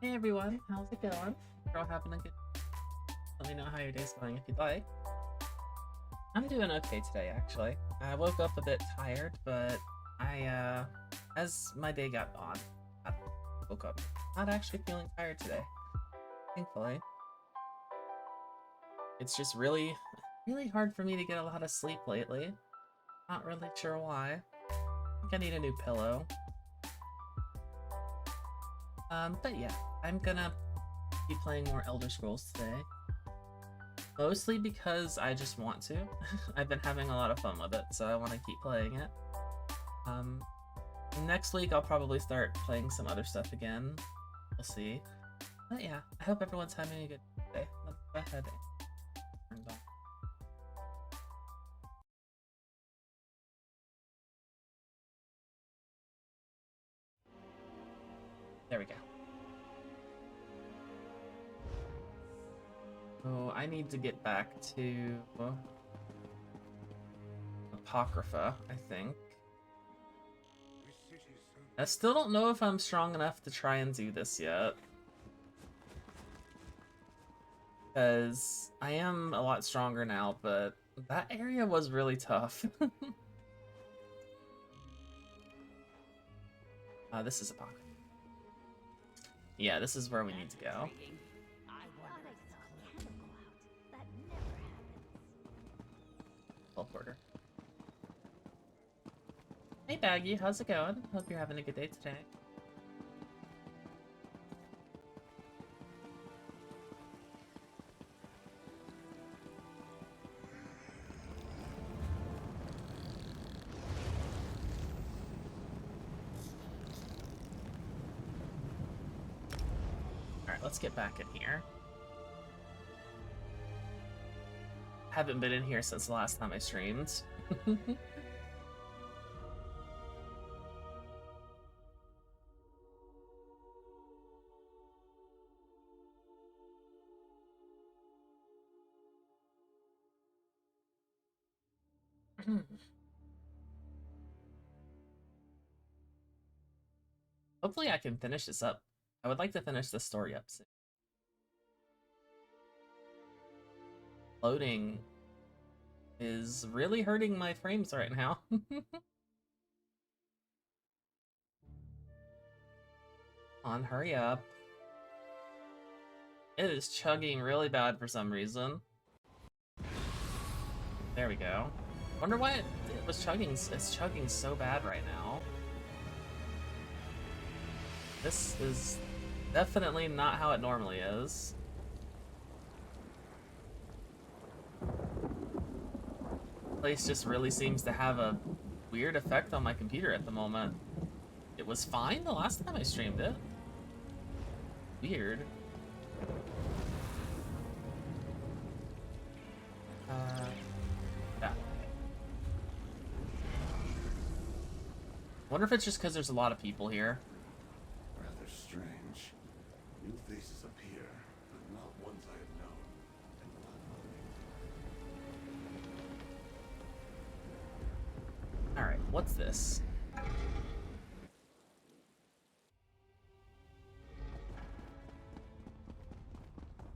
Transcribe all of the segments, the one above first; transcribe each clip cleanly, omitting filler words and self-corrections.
Hey everyone, how's it going? You're all having a good. Let me know how your day's going if you'd like. I'm doing okay today, actually. I woke up a bit tired, but as my day got on, I woke up not actually feeling tired today. Thankfully, it's just really hard for me to get a lot of sleep lately. Not really sure why. I think I need a new pillow. But yeah, I'm gonna be playing more Elder Scrolls today. Mostly because I just want to. I've been having a lot of fun with it, so I want to keep playing it. Next week I'll probably start playing some other stuff again. We'll see. But yeah, I hope everyone's having a good day. Let's go ahead and turn it on. There we go. So I need to get back to Apocrypha, I think. I still don't know if I'm strong enough to try and do this yet. Because I am a lot stronger now, but that area was really tough. This is Apocrypha. Yeah, this is where we need to go. Teleporter. Hey Baggy, how's it going? Hope you're having a good day today. Alright, let's get back in here. Haven't been in here since the last time I streamed. Hopefully I can finish this up. I would like to finish this story up soon. Loading is really hurting my frames right now. On, hurry up. It is chugging really bad for some reason. There we go. Wonder why it was chugging. It's chugging so bad right now. This is definitely not how it normally is. Place just really seems to have a weird effect on my computer at the moment. It was fine the last time I streamed it. Weird. Yeah. Wonder if it's just because there's a lot of people here. Rather strange. New faces appear, but not ones I have known. Alright, what's this? Are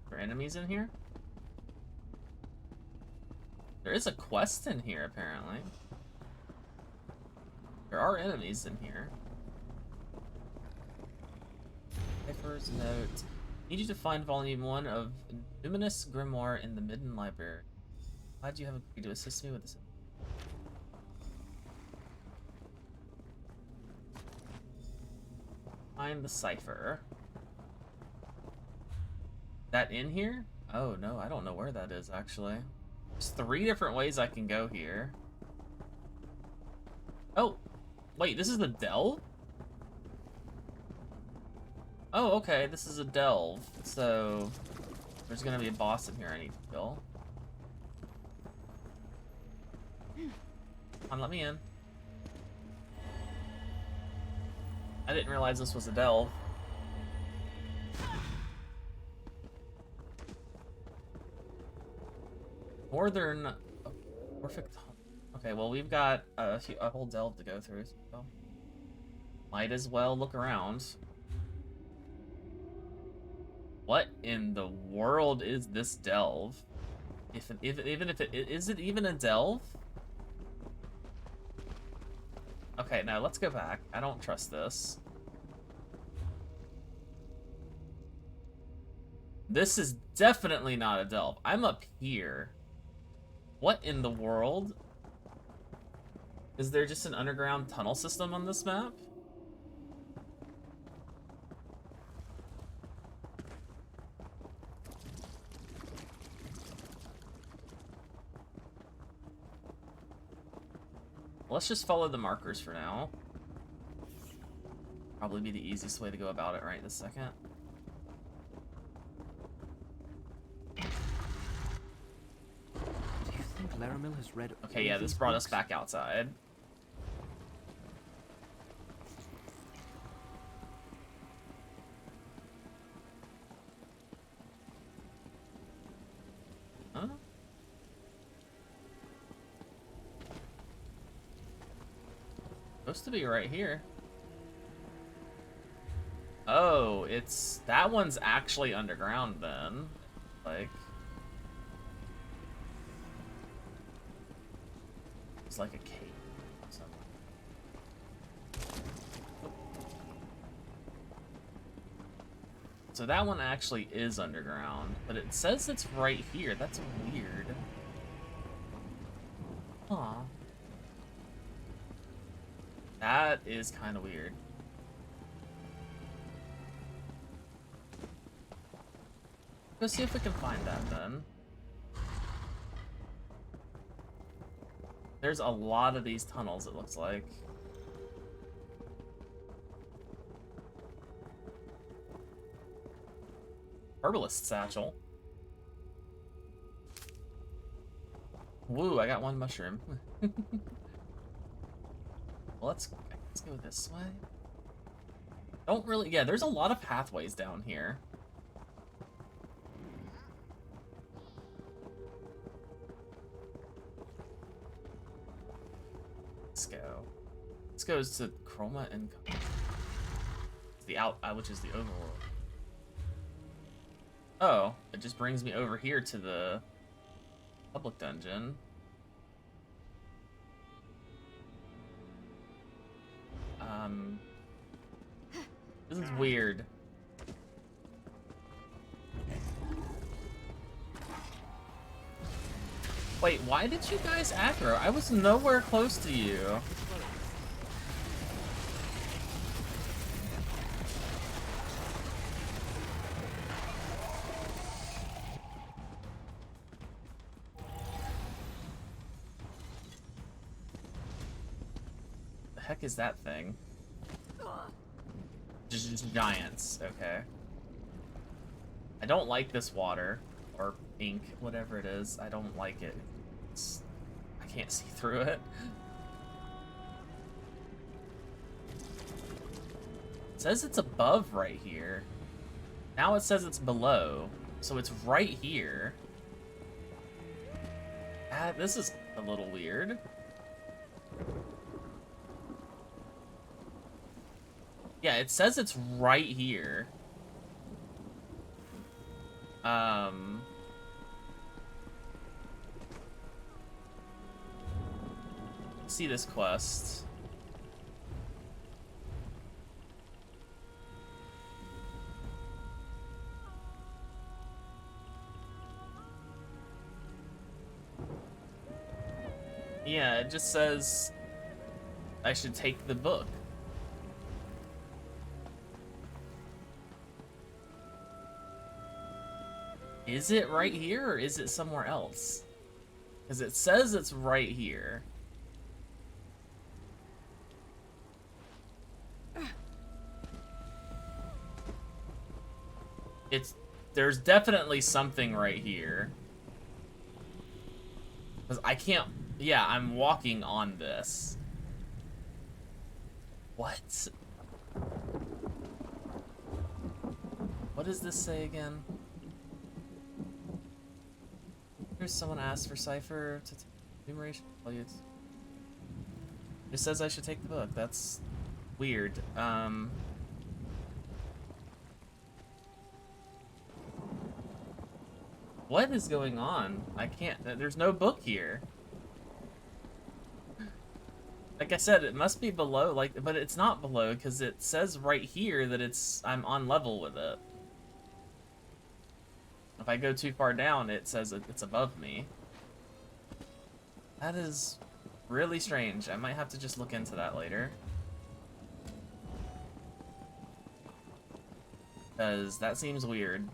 there enemies in here? There is a quest in here, apparently. There are enemies in here. Cipher's note. Need you to find volume 1 of Numinous Grimoire in the Midden Library. Glad you have agreed to assist me with this. Find the cipher. That in here? Oh no, I don't know where that is actually. There's 3 different ways I can go here. Oh, wait, this is the delve? Oh, okay, this is a delve. So, there's gonna be a boss in here I need to kill. Come on, let me in. I didn't realize this was a delve. Northern... Perfect. Okay, well, we've got a whole delve to go through, so might as well look around. What in the world is this delve? Even if it is it even a delve? Okay, now let's go back. I don't trust this. This is definitely not a delve. I'm up here. What in the world? Is there just an underground tunnel system on this map? Let's just follow the markers for now. Probably be the easiest way to go about it right this second. Do you think Laramil has read? Okay, yeah, this brought us back outside. Huh? Supposed to be right here. Oh, it's that one's actually underground then. Like it's like a cave somewhere. So that one actually is underground, but it says it's right here. That's weird. Huh. That is kind of weird. Let's see if we can find that then. There's a lot of these tunnels, it looks like. Herbalist satchel. Woo, I got one mushroom. Well, let's go this way. Don't really, yeah, there's a lot of pathways down here. Let's go. This goes to Chroma and the which is the overworld. Oh, it just brings me over here to the public dungeon. This is weird. Wait, why did you guys aggro? I was nowhere close to you. The heck is that thing? Just giants, okay. I don't like this water, or ink, whatever it is. I don't like it. I can't see through it. It says it's above right here. Now it says it's below, so it's right here. This is a little weird. Yeah, it says it's right here. See this quest. Yeah, it just says I should take the book. Is it right here or is it somewhere else? Because it says it's right here. There's definitely something right here. Because I can't, yeah, I'm walking on this. What? What does this say again? Here's someone asked for cipher to enumeration. It says I should take the book. That's weird. What is going on? I can't. There's no book here. Like I said, it must be below, like, but it's not below because it says right here that I'm on level with it. If I go too far down, it says it's above me. That is really strange. I might have to just look into that later. Because that seems weird.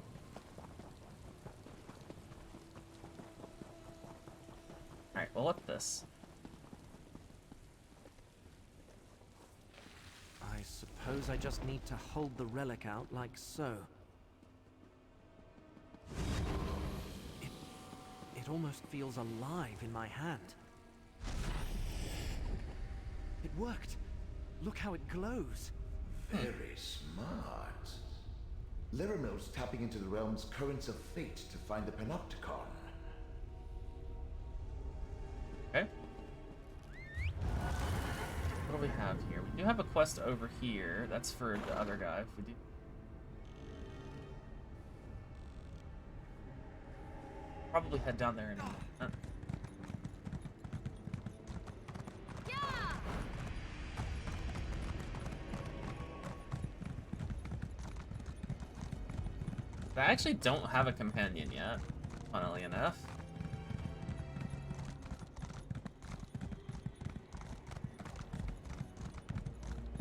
Alright, well, what's this? I suppose I just need to hold the relic out like so. It almost feels alive in my hand. It worked. Look how it glows. Very smart. Laramel's tapping into the realm's currents of fate to find the Panopticon. Okay. What do we have here? We do have a quest over here. That's for the other guy. If we do. Probably head down there and. I actually don't have a companion yet, funnily enough.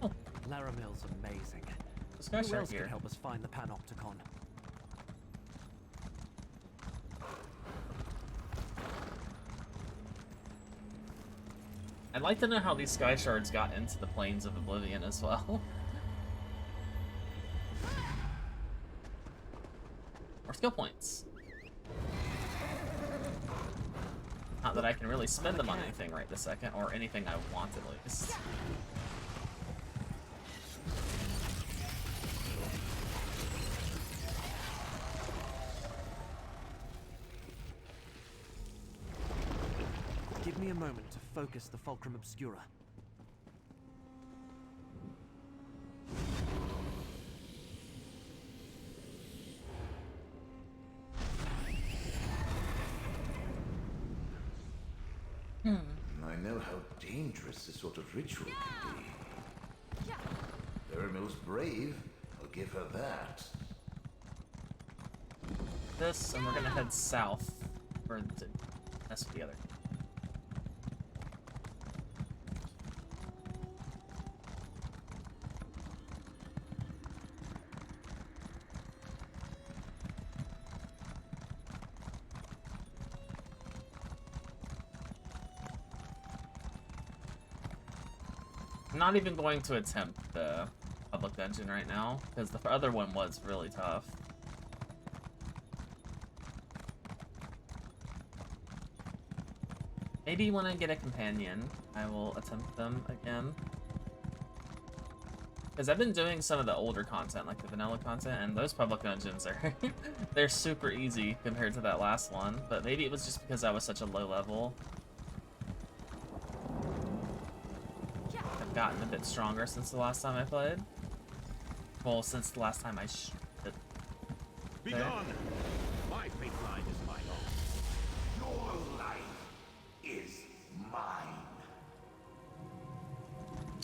Oh. Laramel's amazing. This guy's Who right else here. could help us find the Panopticon? I'd like to know how these sky shards got into the planes of Oblivion as well. Or skill points. Not that I can really spend them on anything right this second, or anything I want at least. Give me a moment to focus the Fulcrum Obscura. I know how dangerous this sort of ritual can be. Laramel's brave, I'll give her that. This, and we're gonna head south for the mess with the other. I'm not even going to attempt the public dungeon right now, because the other one was really tough. Maybe when I get a companion, I will attempt them again. Because I've been doing some of the older content, like the vanilla content, and those public dungeons are they're super easy compared to that last one. But maybe it was just because I was such a low level. I've gotten a bit stronger since the last time I played. Well, since the last time I Be gone! My fate line is my own. Your life is mine.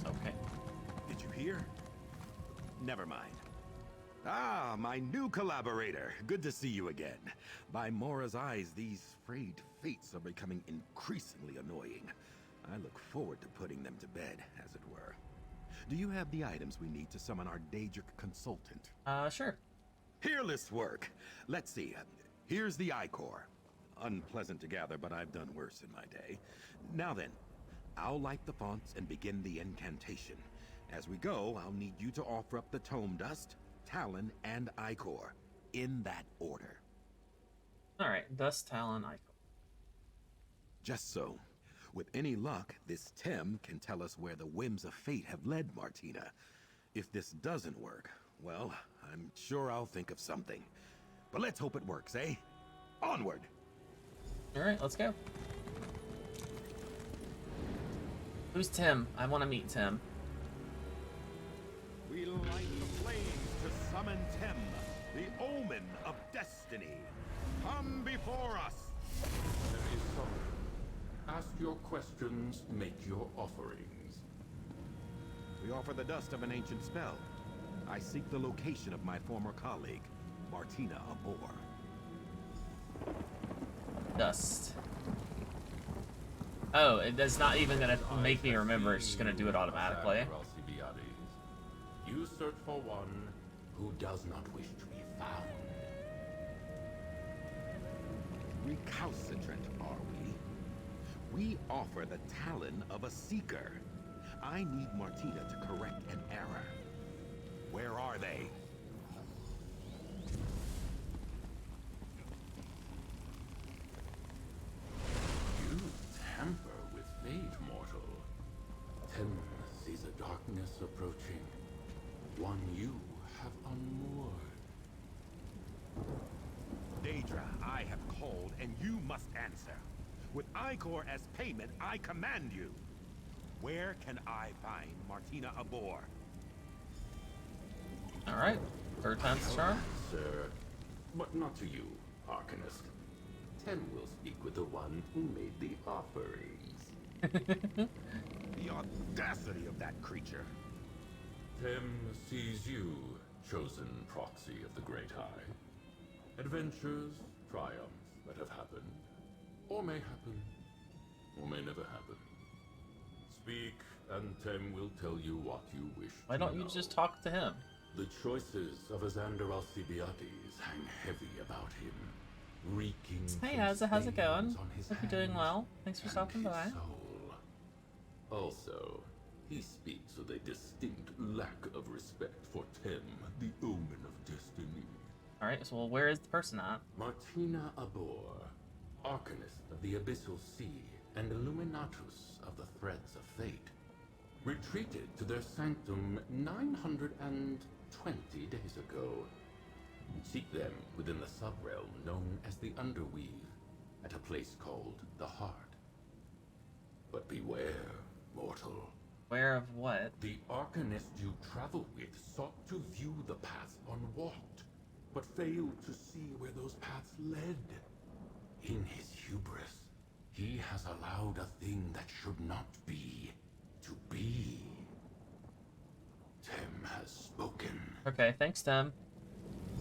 Okay. Did you hear? Never mind. Ah, my new collaborator. Good to see you again. By Mora's eyes, these frayed fates are becoming increasingly annoying. I look forward to putting them to bed, as it were. Do you have the items we need to summon our Daedric consultant? Sure. Peerless work. Let's see. Here's the Ichor. Unpleasant to gather, but I've done worse in my day. Now then, I'll light the fonts and begin the incantation. As we go, I'll need you to offer up the Tome Dust, Talon, and Ichor. In that order. Alright, Dust, Talon, Ichor. Just so. With any luck, this Tem can tell us where the whims of fate have led Martina. If this doesn't work, well, I'm sure I'll think of something. But let's hope it works, eh? Onward! Alright, let's go. Who's Tim? I want to meet Tim. We light the flames to summon Tem, the omen of destiny. Come before us. ESO, ask your questions, make your offerings. We offer the dust of an ancient spell. I seek the location of my former colleague, Martina Abor. Dust. Oh, it's not even gonna make me remember, it's just gonna do it automatically. You search for one who does not wish to be found. Recalcitrant, are we? We offer the talon of a seeker. I need Martina to correct an error. Where are they? You tamper with fate, mortal. Tim sees a darkness approaching. One you have unmoored. Daedra, I have called, and you must answer. With Icor as payment, I command you. Where can I find Martina Abor? Alright. Third time's the charm. Sir, but not to you, Arcanist. Tim will speak with the one who made the offerings. The audacity of that creature. Tim sees you, chosen proxy of the Great High. Adventures, triumphs that have happened, or may happen, or may never happen. Speak, and Tim will tell you what you wish Why don't you just talk to him? The choices of Azander Alcibiades hang heavy about him, reeking Hey, from how's it going? stains on his Hope you're doing hands well. Thanks for and stopping his by. soul. Also, he speaks with a distinct lack of respect for Tem, the omen of destiny. Alright, so well, where is the person at? Martina Abor, Arcanist of the Abyssal Sea and Illuminatus of the Threads of Fate, retreated to their sanctum 920 days ago. Seek them within the subrealm known as the Underweave, at a place called the Heart. But beware, mortal. Where of what? The Arcanist you travel with sought to view the paths unwalked, but failed to see where those paths led. In his hubris, he has allowed a thing that should not be to be. Tem has spoken. Okay, thanks, Tim.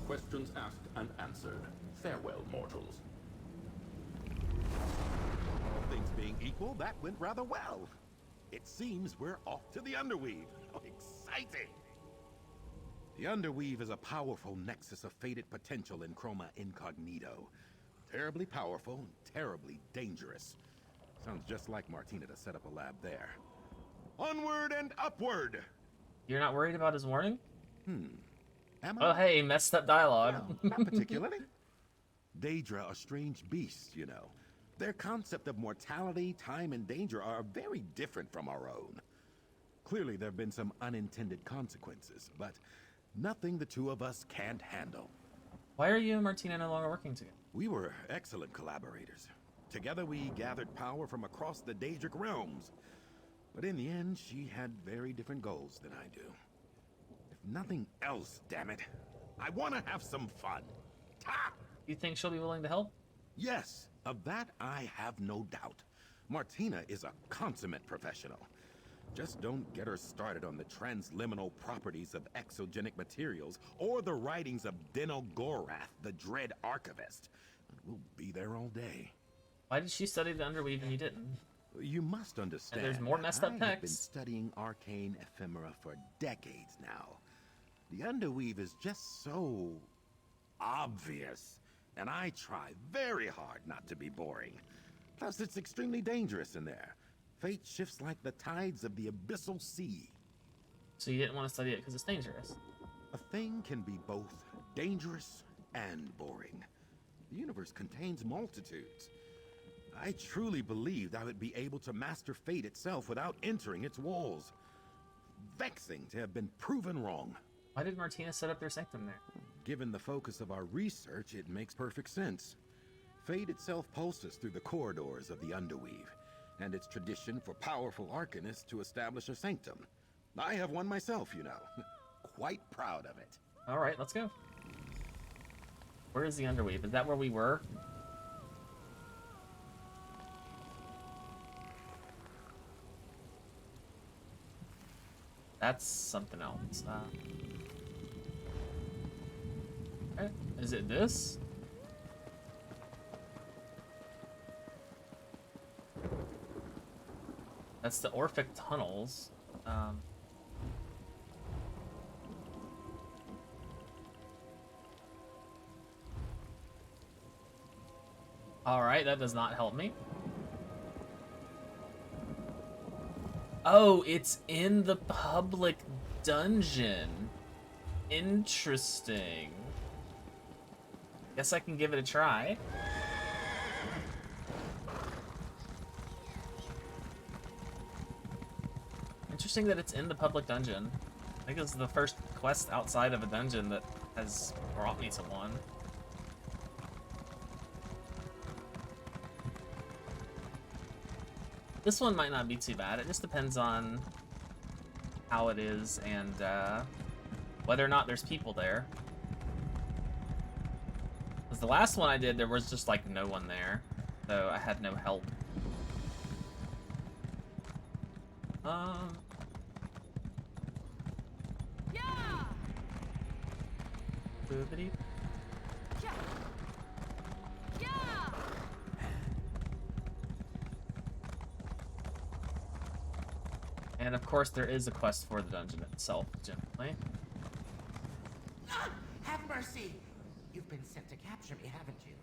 Questions asked and answered. Farewell, mortals. All things being equal, that went rather well. It seems we're off to the Underweave. How exciting! The Underweave is a powerful nexus of fated potential in Chroma Incognito. Terribly powerful and terribly dangerous. Sounds just like Martina to set up a lab there. Onward and upward! You're not worried about his warning? Am I? Oh, hey, messed up dialogue. Well, not particularly. Daedra are strange beasts, you know. Their concept of mortality, time, and danger are very different from our own. Clearly, there have been some unintended consequences, but nothing the two of us can't handle. Why are you and Martina no longer working together? We were excellent collaborators. Together, we gathered power from across the Daedric realms. But in the end, she had very different goals than I do. If nothing else, damn it, I want to have some fun. Ha! You think she'll be willing to help? Yes, of that I have no doubt. Martina is a consummate professional. Just don't get her started on the transliminal properties of exogenic materials or the writings of Dino Gorath, the Dread Archivist. We'll be there all day. Why did she study the Underweave and you didn't? You must understand. And there's more messed up I have been text. studying arcane ephemera for decades now. The Underweave is just so obvious, and I try very hard not to be boring. Plus, it's extremely dangerous in there. Fate shifts like the tides of the abyssal sea. So you didn't want to study it because it's dangerous. A thing can be both dangerous and boring. The universe contains multitudes. I truly believed I would be able to master fate itself without entering its walls. Vexing to have been proven wrong. Why did Martina set up their sanctum there? Given the focus of our research, it makes perfect sense. Fate itself pulses through the corridors of the Underweave, and it's tradition for powerful arcanists to establish a sanctum. I have one myself, you know. Quite proud of it. Alright, let's go. Where is the underweave? Is that where we were? That's something else. Okay. Is it this? That's the Orphic tunnels. Alright, that does not help me. Oh, it's in the public dungeon. Interesting. Guess I can give it a try. Interesting that it's in the public dungeon. I think it's the first quest outside of a dungeon that has brought me to one. This one might not be too bad. It just depends on how it is and whether or not there's people there. Because the last one I did, there was just like no one there, so I had no help. Yeah. Boobity. Yeah. And of course, there is a quest for the dungeon itself, generally. Ah, have mercy! You've been sent to capture me, haven't you?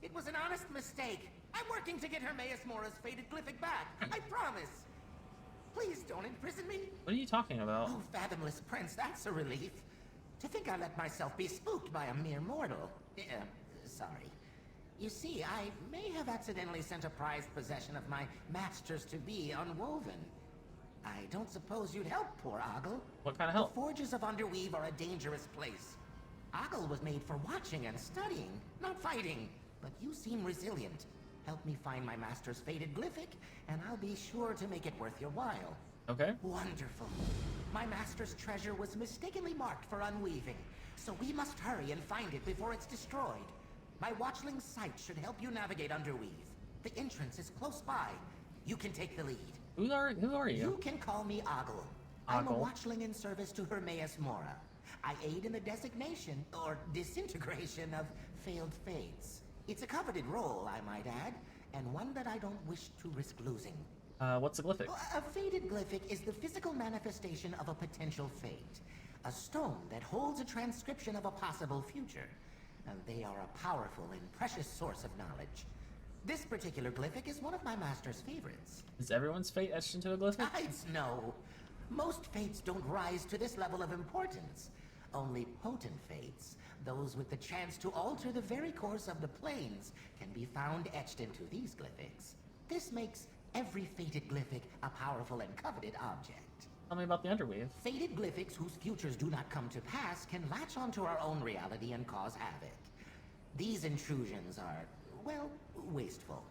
It was an honest mistake. I'm working to get Hermaeus Mora's faded glyphic back. I promise. Please don't imprison me. What are you talking about? Oh, fathomless prince, that's a relief. To think I let myself be spooked by a mere mortal. Sorry. You see, I may have accidentally sent a prized possession of my masters-to-be unwoven. I don't suppose you'd help poor Ogle. What kind of help? The forges of Underweave are a dangerous place. Ogle was made for watching and studying, not fighting. But you seem resilient. Help me find my master's faded glyphic, and I'll be sure to make it worth your while. Okay. Wonderful. My master's treasure was mistakenly marked for unweaving, so we must hurry and find it before it's destroyed. My watchling's sight should help you navigate Underweave. The entrance is close by. You can take the lead. Who are you? You can call me Ogle. I'm a Ogle. watchling in service to Hermaeus Mora. I aid in the designation, or disintegration, of failed fates. It's a coveted role, I might add, and one that I don't wish to risk losing. What's a glyphic? A faded glyphic is the physical manifestation of a potential fate. A stone that holds a transcription of a possible future. And they are a powerful and precious source of knowledge. This particular glyphic is one of my master's favorites. Is everyone's fate etched into a glyphic? Besides, no. Most fates don't rise to this level of importance. Only potent fates, those with the chance to alter the very course of the planes, can be found etched into these glyphics. This makes every fated glyphic a powerful and coveted object. Tell me about the Underweave. Fated glyphics whose futures do not come to pass can latch onto our own reality and cause havoc. These intrusions are, well, wasteful.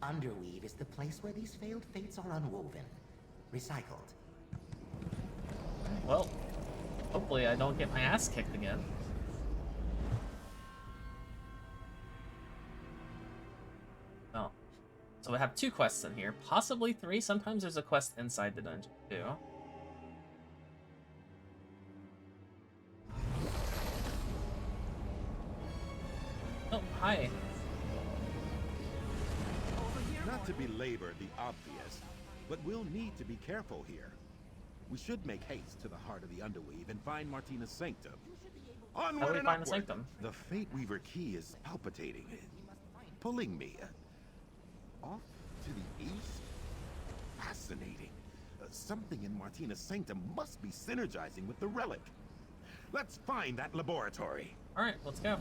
Underweave is the place where these failed fates are unwoven. Recycled. Well, hopefully I don't get my ass kicked again. Oh. So we have 2 quests in here, possibly 3. Sometimes there's a quest inside the dungeon, too. Oh, hi. Not to belabor the obvious, but we'll need to be careful here. We should make haste to the heart of the Underweave and find Martina's sanctum. How do Onward we and find the upward. sanctum? The Fate Weaver key is palpitating, pulling me off to the east. Fascinating. Something in Martina's sanctum must be synergizing with the relic. Let's find that laboratory. All right, let's go.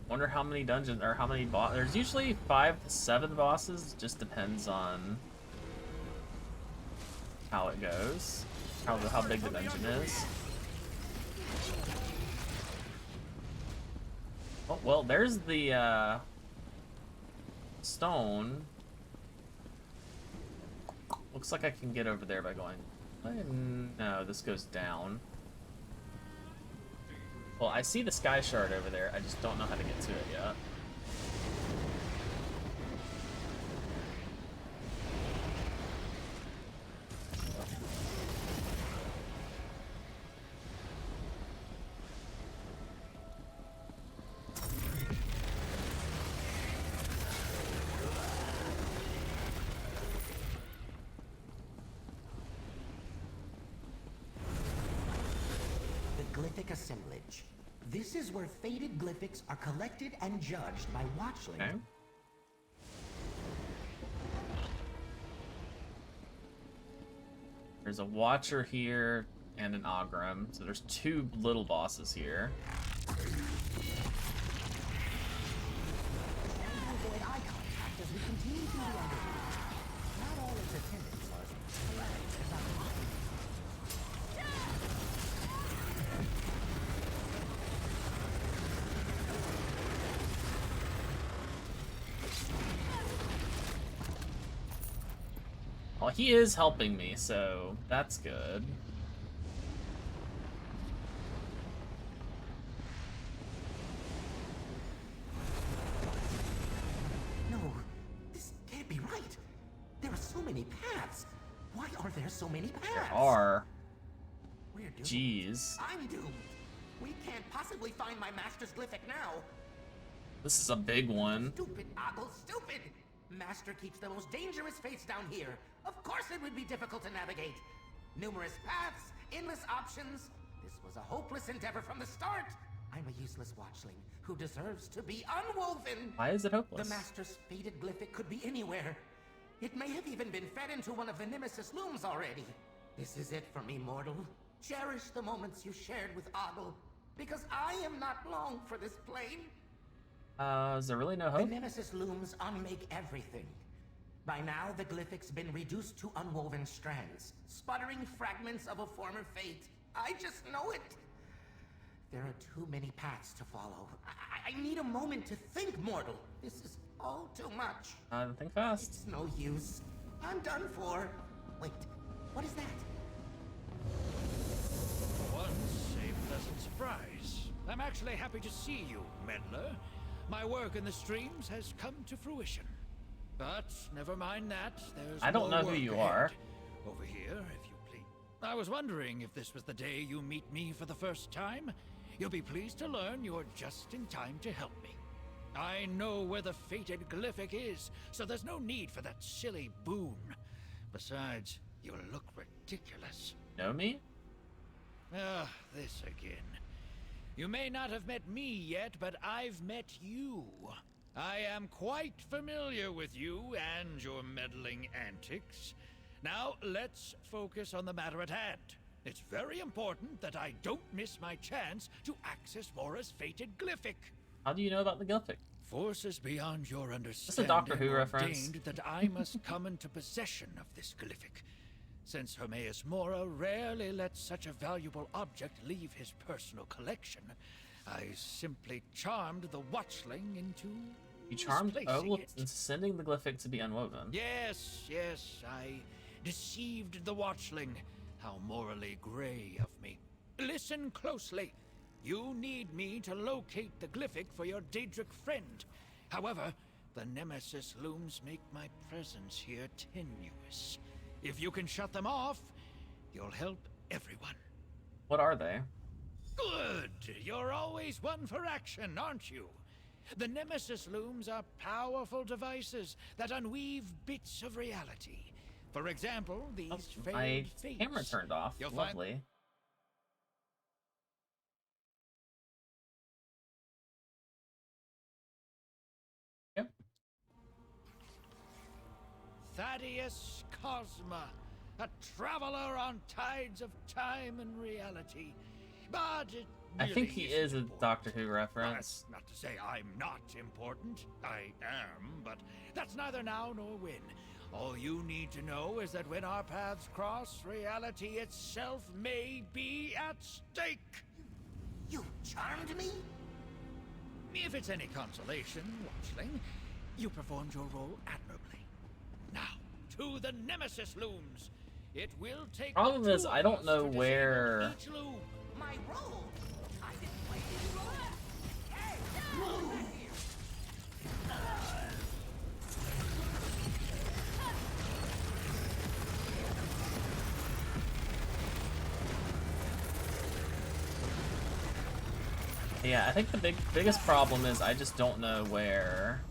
Wonder how many dungeons or how many boss. There's usually 5 to 7 bosses. Just depends on how it goes, how big the dungeon is. Oh well, there's the stone. Looks like I can get over there by going. No, this goes down. Well, I see the sky shard over there. I just don't know how to get to it yet. Glyphic assemblage. This is where fated glyphics are collected and judged by watchlings. Okay. There's a Watcher here and an Ogrim, so there's 2 little bosses here. Avoid eye contact as we continue through the underworld. Not all its attendants are as polite as I want. Well, he is helping me, so that's good. No, this can't be right. There are so many paths. Why are there so many paths? There are. We're doomed. Jeez. I'm doomed. We can't possibly find my master's glyphic now. This is a big one. Stupid, Ogle, stupid! Master keeps the most dangerous fates down here. Of course it would be difficult to navigate. Numerous paths, endless options. This was a hopeless endeavor from the start. I'm a useless watchling who deserves to be unwoven. Why is it hopeless? The Master's fated glyphic could be anywhere. It may have even been fed into one of the Nemesis looms already. This is it for me, mortal. Cherish the moments you shared with Ogle, because I am not long for this plane. Is there really no The hope? Nemesis looms unmake everything. By now, the glyphic's been reduced to unwoven strands, sputtering fragments of a former fate. I just know it. There are too many paths to follow. I need a moment to think, mortal. This is all too much. Think fast. It's no use. I'm done for. Wait, what is that? For once, a pleasant surprise. I'm actually happy to see you, meddler. My work in the streams has come to fruition. But never mind that. There's I don't more know who work you ahead. are. Over here, if you please. I was wondering if this was the day you meet me for the first time. You'll be pleased to learn you're just in time to help me. I know where the fated glyphic is, so there's no need for that silly boon. Besides, you'll look ridiculous. Know me? Ah, this again. You may not have met me yet, but I've met you. I am quite familiar with you and your meddling antics. Now, let's focus on the matter at hand. It's very important that I don't miss my chance to access Mora's fated glyphic. How do you know about the Glyphic? Forces beyond your This understanding a Doctor Who reference. ordained that I must come into possession of this glyphic. Since Hermaeus Mora rarely lets such a valuable object leave his personal collection, I simply charmed the watchling into You charmed misplacing Ogle it. into sending the Glyphic to be unwoven. Yes, I deceived the watchling. How morally gray of me. Listen closely. You need me to locate the glyphic for your Daedric friend. However, the Nemesis looms make my presence here tenuous. If you can shut them off, you'll help everyone. What are they? Good! You're always one for action, aren't you? The Nemesis looms are powerful devices that unweave bits of reality. For example, these My failed fates. camera turned off. You'll find- Lovely. Yep. Thaddeus Cosma, a traveler on tides of time and reality. But it I really think he isn't is a important. Doctor Who That's reference. not to say I'm not important. I am, but that's neither now nor when. All you need to know is that when our paths cross, reality itself may be at stake. You charmed me? If it's any consolation, Watchling, you performed your role admirably. Now, to the Nemesis looms. It will take Problem is, two I of don't us know to disable where- each loom. My role? I didn't Yeah, I think the biggest problem is I just don't know where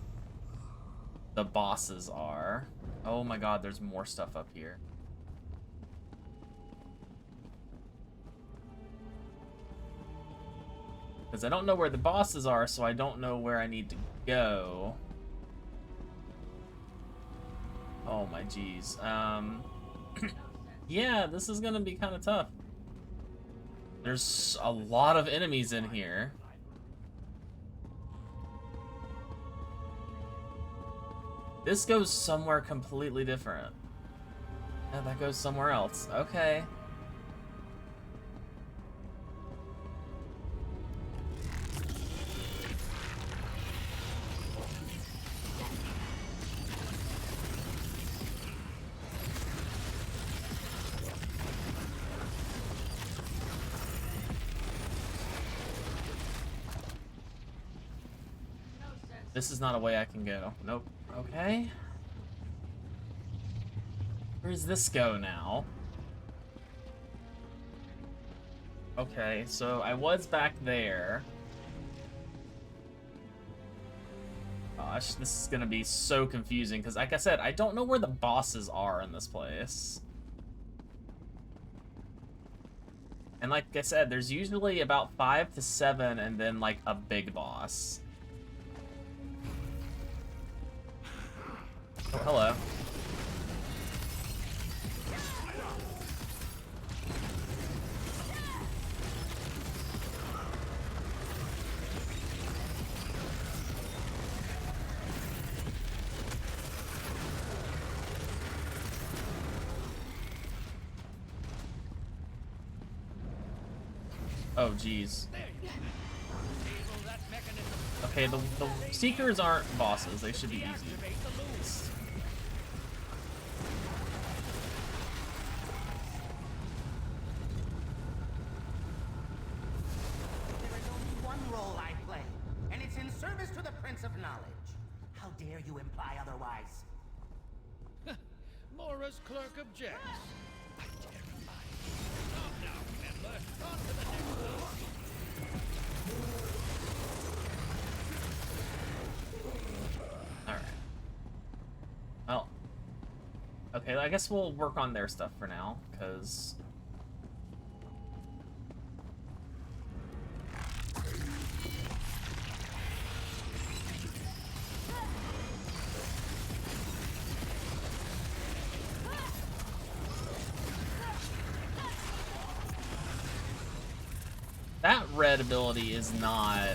the bosses are. Oh my god, there's more stuff up here. Because I don't know where the bosses are, so I don't know where I need to go. Oh my geez. Yeah, this is gonna be kind of tough. There's a lot of enemies in here. This goes somewhere completely different. Yeah, that goes somewhere else. Okay. This is not a way I can go. Nope. Okay. Where does this go now? Okay, so I was back there. Gosh, this is gonna be so confusing because, like I said, I don't know where the bosses are in this place. And like I said, there's usually about 5 to 7 and then like a big boss. Oh, hello. Oh, geez. Okay, the Seekers aren't bosses. They should be easy. Of knowledge. How dare you imply otherwise? Mora's clerk objects. I dare imply. Stop now, Member. On to the next one. Alright. Well. Okay, I guess we'll work on their stuff for now, because... that red ability is not...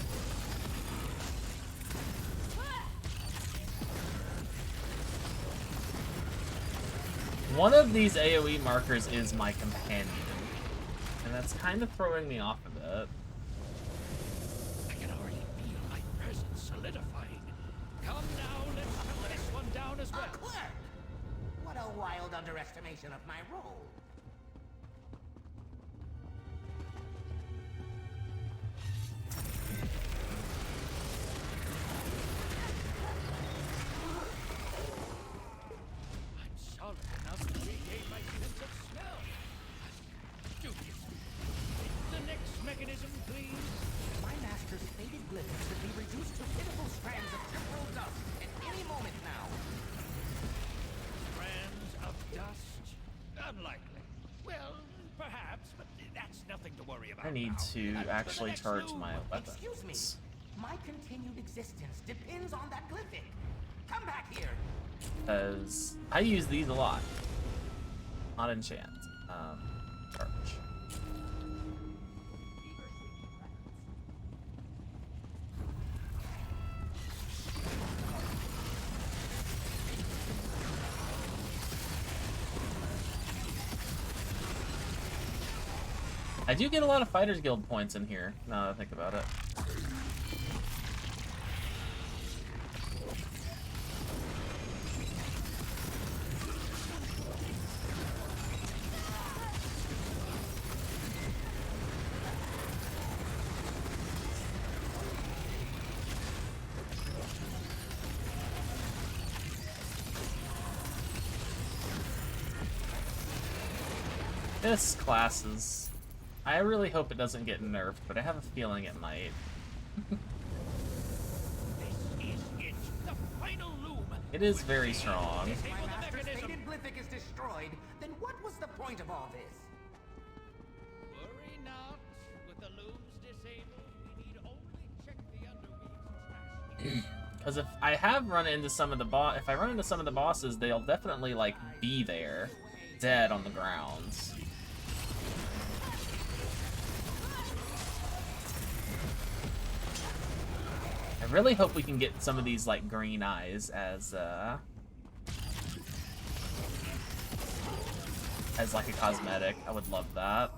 One of these AoE markers is my companion, and that's kind of throwing me off a bit. I can already feel my presence solidifying. Come now, let's hunt this one down as well. A clerk! What a wild underestimation of my role. I need to actually charge my weapons. Excuse me. My continued existence depends on that glyphic. Come back here. Because I use these a lot. Not enchant. Charge. I do get a lot of Fighters Guild points in here, now that I think about it. This class is... I really hope it doesn't get nerfed, but I have a feeling it might. This is it, the final loom. It is very strong. Disable My the master's mechanism. faded glyphic is destroyed, then what was the point of all this? Worry not. With the looms disabled, we need only check the underweave's trash. Because if I have run into some of the if I run into some of the bosses, they'll definitely like be there, dead on the ground. I really hope we can get some of these like green eyes as like a cosmetic. I would love that.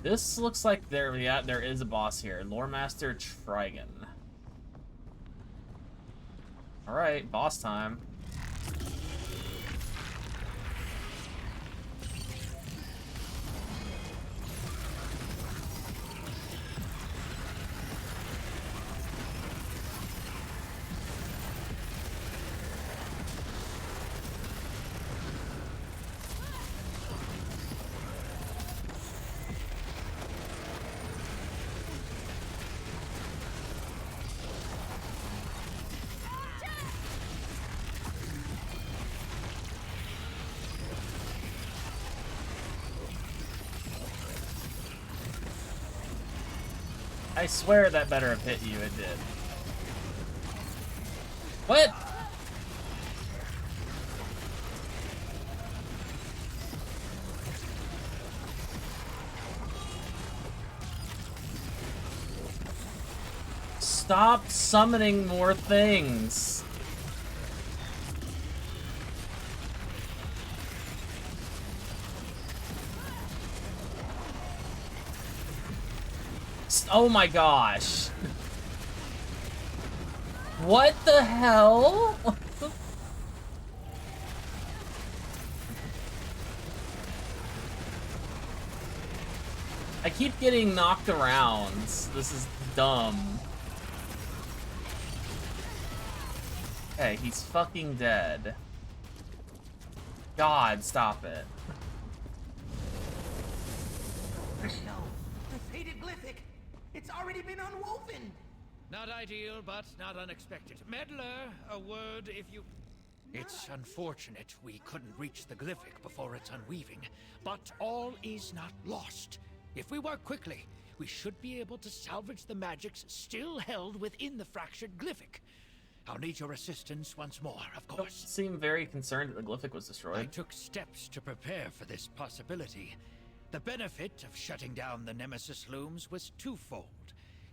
This looks like there is a boss here. Loremaster Trigon. Alright, boss time. I swear that better have hit you, it did. What? Stop summoning more things. Oh my gosh. What the hell? I keep getting knocked around. This is dumb. Okay, he's fucking dead. God, stop it. No, the faded glyphic. It's already been unwoven. Not ideal, but not unexpected. Meddler, a word if you... It's unfortunate we couldn't reach the glyphic before its unweaving, but all is not lost. If we work quickly, we should be able to salvage the magics still held within the fractured glyphic. I'll need your assistance once more, of Don't course. seem very concerned that the glyphic was I destroyed. took steps to prepare for this possibility. The benefit of shutting down the Nemesis looms was twofold.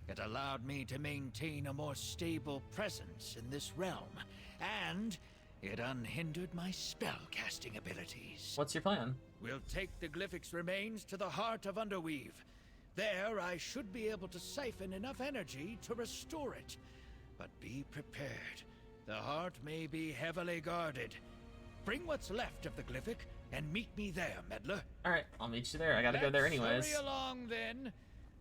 It allowed me to maintain a more stable presence in this realm, and it unhindered my spell-casting abilities. What's your plan? We'll take the glyphic's remains to the heart of Underweave. There, I should be able to siphon enough energy to restore it. But be prepared. The heart may be heavily guarded. Bring what's left of the glyphic and meet me there, Meddler. Alright, I'll meet you there. I gotta go there anyways. Hurry along, then.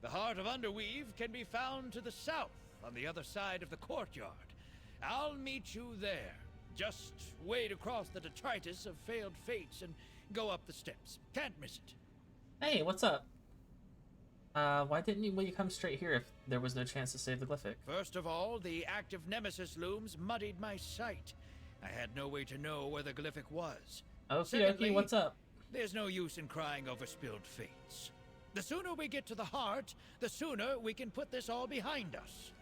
The heart of Underweave can be found to the south, on the other side of the courtyard. I'll meet you there. Just wade across the detritus of failed fates and go up the steps. Can't miss it. Hey, what's up? Why didn't you come straight here if there was no chance to save the glyphic? First of all, the active Nemesis looms muddied my sight. I had no way to know where the glyphic was. Okay, okay, what's up? There's no use in crying over spilled fates. The sooner we get to the heart, the sooner we can put this all behind us.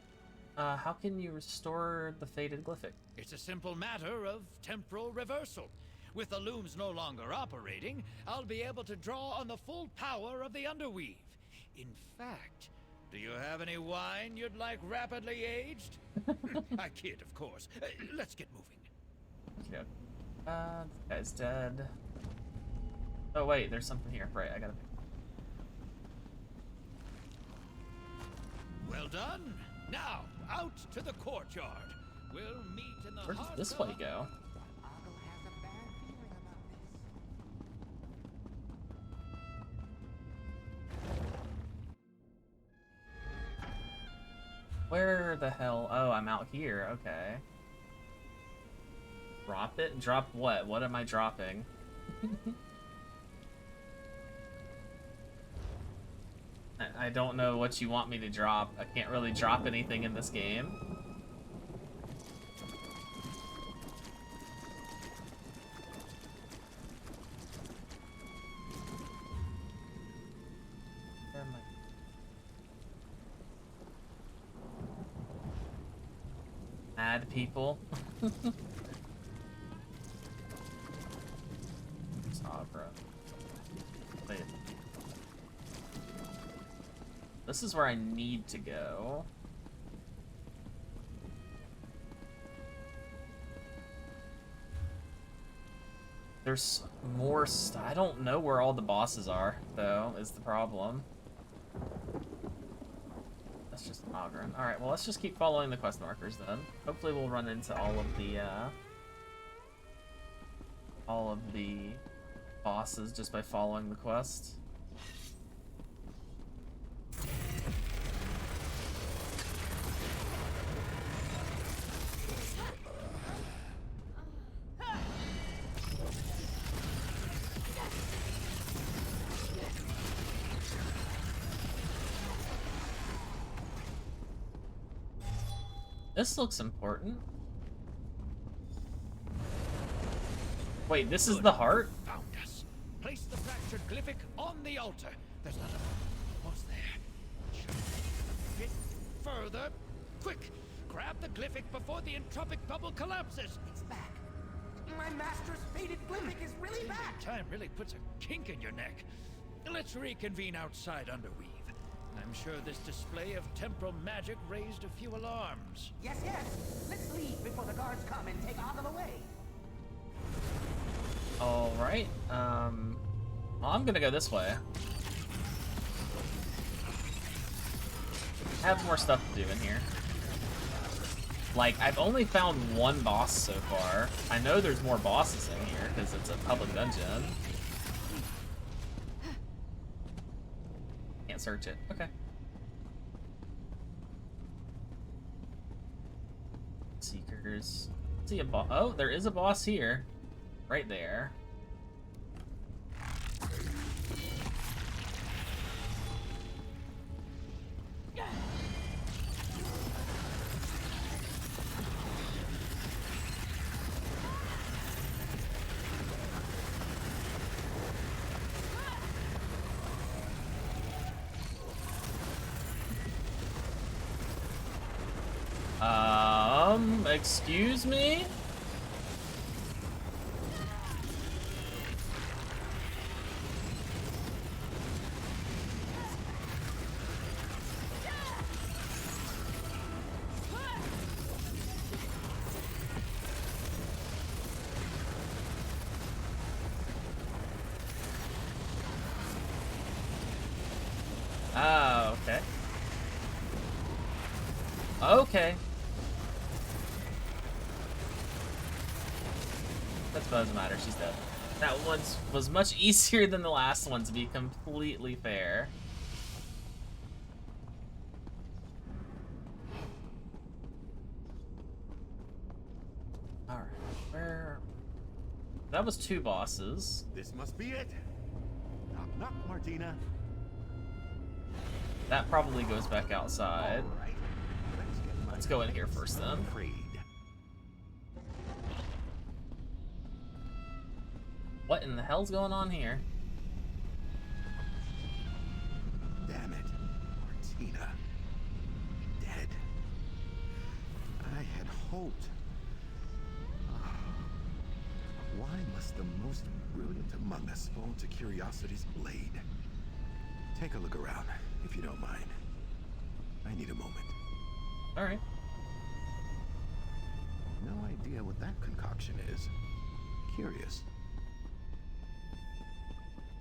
How can you restore the faded glyphic? It's a simple matter of temporal reversal. With the looms no longer operating, I'll be able to draw on the full power of the Underweave. In fact, do you have any wine you'd like rapidly aged? I kid, of course. Let's get moving. Okay. This guy's dead. Oh wait, there's something here. Right, I gotta... Well done. Now, out to the courtyard. We'll meet in the Where does heart this of- way go? Ogle has a bad feeling about this. Where the hell? Oh, I'm out here. Okay. Drop it? Drop what? What am I dropping? I don't know what you want me to drop. I can't really drop anything in this game. Where am I? Mad people. Sabra. Wait. This is where I need to go. There's more I don't know where all the bosses are, though, is the problem. That's just an Ogren. Alright, well, let's just keep following the quest markers, then. Hopefully we'll run into all of the bosses just by following the quest. This looks important. Wait, this is the heart? Found us. Place the fractured glyphic on the altar. There's another one. What's there? A bit further. Quick! Grab the glyphic before the entropic bubble collapses. It's back. My master's faded glyphic is really back. Time really puts a kink in your neck. Let's reconvene outside Underweave. I'm sure this display of temporal magic raised a few alarms. Yes, yes. Let's leave before the guards come and take Ogle away. Alright, well, I'm gonna go this way. I have more stuff to do in here. Like, I've only found one boss so far. I know there's more bosses in here, because it's a public dungeon. Can't search it. Okay. Seekers. See a boss. Oh, there is a boss here. Right there. Excuse me? Ah, okay. Okay. That doesn't matter, she's dead. That one was much easier than the last one, to be completely fair. Alright, where... That was 2 bosses. This must be it. Knock, knock, Martina. That probably goes back outside. All right. Let's go in here first, then. Afraid. What in the hell's going on here? Damn it, Martina. Dead. I had hoped. Why must the most brilliant among us fall to curiosity's blade? Take a look around, if you don't mind. I need a moment. Alright. No idea what that concoction is. Curious.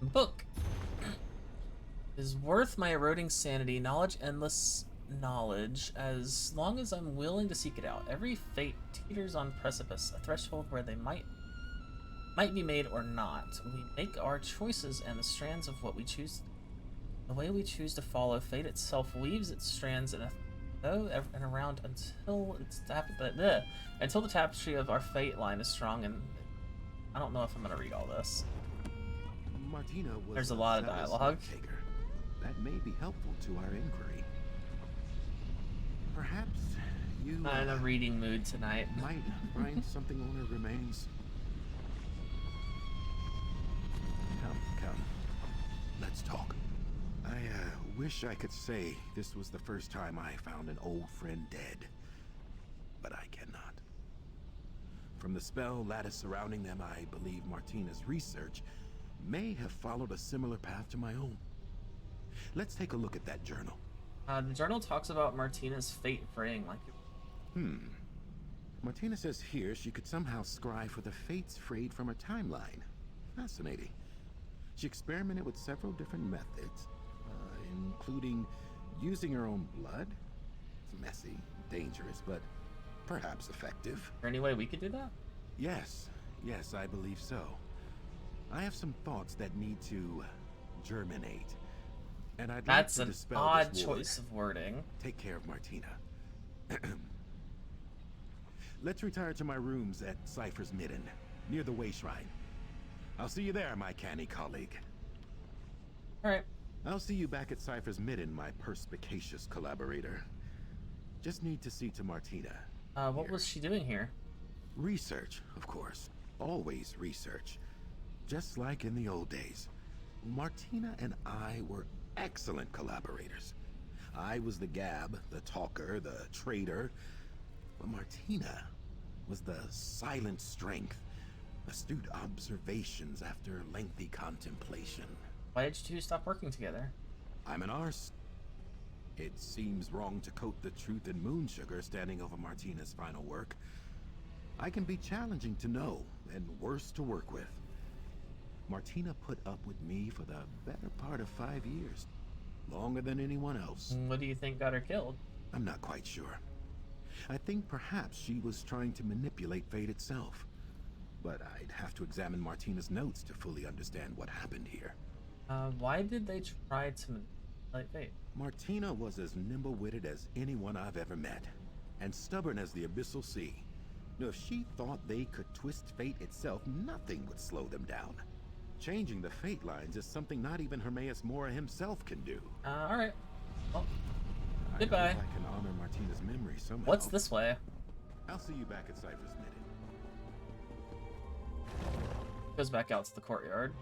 Book. Is worth my eroding sanity. Knowledge knowledge as long as I'm willing to seek it out. Every fate teeters on precipice, a threshold where they might be made or not. We make our choices and the strands of what we choose. The way we choose to follow, fate itself weaves its strands and around until until the tapestry of our fate line is strong. And I don't know if I'm gonna read all this. Martina was There's a lot of zealous dialogue. note-taker. That may be helpful to our inquiry. Perhaps you I'm in a reading mood tonight. might find something on her remains. Come. Let's talk. I wish I could say this was the first time I found an old friend dead, but I cannot. From the spell lattice surrounding them, I believe Martina's research may have followed a similar path to my own. Let's take a look at that journal. The journal talks about Martina's fate fraying like Martina says here she could somehow scry for the fates frayed from her timeline. Fascinating. She experimented with several different methods, including using her own blood. It's messy, dangerous, but perhaps effective. Is there any way we could do that? Yes, I believe so. I have some thoughts that need to germinate. And I'd That's like to an dispel odd this ward. choice of wording. Take care of Martina. Let's retire to my rooms at Cypher's Midden, near the Way Shrine. I'll see you there, my canny colleague. Alright. I'll see you back at Cypher's Midden, my perspicacious collaborator. Just need to see to Martina. What was she doing here? Research, of course. Always research. Just like in the old days. Martina and I were excellent collaborators. I was the gab, the talker, the trader. But Martina was the silent strength, astute observations after lengthy contemplation. Why did you two stop working together? I'm an arse. It seems wrong to coat the truth in moon sugar standing over Martina's final work. I can be challenging to know and worse to work with. Martina put up with me for the better part of 5 years. Longer than anyone else. What do you think got her killed? I'm not quite sure. I think perhaps she was trying to manipulate fate itself. But I'd have to examine Martina's notes to fully understand what happened here. Why did they try to manipulate fate? Martina was as nimble-witted as anyone I've ever met, and stubborn as the abyssal sea. Now, if she thought they could twist fate itself, nothing would slow them down. Changing the fate lines is something not even Hermaeus Mora himself can do. Alright. Well, I goodbye. hope I can honor Martina's memory somehow. What's this way? I'll see you back at Cypher's Midden. Goes back out to the courtyard.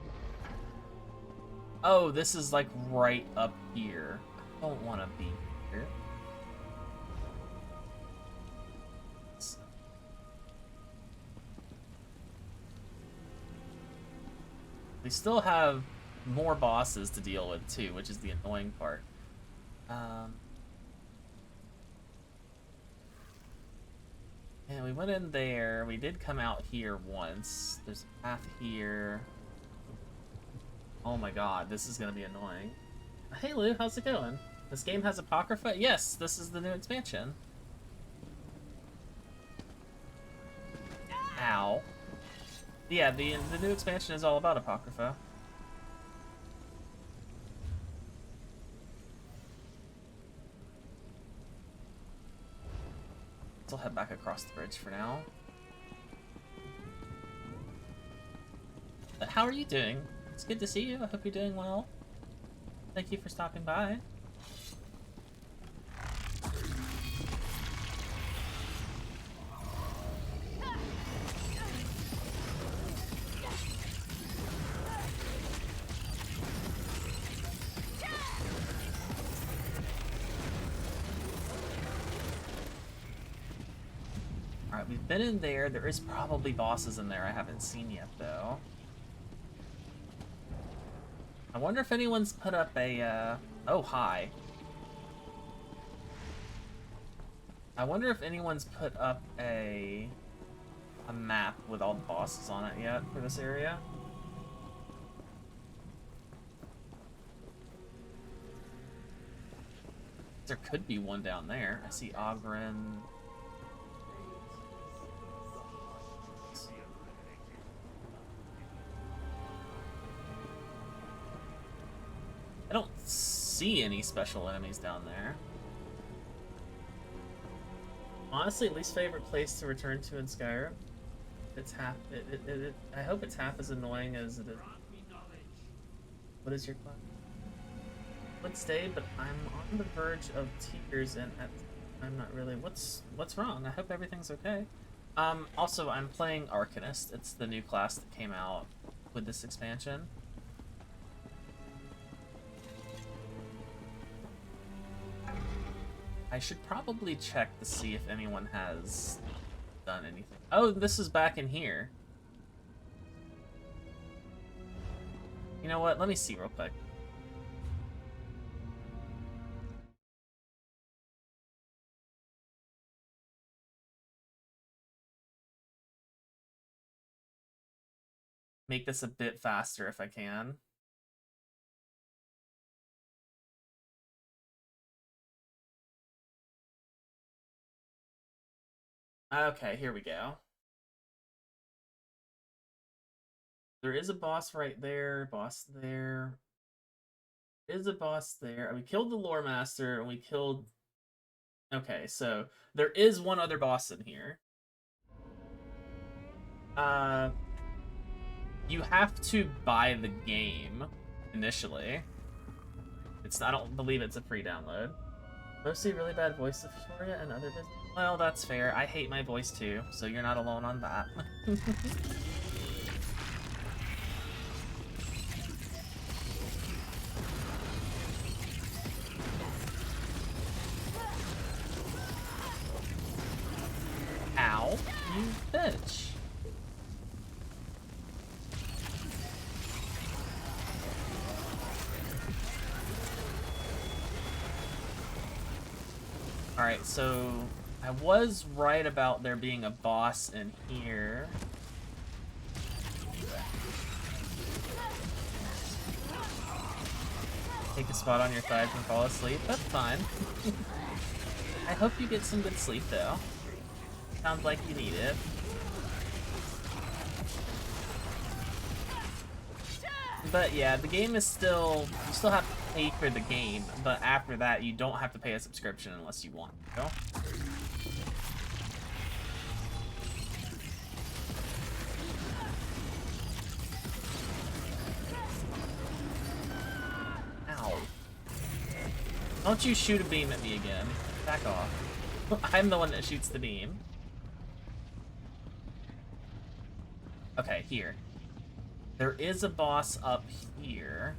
Oh, this is like right up here. I don't want to be here. We still have more bosses to deal with too, which is the annoying part. And we went in there. We did come out here once. There's a path here. Oh my god, this is gonna be annoying. Hey Lou, how's it going? This game has Apocrypha? Yes, this is the new expansion. Ow. Yeah, the new expansion is all about Apocrypha. I'll head back across the bridge for now. But how are you doing? It's good to see you. I hope you're doing well. Thank you for stopping by. Alright, we've been in there. There is probably bosses in there I haven't seen yet, though. I wonder if anyone's put up a, oh, hi. I wonder if anyone's put up a map with all the bosses on it yet for this area. there could be one down there. I see Ogren. I don't see any special enemies down there. Honestly, least favorite place to return to in Skyrim. It's half. I hope it's half as annoying as it is. What is your class? Would stay, but I'm on the verge of tears, and I'm not really. What's wrong? I hope everything's okay. Also, I'm playing Arcanist. It's the new class that came out with this expansion. I should probably check to see if anyone has done anything. Oh, this is back in here. You know what? Let me see real quick. Make this a bit faster if I can. Okay, here we go. There is a boss right there, boss there. There is a boss there. We killed the lore master, and we killed... Okay, so there is one other boss in here. You have to buy the game initially. I don't believe it's a free download. Mostly really bad voice of Victoria and other business. Well, that's fair. I hate my voice too, so you're not alone on that. Ow, you bitch. Alright, so I was right about there being a boss in here. Take a spot on your thighs and fall asleep. That's fine. I hope you get some good sleep, though. Sounds like you need it. But yeah, the game is still... You still have to pay for the game, but after that, you don't have to pay a subscription unless you want to. Ow. Don't you shoot a beam at me again. Back off. I'm the one that shoots the beam. Okay, here. There is a boss up here.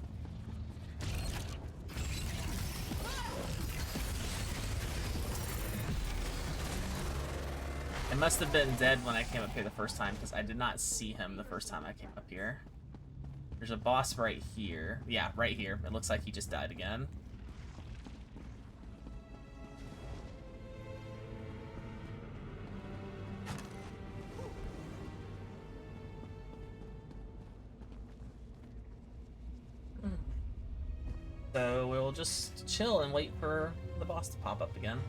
I must have been dead when I came up here the first time because I did not see him the first time I came up here. There's a boss right here. Yeah, right here. It looks like he just died again. So we'll just chill and wait for the boss to pop up again.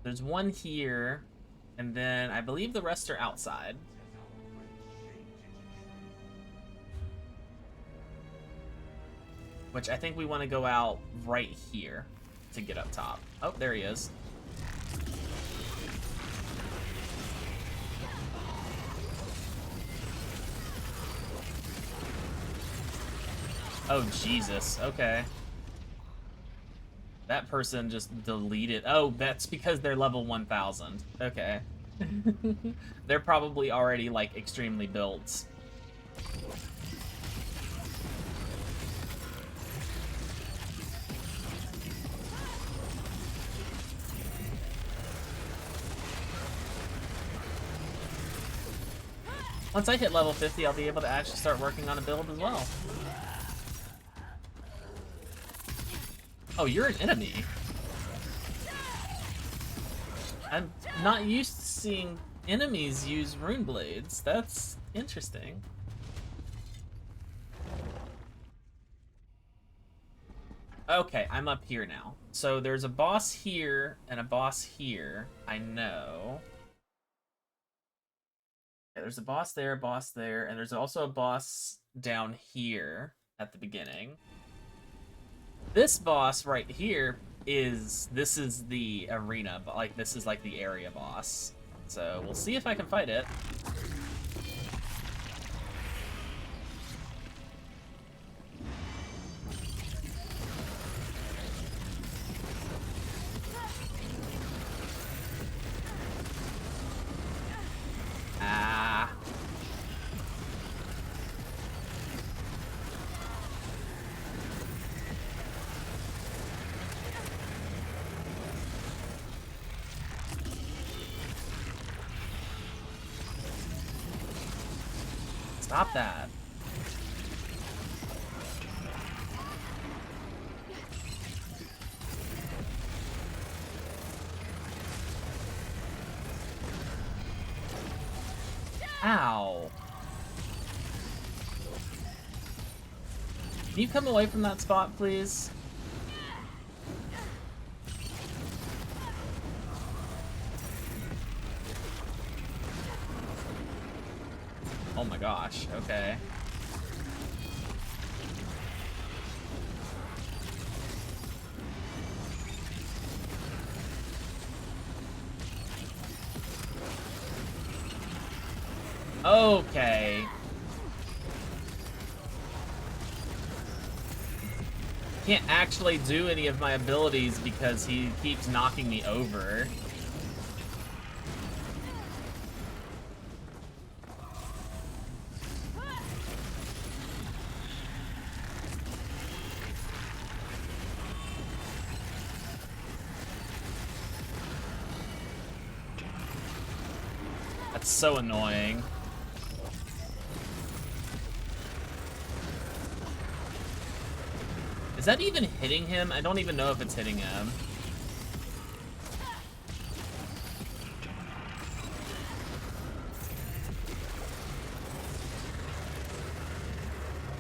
There's one here, and then I believe the rest are outside. Which I think we want to go out right here to get up top. Oh, there he is. Oh, Jesus. Okay. That person just deleted. Oh, that's because they're level 1000. Okay. They're probably already, like, extremely built. Once I hit level 50, I'll be able to actually start working on a build as well. Oh, you're an enemy. I'm not used to seeing enemies use rune blades. That's interesting. Okay, I'm up here now. So there's a boss here and a boss here. I know. Yeah, there's a boss there, and there's also a boss down here at the beginning. This boss right here this is the arena, but like this is like the area boss. So we'll see if I can fight it. Ah. Stop that. Ow. Can you come away from that spot, please? Oh my gosh, okay. Okay. Can't actually do any of my abilities because he keeps knocking me over. That's so annoying. Is that even hitting him? I don't even know if it's hitting him.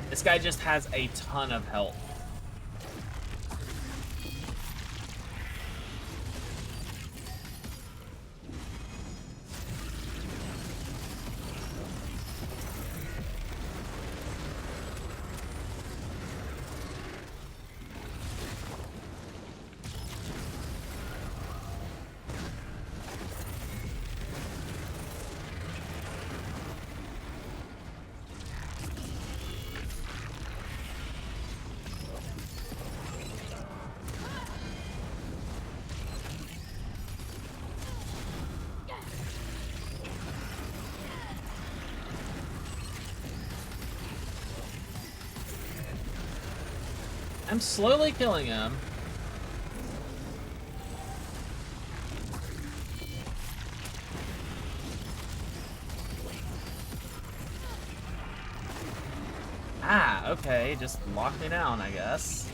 This guy just has a ton of health. I'm slowly killing him. Ah, okay, just lock me down, I guess.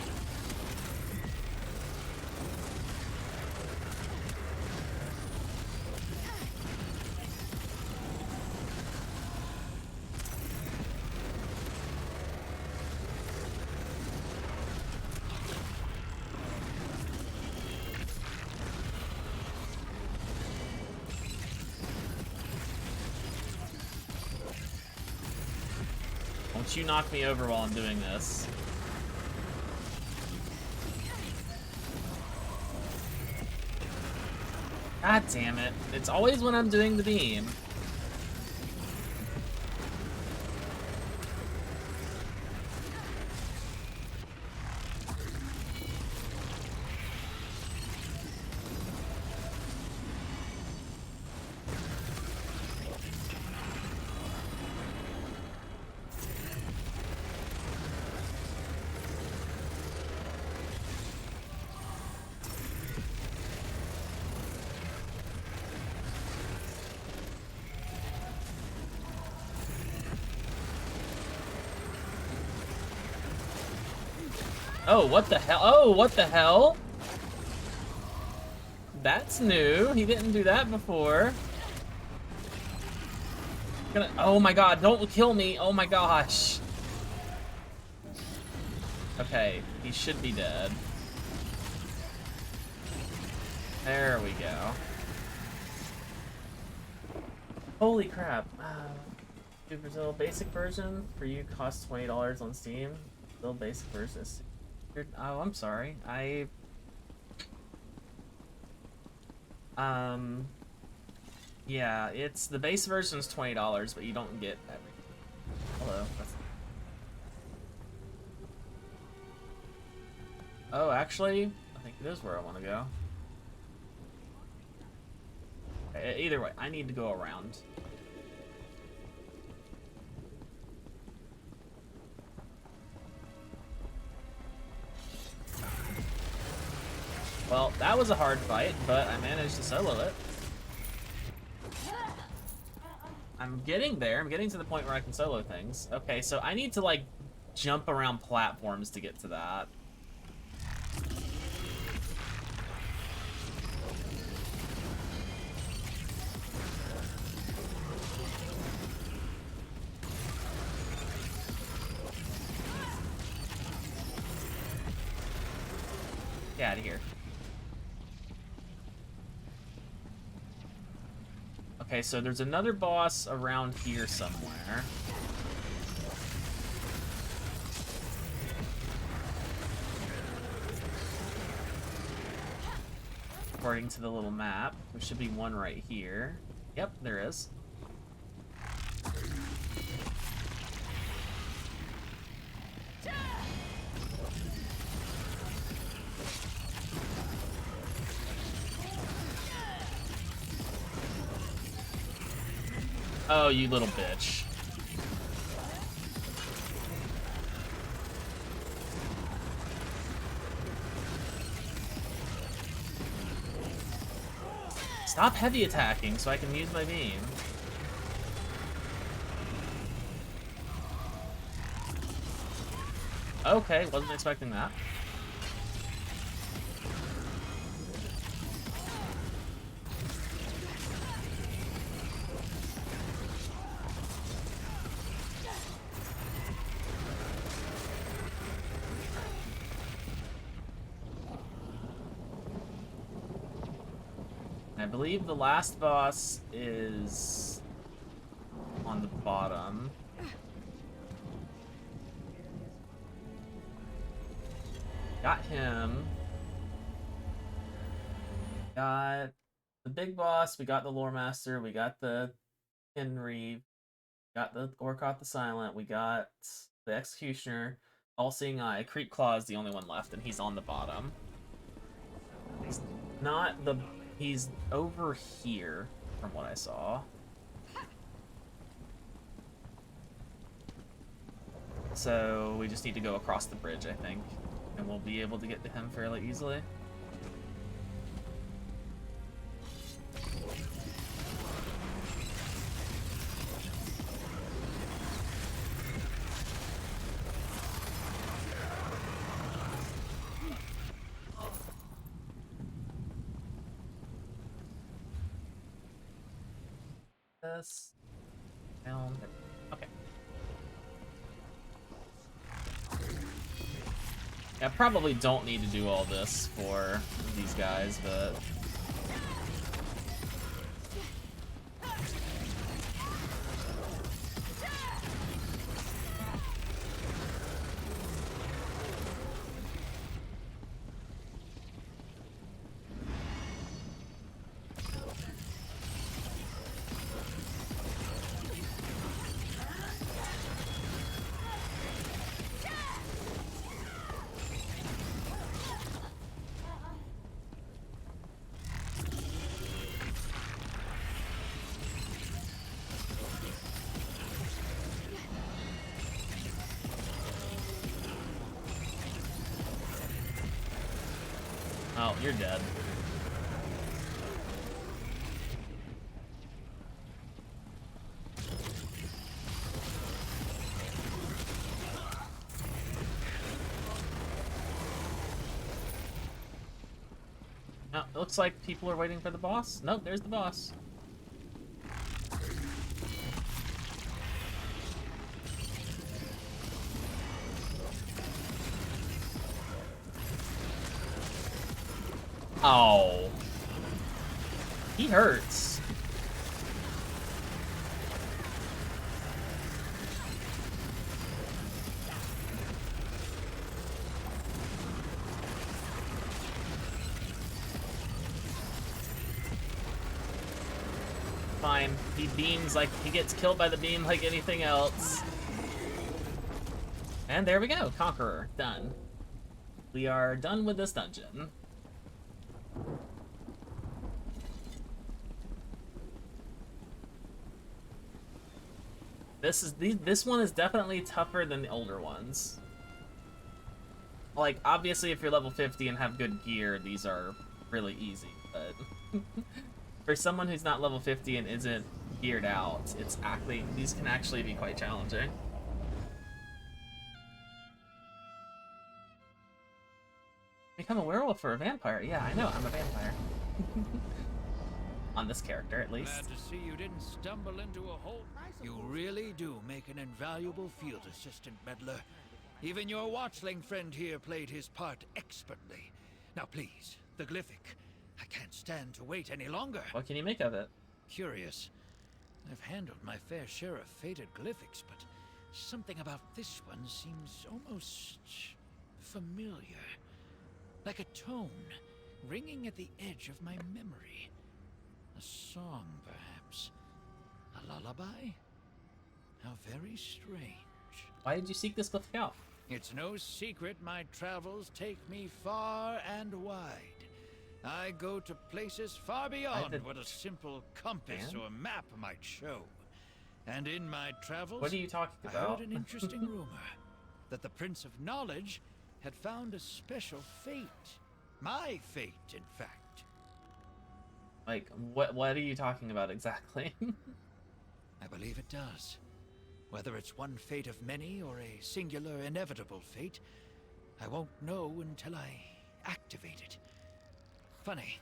Don't you knock me over while I'm doing this. God damn it. It's always when I'm doing the beam. Oh, what the hell? Oh, what the hell? That's new. He didn't do that before. Oh my god, don't kill me. Oh my gosh. Okay, he should be dead. There we go. Holy crap. New Brazil basic version for you costs $20 on Steam. Brazil basic version is oh, I'm sorry. Yeah, it's the base version is $20, but you don't get everything. Hello. Oh, actually, I think it is where I want to go. Either way, I need to go around. Well, that was a hard fight, but I managed to solo it. I'm getting there. I'm getting to the point where I can solo things. Okay, so I need to, like, jump around platforms to get to that. Get out of here. Okay, so there's another boss around here somewhere. According to the little map, there should be one right here. Yep, there is. Oh, you little bitch. Stop heavy attacking so I can use my beam. Okay, wasn't expecting that. I believe the last boss is on the bottom. Got him. Got the big boss, we got the Lore Master, we got the Henry, got the Orkoth the Silent, we got the Executioner, All-Seeing Eye. Creep Claw is the only one left, and he's on the bottom. He's not the... He's over here, from what I saw. So we just need to go across the bridge, I think, and we'll be able to get to him fairly easily. This down there. Okay. Yeah, I probably don't need to do all this for these guys, but oh, you're dead. Oh, it looks like people are waiting for the boss. Nope, there's the boss. Oh. He hurts. Fine. He beams like he gets killed by the beam like anything else. And there we go. Conqueror. Done. We are done with this dungeon. This one is definitely tougher than the older ones. Like, obviously, if you're level 50 and have good gear, these are really easy, but for someone who's not level 50 and isn't geared out, these can actually be quite challenging. Become a werewolf or a vampire? Yeah, I know, I'm a vampire. On this character, at least. Glad to see you didn't stumble into a hole. You really do make an invaluable field assistant, Meddler. Even your watchling friend here played his part expertly. Now please, the glyphic. I can't stand to wait any longer. What can you make of it? Curious. I've handled my fair share of fated glyphics, but something about this one seems almost familiar. Like a tone, ringing at the edge of my memory. A song, perhaps. A lullaby? How very strange. Why did you seek this glyphic out? It's no secret my travels take me far and wide. I go to places far beyond what a simple compass or map might show. And in my travels, what are you talking I about? heard an interesting rumor that the Prince of Knowledge had found a special fate. My fate, in fact. Like, what are you talking about exactly? I believe it does. Whether it's one fate of many or a singular inevitable fate, I won't know until I activate it. Funny,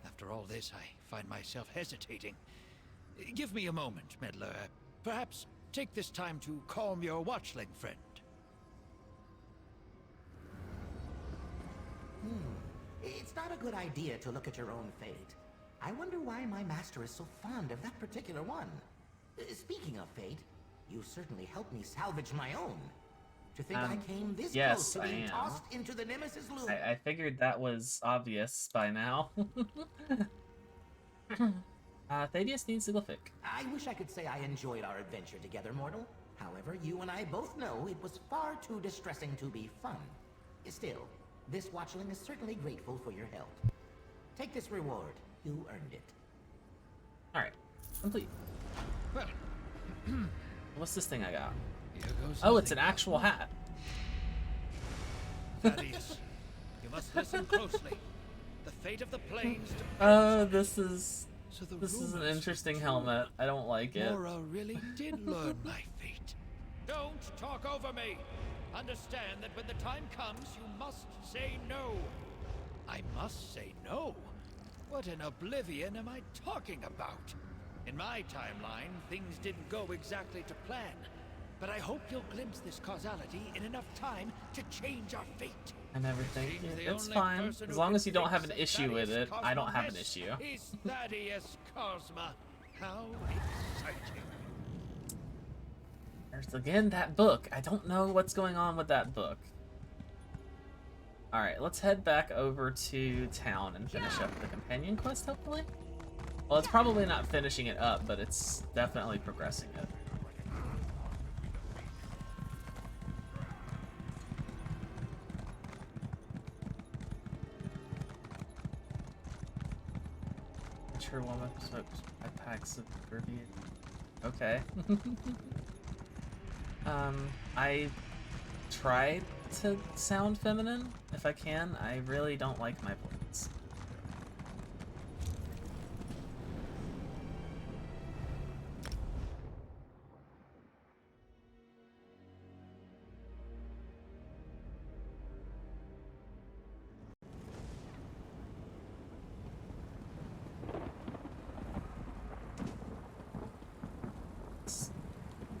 after all this, I find myself hesitating. Give me a moment, Meddler. Perhaps take this time to calm your watchling friend. It's not a good idea to look at your own fate. I wonder why my master is so fond of that particular one. Speaking of fate, you certainly helped me salvage my own. To think I came this close to being tossed into the Nemesis loop. I figured that was obvious by now. Thaddeus needs the glyphic. I wish I could say I enjoyed our adventure together, mortal. However, you and I both know it was far too distressing to be fun. Still, this watchling is certainly grateful for your help. Take this reward. You earned it. Alright, complete. Well, What's this thing I got? here goes Oh, it's an nothing. actual hat. Thaddeus, you must listen closely. The fate of the plains. This is So the this is an rumors interesting true. helmet. I don't like it. Mora really did learn my fate. Don't talk over me. Understand that when the time comes, you must say no. I must say no? What in oblivion am I talking about? In my timeline, things didn't go exactly to plan. But I hope you'll glimpse this causality in enough time to change our fate. And everything. Seems the It's only fine. person As who long can as you don't have fix an issue with Thaddeus it, I don't have an Cosma issue. Is Thaddeus Cosma. How exciting. There's again that book. I don't know what's going on with that book. Alright, let's head back over to town and finish up the companion quest, hopefully? Well, it's probably not finishing it up, but it's definitely progressing it. Sure, woman smokes packs of Burbian. Okay. I try to sound feminine if I can. I really don't like my voice.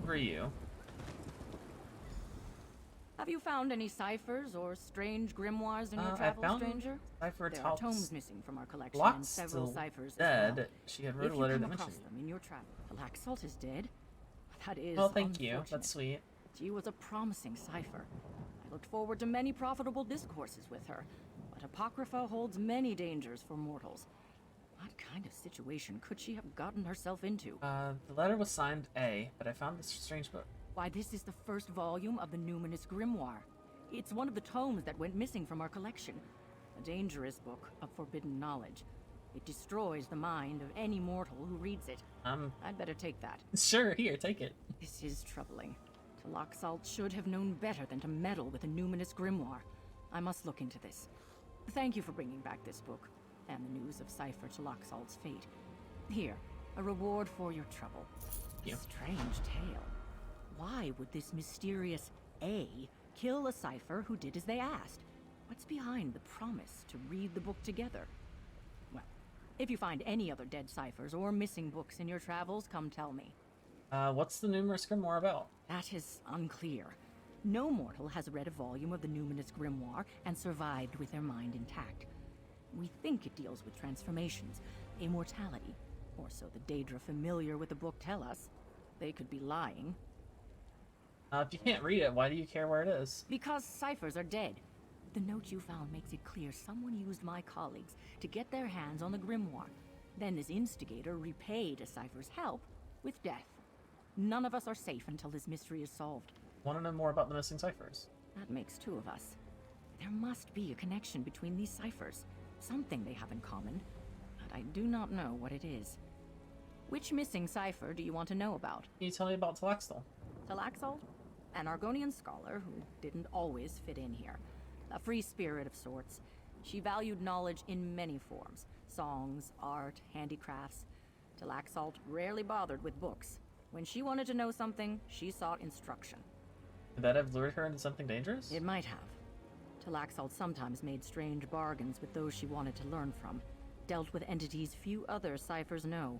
For you. Have you found any ciphers or strange grimoires in your I travels, found stranger? Cipher There are Talks. tomes missing from our collection and Locke's several still ciphers dead. as well. She had If wrote a you letter come that across mentioned them in your travel, Laxalt is dead. That is Well, thank you. unfortunate. That's sweet. She was a promising cipher. I looked forward to many profitable discourses with her, but Apocrypha holds many dangers for mortals. What kind of situation could she have gotten herself into? The letter was signed A, but I found this strange book. Why, this is the first volume of the Numinous Grimoire. It's one of the tomes that went missing from our collection. A dangerous book of forbidden knowledge. It destroys the mind of any mortal who reads it. I'd better take that. Sure, here, take it. This is troubling. Laxalt should have known better than to meddle with a Numinous Grimoire. I must look into this. Thank you for bringing back this book, and the news of Cipher to Laxalt's fate. Here, a reward for your trouble. Yeah. Strange tale. Why would this mysterious A kill a Cipher who did as they asked? What's behind the promise to read the book together? Well, if you find any other dead ciphers or missing books in your travels, come tell me. What's the numerous grimoire about? That is unclear. No mortal has read a volume of the Numinous Grimoire and survived with their mind intact. We think it deals with transformations, immortality, or so the Daedra familiar with the book tell us. They could be lying. If you can't read it, why do you care where it is? Because ciphers are dead. The note you found makes it clear someone used my colleagues to get their hands on the grimoire. Then this instigator repaid a cipher's help with death. None of us are safe until this mystery is solved. Want to know more about the missing ciphers? That makes two of us. There must be a connection between these ciphers. Something they have in common, but I do not know what it is. Which missing cipher do you want to know about? Can you tell me about Talaxtal? Talaxalt? An Argonian scholar who didn't always fit in here. A free spirit of sorts. She valued knowledge in many forms. Songs, art, handicrafts. Talaxalt rarely bothered with books. When she wanted to know something, she sought instruction. Could that have lured her into something dangerous? It might have. Talaxalt sometimes made strange bargains with those she wanted to learn from. Dealt with entities few other ciphers know.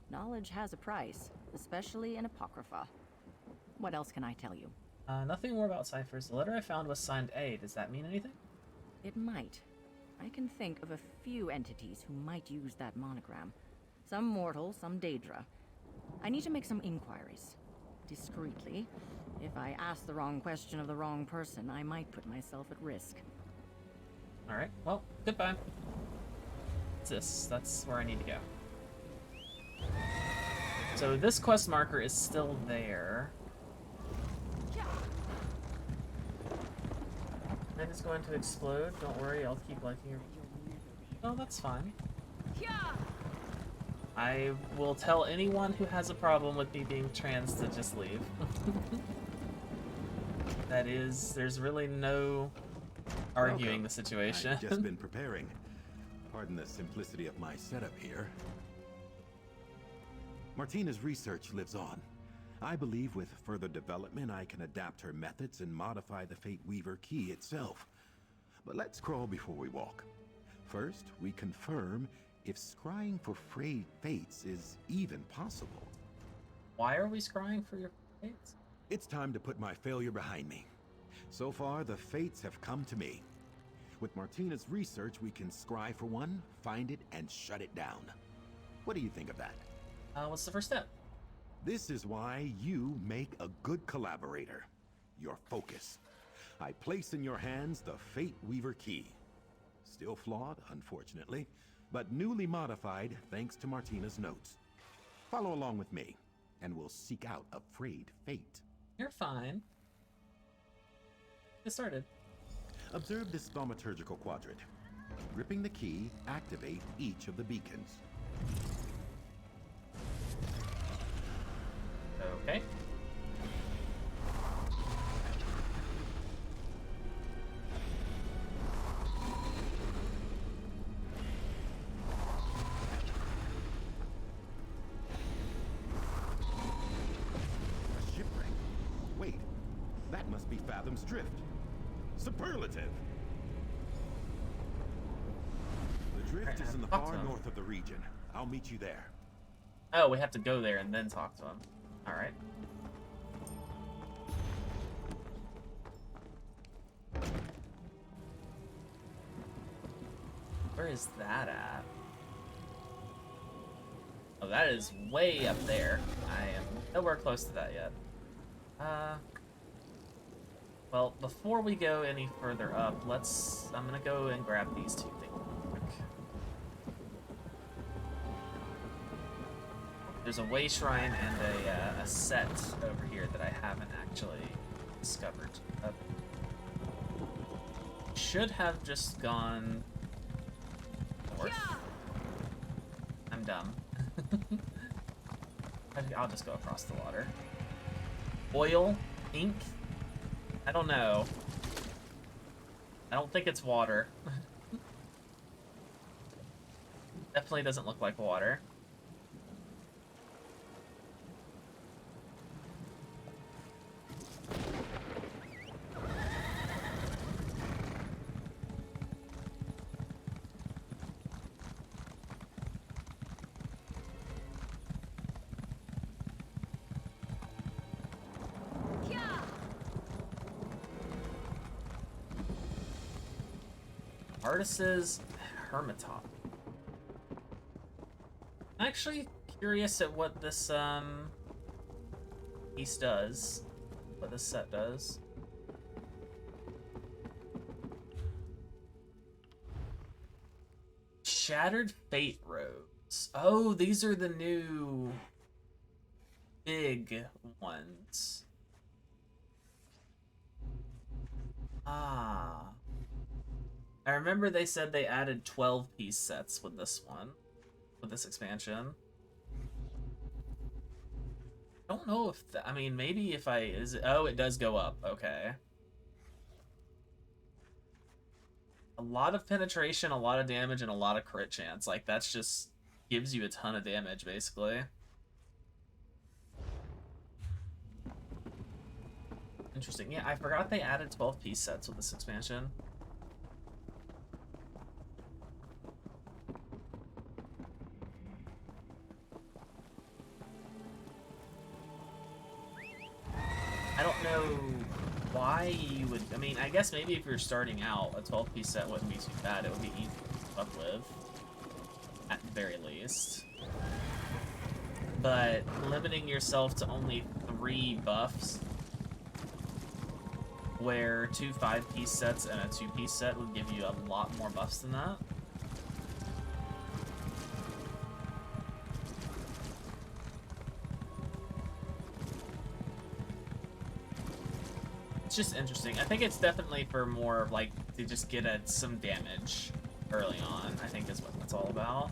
Knowledge has a price, especially in Apocrypha. What else can I tell you? Nothing more about ciphers. The letter I found was signed A. Does that mean anything? It might. I can think of a few entities who might use that monogram. Some mortal, some Daedra. I need to make some inquiries. Discreetly. If I ask the wrong question of the wrong person, I might put myself at risk. Alright, well, goodbye. What's this? That's where I need to go. So this quest marker is still there. And it's going to explode. Don't worry, I'll keep liking your... Oh, that's fine. I will tell anyone who has a problem with me being trans to just leave. That is, there's really no arguing the situation. I've just been preparing. Pardon the simplicity of my setup here. Martina's research lives on. I believe with further development I can adapt her methods and modify the Fate Weaver key itself. But let's crawl before we walk. First, we confirm if scrying for frayed fates is even possible. Why are we scrying for your fates? It's time to put my failure behind me. So far, the fates have come to me. With Martina's research, we can scry for one, find it, and shut it down. What do you think of that? What's the first step? This is why you make a good collaborator. Your focus. I place in your hands the Fate Weaver key. Still flawed, unfortunately, but newly modified thanks to Martina's notes. Follow along with me, and we'll seek out a frayed fate. You're fine. Get started. Observe this thaumaturgical quadrant. Gripping the key, activate each of the beacons. Okay. A shipwreck? Wait, that must be Fathom's Drift. Superlative! The drift is in the far north of the region. I'll meet you there. Oh, we have to go there and then talk to him. Alright. Where is that at? Oh, that is way up there. I am nowhere close to that yet. Well, before we go any further up, I'm gonna go and grab these two things real quick. There's a way shrine and a set over here that I haven't actually discovered. Should have just gone north. I'm dumb. I'll just go across the water. Oil? Ink? I don't know. I don't think it's water. Definitely doesn't look like water. Artis's Hermitop. I'm actually curious at what this piece does. What this set does. Shattered Fate Robes. Oh, these are the new big ones. Ah. I remember they said they added 12-piece sets with this one, with this expansion. I don't know if I mean, maybe if oh, it does go up. Okay. A lot of penetration, a lot of damage, and a lot of crit chance. Like, that's just gives you a ton of damage, basically. Interesting. Yeah, I forgot they added 12-piece sets with this expansion. I don't know why you would... I mean, I guess maybe if you're starting out, a 12-piece set wouldn't be too bad. It would be easy to keep up with, at the very least. But limiting yourself to only 3 buffs, where 2 5-piece sets and a 2-piece set would give you a lot more buffs than that. Just interesting. I think it's definitely for more like to just get at some damage early on, I think is what that's all about.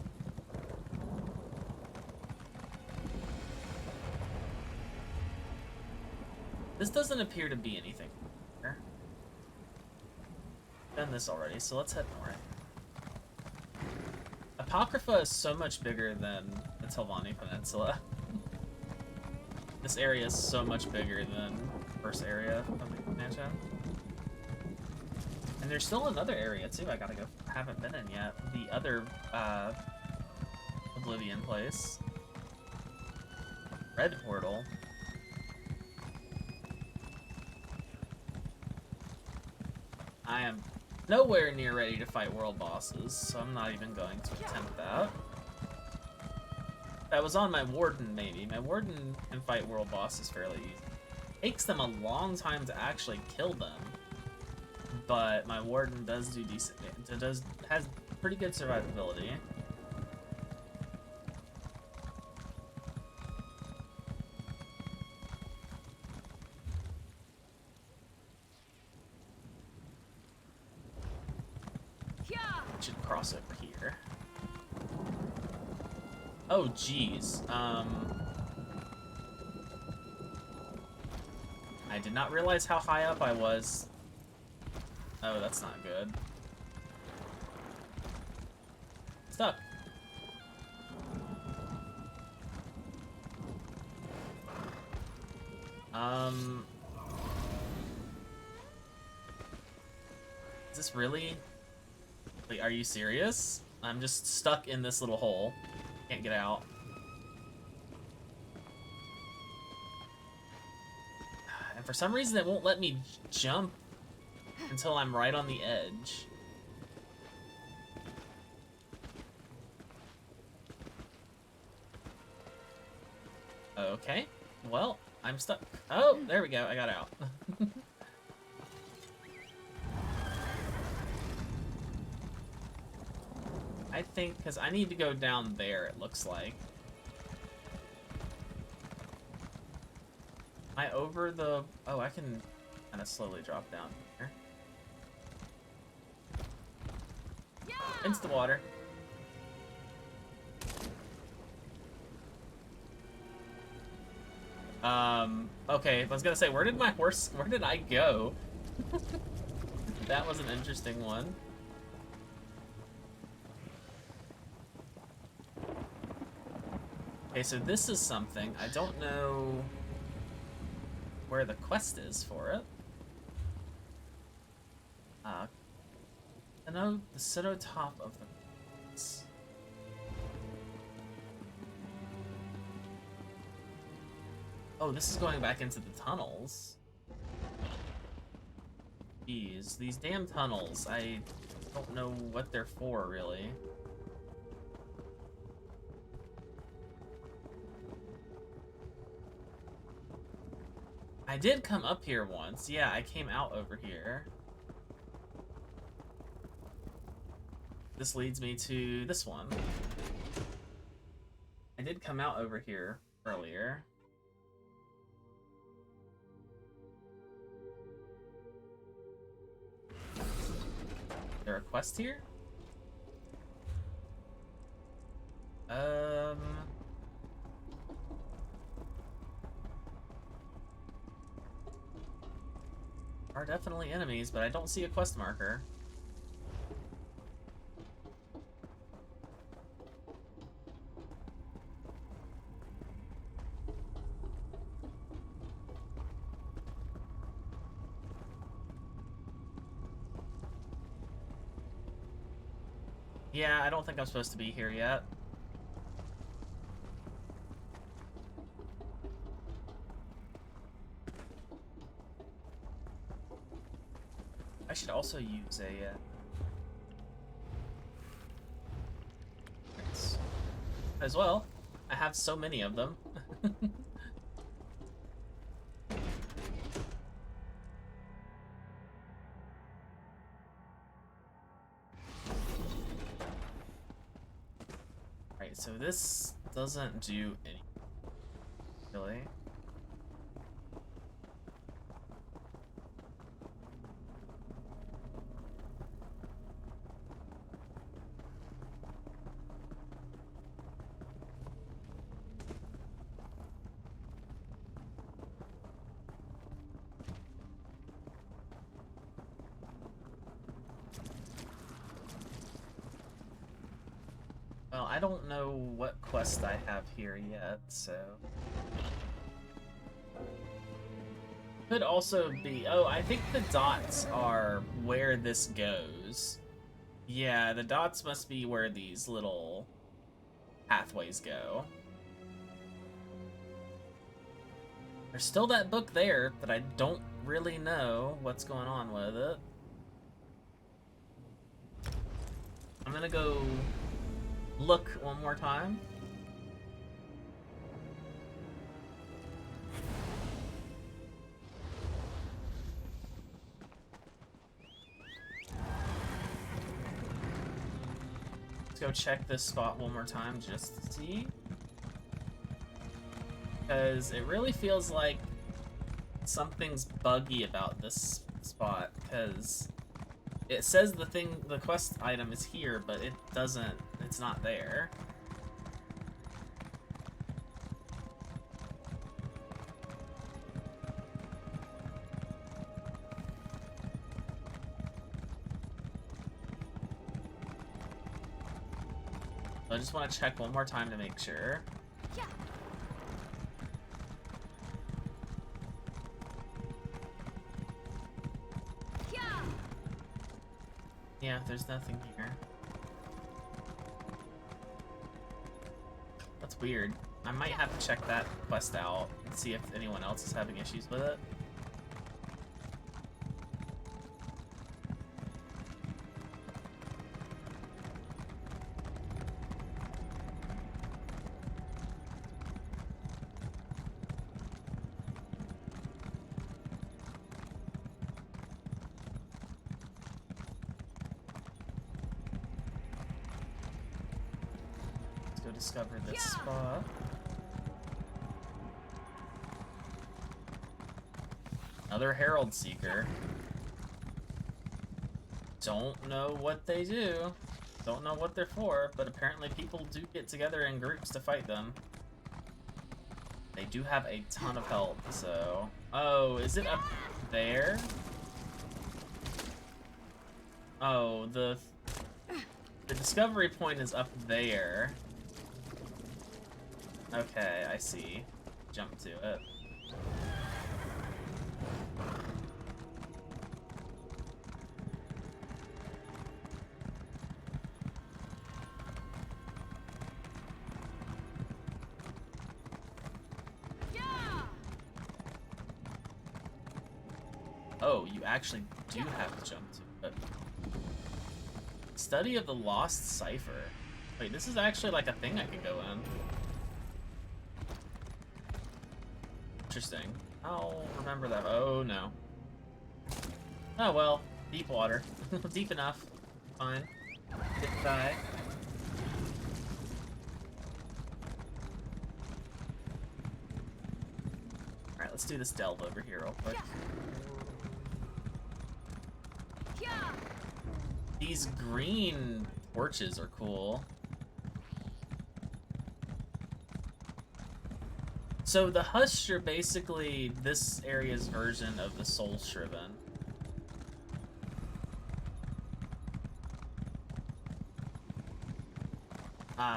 This doesn't appear to be anything here. Done this already, so let's head north. Apocrypha is so much bigger than the Telvanni Peninsula. This area is so much bigger than the first area of the expansion. And there's still another area too I gotta go, haven't been in yet. The other Oblivion place. Red Portal. I am nowhere near ready to fight world bosses, so I'm not even going to attempt that. That was on my Warden, maybe. My Warden can fight world bosses fairly easy. Takes them a long time to actually kill them, but my Warden does do decent. Has pretty good survivability. Should cross over here. Oh, geez. I did not realize how high up I was. Oh, that's not good. Stuck. Is this really? Wait, are you serious? I'm just stuck in this little hole. Can't get out. And for some reason it won't let me jump until I'm right on the edge. Okay. Well, I'm stuck. Oh, there we go. I got out. I think, because I need to go down there, it looks like. Am I over the... Oh, I can kind of slowly drop down here. Into the water. Okay, I was gonna say, where did I go? That was an interesting one. Okay, so this is something. I don't know where the quest is for it. I know the Citotop of the... Oh, this is going back into the tunnels. Jeez, these damn tunnels. I don't know what they're for, really. I did come up here once. Yeah, I came out over here. This leads me to this one. I did come out over here earlier. Is there a quest here? Are definitely enemies, but I don't see a quest marker. Yeah, I don't think I'm supposed to be here yet. I should also use a... as well. I have so many of them. Right, so this doesn't do anything, really. Well, I don't know what quest I have here yet, so... Could also be... Oh, I think the dots are where this goes. Yeah, the dots must be where these little pathways go. There's still that book there, but I don't really know what's going on with it. I'm gonna go look one more time. Let's go check this spot one more time just to see. Because it really feels like something's buggy about this spot, because it says the quest item is here, but it doesn't, it's not there. I just want to check one more time to make sure. Yeah, there's nothing here. That's weird. I might have to check that quest out and see if anyone else is having issues with it. discover this spot. Another Herald Seeker. Don't know what they do. Don't know what they're for, but apparently people do get together in groups to fight them. They do have a ton of health, so... Oh, is it up there? Oh, the discovery point is up there. Okay, I see. Jump to it. Oh, you actually do have to jump to it. Study of the Lost Cipher. Wait, this is actually like a thing I could go in. Interesting. I'll remember that. Oh, no. Oh, well. Deep water. Deep enough. Fine. Get by. Alright, let's do this delve over here real quick. These green torches are cool. So the Hush are basically this area's version of the Soul Shriven.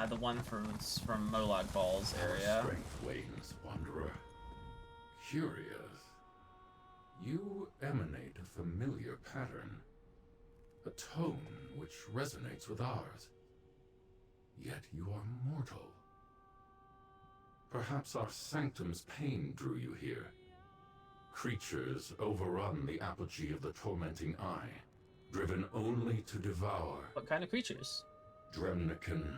The one from Molag Falls area. Strength wanes, Wanderer. Curious. You emanate a familiar pattern. A tone which resonates with ours. Yet you are mortal. Perhaps our sanctum's pain drew you here. Creatures overrun the apogee of the tormenting eye, driven only to devour. What kind of creatures? Dremnican.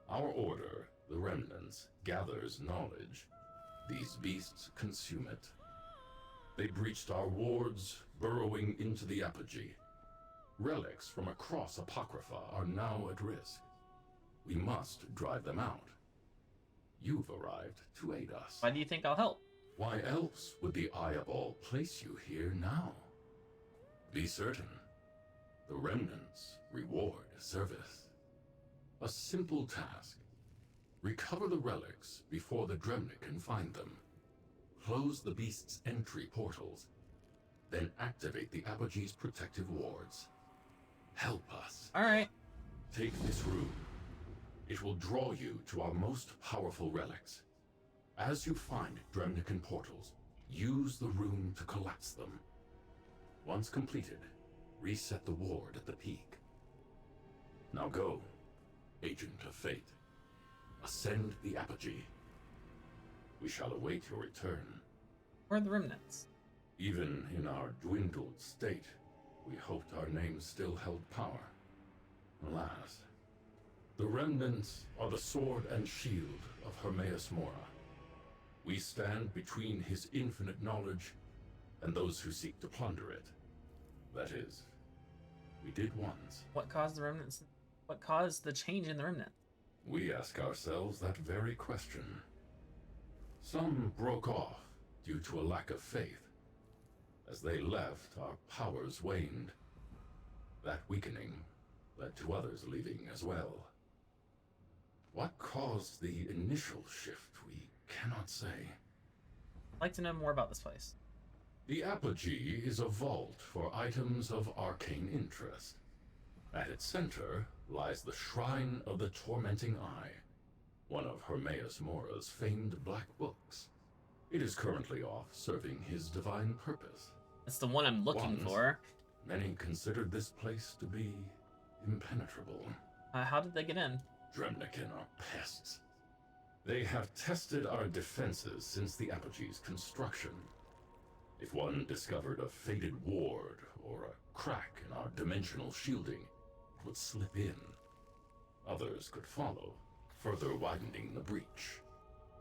Our order, the Remnants, gathers knowledge. These beasts consume it. They breached our wards, burrowing into the apogee. Relics from across Apocrypha are now at risk. We must drive them out. You've arrived to aid us. Why do you think I'll help? Why else would the Eyeball place you here now? Be certain. The Remnants reward service. A simple task. Recover the relics before the Dremnik can find them. Close the beast's entry portals. Then activate the Apogee's protective wards. Help us. Alright. Take this room. It will draw you to our most powerful relics. As you find Dremnican portals, use the room to collapse them. Once completed, reset the ward at the peak. Now go, Agent of Fate. Ascend the apogee. We shall await your return. Where are the remnants? Even in our dwindled state, we hoped our names still held power. Alas, the remnants are the sword and shield of Hermaeus Mora. We stand between his infinite knowledge and those who seek to plunder it. That is, we did once. What caused the remnants? What caused the change in the remnant? We ask ourselves that very question. Some broke off due to a lack of faith. As they left, our powers waned. That weakening led to others leaving as well. What caused the initial shift, we cannot say. I'd like to know more about this place. The apogee is a vault for items of arcane interest. At its center lies the Shrine of the Tormenting Eye, one of Hermaeus Mora's famed black books. It is currently off serving his divine purpose. That's the one I'm looking for. Many considered this place to be impenetrable. How did they get in? Dremnican are pests. They have tested our defenses since the apogee's construction. If one discovered a faded ward or a crack in our dimensional shielding, it would slip in. Others could follow, further widening the breach.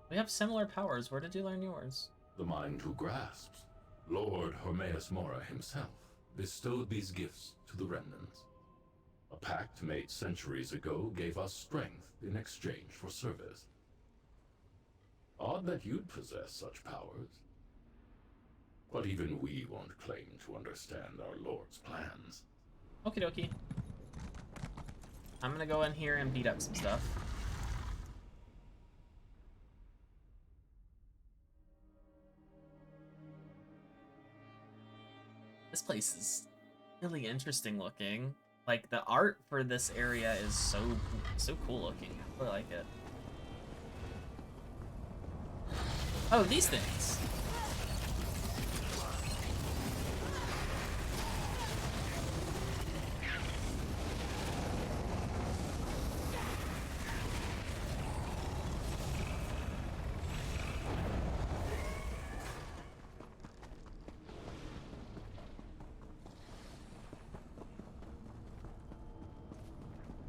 We have similar powers. Where did you learn yours? The mind who grasps, Lord Hermaeus Mora himself, bestowed these gifts to the remnants. A pact made centuries ago gave us strength in exchange for service. Odd that you'd possess such powers. But even we won't claim to understand our Lord's plans. Okie dokie. I'm gonna go in here and beat up some stuff. This place is really interesting looking. Like, the art for this area is so cool looking. I really like it. Oh, these things.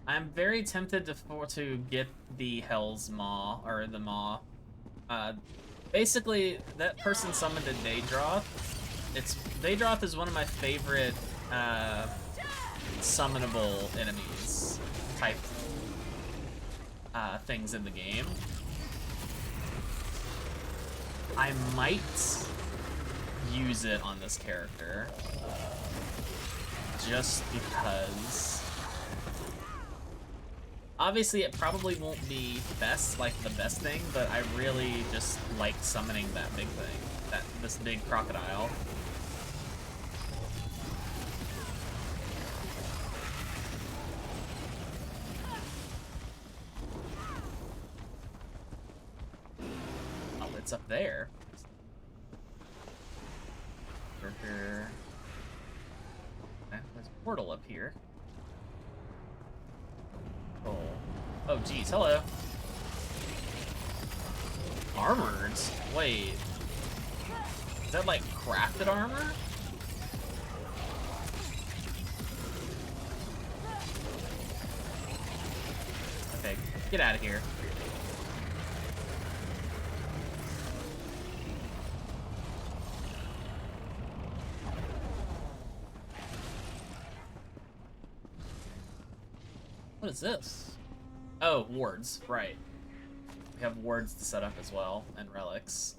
I'm very tempted to get the Hell's Maw, or the Maw. Basically, that person summoned a Daedroth. Daedroth is one of my favorite summonable enemies type things in the game. I might use it on this character just because. Obviously, it probably won't be the best thing, but I really just like summoning that big thing, this big crocodile. Oh, it's up there. Okay, there's a portal up here. Oh, geez, hello. Armored? Wait. Is that like crafted armor? Okay, get out of here. What is this? Oh, wards, right. We have wards to set up as well, and relics.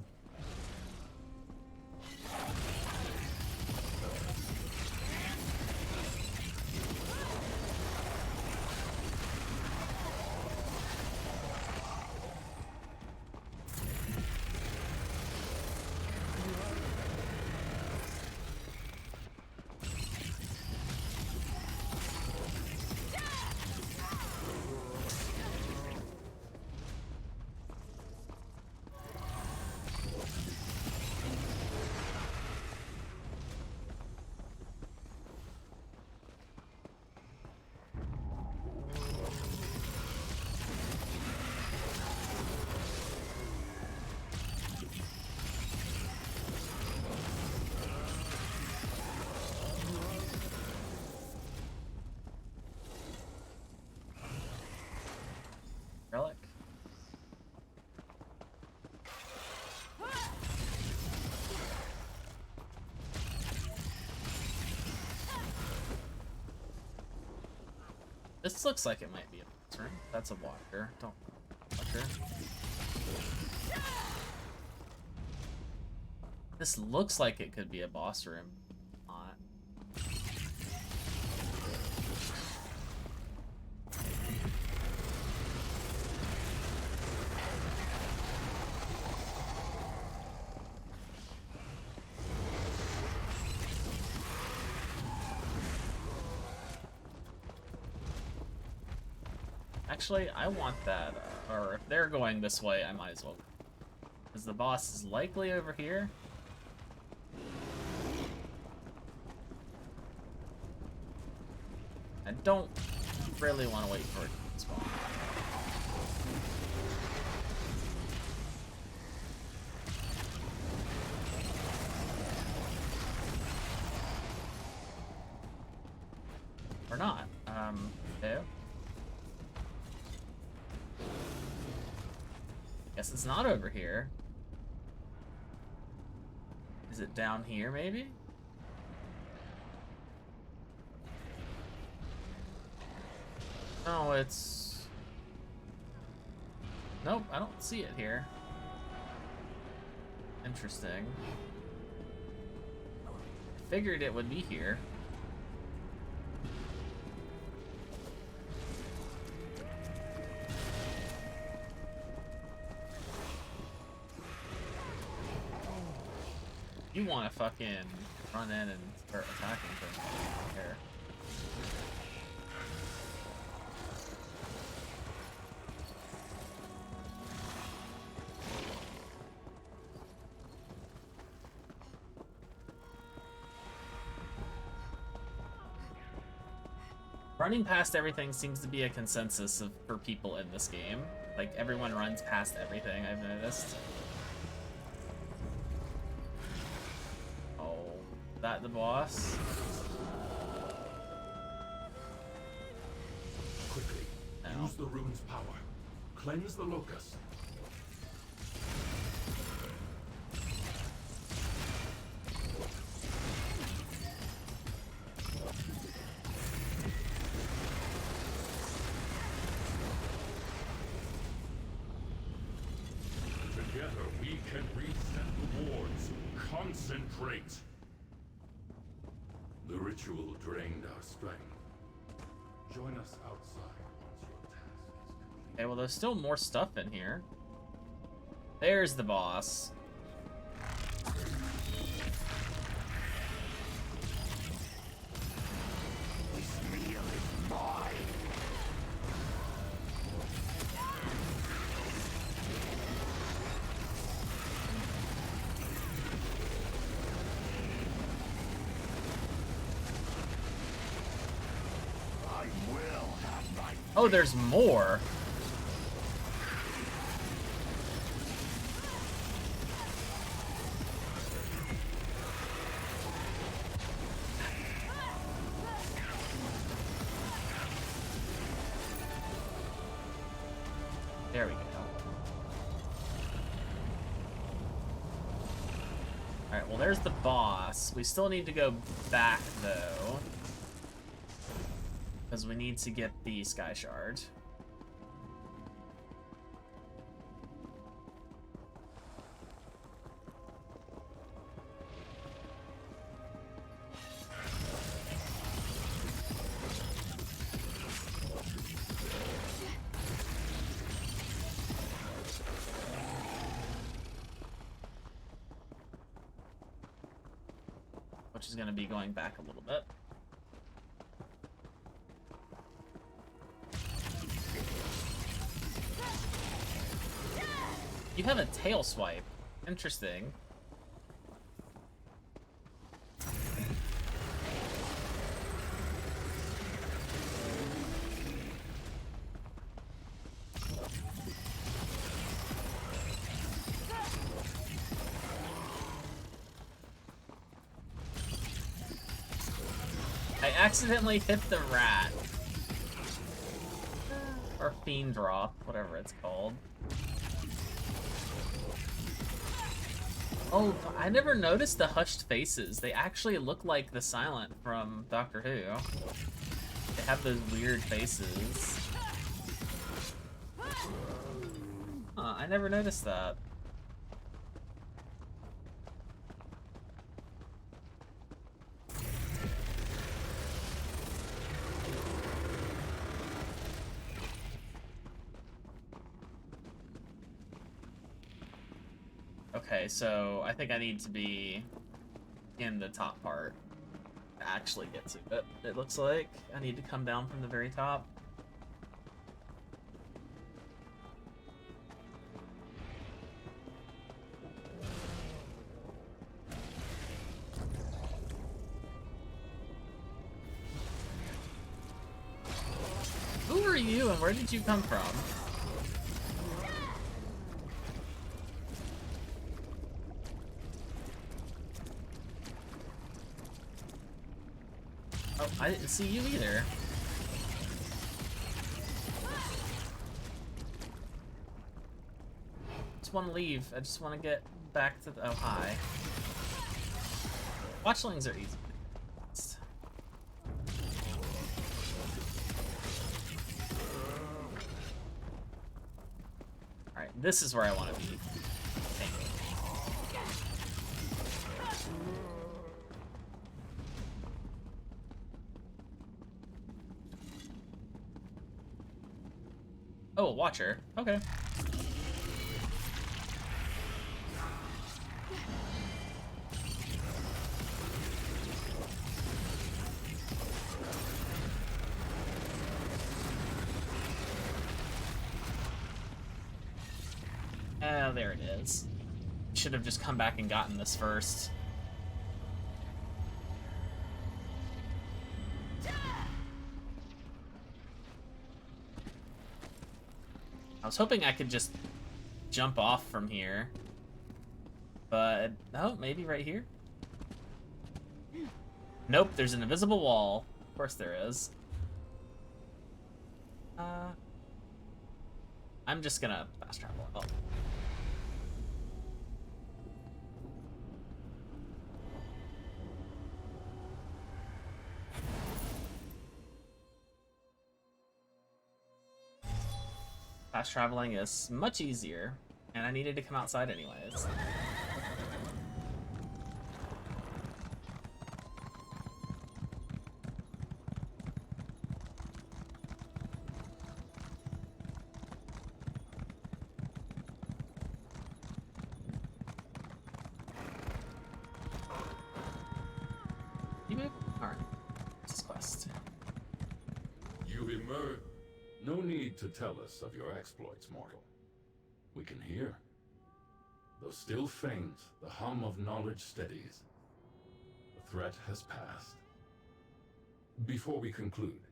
Relic. This looks like it might be a boss room. That's a walker. Don't walker. This looks like it could be a boss room. Not. Actually, I want that, or if they're going this way, I might as well. Because the boss is likely over here. I don't really want to wait for it to spawn. Or not. Okay. Guess it's not over here. Is it down here, maybe? Oh, it's... Nope, I don't see it here. Interesting. I figured it would be here. You want to fucking run in and start attacking things here. Running past everything seems to be a consensus for people in this game. Like, everyone runs past everything, I've noticed. Oh, that the boss? Quickly, No. use the rune's power. Cleanse the locust. Together we can reset the wards. Concentrate. The ritual drained our strength. Join us outside once your task is complete. Okay, well, there's still more stuff in here. There's the boss. This meal is mine. I will have my Oh, there's more. There we go. Alright, well, there's the boss. We still need to go back, though. Because we need to get the Sky Shard. Which is going to be going back a little bit. You have a tail swipe. Interesting. I accidentally hit the rat. Or fiend drop, whatever it's called. Oh, I never noticed the hushed faces. They actually look like the Silent from Doctor Who. They have those weird faces. Huh, I never noticed that. Okay, so I think I need to be in the top part to actually get to it. It looks like I need to come down from the very top. Who are you and where did you come from? Oh, I didn't see you either. Just want to leave. I just want to get back to the... Oh, hi. Watchlings are easy. This is where I want to be. Thank you. Oh, Watcher. Okay. There it is. Should have just come back and gotten this first. I was hoping I could just jump off from here. But, oh, maybe right here? Nope, there's an invisible wall. Of course there is. I'm just gonna fast travel. Oh. Fast traveling is much easier, and I needed to come outside anyways. Alright, this quest. You emerge. No need to tell us of your exploits, mortal. We can hear. Though still faint, the hum of knowledge steadies. The threat has passed. Before we conclude,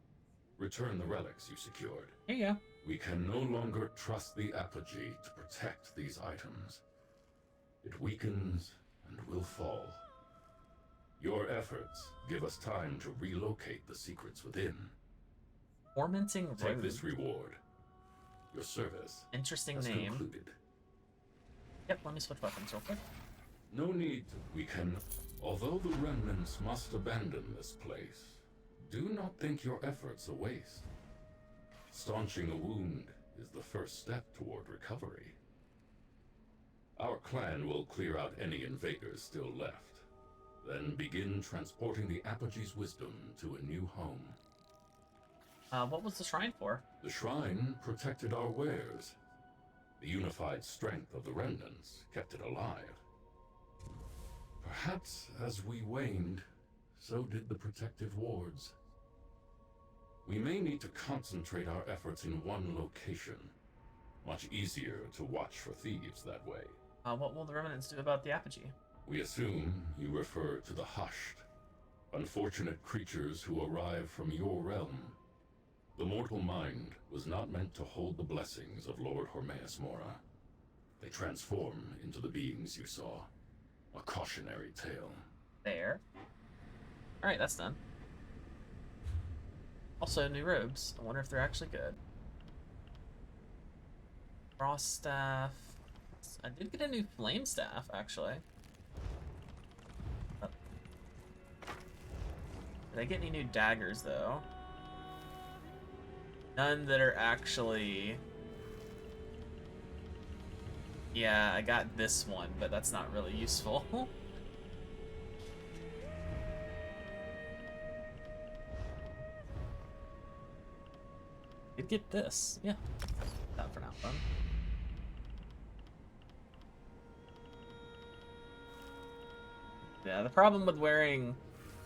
return the relics you secured. Here you go. We can no longer trust the apogee to protect these items. It weakens and will fall. Your efforts give us time to relocate the secrets within. Tormenting Take Road. this reward. Your service Interesting has name. concluded. Yep, let me switch weapons real quick. No need to. We can. Although the remnants must abandon this place, do not think your efforts a waste. Staunching a wound is the first step toward recovery. Our clan will clear out any invaders still left, then begin transporting the Apogee's wisdom to a new home. What was the shrine for? The shrine protected our wares. The unified strength of the remnants kept it alive. Perhaps as we waned, so did the protective wards. We may need to concentrate our efforts in one location. Much easier to watch for thieves that way. What will the remnants do about the apogee? We assume you refer to the hushed, unfortunate creatures who arrive from your realm. The mortal mind was not meant to hold the blessings of Lord Hormeus Mora. They transform into the beings you saw. A cautionary tale. There. Alright, that's done. Also, new robes. I wonder if they're actually good. Frost staff. I did get a new flame staff, actually. Oh. Did I get any new daggers, though? None that are actually... Yeah, I got this one, but that's not really useful. Did get this. Yeah. That for now, fun. Yeah, the problem with wearing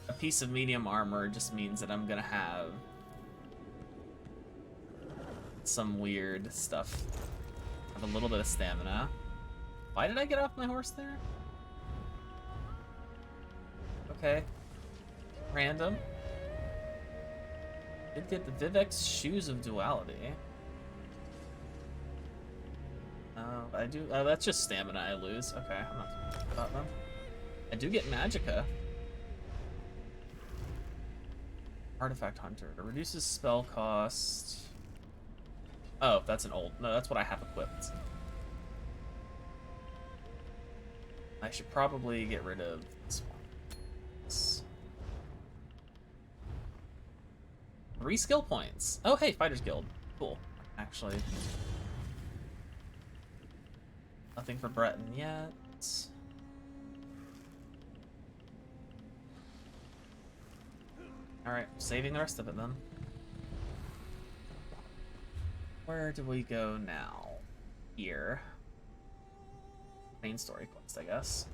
a piece of medium armor just means that I'm gonna have some weird stuff. Have a little bit of stamina. Why did I get off my horse there? Okay. Random. Did get the Vivek's Shoes of Duality. I do. Oh, that's just stamina I lose. Okay, I'm not too worried about them. I do get Magicka. Artifact Hunter. It reduces spell cost. Oh, that's an old. No, that's what I have equipped. I should probably get rid of this one. This. 3 skill points. Oh, hey, Fighters Guild. Cool. Actually. Nothing for Breton yet. Alright, saving the rest of it then. Where do we go now? Here. Main story quest, I guess.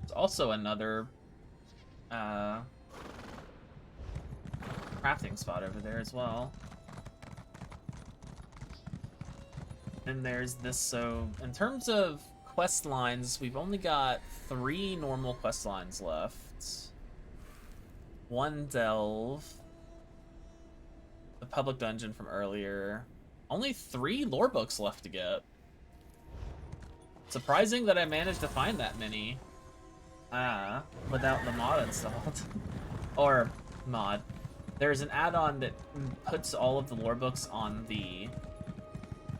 There's also another crafting spot over there as well. And there's this, so in terms of quest lines, we've only got 3 normal quest lines left. 1 delve. The public dungeon from earlier. Only 3 lore books left to get. Surprising that I managed to find that many. Without the mod installed. Or mod. There's an add-on that puts all of the lore books on the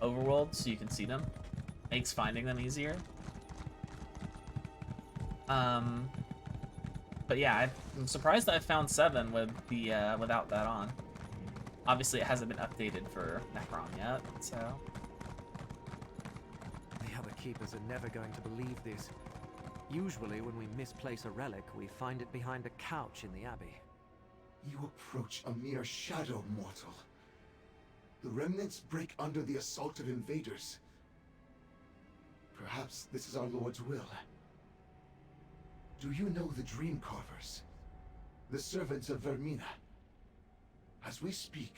overworld so you can see them. Makes finding them easier. But yeah, I'm surprised that I found 7 with the without that on. Obviously, it hasn't been updated for Necrom yet, so. The other keepers are never going to believe this. Usually, when we misplace a relic, we find it behind a couch in the abbey. You approach a mere shadow, mortal. The remnants break under the assault of invaders. Perhaps this is our Lord's will. Do you know the Dream Carvers? The servants of Vermina? As we speak,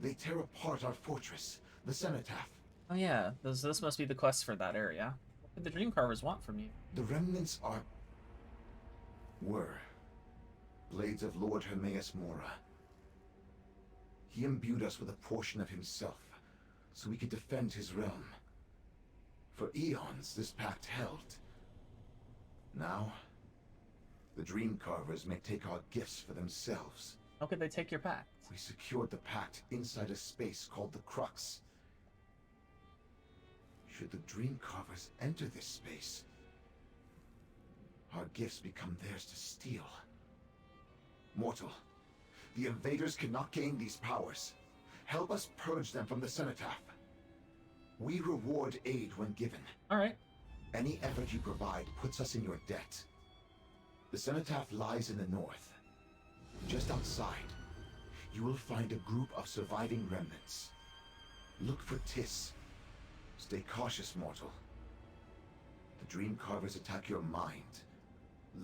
they tear apart our fortress, the Cenotaph. Oh yeah, this must be the quest for that area. What did the Dream Carvers want from you? The remnants were blades of Lord Hermaeus Mora. He imbued us with a portion of himself, so we could defend his realm. For eons, this pact held. Now, the Dream Carvers may take our gifts for themselves. How could they take your pact? We secured the pact inside a space called the Crux. Should the Dream Carvers enter this space, our gifts become theirs to steal. Mortal, the invaders cannot gain these powers. Help us purge them from the Cenotaph. We reward aid when given. Alright. Any effort you provide puts us in your debt. The Cenotaph lies in the north. Just outside, you will find a group of surviving remnants. Look for Tis. Stay cautious, mortal. The Dream Carvers attack your mind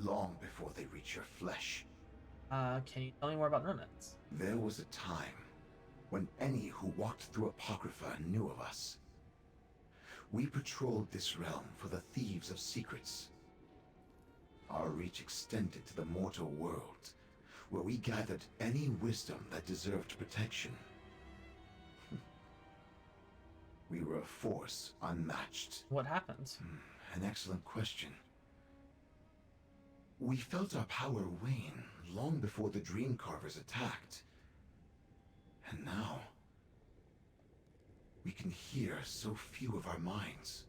long before they reach your flesh. Can you tell me more about remnants? There was a time when any who walked through Apocrypha knew of us. We patrolled this realm for the thieves of secrets. Our reach extended to the mortal world, where we gathered any wisdom that deserved protection. We were a force unmatched. What happened? An excellent question. We felt our power wane long before the Dream Carvers attacked. And now, we can hear so few of our minds.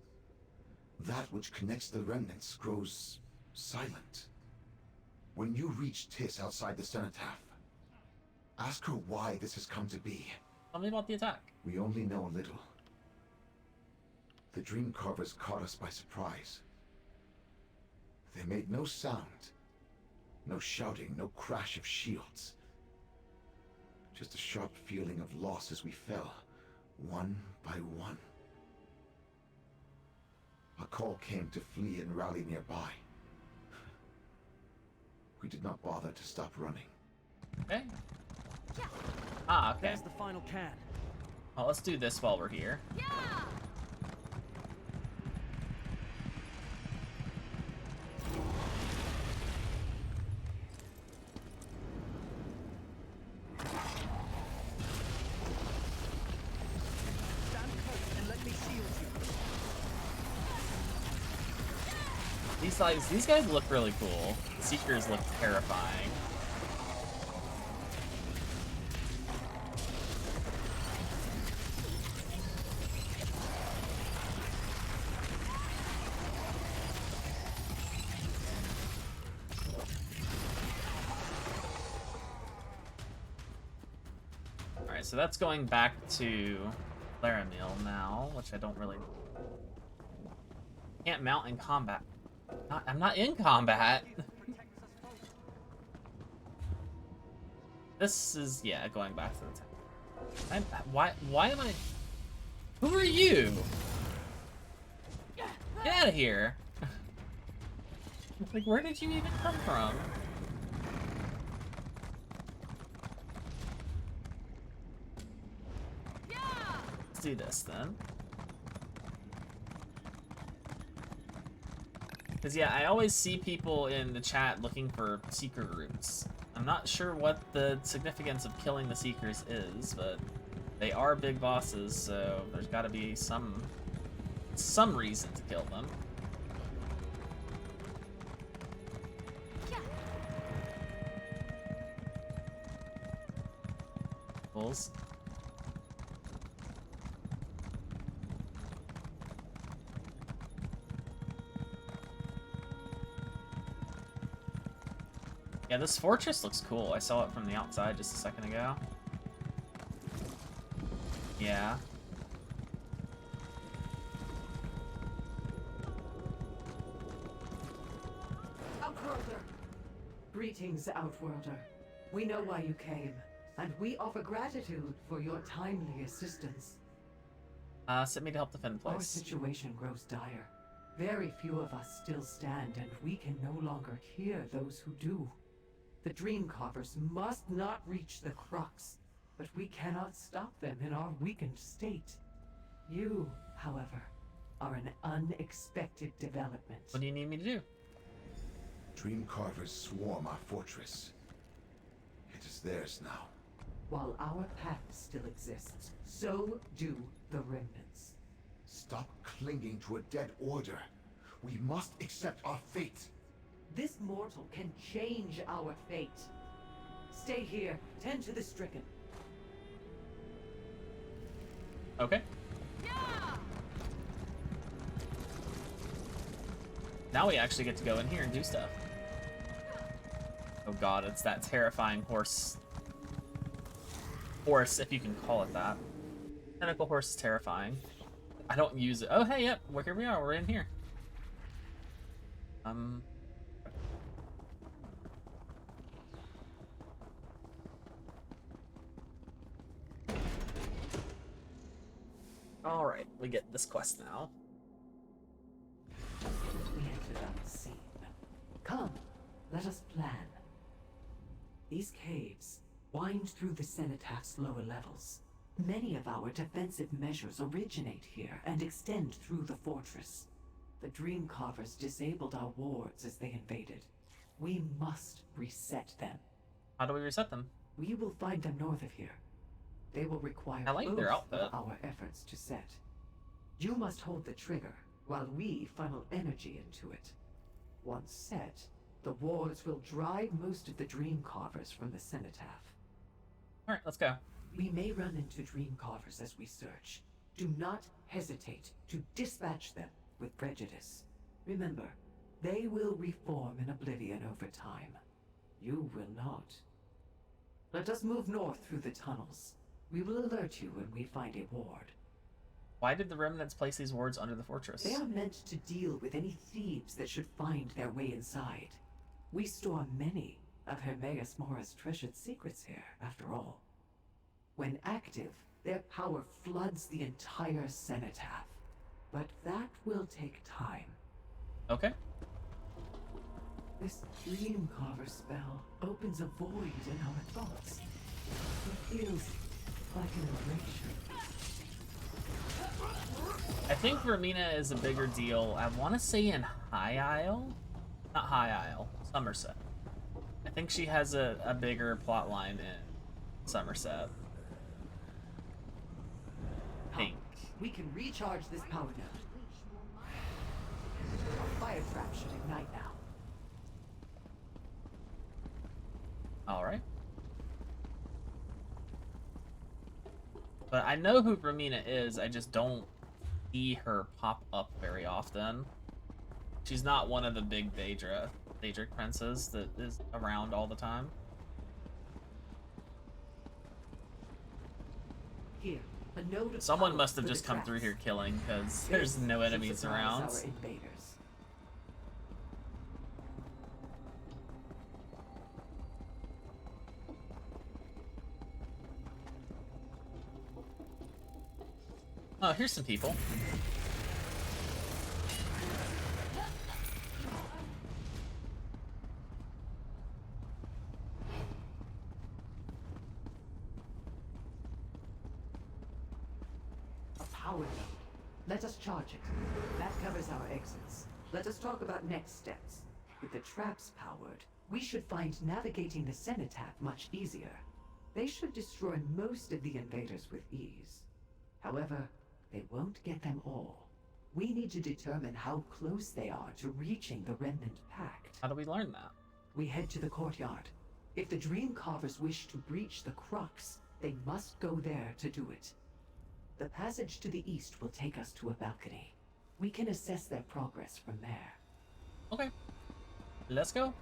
That which connects the remnants grows silent. When you reach Tis outside the Cenotaph, ask her why this has come to be. Tell me about the attack. We only know a little. The Dream Carvers caught us by surprise. They made no sound. No shouting, no crash of shields. Just a sharp feeling of loss as we fell, one by one. A call came to flee and rally nearby. We did not bother to stop running. Okay. Ah, okay. There's the final can. Well, let's do this while we're here. Yeah! Stand close and let me shield you. These guys look really cool. The Seekers look terrifying. Alright, so that's going back to Laramil now, which I don't really... Can't mount in combat. I'm not in combat! This is, yeah, going back to the town. Why am I... Who are you? Get out of here! Like, where did you even come from? Let's do this then. Because, yeah, I always see people in the chat looking for seeker roots. I'm not sure what the significance of killing the seekers is, but they are big bosses, so there's got to be some reason to kill them. Bulls. Yeah, this fortress looks cool. I saw it from the outside just a second ago. Yeah. Outworlder! Greetings, Outworlder. We know why you came, and we offer gratitude for your timely assistance. Sent me to help defend the Our place. situation grows dire. Very few of us still stand, and we can no longer hear those who do. The Dream Carvers must not reach the crux, but we cannot stop them in our weakened state. You, however, are an unexpected development. What do you need me to do? Dream Carvers swarm our fortress. It is theirs now. While our pact still exists, so do the remnants. Stop clinging to a dead order. We must accept our fate. This mortal can change our fate. Stay here, tend to the stricken. Okay. Now we actually get to go in here and do stuff. Oh god, it's that terrifying horse. Horse, if you can call it that. Tentacle horse is terrifying. I don't use it. Oh, hey, yep. Well, here we are. We're in here. Alright, we get this quest now. We entered unseen. Come, let us plan. These caves wind through the Cenotapht's lower levels. Many of our defensive measures originate here and extend through the fortress. The Dream Carvers disabled our wards as they invaded. We must reset them. How do we reset them? We will find them north of here. They will require I like both their outfit. of our efforts to set. You must hold the trigger, while we funnel energy into it. Once set, the wards will drive most of the Dream Carvers from the Cenotaph. Alright, let's go. We may run into Dream Carvers as we search. Do not hesitate to dispatch them with prejudice. Remember, they will reform in oblivion over time. You will not. Let us move north through the tunnels. We will alert you when we find a ward. Why did the remnants place these wards under the fortress? They are meant to deal with any thieves that should find their way inside. We store many of Hermaeus Mora's treasured secrets here, after all. When active, their power floods the entire Cenotaph. But that will take time. Okay. This Dream Carver spell opens a void in our thoughts. It feels like an erasure. I think Romina is a bigger deal. I want to say in High Isle? Not High Isle. Somerset. I think she has a bigger plot line in Somerset. I think. We can recharge this power node. Our fire trap should ignite now. Alright. But I know who Romina is, I just don't see her pop up very often. She's not one of the big Daedric princes that is around all the time. Here, a node of Someone power must have for just the come through traps. here killing, because This there's no should enemies surprise around. Our invaders. Oh, here's some people. A power node. Let us charge it. That covers our exits. Let us talk about next steps. With the traps powered, we should find navigating the cenotaph much easier. They should destroy most of the invaders with ease. However, they won't get them all. We need to determine how close they are to reaching the Remnant Pact. How do we learn that? We head to the courtyard. If the Dream Carvers wish to breach the Crux, they must go there to do it. The passage to the east will take us to a balcony. We can assess their progress from there. Okay. Let's go.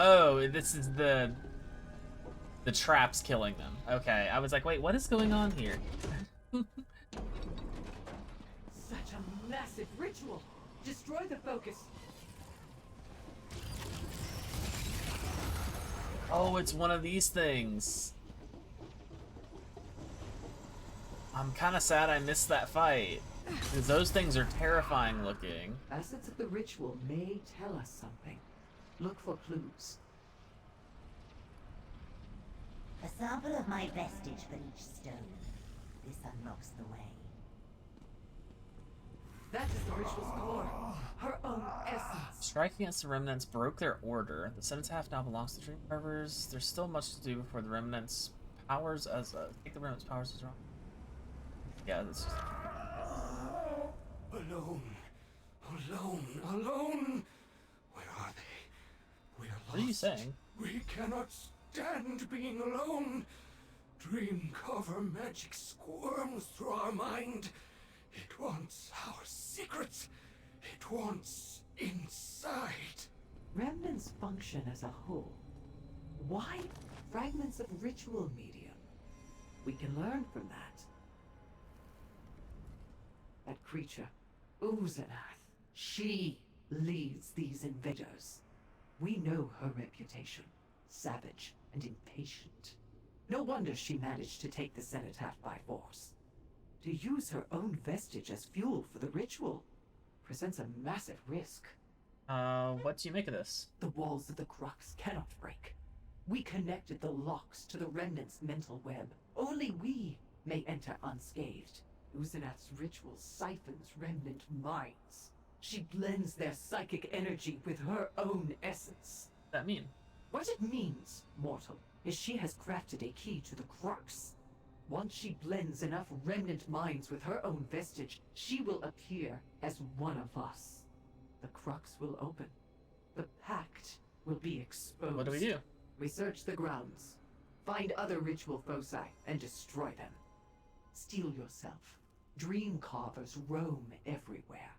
Oh, this is the traps killing them. Okay, I was like, wait, what is going on here? Such a massive ritual! Destroy the focus! Oh, it's one of these things. I'm kind of sad I missed that fight, because those things are terrifying looking. Facets of the ritual may tell us something. Look for clues. A sample of my vestige for each stone. This unlocks the way. That is the ritual's core. Her own essence. Striking against the remnants broke their order. The cenotaph now belongs to Dream Carvers. There's still much to do before the remnants' powers as take the remnants' powers as wrong. Yeah, that's just... Alone. Alone. Alone. Where are they? We are lost. What are you saying? We cannot stand being alone. Dream cover magic squirms through our mind. It wants our secrets. It wants inside. Remnants function as a whole. Why fragments of ritual medium? We can learn from that. That creature, Uzanath, she leads these invaders. We know her reputation. Savage and impatient. No wonder she managed to take the cenotaph by force. To use her own vestige as fuel for the ritual presents a massive risk. What do you make of this? The walls of the Crux cannot break. We connected the locks to the Remnant's mental web. Only we may enter unscathed. Uzanath's ritual siphons Remnant minds. She blends their psychic energy with her own essence. What does that mean? What it means, mortal, is she has crafted a key to the Crux. Once she blends enough Remnant minds with her own vestige, she will appear as one of us. The Crux will open. The Pact will be exposed. What do we do? We search the grounds, find other ritual foci, and destroy them. Steel yourself. Dream carvers roam everywhere.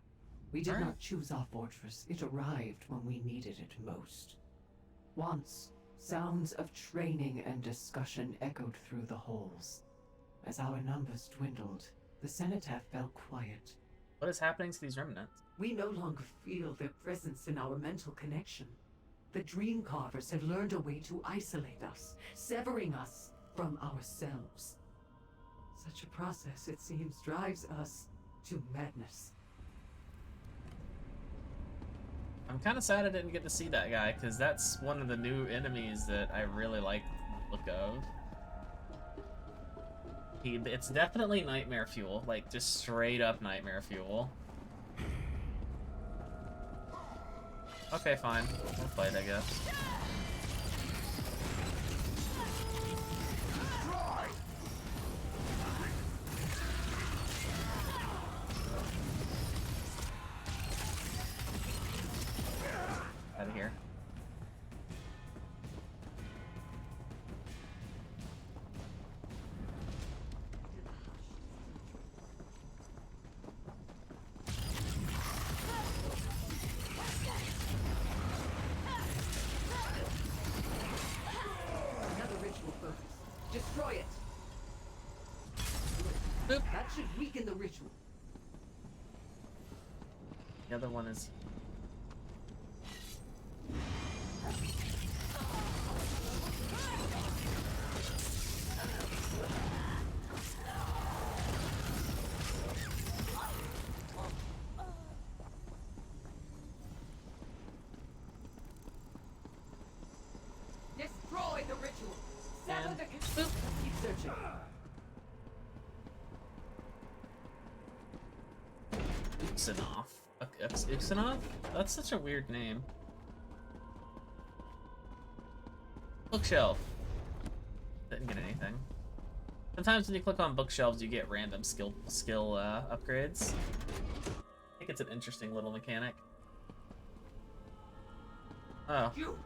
We did not choose our fortress. It arrived when we needed it most. Once, sounds of training and discussion echoed through the halls. As our numbers dwindled, the cenotaph fell quiet. What is happening to these remnants? We no longer feel their presence in our mental connection. The Dream Carvers have learned a way to isolate us, severing us from ourselves. Such a process, it seems, drives us to madness. I'm kind of sad I didn't get to see that guy, because that's one of the new enemies that I really like the look of. It's definitely nightmare fuel, like just straight up nightmare fuel. Okay, fine. We'll fight, I guess. Out of here. That should weaken the ritual. The other one is... Destroy the ritual. Sever And the boop. Keep searching. Uxanov. Uxanov? That's such a weird name. Bookshelf. Didn't get anything. Sometimes when you click on bookshelves, you get random skill upgrades. I think it's an interesting little mechanic. Oh. You!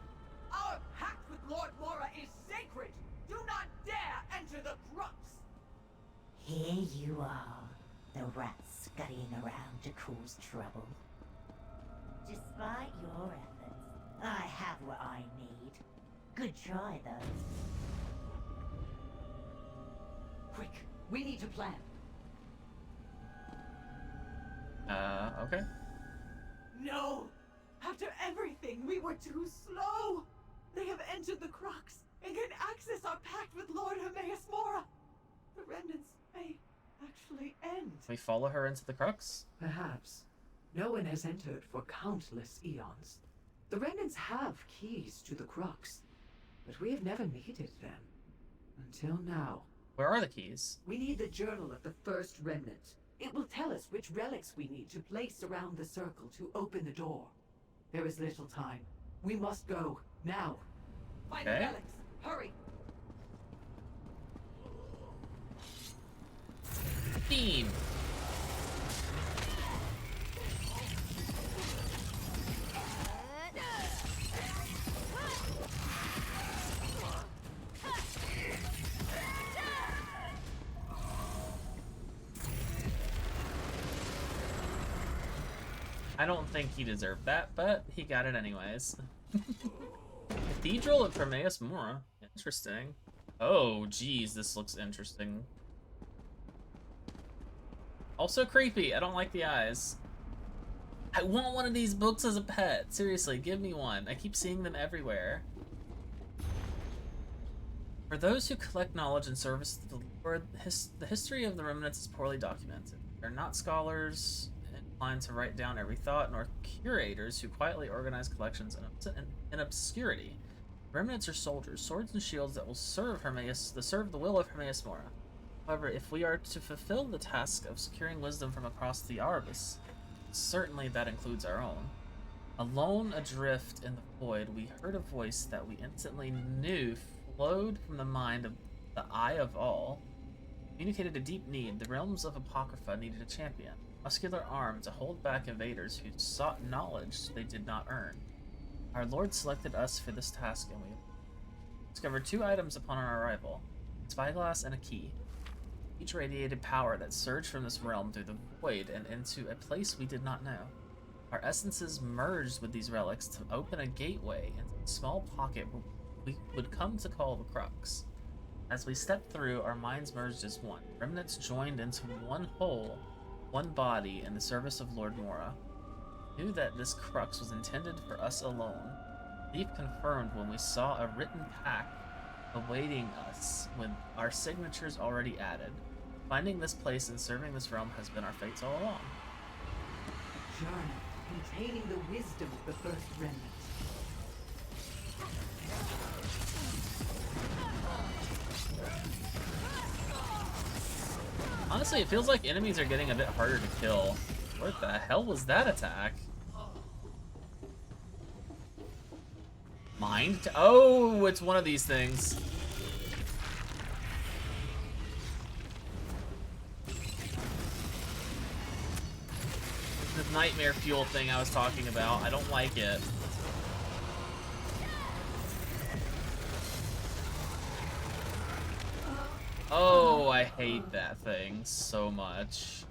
Our pact with Lord Mora is sacred! Do not dare enter the crux! Here you are, the rat scurrying around to cause trouble. Despite your efforts, I have what I need. Good try, though. Quick, we need to plan. Okay. No! After everything, we were too slow! They have entered the crux and can access our pact with Lord Hermaeus Mora! The remnants may actually end. We follow her into the crux? Perhaps. No one has entered for countless eons. The remnants have keys to the crux, but we have never needed them. Until now. Where are the keys? We need the journal of the first remnant. It will tell us which relics we need to place around the circle to open the door. There is little time. We must go, now. Find the relics! Hurry! Theme! I don't think he deserved that, but he got it anyways. Cathedral of Hermaeus Mora. Interesting. Oh, geez, this looks interesting. Also creepy. I don't like the eyes. I want one of these books as a pet. Seriously, give me one. I keep seeing them everywhere. For those who collect knowledge and service to the Lord, the history of the remnants is poorly documented. They're not scholars inclined to write down every thought, nor curators who quietly organize collections in obscurity. Remnants are soldiers, swords and shields that will serve the will of Hermaeus Mora. However, if we are to fulfill the task of securing wisdom from across the Arbus, certainly that includes our own. Alone adrift in the void, we heard a voice that we instantly knew flowed from the mind of the Eye of All. Communicated a deep need. The realms of Apocrypha needed a champion. Muscular arm to hold back invaders who sought knowledge they did not earn. Our Lord selected us for this task, and we discovered 2 items upon our arrival: a spyglass and a key. Each radiated power that surged from this realm through the void and into a place we did not know. Our essences merged with these relics to open a gateway into a small pocket we would come to call the crux. As we stepped through, our minds merged as one. Remnants joined into one whole, one body in the service of Lord Mora. Knew that this crux was intended for us alone. Deep confirmed when we saw a written pact awaiting us with our signatures already added. Finding this place and serving this realm has been our fates all along. Journal containing the wisdom of the first remnant. Honestly, it feels like enemies are getting a bit harder to kill. What the hell was that attack? Mind? Oh, it's one of these things. The nightmare fuel thing I was talking about. I don't like it. Oh, I hate that thing so much.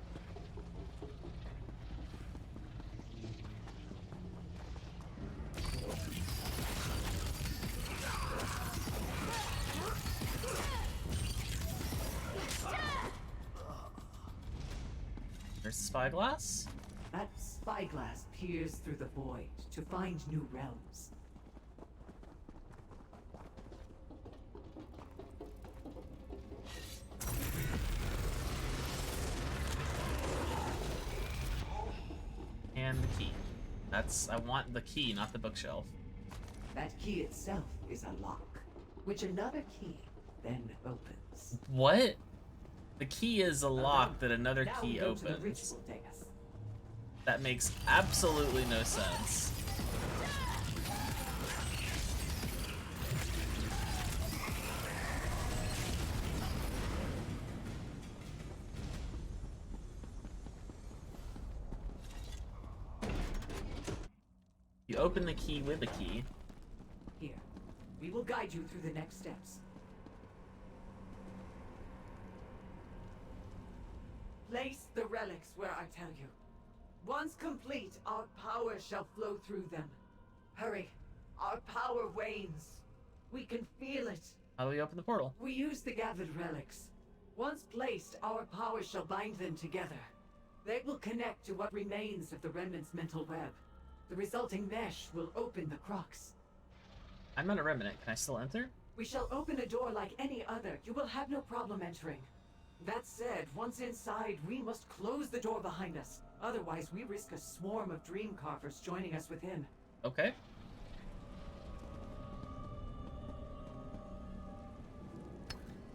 Where's the spyglass? That spyglass peers through the void to find new realms. And the key. I want the key, not the bookshelf. That key itself is a lock, which another key then opens. What? The key is a lock that another Now key we go to the opens. ritual dais. That makes absolutely no sense. You open the key with a key. Here, we will guide you through the next steps. Place the relics where I tell you. Once complete, our power shall flow through them. Hurry, our power wanes. We can feel it. How do we open the portal? We use the gathered relics. Once placed, our power shall bind them together. They will connect to what remains of the Remnant's mental web. The resulting mesh will open the crux. I'm not a remnant. Can I still enter? We shall open a door like any other. You will have no problem entering. That said, once inside, we must close the door behind us. Otherwise, we risk a swarm of dream carvers joining us within. Okay.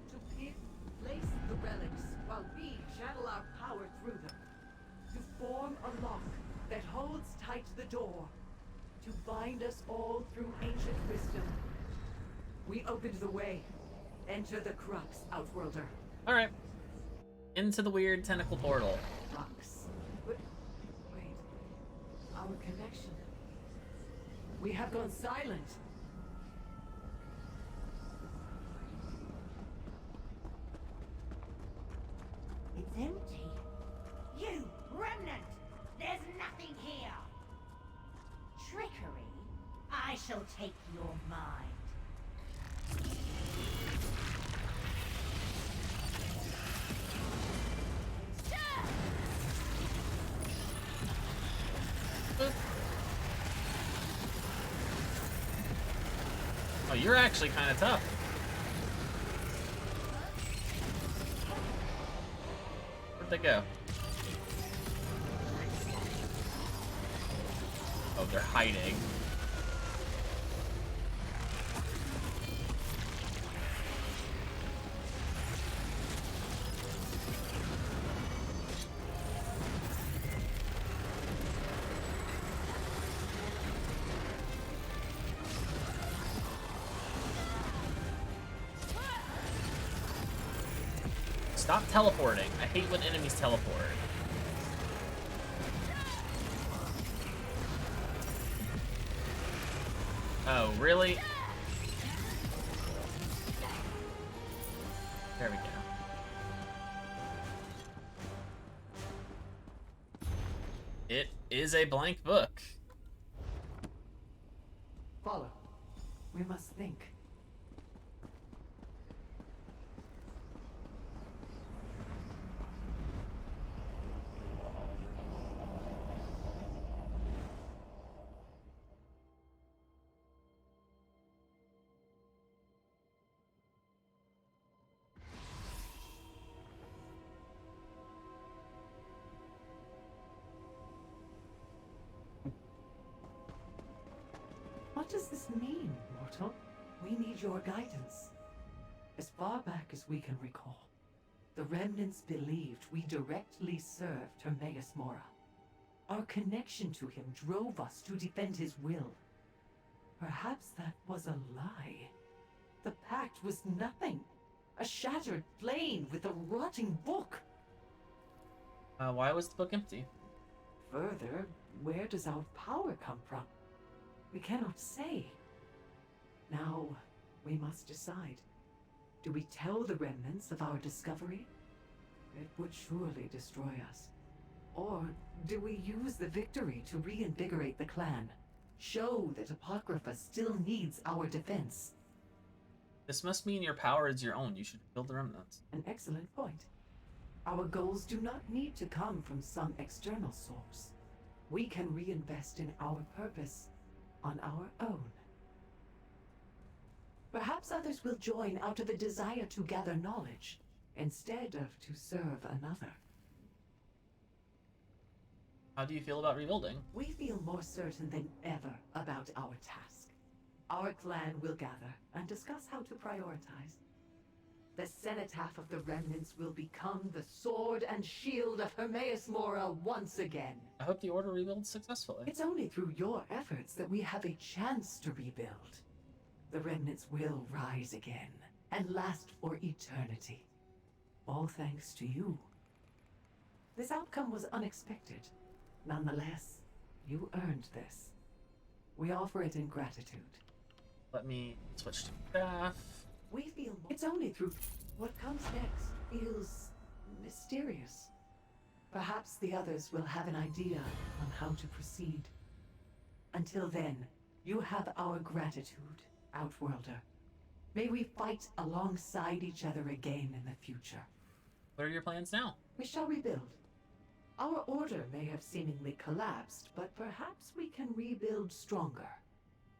To place the relics while we channel our power through them. To form a lock that holds tight the door. To bind us all through ancient wisdom. We opened the way. Enter the crux, Outworlder. Alright. Into the weird tentacle portal. Crux. Wait. Our connection. We have gone silent. It's empty. You, remnant! There's nothing here! Trickery? I shall take your mind. Oh, you're actually kind of tough. Where'd they go? Oh, they're hiding. Stop teleporting. I hate when enemies teleport. Oh, really? There we go. It is a blank book. Follow. We must think. What does this mean, mortal? We need your guidance. As far back as we can recall, the remnants believed we directly served Hermaeus Mora. Our connection to him drove us to defend his will. Perhaps that was a lie. The pact was nothing. A shattered plane with a rotting book. Why was the book empty? Further, where does our power come from? We cannot say. Now, we must decide. Do we tell the remnants of our discovery? It would surely destroy us. Or do we use the victory to reinvigorate the clan? Show that Apocrypha still needs our defense. This must mean your power is your own. You should build the remnants. An excellent point. Our goals do not need to come from some external source. We can reinvest in our purpose on our own. Perhaps others will join out of a desire to gather knowledge, instead of to serve another. How do you feel about rebuilding? We feel more certain than ever about our task. Our clan will gather and discuss how to prioritize. The cenotaph of the remnants will become the sword and shield of Hermaeus Mora once again. I hope the Order rebuilds successfully. It's only through your efforts that we have a chance to rebuild. The remnants will rise again and last for eternity. All thanks to you. This outcome was unexpected. Nonetheless, you earned this. We offer it in gratitude. Let me switch to staff. We feel it's only through what comes next feels mysterious. Perhaps the others will have an idea on how to proceed. Until then, you have our gratitude, Outworlder. May we fight alongside each other again in the future. What are your plans now? We shall rebuild. Our order may have seemingly collapsed, but perhaps we can rebuild stronger.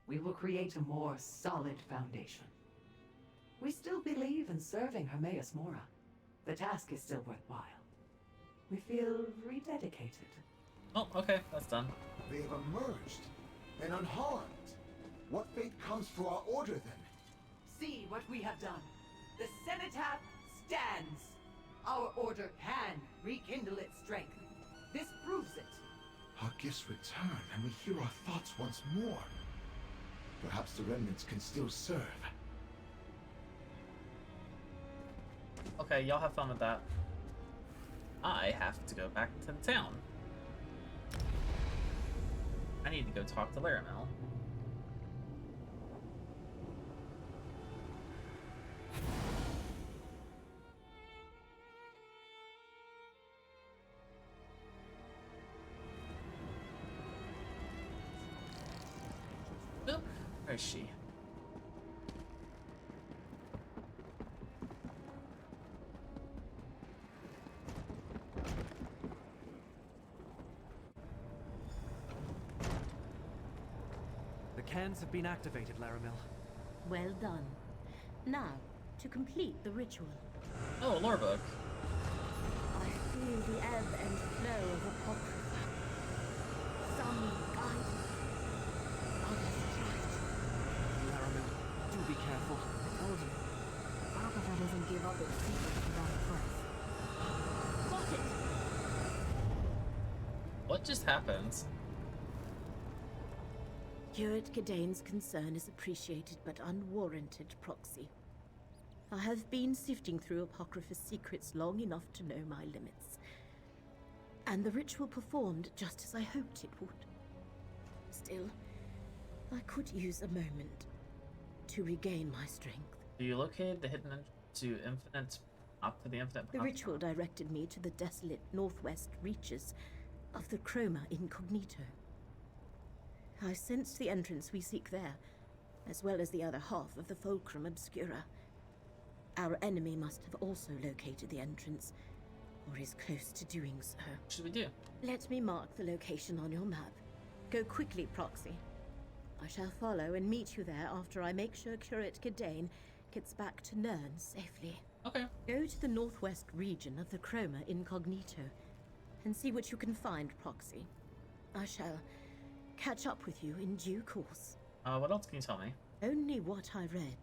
We will create a more solid foundation. We still believe in serving Hermaeus Mora. The task is still worthwhile. We feel rededicated. Oh, okay, that's done. They have emerged and unharmed. What fate comes for our order then? See what we have done. The cenotaph stands. Our order can rekindle its strength. This proves it. Our gifts return and we hear our thoughts once more. Perhaps the remnants can still serve. Okay, y'all have fun with that. I have to go back to the town. I need to go talk to Laramel. Oh, where is she? The cans have been activated, Laramil. Well done. Now, to complete the ritual. Oh, a lore book. I feel the ebb and flow of Apocrypha. Some guidance, others trust. Laramil, do be careful. I told you, Apocrypha doesn't give up its secrets without a price. Got it! What just happened? Curate Gadane's concern is appreciated but unwarranted, Proxy. I have been sifting through Apocrypha's secrets long enough to know my limits. And the ritual performed just as I hoped it would. Still, I could use a moment to regain my strength. You located the hidden entrance to infinite, up to the infinite. The ritual directed me to the desolate northwest reaches of the Chroma Incognito. I sensed the entrance we seek there, as well as the other half of the Fulcrum Obscura. Our enemy must have also located the entrance, or is close to doing so. What should we do? Let me mark the location on your map. Go quickly, Proxy. I shall follow and meet you there after I make sure Curate Gadane gets back to Nern safely. Okay. Go to the northwest region of the Chroma Incognito and see what you can find, Proxy. I shall catch up with you in due course. What else can you tell me? Only what I read.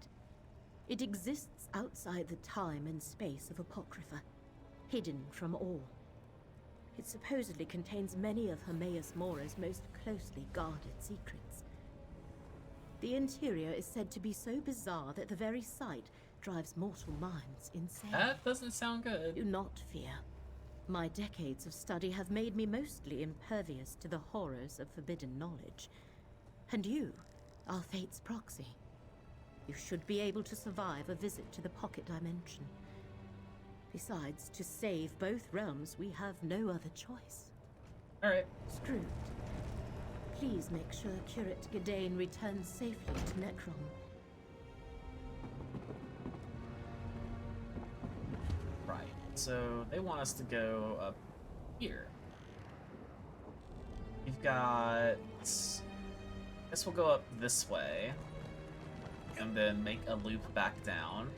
It exists outside the time and space of Apocrypha, hidden from all. It supposedly contains many of Hermaeus Mora's most closely guarded secrets. The interior is said to be so bizarre that the very sight drives mortal minds insane. That doesn't sound good. Do not fear. My decades of study have made me mostly impervious to the horrors of forbidden knowledge. And you are Fate's proxy. You should be able to survive a visit to the pocket dimension. Besides, to save both realms, we have no other choice. Alright. Screwed. Please make sure Curate Gadane returns safely to Necrom. Right. So they want us to go up here. We've got... I guess we'll go up this way. And then make a loop back down.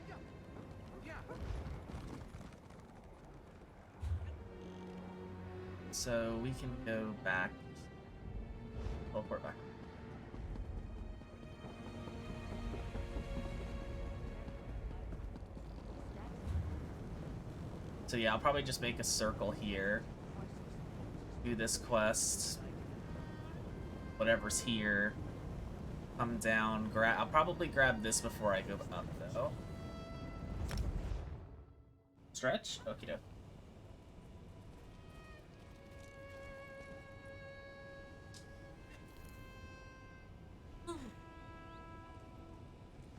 So we can go back... Teleport back. So yeah, I'll probably just make a circle here. Do this quest. Whatever's here. Come down, I'll probably grab this before I go up, though. Stretch? Okie doke.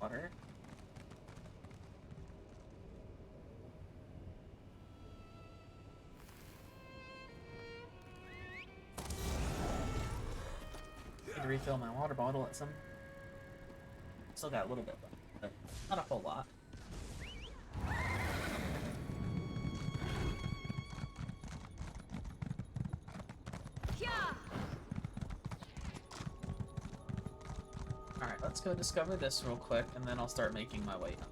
Water. Need to refill my water bottle at some. Still got a little bit left, but not a whole lot. Alright, let's go discover this real quick, and then I'll start making my way up.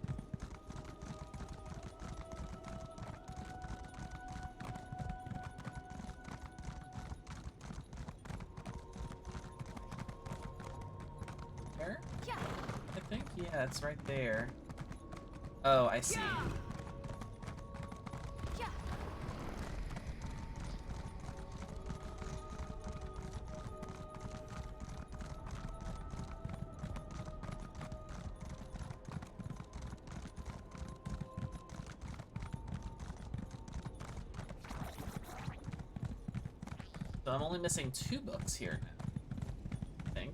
There? I think, yeah, it's right there. Oh, I see. So I'm only missing 2 books here now, I think.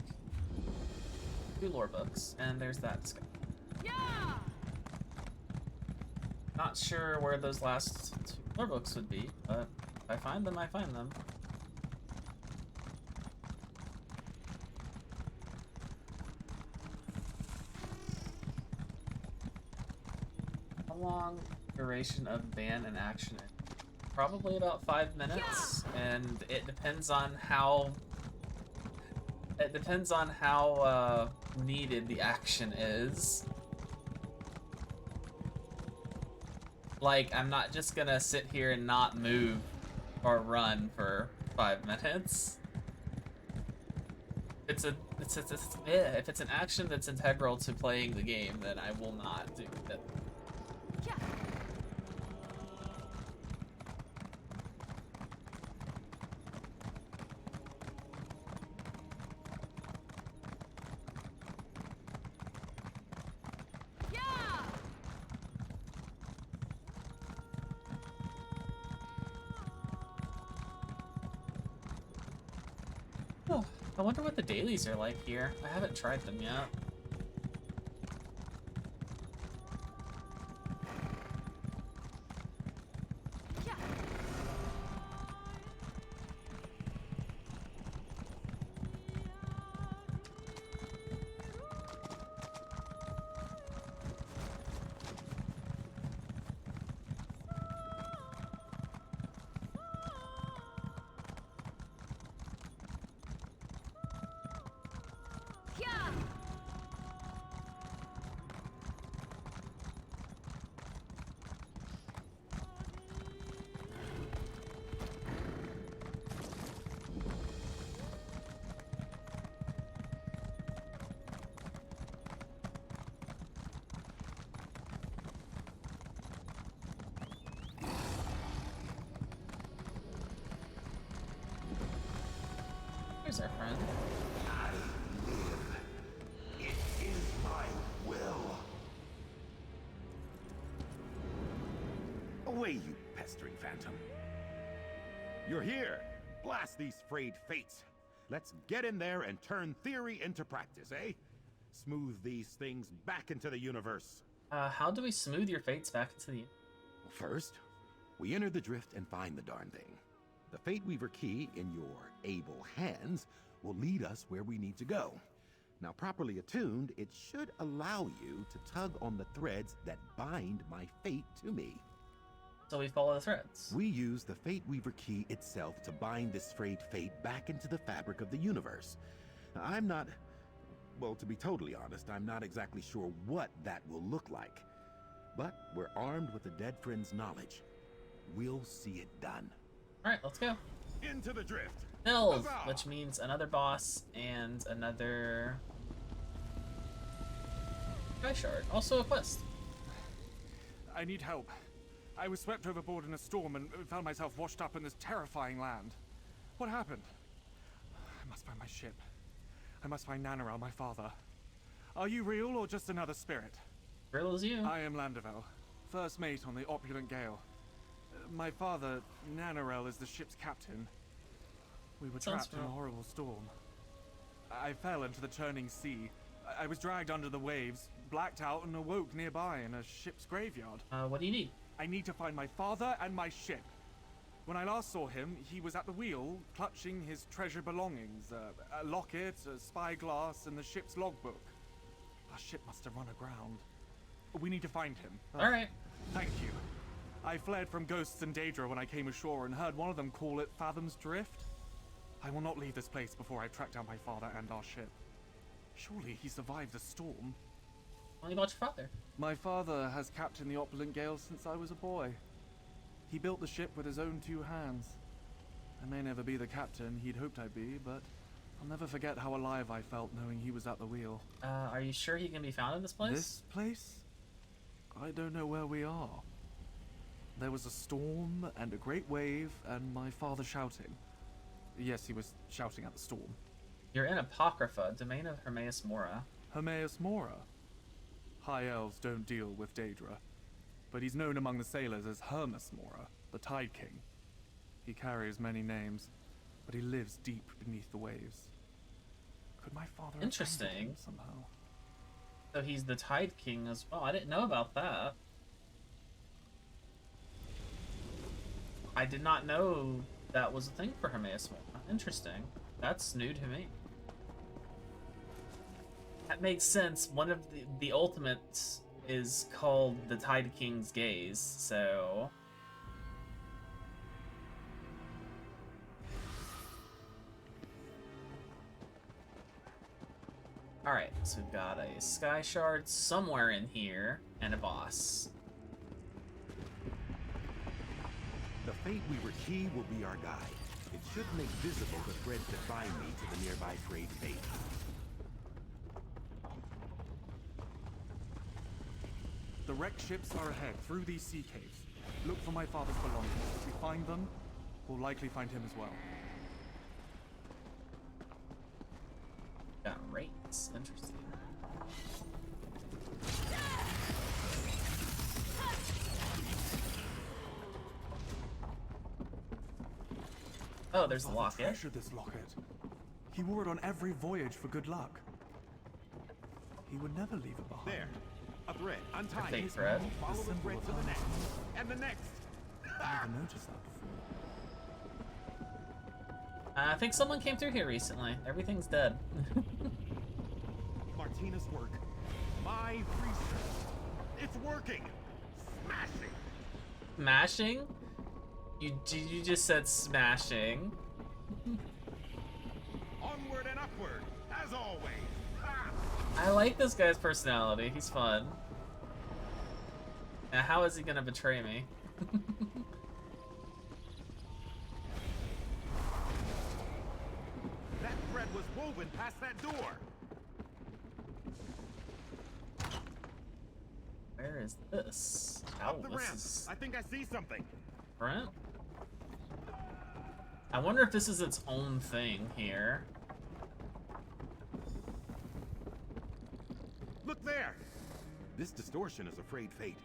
2 lore books, and there's that discovery. Not sure where those last 2 lore books would be, but if I find them, I find them. How long duration of ban and action? Probably about 5 minutes, and it depends on how needed the action is. Like, I'm not just gonna sit here and not move or run for 5 minutes. If it's an action that's integral to playing the game, then I will not do it. Oh, I wonder what the dailies are like here. I haven't tried them yet. Here's our friend. I live. It is my will. Away, you pestering phantom. You're here. Blast these frayed fates. Let's get in there and turn theory into practice, eh? Smooth these things back into the universe. How do we smooth your fates back into the... First, we enter the drift and find the darn thing. The Fate Weaver key in your able hands will lead us where we need to go. Now, properly attuned, it should allow you to tug on the threads that bind my fate to me. So we follow the threads. We use the Fate Weaver key itself to bind this frayed fate back into the fabric of the universe. I'm not... Well, to be totally honest, I'm not exactly sure what that will look like. But we're armed with the dead friend's knowledge. We'll see it done. Alright, let's go. Into the drift. Build, Huzzah! which means another boss and another Sky Shard. Also a quest. I need help. I was swept overboard in a storm and found myself washed up in this terrifying land. What happened? I must find my ship. I must find Nanarel, my father. Are you real or just another spirit? Real as you. I am Landervel, first mate on the opulent Gale. My father, Nanarel, is the ship's captain. We were trapped in a horrible storm. I fell into the churning sea. I was dragged under the waves, blacked out, and awoke nearby in a ship's graveyard. What do you need? I need to find my father and my ship. When I last saw him, he was at the wheel, clutching his treasured belongings. A locket, a spyglass, and the ship's logbook. Our ship must have run aground. We need to find him. Alright. Thank you. I fled from ghosts and Daedra when I came ashore and heard one of them call it Fathom's Drift. I will not leave this place before I track down my father and our ship. Surely he survived the storm. Tell me about your father. My father has captained the opulent Gale since I was a boy. He built the ship with his own 2 hands. I may never be the captain he'd hoped I'd be, but I'll never forget how alive I felt knowing he was at the wheel. Are you sure he can be found in this place? This place? I don't know where we are. There was a storm and a great wave and my father shouting. Yes, he was shouting at the storm. You're in Apocrypha, domain of Hermaeus Mora. Hermaeus Mora? High elves don't deal with Daedra, but he's known among the sailors as Hermas Mora, the Tide King. He carries many names, but he lives deep beneath the waves. Could my father have Interesting. found him somehow? So he's the Tide King as well. I didn't know about that. I did not know that was a thing for Hermaeus Mora. Interesting. That's new to me. That makes sense. One of the ultimates is called the Tide King's Gaze, so... Alright, so we've got a Sky Shard somewhere in here, and a boss. The Fate Weaver key will be our guide. It should make visible the threads that bind me to the nearby frayed fate. The wrecked ships are ahead, through these sea caves. Look for my father's belongings. If we find them, we'll likely find him as well. Got rates. Interesting. Oh, there's the locket. Treasure this locket. He wore it on every voyage for good luck. He would never leave it behind. There. A thread. Untie Fake it. thread. Follow the thread to the next. And the next. I never noticed that before. I think someone came through here recently. Everything's dead. Martina's work. My research. It's working. Smashing. Smashing? You just said smashing. Onward and upward, as always. Ha! I like this guy's personality. He's fun. Now, how is he gonna betray me? That thread was woven past that door. Where is this? Up the this ramp. is I think I see something. different. I wonder if this is its own thing here. Look there. This distortion is a frayed fate.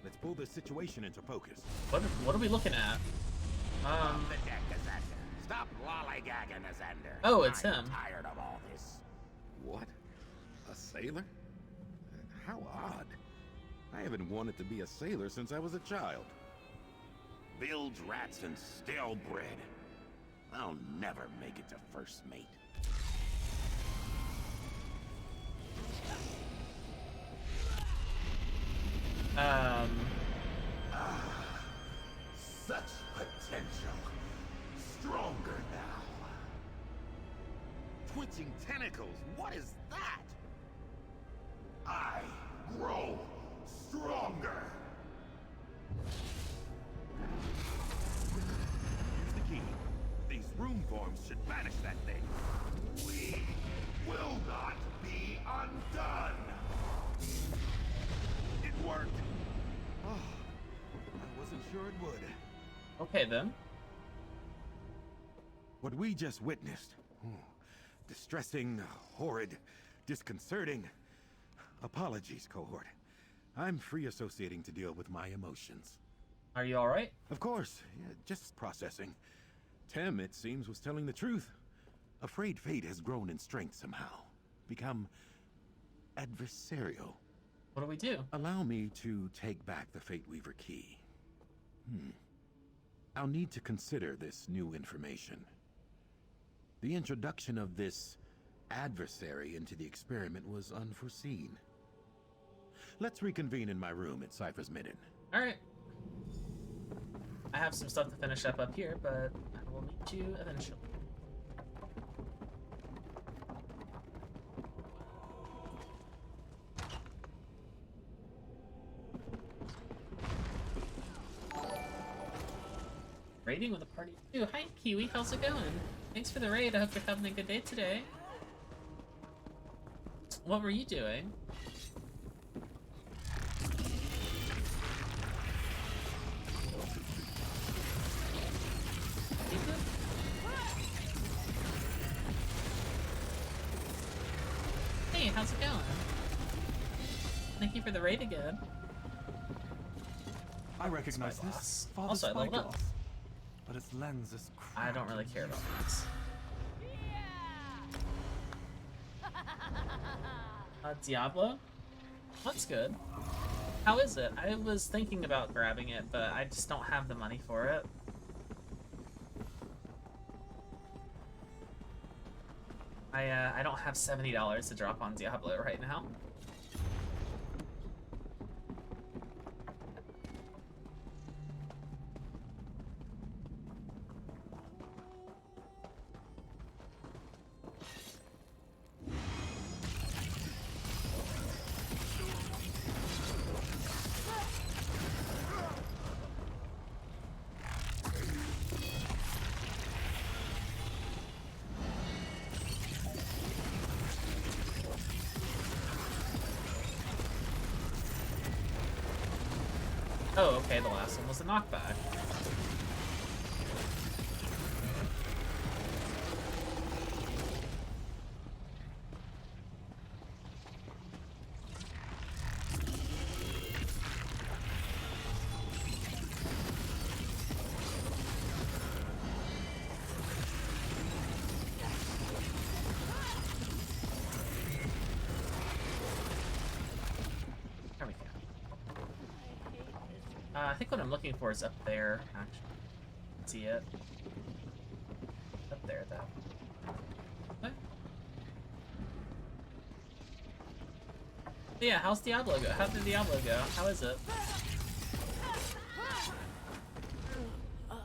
Let's pull this situation into focus. What are we looking at? Off the deck, Ascender. Stop lollygagging, Ascender. Oh, it's I'm him. tired of all this. What? A sailor? How odd. I haven't wanted to be a sailor since I was a child. Bilge rats and stale bread. I'll never make it to first mate. reaching tentacles. What is that? I grow stronger. Here's the key. These room forms should banish that thing. We will not be undone. It worked. Oh, I wasn't sure it would. Okay then. What we just witnessed. Distressing, horrid, disconcerting. Apologies, cohort. I'm free associating to deal with my emotions. Are you alright? Of course, yeah, just processing. Tem, it seems, was telling the truth. Afraid Fate has grown in strength somehow. Become adversarial. What do we do? Allow me to take back the Fate Weaver key. I'll need to consider this new information. The introduction of this adversary into the experiment was unforeseen. Let's reconvene in my room at Cypher's Midden. Alright. I have some stuff to finish up here, but I will meet you eventually. Raiding with a party too. Hi Kiwi, how's it going? Thanks for the raid. I hope you're having a good day today. What were you doing? Hey, how's it going? Thank you for the raid again. I recognize this. Also, I leveled up. But its lens is I don't really care about this. Diablo? That's good. How is it? I was thinking about grabbing it, but I just don't have the money for it. I don't have $70 to drop on Diablo right now. Oh, okay, the last one was a knockback. I think what I'm looking for is up there, actually. See it? Up there, though. What? Yeah, how's Diablo go? How did Diablo go? How is it?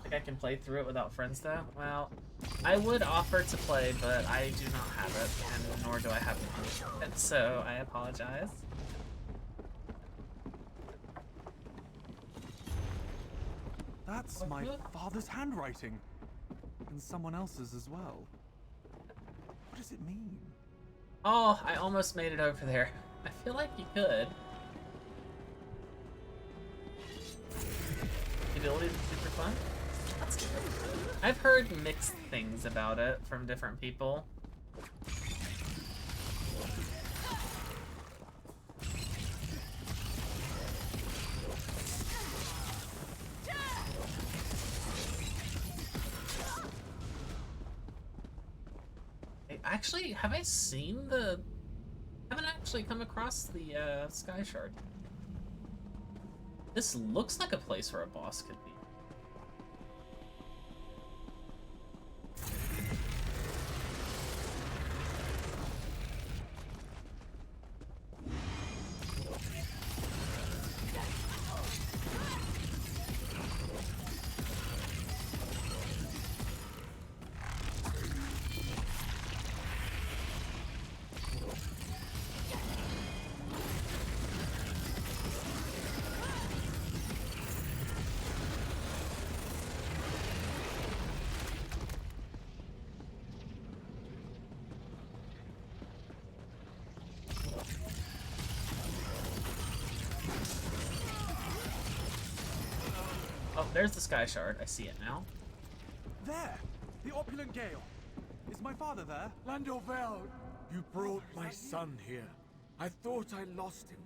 Think I can play through it without friends, though? Well, I would offer to play, but I do not have it, and nor do I have the money for it, so I apologize. That's my father's handwriting. And someone else's as well. What does it mean? Oh, I almost made it over there. I feel like you could. The ability is super fun? That's good. I've heard mixed things about it from different people. Actually, have I seen the... I haven't actually come across the Sky Shard. This looks like a place where a boss could be. There's the Sky Shard. I see it now. There! The opulent Gale. Is my father there? Landovel, you brought my son here. I thought I lost him.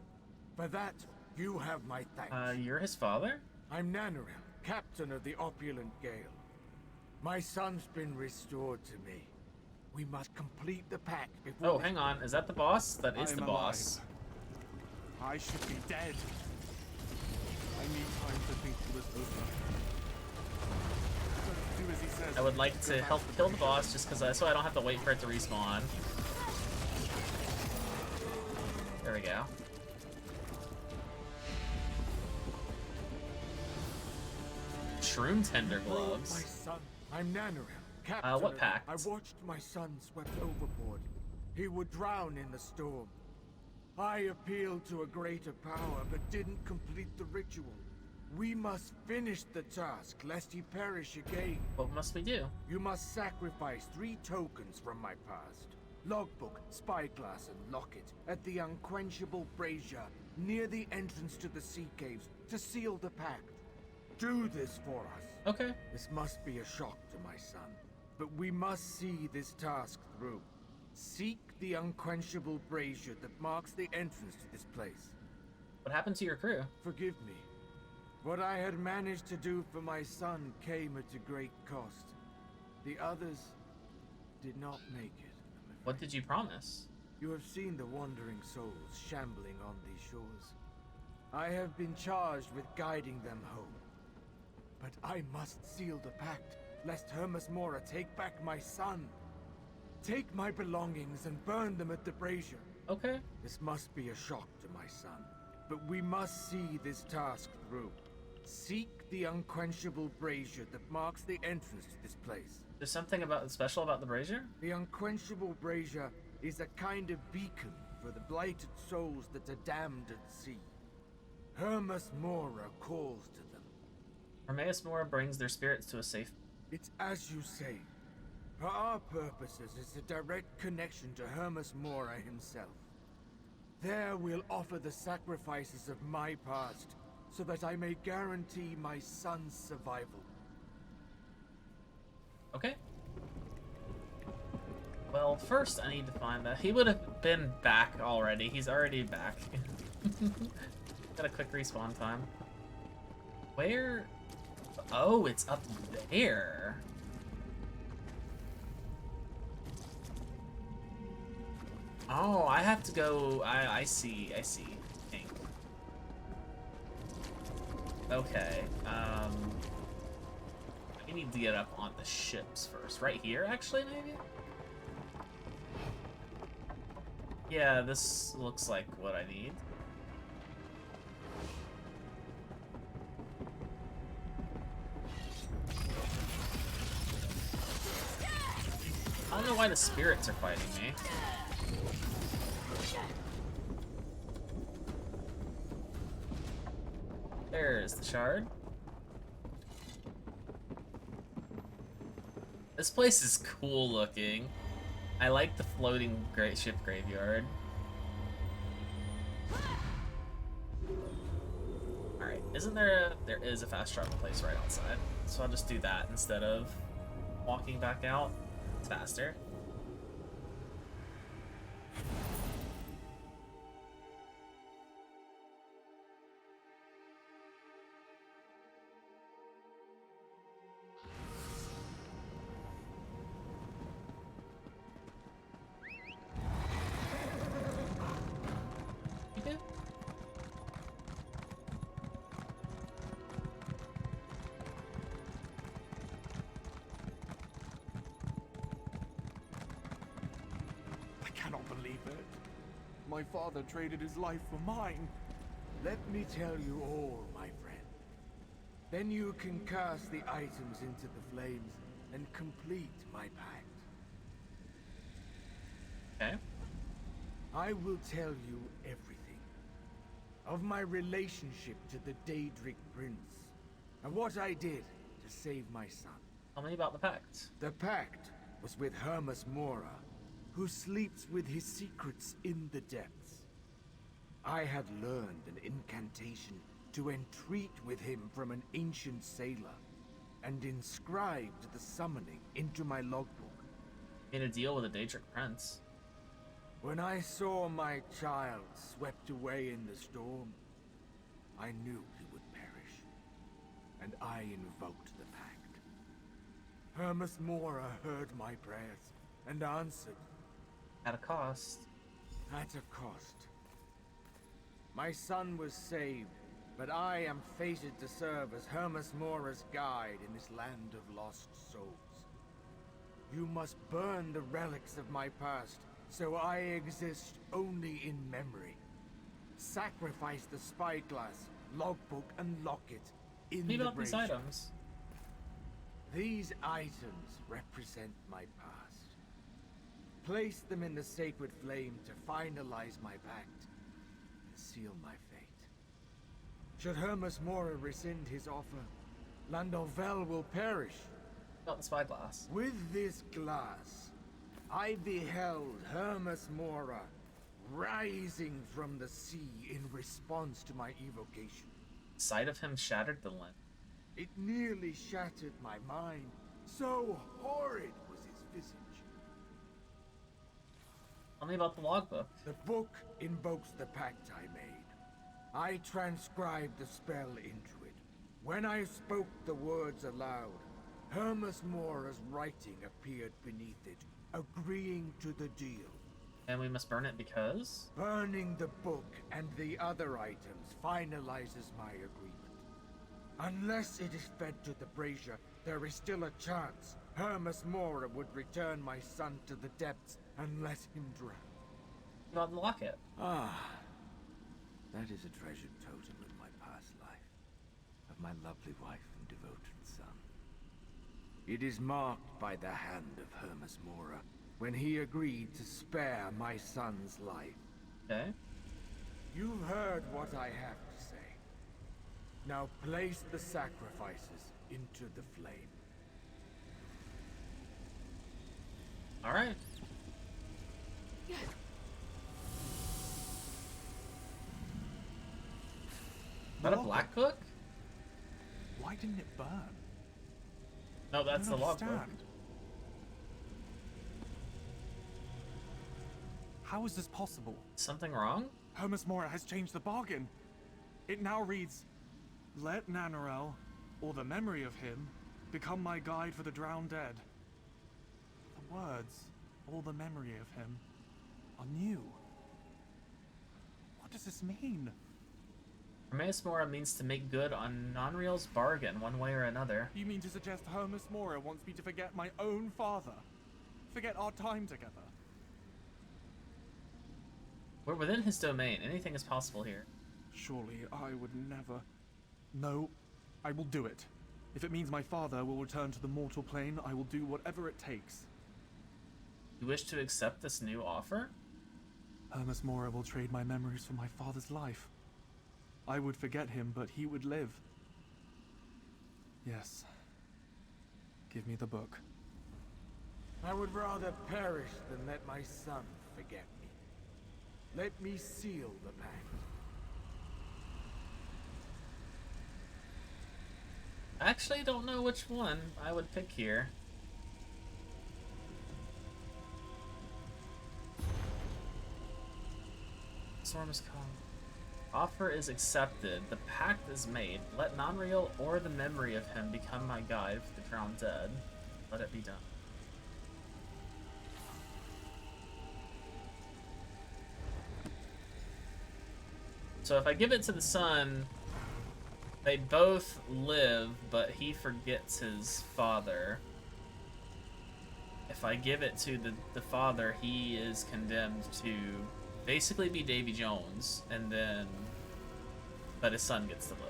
For that, you have my thanks. You're his father? I'm Nanarel, captain of the opulent Gale. My son's been restored to me. We must complete the pact before... Oh, hang on. Is that the boss? That is the boss. I should be dead. I need time to think this over. Do as he says. I would like to help kill the boss just because so I don't have to wait for it to respawn. There we go. Shroom Tender Gloves. My son, I'm Nanarel, captain. What pact? I watched my son swept overboard. He would drown in the storm. I appealed to a greater power, but didn't complete the ritual. We must finish the task, lest he perish again. What must we do? You must sacrifice 3 tokens from my past. Logbook, spyglass, and locket at the unquenchable brazier near the entrance to the sea caves to seal the pact. Do this for us. Okay. This must be a shock to my son, but we must see this task through. Seek the unquenchable brazier that marks the entrance to this place. What happened to your crew? Forgive me. What I had managed to do for my son came at a great cost. The others did not make it. What did you promise? You have seen the wandering souls shambling on these shores. I have been charged with guiding them home. But I must seal the pact, lest Hermes Mora take back my son. Take my belongings and burn them at the brazier. Okay. This must be a shock to my son, but we must see this task through. Seek the unquenchable brazier that marks the entrance to this place. There's something special about the brazier? The unquenchable brazier is a kind of beacon for the blighted souls that are damned at sea. Hermes Mora calls to them. Hermes Mora brings their spirits to a safe... It's as you say. For our purposes, it's a direct connection to Hermes Mora himself. There we'll offer the sacrifices of my past, so that I may guarantee my son's survival. Okay. Well, first I need to find that. He would have been back already. He's already back. Got a quick respawn time. Where? Oh, it's up there. Oh, I have to go. I see. Pink. Okay. We need to get up on the ships first. Right here, actually, maybe? Yeah, this looks like what I need. I don't know why the spirits are fighting me. There's the shard. This place is cool looking. I like the floating great ship graveyard. Alright, isn't there there is a fast travel place right outside. So I'll just do that instead of walking back out. It's faster. My father traded his life for mine. Let me tell you all, my friend. Then you can cast the items into the flames and complete my pact. Okay. I will tell you everything. Of my relationship to the Daedric Prince, and what I did to save my son. Tell me about the pact. The pact was with Hermes Mora, who sleeps with his secrets in the depths. I had learned an incantation to entreat with him from an ancient sailor, and inscribed the summoning into my logbook. Made a deal with a Daedric prince. When I saw my child swept away in the storm, I knew he would perish, and I invoked the pact. Hermes Mora heard my prayers and answered. At a cost. At a cost. My son was saved, but I am fated to serve as Hermes Mora's guide in this land of lost souls. You must burn the relics of my past, so I exist only in memory. Sacrifice the spyglass, logbook, and locket in the about these brazier. items? These items represent my past. Place them in the sacred flame to finalize my pact and seal my fate. Should Hermes Mora rescind his offer, Landolvel will perish. Not the spyglass. With this glass, I beheld Hermes Mora rising from the sea in response to my evocation. Sight of him shattered the lens. It nearly shattered my mind. So horrid was his visage. Tell me about the logbook. The book invokes the pact I made. I transcribed the spell into it. When I spoke the words aloud, Hermes Mora's writing appeared beneath it, agreeing to the deal. And we must burn it because? Burning the book and the other items finalizes my agreement. Unless it is fed to the brazier, there is still a chance Hermes Mora would return my son to the depths and let him drown. About the locket. Ah, that is a treasured totem of my past life, of my lovely wife and devoted son. It is marked by the hand of Hermes Mora when he agreed to spare my son's life. Okay. You've heard what I have to say. Now place the sacrifices into the flame. All right. Is that a black book? Why didn't it burn? No, that's the I don't logbook. understand. How is this possible? Something wrong? Hermes Mora has changed the bargain. It now reads, "Let Nanarel, or the memory of him, become my guide for the drowned dead." The words, "or the memory of him," are new. What does this mean? Hermes Mora means to make good on Nonreal's bargain, one way or another. You mean to suggest Hermes Mora wants me to forget my own father? Forget our time together? We're within his domain. Anything is possible here. Surely I would never... No, I will do it. If it means my father will return to the mortal plane, I will do whatever it takes. You wish to accept this new offer? Hermes Mora will trade my memories for my father's life. I would forget him, but he would live. Yes. Give me the book. I would rather perish than let my son forget me. Let me seal the pact. I actually don't know which one I would pick here. Storm has come. Offer is accepted. The pact is made. Let Nonreal or the memory of him become my guide for the drowned dead. Let it be done. So if I give it to the son, they both live, but he forgets his father. If I give it to the father, he is condemned to basically be Davy Jones, and then, but his son gets to live.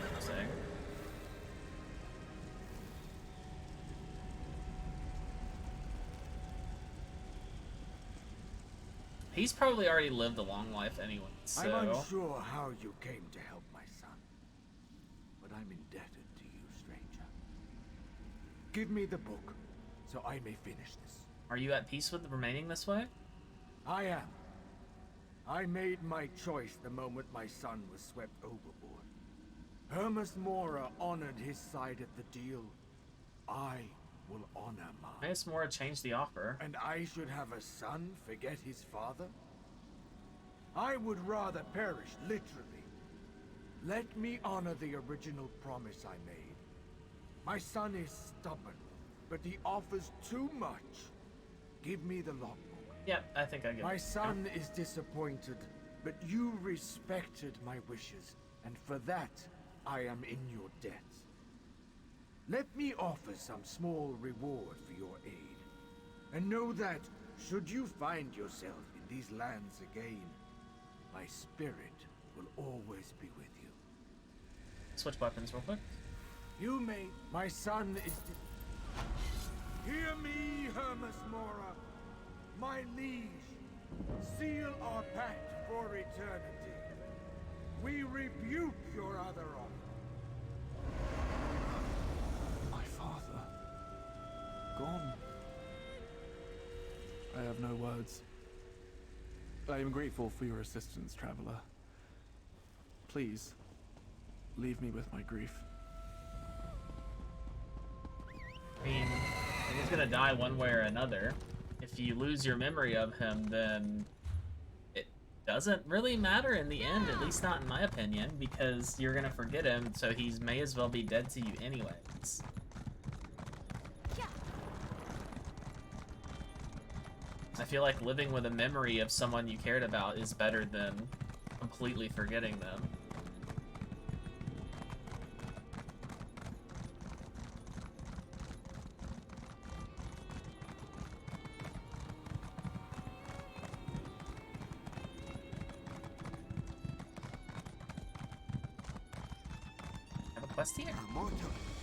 Interesting. He's probably already lived a long life anyway, so... I'm unsure how you came to help my son, but I'm indebted to you, stranger. Give me the book, so I may finish this. Are you at peace with remaining this way? I am. I made my choice the moment my son was swept overboard. Hermes Mora honored his side of the deal. I will honor mine. Hermes Mora changed the offer. And I should have a son forget his father? I would rather perish, literally. Let me honor the original promise I made. My son is stubborn, but he offers too much. Give me the logbook. Yep, I think I get it. My son is disappointed, but you respected my wishes, and for that, I am in your debt. Let me offer some small reward for your aid. And know that, should you find yourself in these lands again, my spirit will always be with you. Switch weapons real quick. You may... My son is... Hear me, Hermes Mora, my liege. Seal our pact for eternity. We rebuke your other offer. My father. Gone. I have no words. I am grateful for your assistance, traveler. Please, leave me with my grief. I mean, he's gonna die one way or another. If you lose your memory of him, then it doesn't really matter in the end, at least not in my opinion, because you're gonna forget him, so he may as well be dead to you anyways. I feel like living with a memory of someone you cared about is better than completely forgetting them. Have a quest here? Mortal,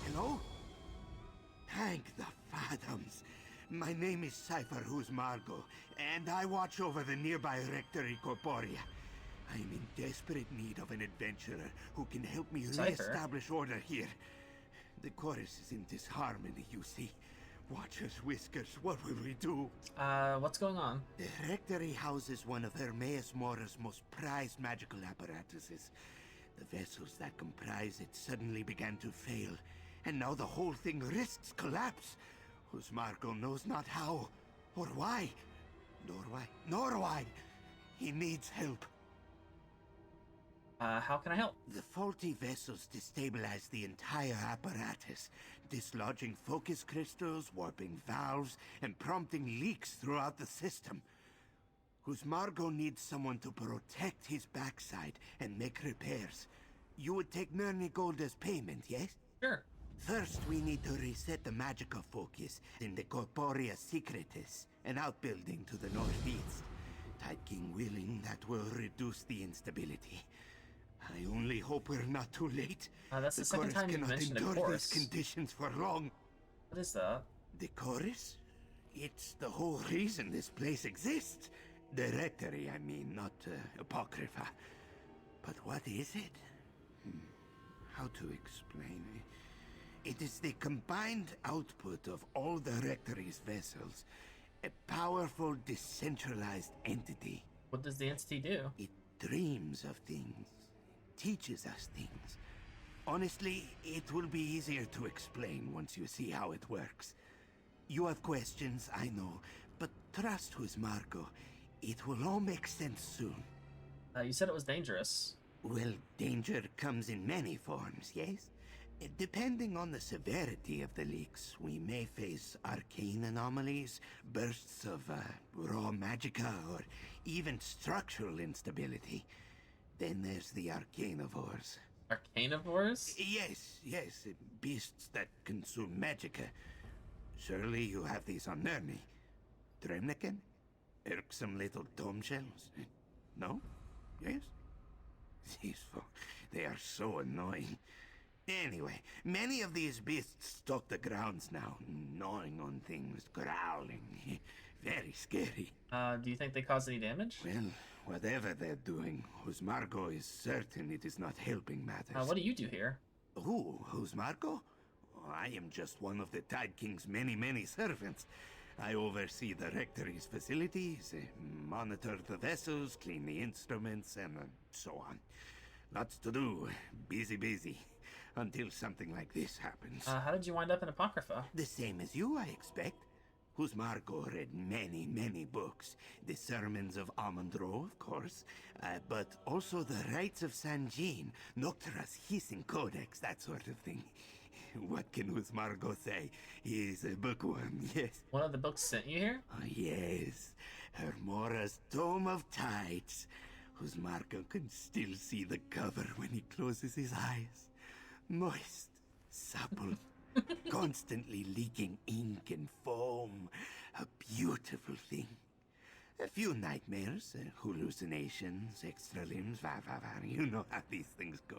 hello? Thank the Phantoms. My name is Cypher Who's Margot, and I watch over the nearby Rectory Corporea. I am in desperate need of an adventurer who can help me re-establish order here. The chorus is in disharmony, you see. Watchers, Whiskers, what will we do? What's going on? The Rectory houses one of Hermes Mora's most prized magical apparatuses. The vessels that comprise it suddenly began to fail, and now the whole thing risks collapse. Whose Margot knows not how, or why, nor why. He needs help. How can I help? The faulty vessels destabilize the entire apparatus, dislodging focus crystals, warping valves, and prompting leaks throughout the system. Whose Margot needs someone to protect his backside and make repairs. You would take Nurni Gold as payment, yes? Sure. First, we need to reset the magica focus in the Corporea Secretis, an outbuilding to the northeast. Tide King willing, that will reduce the instability. I only hope we're not too late. That's the second time you mentioned the chorus. These conditions for long. What is that? The chorus? It's the whole reason this place exists. The Rectory, I mean, not Apocrypha. But what is it? How to explain it? It is the combined output of all the Rectory's vessels. A powerful, decentralized entity. What does the entity do? It dreams of things. Teaches us things. Honestly, it will be easier to explain once you see how it works. You have questions, I know, but trust who's Margot. It will all make sense soon. You said it was dangerous. Well, danger comes in many forms, yes? Depending on the severity of the leaks, we may face arcane anomalies, bursts of raw magica, or even structural instability. Then there's the arcanivores. Arcanivores? Yes, beasts that consume magica. Surely you have these on Nurni. Dremniken? Irksome little dome shells? No? Yes? These folk, they are so annoying. Anyway, many of these beasts stalk the grounds now, gnawing on things, growling. Very scary. Do you think they cause any damage? Well, whatever they're doing, whose Margot is certain it is not helping matters. What do you do here? Who's Margot? I am just one of the Tide King's many servants. I oversee the rectory's facilities, monitor the vessels, clean the instruments, and so on. Lots to do. Busy. Until something like this happens. How did you wind up in Apocrypha? The same as you, I expect. Whose Margot read many books. The Sermons of Amandro, of course, but also the Rites of San Jean, Noctura's Hissing Codex, that sort of thing. What can Whose Margot say? He's a bookworm, yes. One of the books sent you here? Oh, yes. Hermora's Tome of Tides. Whose Margot can still see the cover when he closes his eyes. Moist, supple, constantly leaking ink and foam. A beautiful thing. A few nightmares, hallucinations, extra limbs, you know how these things go.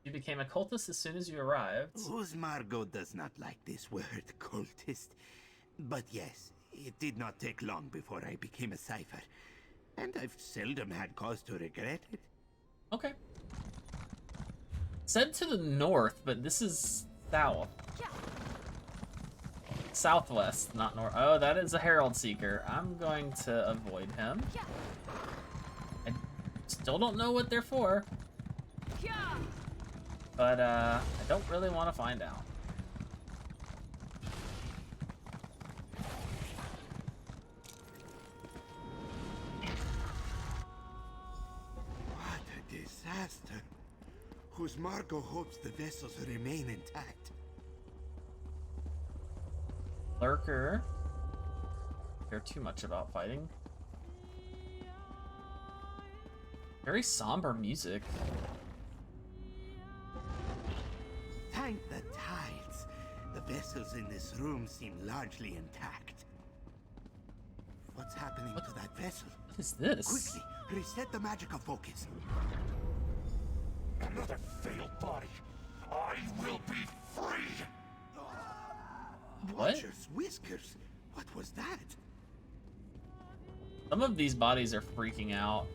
You became a cultist as soon as you arrived. Whose Margot does not like this word, cultist. But yes, it did not take long before I became a cipher. And I've seldom had cause to regret it. Okay. Said to the north, but this is south. Southwest, not north. Oh, that is a Herald Seeker. I'm going to avoid him. I still don't know what they're for. But, I don't really want to find out. What a disaster. Whose Margot hopes the vessels remain intact. Lurker. Care too much about fighting. Very somber music. Thank the tides. The vessels in this room seem largely intact. What's happening to that vessel? What is this? Quickly, reset the magical focus. Another failed body. I will be free. What? Watcher's whiskers. What was that? Some of these bodies are freaking out.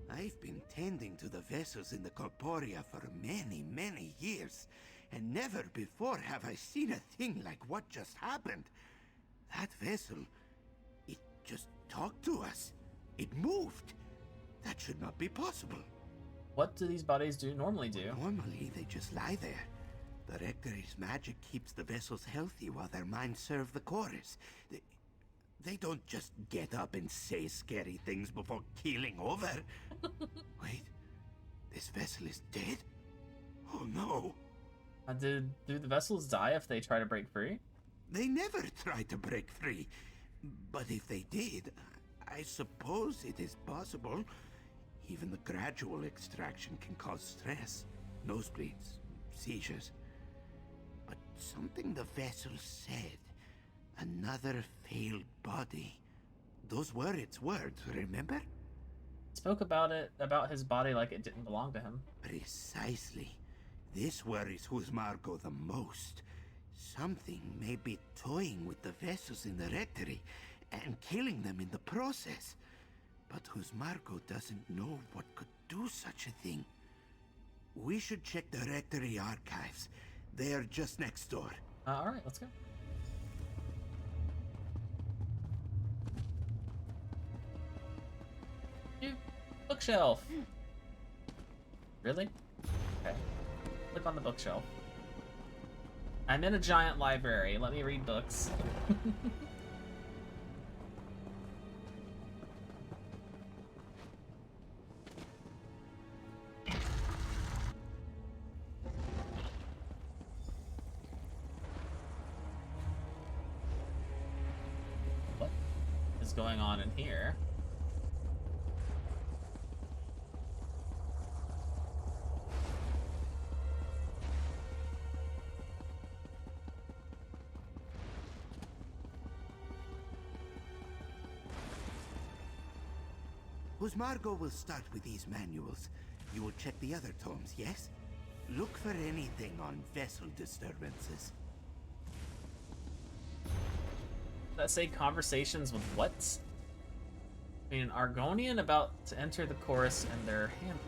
I've been tending to the vessels in the Corporea for many years, and never before have I seen a thing like what just happened. That vessel, it just talked to us. It moved. That should not be possible. What do these bodies normally do? Normally, they just lie there. The Rectory's magic keeps the vessels healthy while their minds serve the chorus. They don't just get up and say scary things before keeling over. Wait, this vessel is dead? Oh no. Do the vessels die if they try to break free? They never try to break free. But if they did, I suppose it is possible. Even the gradual extraction can cause stress, nosebleeds, seizures. But something the vessel said, another failed body. Those were its words, remember? Spoke about his body like it didn't belong to him. Precisely. This worries Whose Margot the most. Something may be toying with the vessels in the Rectory and killing them in the process. But Whose Margot doesn't know what could do such a thing. We should check the Rectory archives. They are just next door. Alright, let's go. Bookshelf. Really? Okay. Click on the bookshelf. I'm in a giant library. Let me read books. What is going on in here? Whose Margot will start with these manuals. You will check the other tomes, yes? Look for anything on vessel disturbances. That say conversations with what? I mean, an Argonian about to enter the chorus and their hand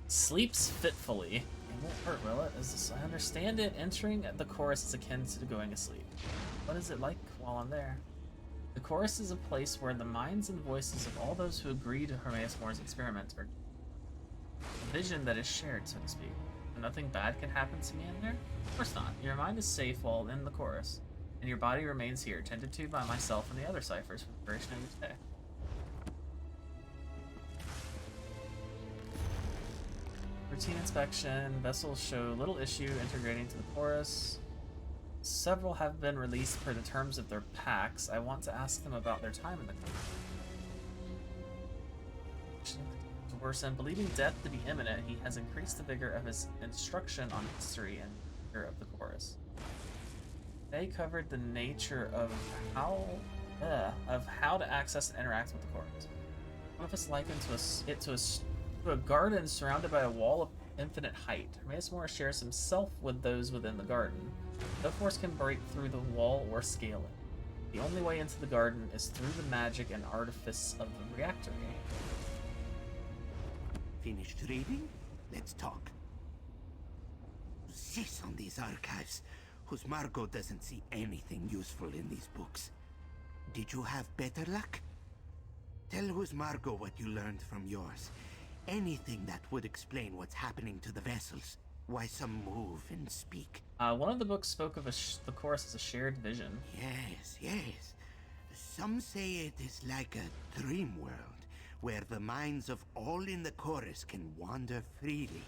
sleeps fitfully. It won't hurt, will it? As I understand it, entering the chorus is akin to going asleep. What is it like while I'm there? The chorus is a place where the minds and voices of all those who agree to Hermaeus More's experiment are a vision that is shared, so to speak. And nothing bad can happen to me in there? Of course not. Your mind is safe while in the chorus, and your body remains here, tended to by myself and the other ciphers for the duration of your stay. Routine inspection. Vessels show little issue integrating to the chorus. Several have been released per the terms of their packs. I want to ask them about their time in the chorus. To worsen, believing death to be imminent, he has increased the vigor of his instruction on history and vigor of the chorus. They covered the nature of how to access and interact with the chorus. One of us likened to a garden surrounded by a wall of infinite height. Hermaeus More shares himself with those within the garden. No force can break through the wall or scale it. The only way into the garden is through the magic and artifice of the reactor game. Finished reading? Let's talk. Zis on these archives, whose Margot doesn't see anything useful in these books. Did you have better luck? Tell who's Margot what you learned from yours. Anything that would explain what's happening to the vessels. Why some move and speak. One of the books spoke of the chorus as a shared vision. Yes, yes. Some say it is like a dream world, where the minds of all in the chorus can wander freely,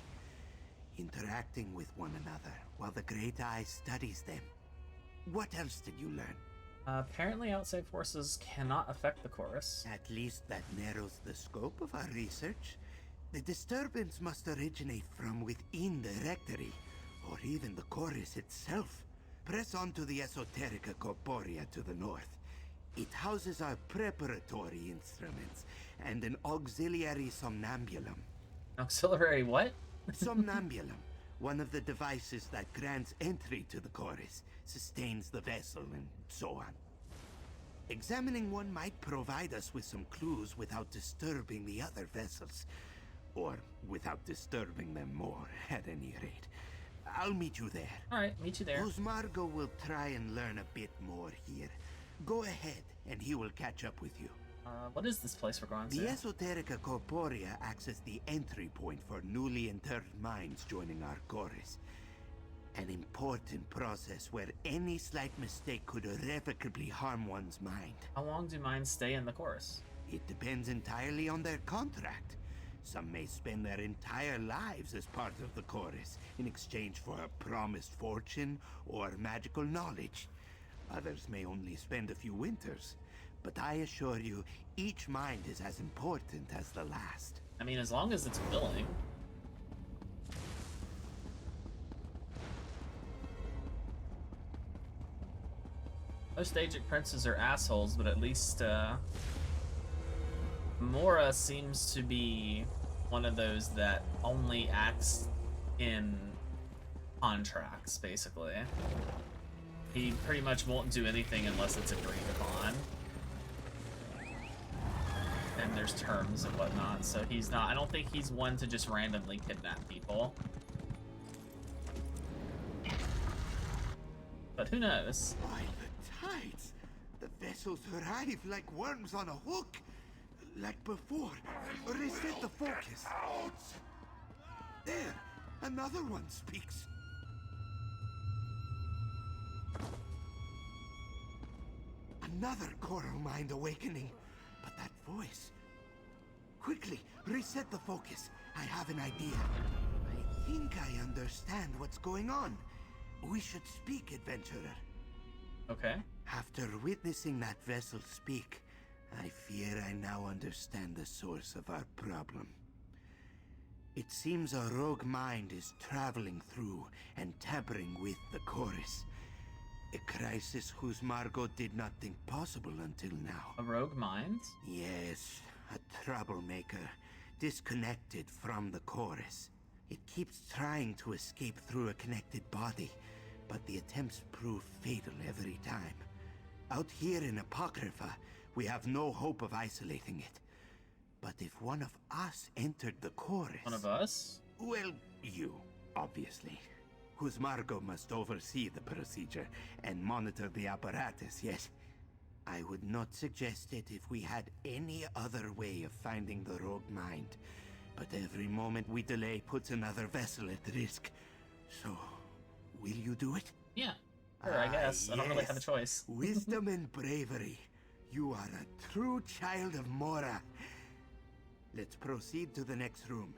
interacting with one another while the Great Eye studies them. What else did you learn? Apparently outside forces cannot affect the chorus. At least that narrows the scope of our research. The disturbance must originate from within the rectory, or even the chorus itself. Press on to the Esoterica Corporea to the north. It houses our preparatory instruments and an auxiliary somnambulum. Auxiliary what? Somnambulum, one of the devices that grants entry to the chorus, sustains the vessel, and so on. Examining one might provide us with some clues without disturbing the other vessels. Or without disturbing them more, at any rate. I'll meet you there. Alright, meet you there. Margot will try and learn a bit more here. Go ahead, and he will catch up with you. What is this place we're going to? The Esoterica Corporea acts as the entry point for newly interred minds joining our chorus. An important process where any slight mistake could irrevocably harm one's mind. How long do minds stay in the chorus? It depends entirely on their contract. Some may spend their entire lives as part of the chorus in exchange for a promised fortune or magical knowledge. Others may only spend a few winters. But I assure you, each mind is as important as the last. I mean, as long as it's willing. Most agent princes are assholes, but at least, Mora seems to be one of those that only acts in contracts, basically. He pretty much won't do anything unless it's agreed upon. And there's terms and whatnot, so he's not, I don't think he's one to just randomly kidnap people. But who knows? By the tides! The vessels arrive like worms on a hook! Like before. Reset the focus. There! Another one speaks. Another coral mind awakening. But that voice... Quickly, reset the focus. I have an idea. I think I understand what's going on. We should speak, adventurer. Okay. After witnessing that vessel speak, I fear I now understand the source of our problem. It seems a rogue mind is traveling through and tampering with the chorus. A crisis whose Margot did not think possible until now. A rogue mind? Yes, a troublemaker, disconnected from the chorus. It keeps trying to escape through a connected body, but the attempts prove fatal every time. Out here in Apocrypha, we have no hope of isolating it. But if one of us entered the chorus... One of us? Well, you. obviously. Margo must oversee the procedure and monitor the apparatus, yes? I would not suggest it if we had any other way of finding the rogue mind. But every moment we delay puts another vessel at risk. So, will you do it? Yeah, sure, I guess. I don't really have a choice. Wisdom and bravery. You are a true child of Mora. Let's proceed to the next room.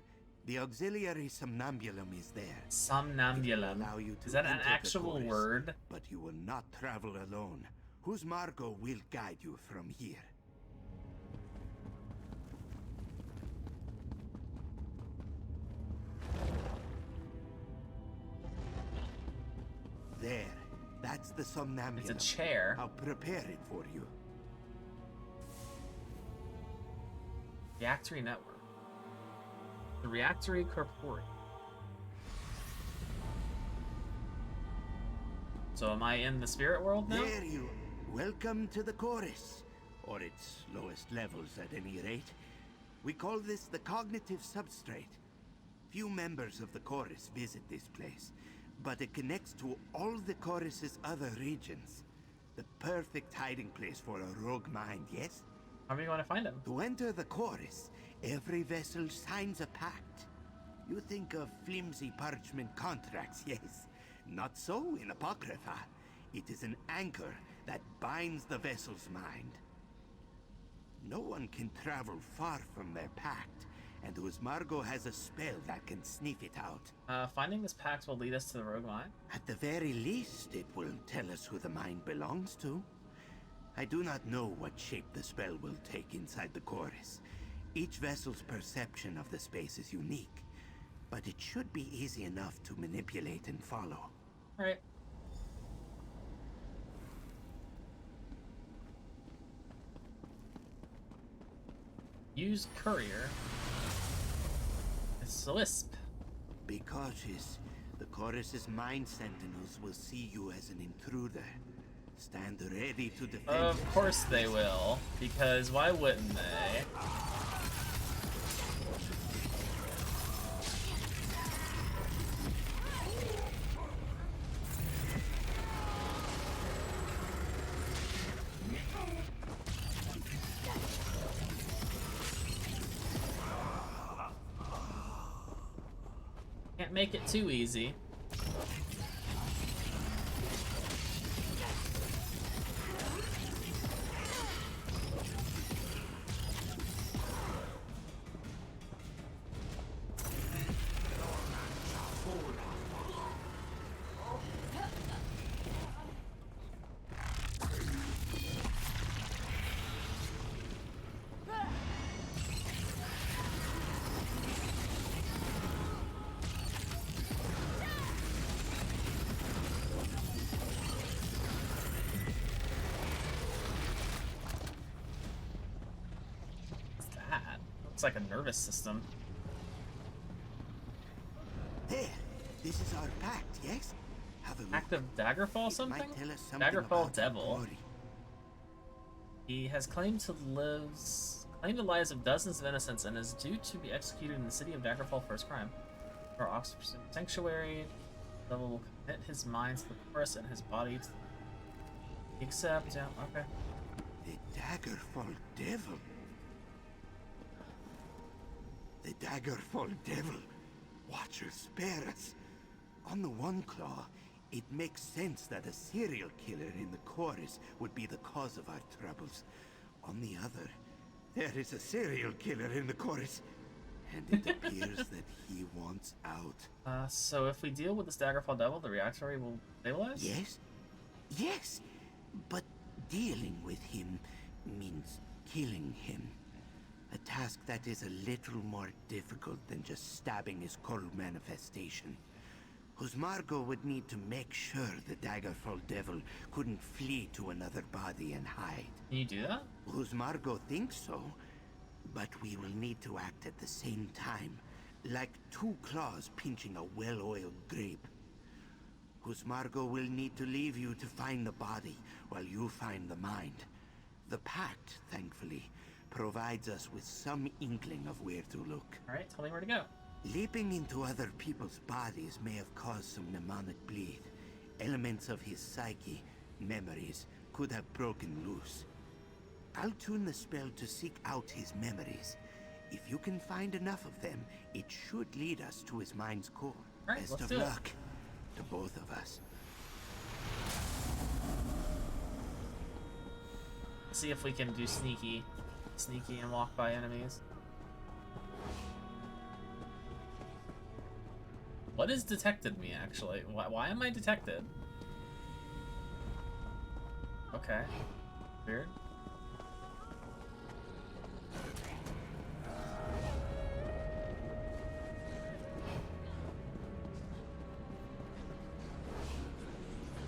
The auxiliary somnambulum is there. Somnambulum. Is that an actual word? But you will not travel alone. Margo will guide you from here. There. That's the somnambulum. It's a chair. I'll prepare it for you. Reactory network. The Reactory Corporeal. So am I in the spirit world now? There you. Welcome to the chorus. Or its lowest levels at any rate. We call this the cognitive substrate. Few members of the chorus visit this place, but it connects to all the chorus's other regions. The perfect hiding place for a rogue mind, yes? How are we going to find him? To enter the chorus, every vessel signs a pact. You think of flimsy parchment contracts, yes? Not so in Apocrypha. It is an anchor that binds the vessel's mind. No one can travel far from their pact, and Margo has a spell that can sniff it out. Finding this pact will lead us to the rogue mind? At the very least, it will tell us who the mind belongs to. I do not know what shape the spell will take inside the chorus. Each vessel's perception of the space is unique, but it should be easy enough to manipulate and follow. Alright. Use courier. It's a wisp. Be cautious. The chorus's mind sentinels will see you as an intruder. Stand ready to defend. Of course they will, because why wouldn't they? Can't make it too easy. It's like a nervous system. There, this is our pact, yes? Have a look. Act of Daggerfall something? Daggerfall Devil. He has claimed the lives of dozens of innocents and is due to be executed in the city of Daggerfall for his crime. For Oxford Sanctuary, the devil will commit his mind to the chorus and his body to the... Except, yeah, okay. The Daggerfall Devil. The Daggerfall Devil. Watcher, spare us. On the one claw, it makes sense that a serial killer in the chorus would be the cause of our troubles. On the other, there is a serial killer in the chorus, and it appears that he wants out. So if we deal with this Daggerfall Devil, the reactory will stabilize? Yes. Yes, but dealing with him means killing him. A task that is a little more difficult than just stabbing his cold manifestation. Margo would need to make sure the Daggerfall Devil couldn't flee to another body and hide. Can you do that? Margo thinks so, but we will need to act at the same time, like two claws pinching a well-oiled grape. Margo will need to leave you to find the body while you find the mind. The pact, thankfully, provides us with some inkling of where to look. Alright, tell me where to go. Leaping into other people's bodies may have caused some mnemonic bleed. Elements of his psyche, memories, could have broken loose. I'll tune the spell to seek out his memories. If you can find enough of them, it should lead us to his mind's core. Right, Best let's of do it. luck to both of us. See if we can do sneaky and walk by enemies. What has detected me, actually? Why am I detected? Okay. Weird.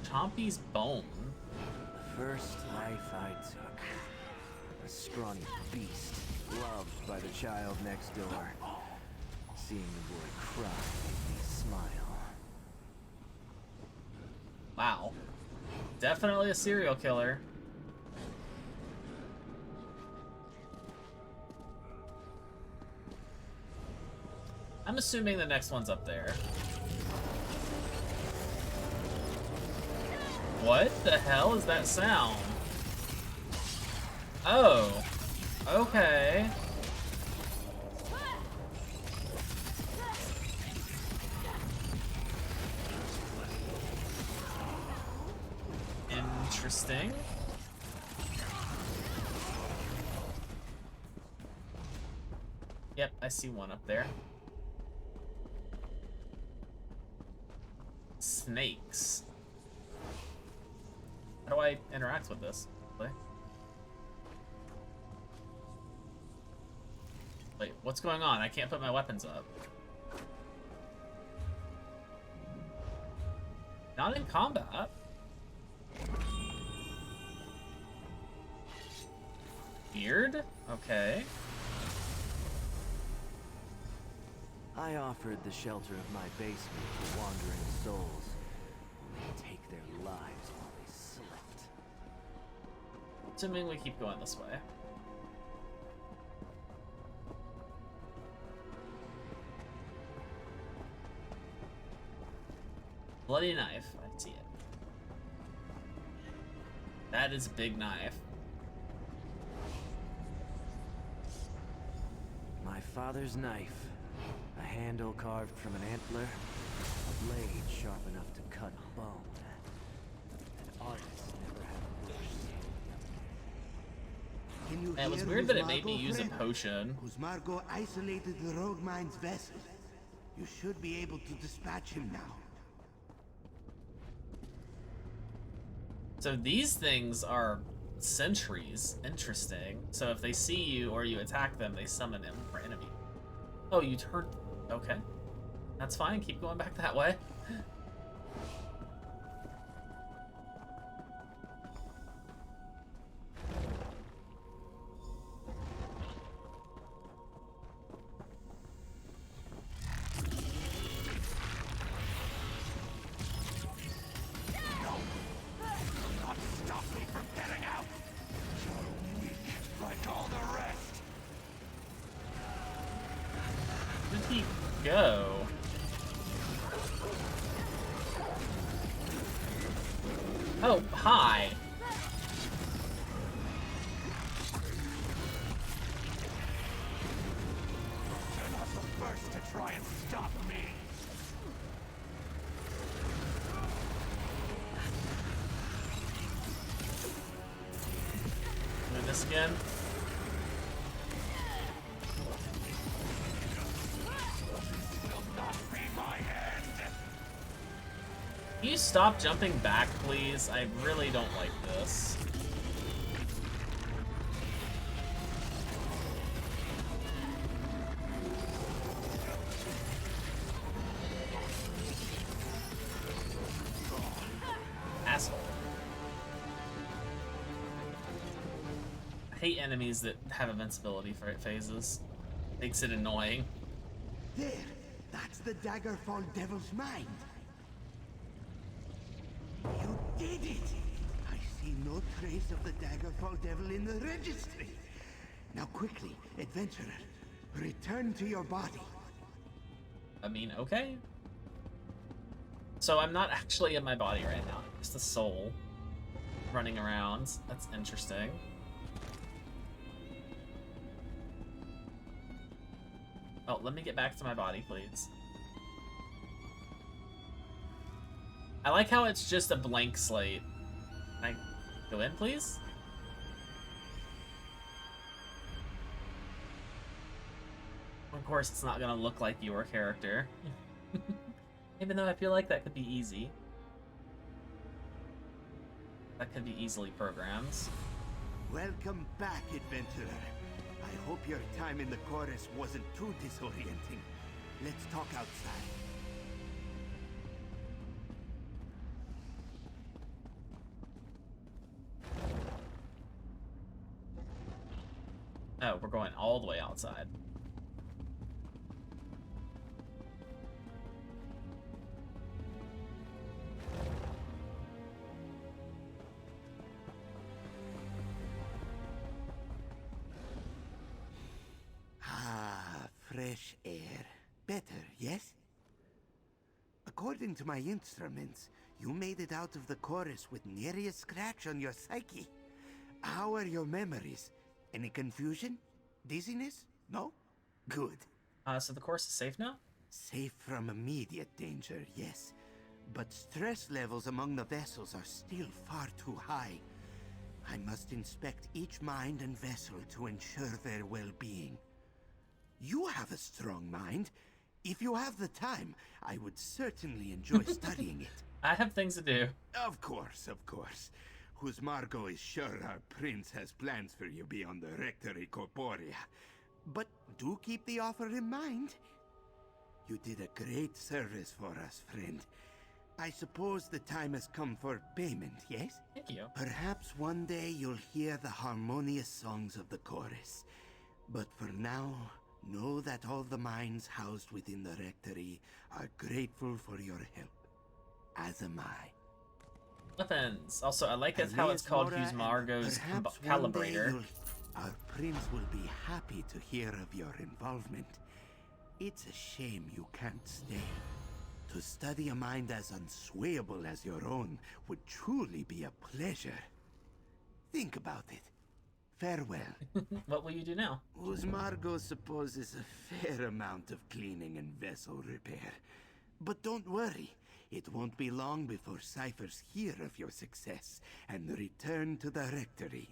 Chompy's bone. The first life I took. A scrawny beast, loved by the child next door. Seeing the boy cry made me smile. Wow. Definitely a serial killer. I'm assuming the next one's up there. What the hell is that sound? Oh. Okay. Interesting. Yep, I see one up there. Snakes. How do I interact with this? Wait, what's going on? I can't put my weapons up. Not in combat. Weird? Okay. I offered the shelter of my basement to wandering souls, only to take their lives while they slept. Assuming we keep going this way. Bloody knife. I see it. That is a big knife. My father's knife. A handle carved from an antler. A blade sharp enough to cut bone. An artist never had a brush. Can you It was hear weird that it made me Husmargo, use a friend? potion. Husmargo isolated the rogue mine's vessel. You should be able to dispatch him now. So these things are sentries. Interesting. So if they see you or you attack them, they summon him for enemy. Oh, you turn... Okay. That's fine. Keep going back that way. Go. Oh, hi. You're not the first to try and stop me. Do this again. Can you stop jumping back, please? I really don't like this. Asshole. I hate enemies that have invincibility for phases. Makes it annoying. There! That's the Daggerfall Devil's mind! You did it! I see no trace of the Daggerfall Devil in the registry! Now quickly, adventurer, return to your body. I mean, okay. So I'm not actually in my body right now. It's the soul running around. That's interesting. Oh, let me get back to my body, please. I like how it's just a blank slate. Can I go in, please? Of course, it's not gonna look like your character. Even though I feel like that could be easy. That could be easily programmed. Welcome back, adventurer. I hope your time in the chorus wasn't too disorienting. Let's talk outside. Oh, we're going all the way outside. Ah, fresh air. Better, yes? According to my instruments, you made it out of the chorus with nary a scratch on your psyche. How are your memories? Any confusion? Dizziness? No? Good. So the course is safe now? Safe from immediate danger, yes. But stress levels among the vessels are still far too high. I must inspect each mind and vessel to ensure their well-being. You have a strong mind. If you have the time, I would certainly enjoy studying it. I have things to do. Of course, of course. Whose Margot is sure our prince has plans for you beyond the Rectory Corporea. But do keep the offer in mind. You did a great service for us, friend. I suppose the time has come for payment, yes? Thank you. Perhaps one day you'll hear the harmonious songs of the chorus. But for now, know that all the minds housed within the Rectory are grateful for your help. As am I. Weapons. Also, I like it how it's called Hughes Margot's Calibrator. Our prince will be happy to hear of your involvement. It's a shame you can't stay. To study a mind as unswayable as your own would truly be a pleasure. Think about it. Farewell. What will you do now? Margot supposes a fair amount of cleaning and vessel repair. But don't worry. It won't be long before ciphers hear of your success and return to the Rectory.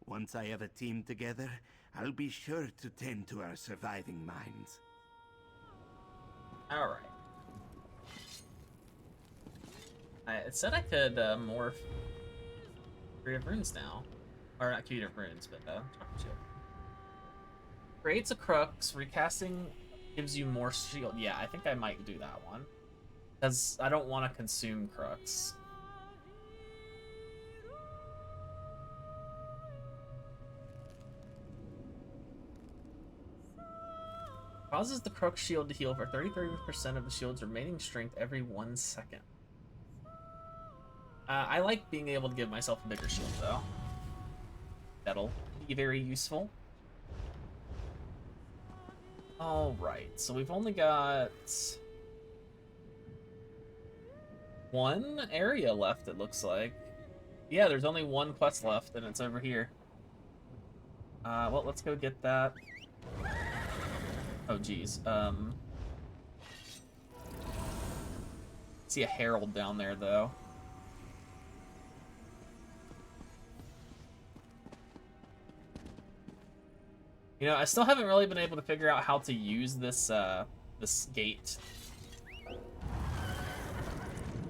Once I have a team together, I'll be sure to tend to our surviving minds. Alright. It said I could morph creative runes now. Or not creative runes, but shield. Creates a crux, recasting gives you more shield. Yeah, I think I might do that one. Because I don't want to consume crux. Causes the crux shield to heal for 33% of the shield's remaining strength every 1 second. I like being able to give myself a bigger shield, though. That'll be very useful. Alright, so we've only got one area left, it looks like. Yeah, there's only one quest left, and it's over here. Well, let's go get that. Oh, geez. See a herald down there, though. You know, I still haven't really been able to figure out how to use this, this gate.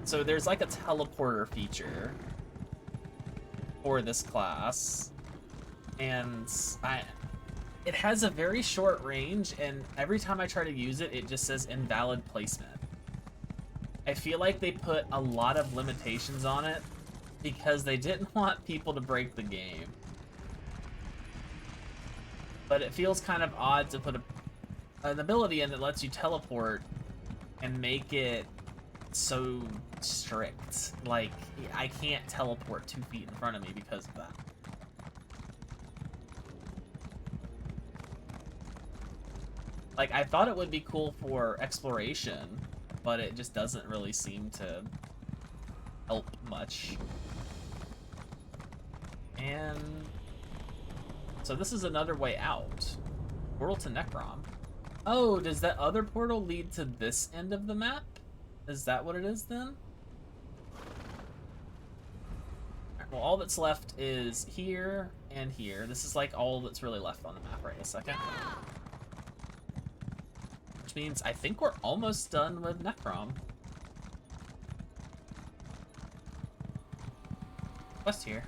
So there's like a teleporter feature for this class, and it has a very short range, and every time I try to use it, it just says invalid placement. I feel like they put a lot of limitations on it because they didn't want people to break the game. But it feels kind of odd to put an ability in that lets you teleport and make it so strict. Like, I can't teleport 2 feet in front of me because of that. Like, I thought it would be cool for exploration, but it just doesn't really seem to help much. And so this is another way out. Portal to Necrom. Oh, does that other portal lead to this end of the map? Is that what it is then? Well, all that's left is here and here. This is like all that's really left on the map right in a second. Which means I think we're almost done with Necrom. Quest here.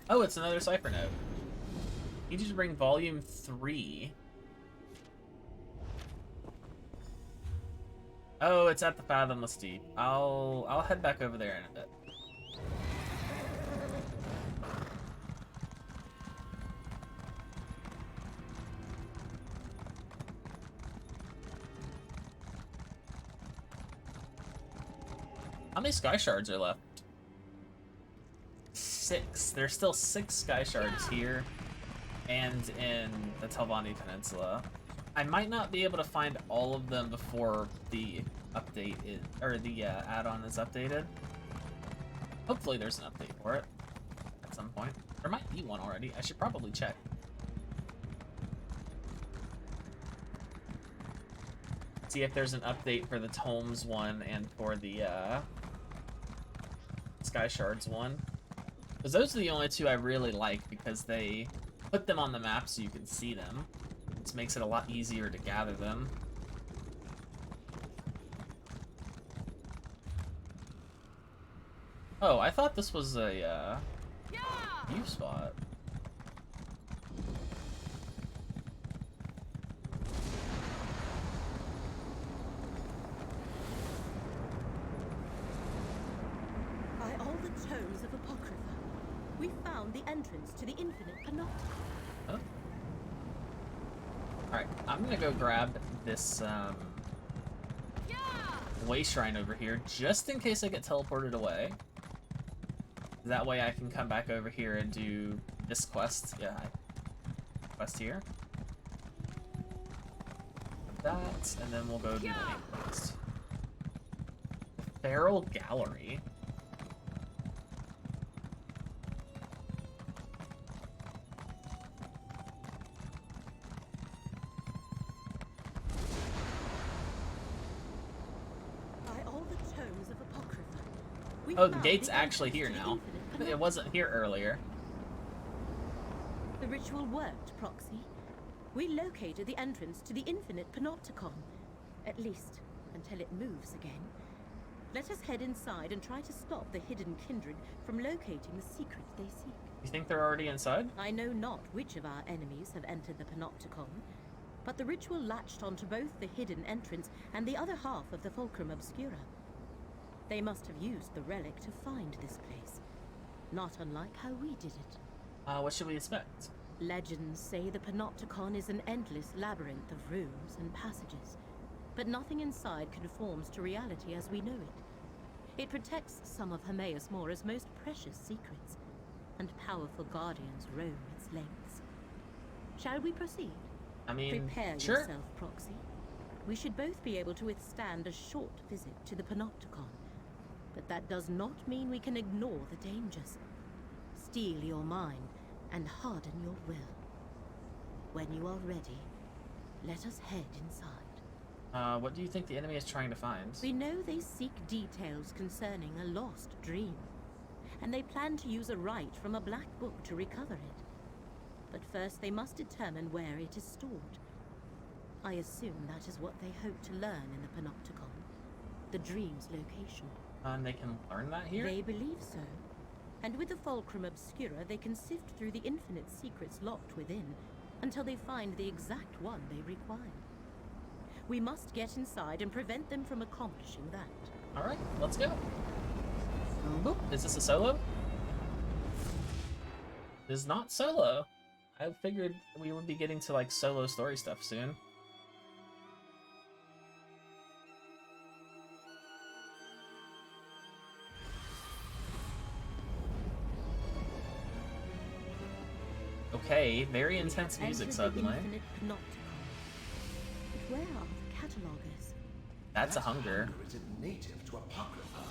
Oh, it's another cipher note. Need you to bring volume 3. Oh, it's at the Fathomless Deep. I'll head back over there in a bit. How many sky shards are left? 6. There's still 6 sky shards here and in the Telvanni Peninsula. I might not be able to find all of them before the update is, or the add-on is updated. Hopefully there's an update for it at some point. There might be one already. I should probably check. See if there's an update for the Tomes one and for the Sky Shards one. Because those are the only two I really like because they put them on the map so you can see them. This makes it a lot easier to gather them. Oh, I thought this was a view spot. By all the tomes of Apocrypha, we found the entrance to the infinite panopticon. Huh? Alright, I'm gonna go grab this way shrine over here, just in case I get teleported away. That way I can come back over here and do this quest. Yeah, quest here. That, and then we'll go do the main quest. Feral Gallery. Oh, the gate's actually here now. It wasn't here earlier. The ritual worked, Proxy. We located the entrance to the infinite panopticon. At least, until it moves again. Let us head inside and try to stop the hidden kindred from locating the secret they seek. You think they're already inside? I know not which of our enemies have entered the panopticon, but the ritual latched onto both the hidden entrance and the other half of the Fulcrum Obscura. They must have used the relic to find this place, not unlike how we did it. What should we expect? Legends say the Panopticon is an endless labyrinth of rooms and passages, but nothing inside conforms to reality as we know it. It protects some of Hermaeus Mora's most precious secrets, and powerful guardians roam its lengths. Shall we proceed? I mean, prepare sure. yourself, Proxy. We should both be able to withstand a short visit to the Panopticon. But that does not mean we can ignore the dangers. Steel your mind and harden your will. When you are ready, let us head inside. What do you think the enemy is trying to find? We know they seek details concerning a lost dream, and they plan to use a rite from a black book to recover it. But first they must determine where it is stored. I assume that is what they hope to learn in the Panopticon, the dream's location. And they can learn that here? They believe so. And with the Fulcrum Obscura, they can sift through the infinite secrets locked within until they find the exact one they require. We must get inside and prevent them from accomplishing that. Alright, let's go. Boop. Is this a solo? It is not solo. I figured we would be getting to like solo story stuff soon. Okay, very intense music suddenly. But where are the catalogers? That's a hunger. Is it native to Apocrypha?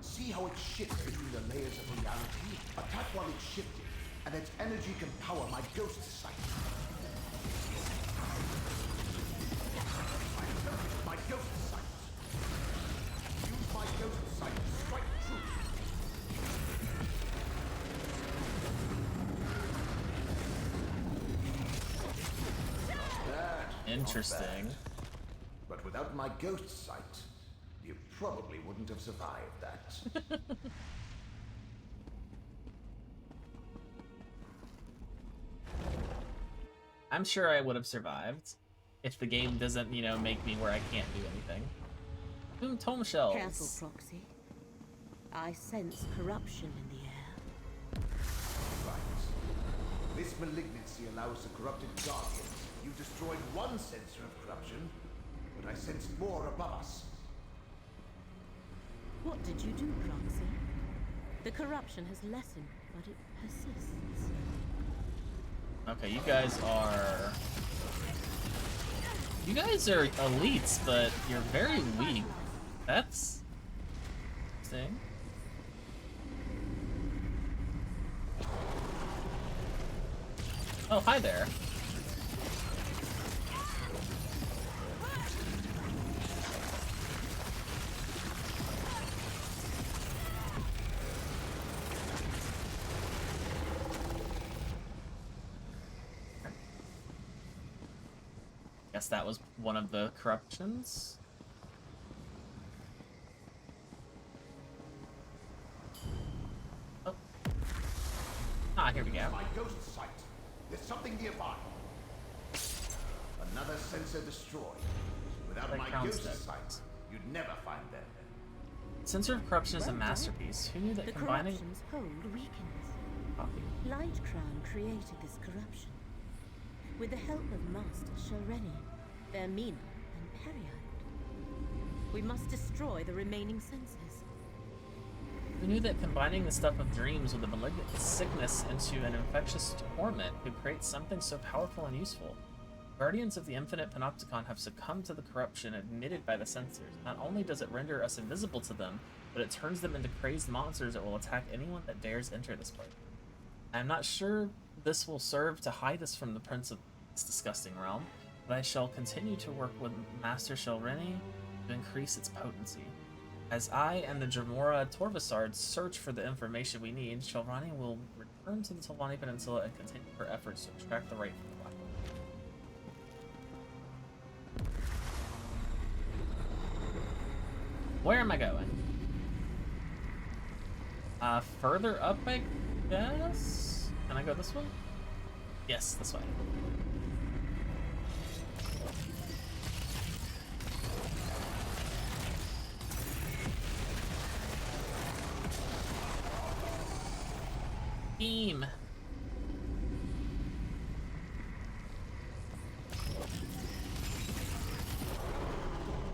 See how it shifts between the layers of reality? Attack while it's shifting, and its energy can power my ghost sight. My ghost sight. Use my ghost sight to strike true. Interesting. But without my ghost sight, you probably wouldn't have survived that. I'm sure I would have survived if the game doesn't, you know, make me where I can't do anything. Tome shells. Careful, Proxy. I sense corruption in the air. Right. This malignancy allows the corrupted guardians. You destroyed one sensor of corruption, but I sensed more above us. What did you do, Proxy? The corruption has lessened, but it persists. Okay, you guys are elites, but you're very weak. That's interesting. Oh, hi there. Guess that was one of the corruptions. Oh. Ah, here we go. My ghost sight. There's something nearby. Another sensor destroyed. Without That my counts ghost that. sight, you'd never find them. Sensor of Corruption is a masterpiece. Who knew that The combining... corruption's hold weakens. Copy. Lightcrown created this corruption. With the help of Master Shalreni, Vermina, and Period. We must destroy the remaining sensors. Who knew that combining the stuff of dreams with the malignant sickness into an infectious torment could create something so powerful and useful? Guardians of the Infinite Panopticon have succumbed to the corruption admitted by the censors. Not only does it render us invisible to them, but it turns them into crazed monsters that will attack anyone that dares enter this place. I am not sure this will serve to hide us from the Prince of this disgusting realm, but I shall continue to work with Master Shalreni to increase its potency. As I and the Dremora Torvasards search for the information we need, Shalrani will return to the Telvanni Peninsula and continue her efforts to extract the right from the Black Hole. Where am I going? Further up, I guess? Can I go this way? Yes, this way. Beam.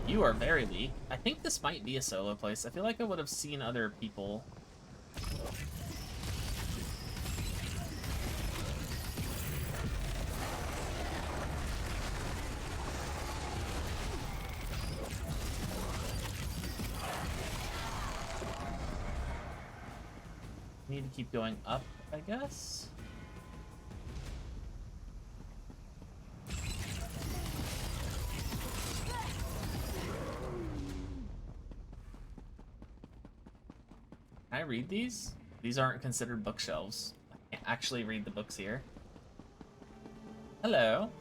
You are very weak. I think this might be a solo place. I feel like I would have seen other people. Need to keep going up, I guess. Can I read these? These aren't considered bookshelves. I can't actually read the books here. Hello.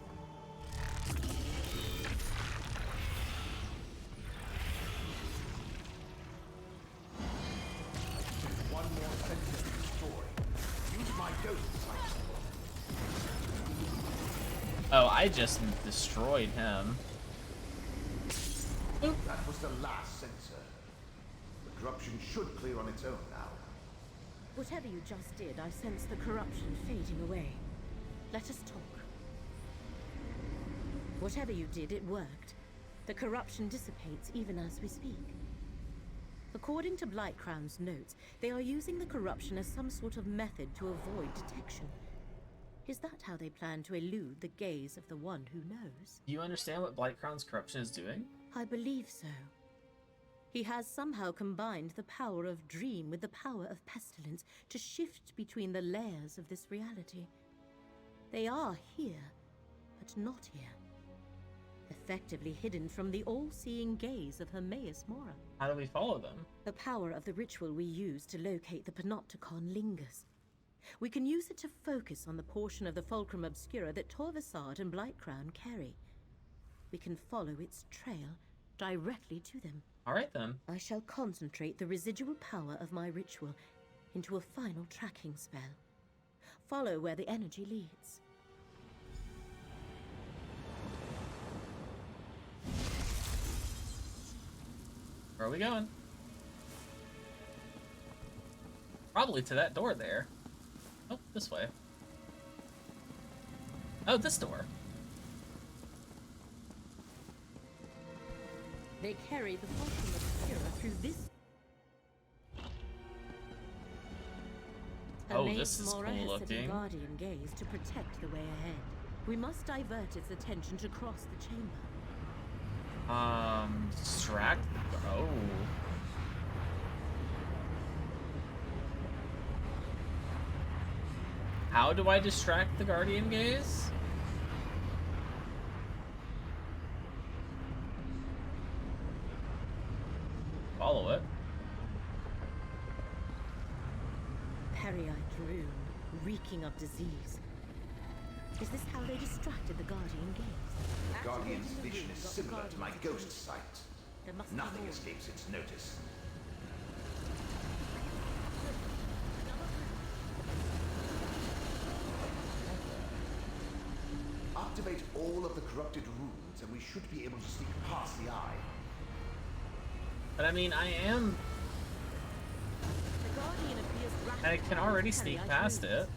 One more sensor to destroy. Use my ghost sight. Oh, I just destroyed him. Oop. That was the last sensor. The corruption should clear on its own now. Whatever you just did, I sense the corruption fading away. Let us talk. Whatever you did, it worked. The corruption dissipates even as we speak. According to Blightcrown's notes, they are using the corruption as some sort of method to avoid detection. Is that how they plan to elude the gaze of the one who knows? Do you understand what Blightcrown's corruption is doing? I believe so. He has somehow combined the power of dream with the power of pestilence to shift between the layers of this reality. They are here, but not here. Effectively hidden from the all-seeing gaze of Hermaeus Mora. How do we follow them? The power of the ritual we use to locate the Panopticon lingers. We can use it to focus on the portion of the Fulcrum Obscura that Torvasad and Blightcrown carry. We can follow its trail directly to them. Alright then. I shall concentrate the residual power of my ritual into a final tracking spell. Follow where the energy leads. Where are we going? Probably to that door there. Oh, this way. Oh, this door. They carry the Fulcrum Obscura through this. Oh, this is Mora cool has set a looking. guardian gaze to protect the way ahead. We must divert its attention to cross the chamber. Distract. Oh. How do I distract the guardian gaze? Follow it. Periite rune, reeking of disease. Is this how they distracted the guardian gaze? The Guardian's vision is similar to my ghost sight. Nothing escapes its notice. Activate all of the corrupted runes and we should be able to sneak past the eye. But I mean, I am... The guardian appears I can already sneak past it.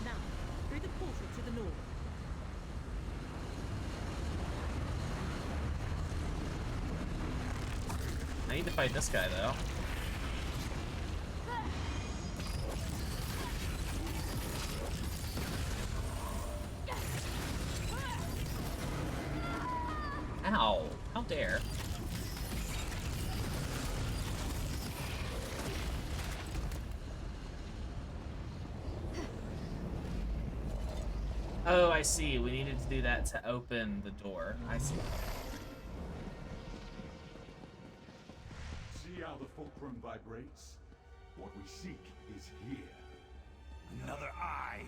Now, through the portal to the north. I need to fight this guy, though. Ow! How dare. Oh, I see. We needed to do that to open the door. I see. See how the fulcrum vibrates? What we seek is here. Another eye.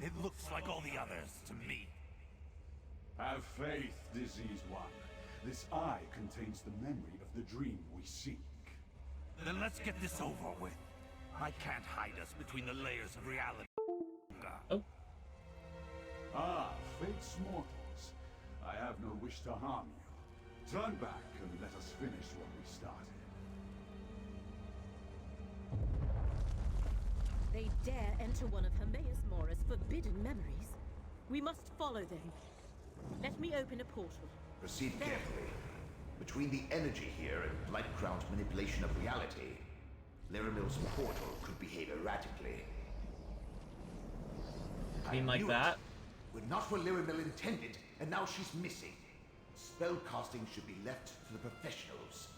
It looks like all the others to me. Have faith, diseased one. This eye contains the memory of the dream we seek. Then let's get this over with. I can't hide us between the layers of reality. Oh. Ah, fate's mortals. I have no wish to harm you. Turn back and let us finish what we started. They dare enter one of Hermaeus Mora's forbidden memories. We must follow them. Let me open a portal. Proceed carefully. Between the energy here and Blightcrown's manipulation of reality, Laramil's portal could behave erratically. You mean like that? We're not where Laramil intended, and now she's missing. Spellcasting should be left to the professionals.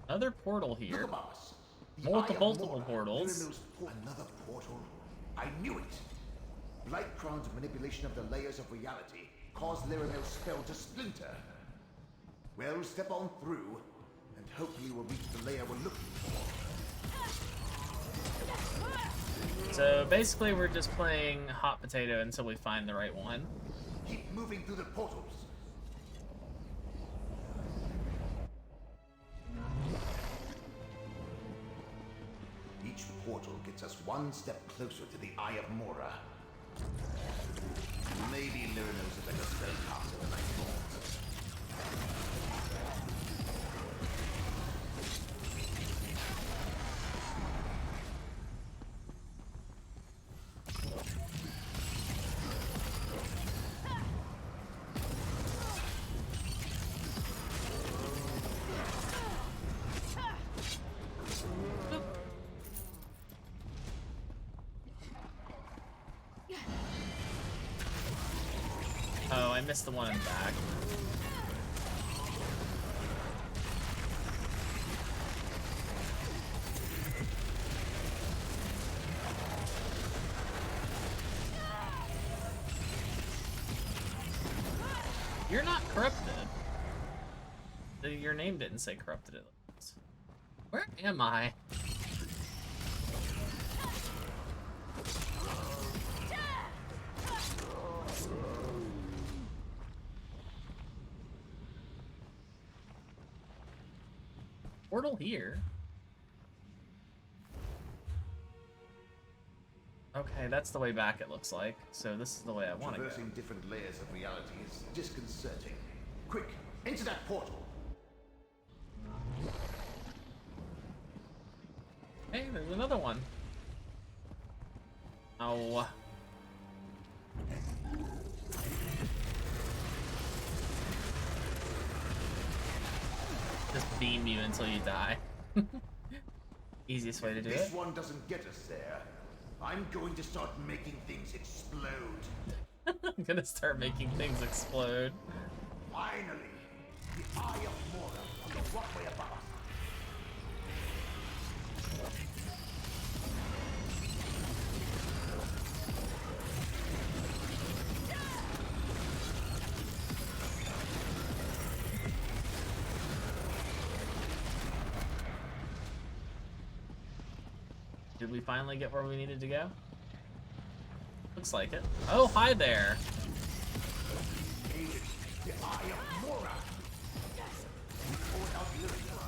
Another portal here. Look, Boss. The Multiple portals. Laramil's another portal. I knew it. Blightcrown's manipulation of the layers of reality caused Laramil's spell to splinter. Well, step on through, and hopefully we'll reach the layer we're looking for. So basically we're just playing hot potato until we find the right one. Keep moving through the portals. Each portal gets us one step closer to the Eye of Mora. Maybe Lyranos a better spellcaster than I thought. Oh, I missed the one in the back. You're not corrupted. Your name didn't say corrupted. Where am I? Portal here. Okay, that's the way back it looks like. So this is the way I want to go. Traversing different layers of reality is disconcerting. Quick, into that portal. Hey, there's another one. Oh. Just beam you until you die. Easiest way to do it. This one doesn't get us there. I'm going to start making things explode. I'm gonna start making things explode. Finally, the Eye of Mora on the walkway above us. Did we finally get where we needed to go? Looks like it. Oh, hi there. The Eye of Mora. Before out Lyria,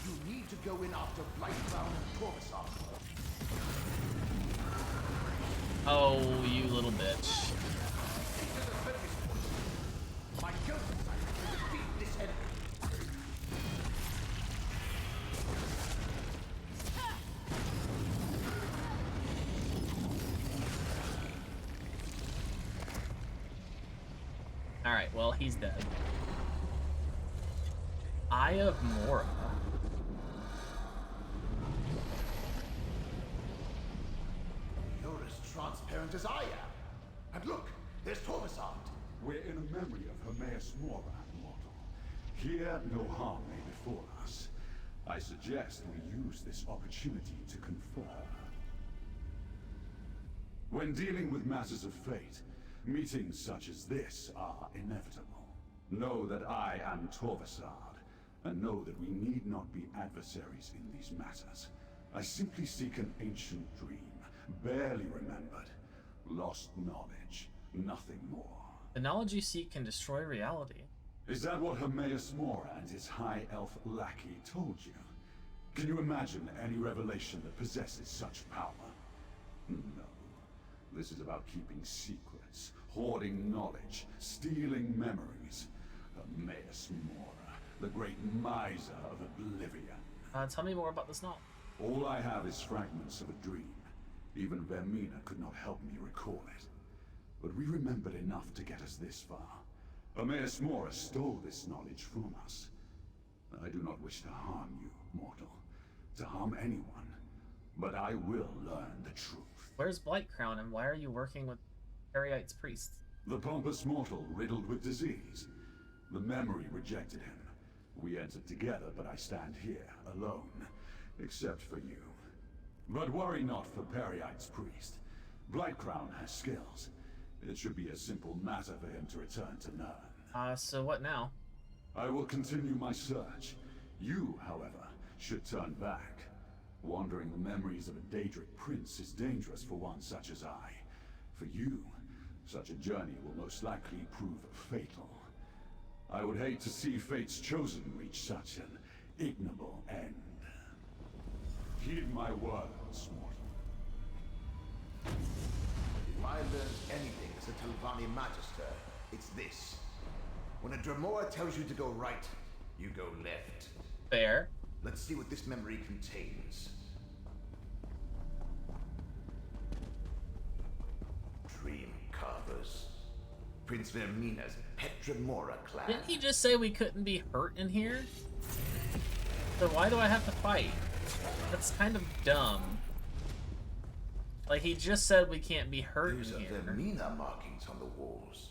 you need to go in after Blightcrown and Corvusar. Oh, you little bitch. My ghost will defeat this enemy. Alright, well, he's dead. Eye of Mora. You're as transparent as I am. And look, there's Corvusar. We're in a memory of Hermaeus Mora, mortal. Here, no harm may befall us. I suggest we use this opportunity to confer. When dealing with matters of fate, meetings such as this are inevitable. Know that I am Torvasard, and know that we need not be adversaries in these matters. I simply seek an ancient dream, barely remembered. Lost knowledge, nothing more. The knowledge you seek can destroy reality. Is that what Hermaeus Mora and his high elf lackey told you? Can you imagine any revelation that possesses such power? No. This is about keeping secrets, hoarding knowledge, stealing memories. Hermaeus Mora, the great miser of oblivion. Tell me more about this novel. All I have is fragments of a dream. Even Vermina could not help me recall it. But we remembered enough to get us this far. Hermaeus Mora stole this knowledge from us. I do not wish to harm you, mortal. To harm anyone. But I will learn the truth. Where's Blightcrown, and why are you working with Peryite's priest? The pompous mortal riddled with disease. The memory rejected him. We entered together, but I stand here, alone. Except for you. But worry not for Peryite's priest. Blightcrown has skills. It should be a simple matter for him to return to Nirn. So what now? I will continue my search. You, however, should turn back. Wandering the memories of a Daedric prince is dangerous for one such as I. For you, such a journey will most likely prove fatal. I would hate to see Fate's Chosen reach such an ignoble end. Heed my words, mortal. If I learned anything as a Telvanni Magister, it's this. When a Dremora tells you to go right, you go left. Fair. Let's see what this memory contains. Dream Carvers. Prince Vermina's pet Dremora clan. Didn't he just say we couldn't be hurt in here? So why do I have to fight? That's kind of dumb. Like, he just said we can't be hurt Those in are here. Vermina markings on the walls.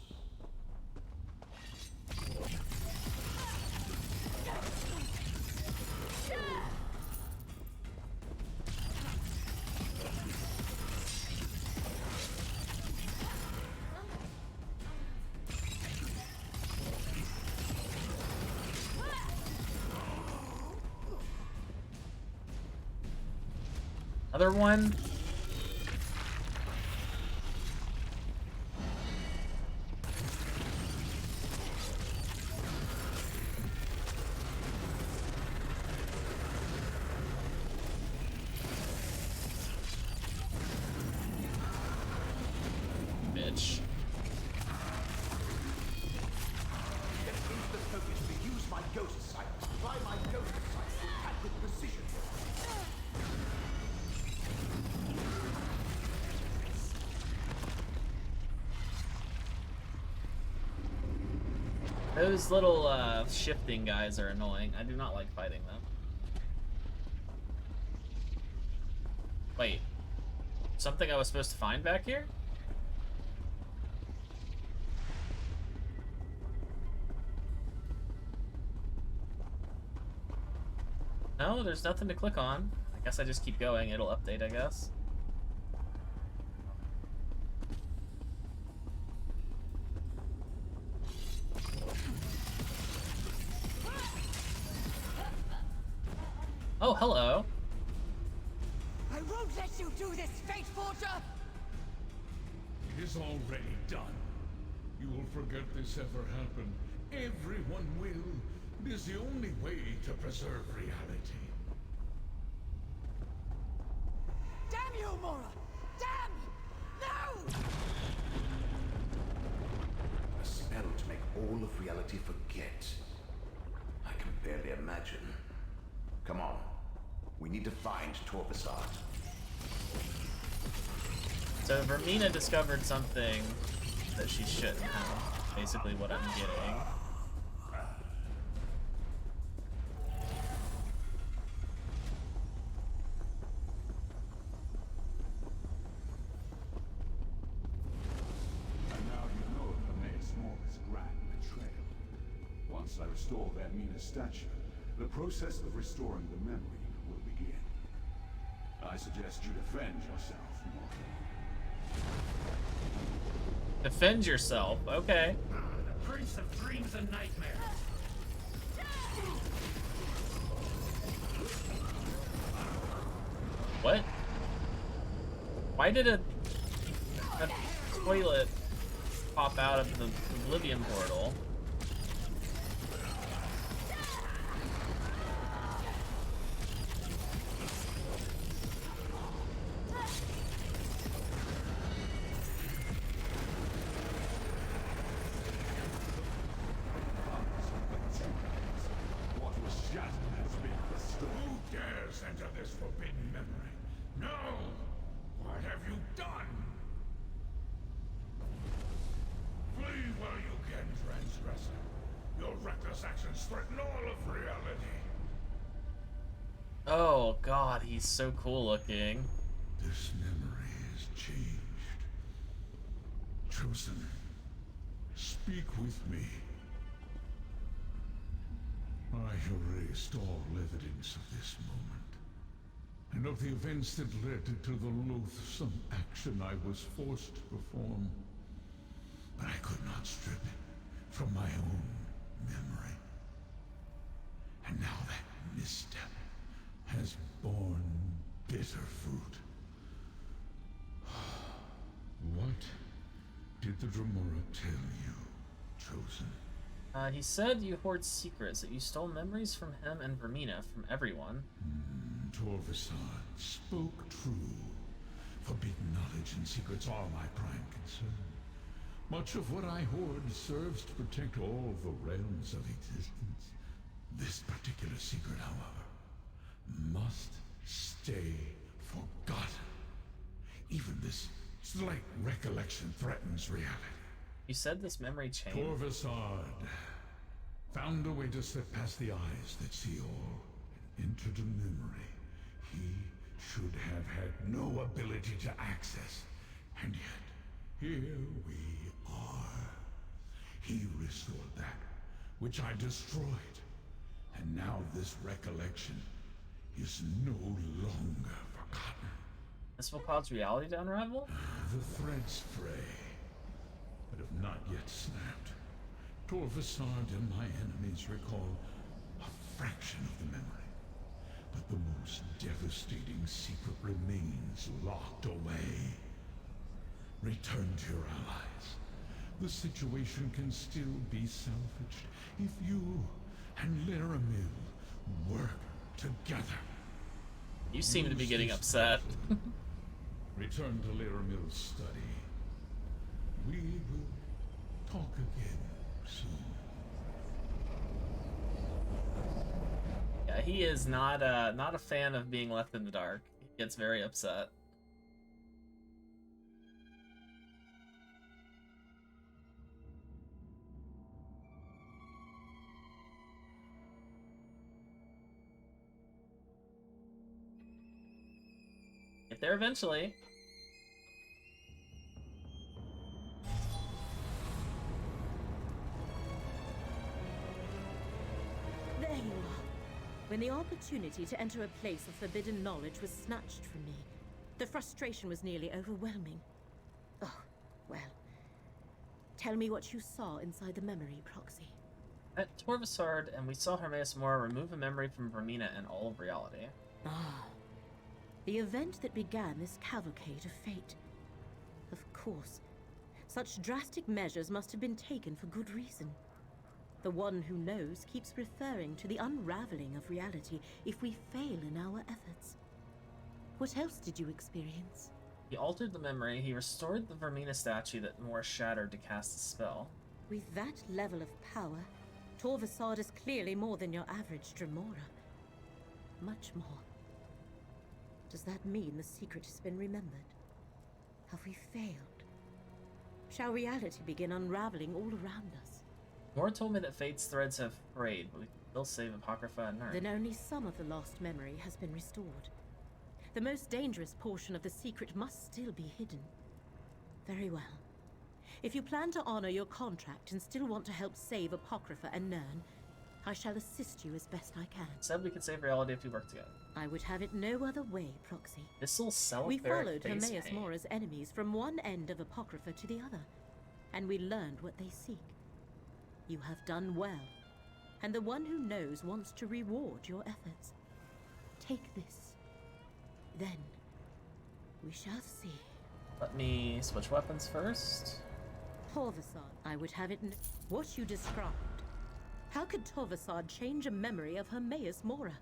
Other one? Bitch. Use my ghost sight. Apply my ghost sight to attack with precision. Those little shifting guys are annoying. I do not like fighting them. Wait. Something I was supposed to find back here? No, there's nothing to click on. I guess I just keep going. It'll update, I guess. Oh, hello. I won't let you do this, Fate Forger! It is already done. You will forget this ever happened. Everyone will. It is the only way to preserve reality. Damn you, Mora! Damn! No! A spell to make all of reality forget. I can barely imagine. Come on. We need to find Torvasad. So Vermina discovered something that she shouldn't have. Basically what I'm getting. And now you know of Hermaeus Mora's grand betrayal. Once I restore Vermina's stature, the process of restoring the memory will begin. I suggest you defend yourself, Mora. Defend yourself, okay. The Prince of Dreams and Nightmares. What? Why did a toilet pop out of the Oblivion portal? What was shattered has been restored. Who dares enter this forbidden memory? No! What have you done? Flee while you can, transgressor. Your reckless actions threaten all of reality. Oh god, he's so cool looking. This memory is changed. Chosen, speak with me. I erased all evidence of this moment, and of the events that led to the loathsome action I was forced to perform. But I could not strip it from my own memory. And now that misstep has borne bitter fruit. What did the Dremora tell you, Chosen? He said you hoard secrets, that you stole memories from him and Vermina, from everyone. Torvasad spoke true. Forbidden knowledge and secrets are my prime concern. Much of what I hoard serves to protect all the realms of existence. This particular secret, however, must stay forgotten. Even this slight recollection threatens reality. You said this memory changed. Torvasad found a way to slip past the eyes that see all and entered a memory he should have had no ability to access. And yet, here we are. He restored that which I destroyed. And now this recollection is no longer forgotten. This will cause reality to unravel? The threads fray, but have not yet snapped. Torvasad and my enemies recall a fraction of the memory. but the most devastating secret remains locked away. Return to your allies. The situation can still be salvaged if you and Laramil work together. You seem to be getting upset. Return to Laramil's study. We will talk again soon. Yeah, he is not a fan of being left in the dark. He gets very upset. Get there eventually. There you are. When the opportunity to enter a place of forbidden knowledge was snatched from me, the frustration was nearly overwhelming. Oh, well. Tell me what you saw inside the memory, Proxy. At Torvasard, and we saw Hermaeus Mora remove a memory from Vermina and all of reality. Ah. The event that began this cavalcade of fate. Of course. Such drastic measures must have been taken for good reason. The one who knows keeps referring to the unraveling of reality if we fail in our efforts. What else did you experience? He altered the memory, he restored the Vermina statue that Mora shattered to cast a spell. With that level of power, Torvasard is clearly more than your average Dremora. Much more. Does that mean the secret has been remembered? Have we failed? Shall reality begin unraveling all around us? Mora told me that Fate's threads have frayed, but we can still save Apocrypha and Nerd. Then only some of the lost memory has been restored. The most dangerous portion of the secret must still be hidden. Very well. If you plan to honor your contract and still want to help save Apocrypha and Nern, I shall assist you as best I can. Said we could save reality if we work together. I would have it no other way, Proxy. This'll sell. We followed Hermaeus Mora's enemies from one end of Apocrypha to the other, and we learned what they seek. You have done well, and the one who knows wants to reward your efforts. Take this. Then, we shall see. Let me switch weapons first. Torvasard, I would have it what you described. How could Torvasard change a memory of Hermaeus Mora?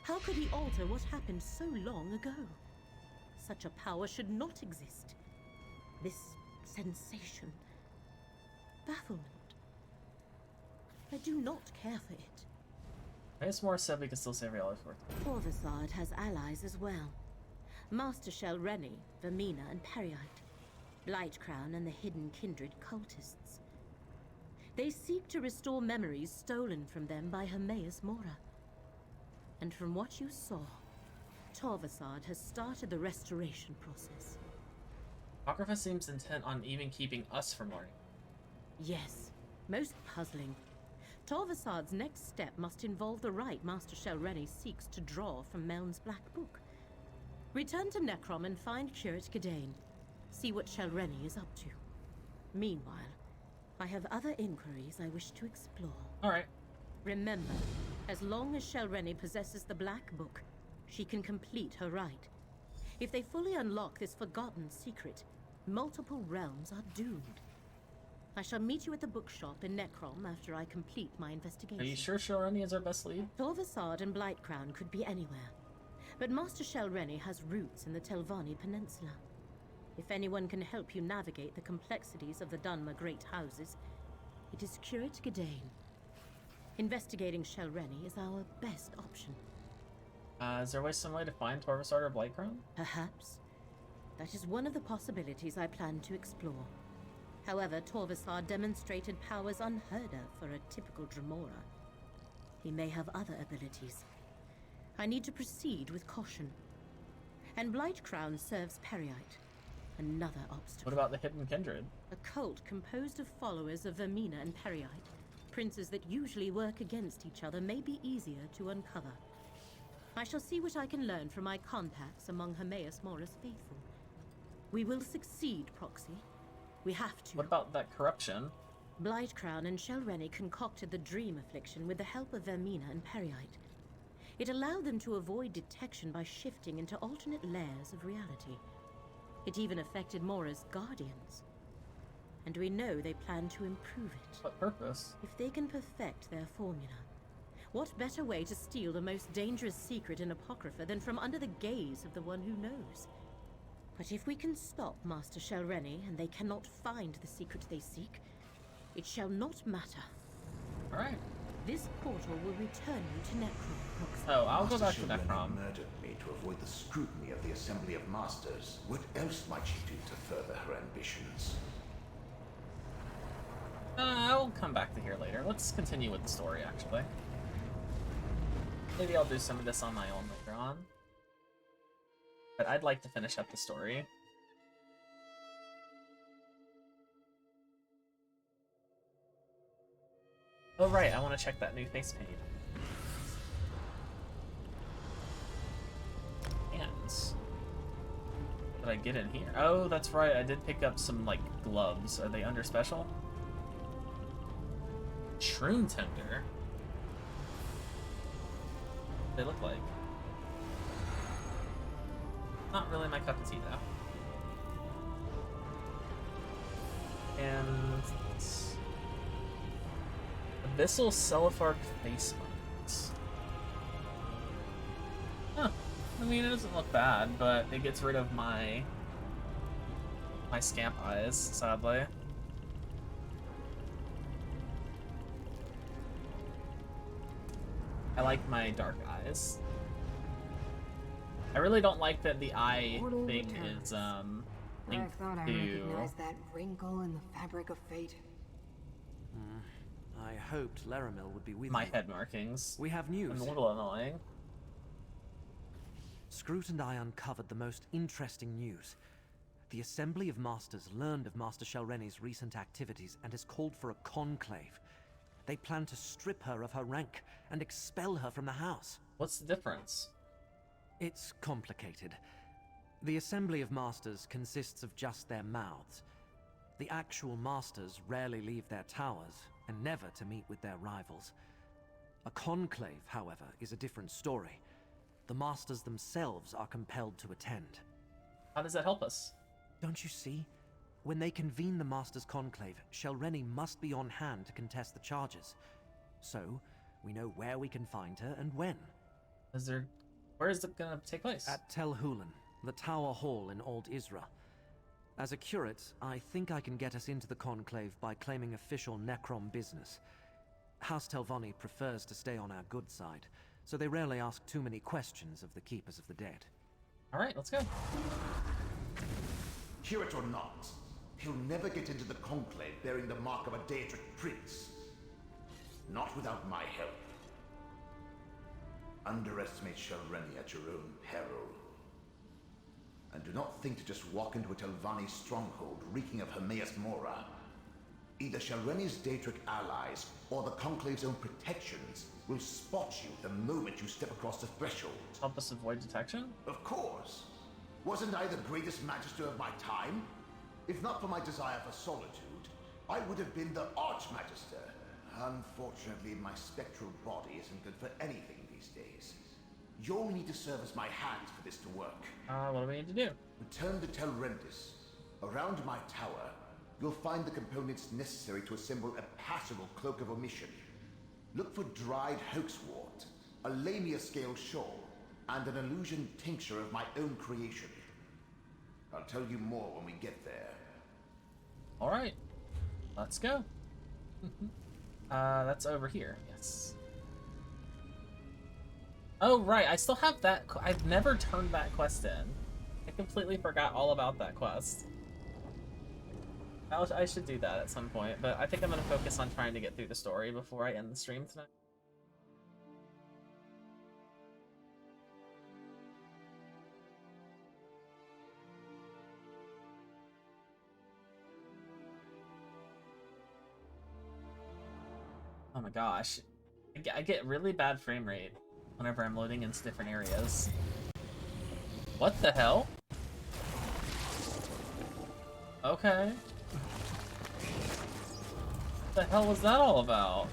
How could he alter what happened so long ago? Such a power should not exist. This sensation. Bafflement. I do not care for it. Hermaeus Mora said we could still save reality for it. Torvasard has allies as well. Master Shell Rennie, Vermina, and Periite. Blightcrown and the hidden kindred cultists. They seek to restore memories stolen from them by Hermaeus Mora. And from what you saw, Torvasard has started the restoration process. Apocrypha seems intent on even keeping us from learning. Yes, most puzzling. Torvasard's next step must involve the right Master Shell Rennie seeks to draw from Meln's Black Book. Return to Necrom and find Curate Gadain. See what Shell Rennie is up to. Meanwhile, I have other inquiries I wish to explore. Alright. Remember, as long as Shell Rennie possesses the Black Book, she can complete her rite. If they fully unlock this forgotten secret, multiple realms are doomed. I shall meet you at the bookshop in Necrom after I complete my investigation. Are you sure Shell Rennie is our best lead? Torvasard and Blightcrown could be anywhere. But Master Shell Rennie has roots in the Telvanni Peninsula. If anyone can help you navigate the complexities of the Dunmer Great Houses, it is Curate Gadain. Investigating Shell Rennie is our best option. Is there some way to find Torvasard or Blightcrown? Perhaps. That is one of the possibilities I plan to explore. However, Torvasard demonstrated powers unheard of for a typical Dremora. He may have other abilities. I need to proceed with caution. And Blightcrown serves Periite. Another obstacle. What about the Hidden Kindred? A cult composed of followers of Vermina and Periite. Princes that usually work against each other may be easier to uncover. I shall see what I can learn from my contacts among Hermaeus Mora's faithful. We will succeed, Proxy. We have to. What about that corruption? Blightcrown and Shell Rennie concocted the Dream Affliction with the help of Vermina and Periite. It allowed them to avoid detection by shifting into alternate layers of reality. It even affected Mora's guardians. And we know they plan to improve it. What purpose? If they can perfect their formula, what better way to steal the most dangerous secret in Apocrypha than from under the gaze of the one who knows? But if we can stop Master Shelreni and they cannot find the secret they seek, it shall not matter. Alright. This portal will return you to Necrom. Oh, I'll go back Master to Necrom. murdered me to avoid the scrutiny of the Assembly of Masters. What else might she do to further her ambitions? I'll come back to here later. Let's continue with the story, actually. Maybe I'll do some of this on my own later on. But I'd like to finish up the story. Oh right, I want to check that new face paint. Hands. What did I get in here? Oh, that's right, I did pick up some, like, gloves. Are they under special? Shroom tender? What do they look like? Not really my cup of tea, though. And... Abyssal Celipharc face marks. Huh. I mean, it doesn't look bad, but it gets rid of my scamp eyes, sadly. I like my dark eyes. I really don't like that the eye thing is, I linked thought I to recognized that wrinkle in the fabric of fate. I hoped Laramil would be with my you. head markings. We have news. I'm a little annoying. Scroot and I uncovered the most interesting news. The Assembly of Masters learned of Master Shelreni's recent activities and has called for a conclave. They plan to strip her of her rank and expel her from the house. What's the difference? It's complicated. The Assembly of Masters consists of just their mouths. The actual Masters rarely leave their towers, and never to meet with their rivals. A conclave, however, is a different story. The Masters themselves are compelled to attend. How does that help us? Don't you see? When they convene the Masters' conclave, Shelreni must be on hand to contest the charges. So, we know where we can find her and when. Where is it gonna take place? At Tel Hulan, the Tower Hall in Old Isra. As a curate, I think I can get us into the conclave by claiming official Necrom business. House Telvanni prefers to stay on our good side, so they rarely ask too many questions of the Keepers of the Dead. Alright, let's go. Curate or not, he'll never get into the conclave bearing the mark of a Daedric prince. Not without my help. Underestimate Shelreni at your own peril. And do not think to just walk into a Telvanni stronghold reeking of Hermaeus Mora. Either Shelreni's Daedric allies or the Conclave's own protections will spot you the moment you step across the threshold. Help us avoid detection? Of course. Wasn't I the greatest magister of my time? If not for my desire for solitude, I would have been the Archmagister. Unfortunately, my spectral body isn't good for anything these days. You'll need to serve as my hands for this to work. What do we need to do? Return to Telrendis. Around my tower, you'll find the components necessary to assemble a passable cloak of omission. Look for dried hoaxwort, a lamia scale shawl, and an illusion tincture of my own creation. I'll tell you more when we get there. Alright. Let's go. That's over here. Yes. Oh, right. I still have that. I've never turned that quest in. I completely forgot all about that quest. I should do that at some point, but I think I'm going to focus on trying to get through the story before I end the stream tonight. Oh my gosh. I get really bad frame rate whenever I'm loading into different areas. What the hell? Okay. What the hell was that all about?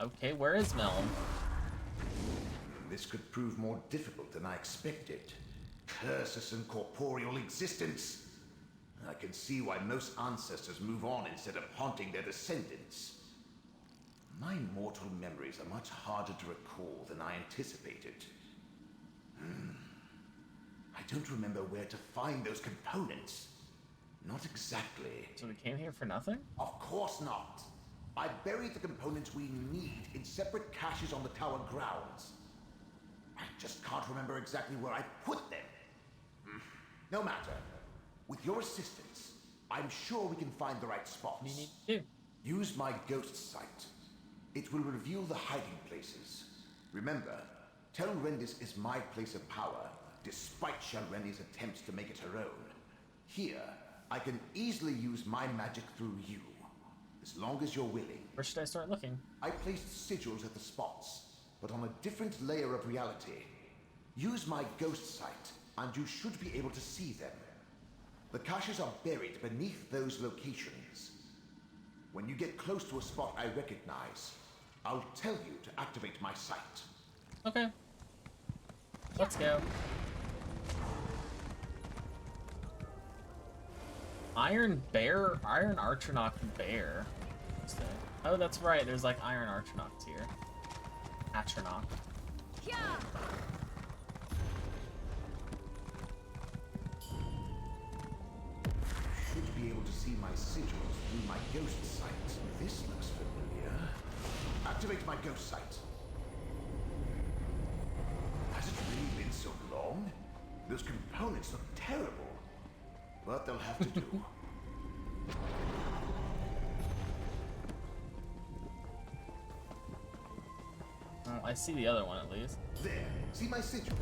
Okay, where is Melm? This could prove more difficult than I expected. Curses and corporeal existence. I can see why most ancestors move on instead of haunting their descendants. My mortal memories are much harder to recall than I anticipated. I don't remember where to find those components. Not exactly. So we came here for nothing? Of course not. I buried the components we need in separate caches on the tower grounds. I just can't remember exactly where I put them. No matter. With your assistance, I'm sure we can find the right spots. You need to. Use my ghost sight. It will reveal the hiding places. Remember, Tel'Rendis is my place of power, despite Shalreni's attempts to make it her own. Here, I can easily use my magic through you, as long as you're willing. Where should I start looking? I placed sigils at the spots, but on a different layer of reality. Use my ghost sight, and you should be able to see them. The caches are buried beneath those locations. When you get close to a spot I recognize, I'll tell you to activate my sight. Okay. Let's go. Iron Archonok Bear. Oh, that's right. There's like Iron Archonocks here. Atronach. Yeah. Should be able to see my sigils through my ghost sight. This looks familiar. Activate my ghost sight. Has it really been so long? Those components look terrible. But they'll have to do. I see the other one at least. There. See my sigil?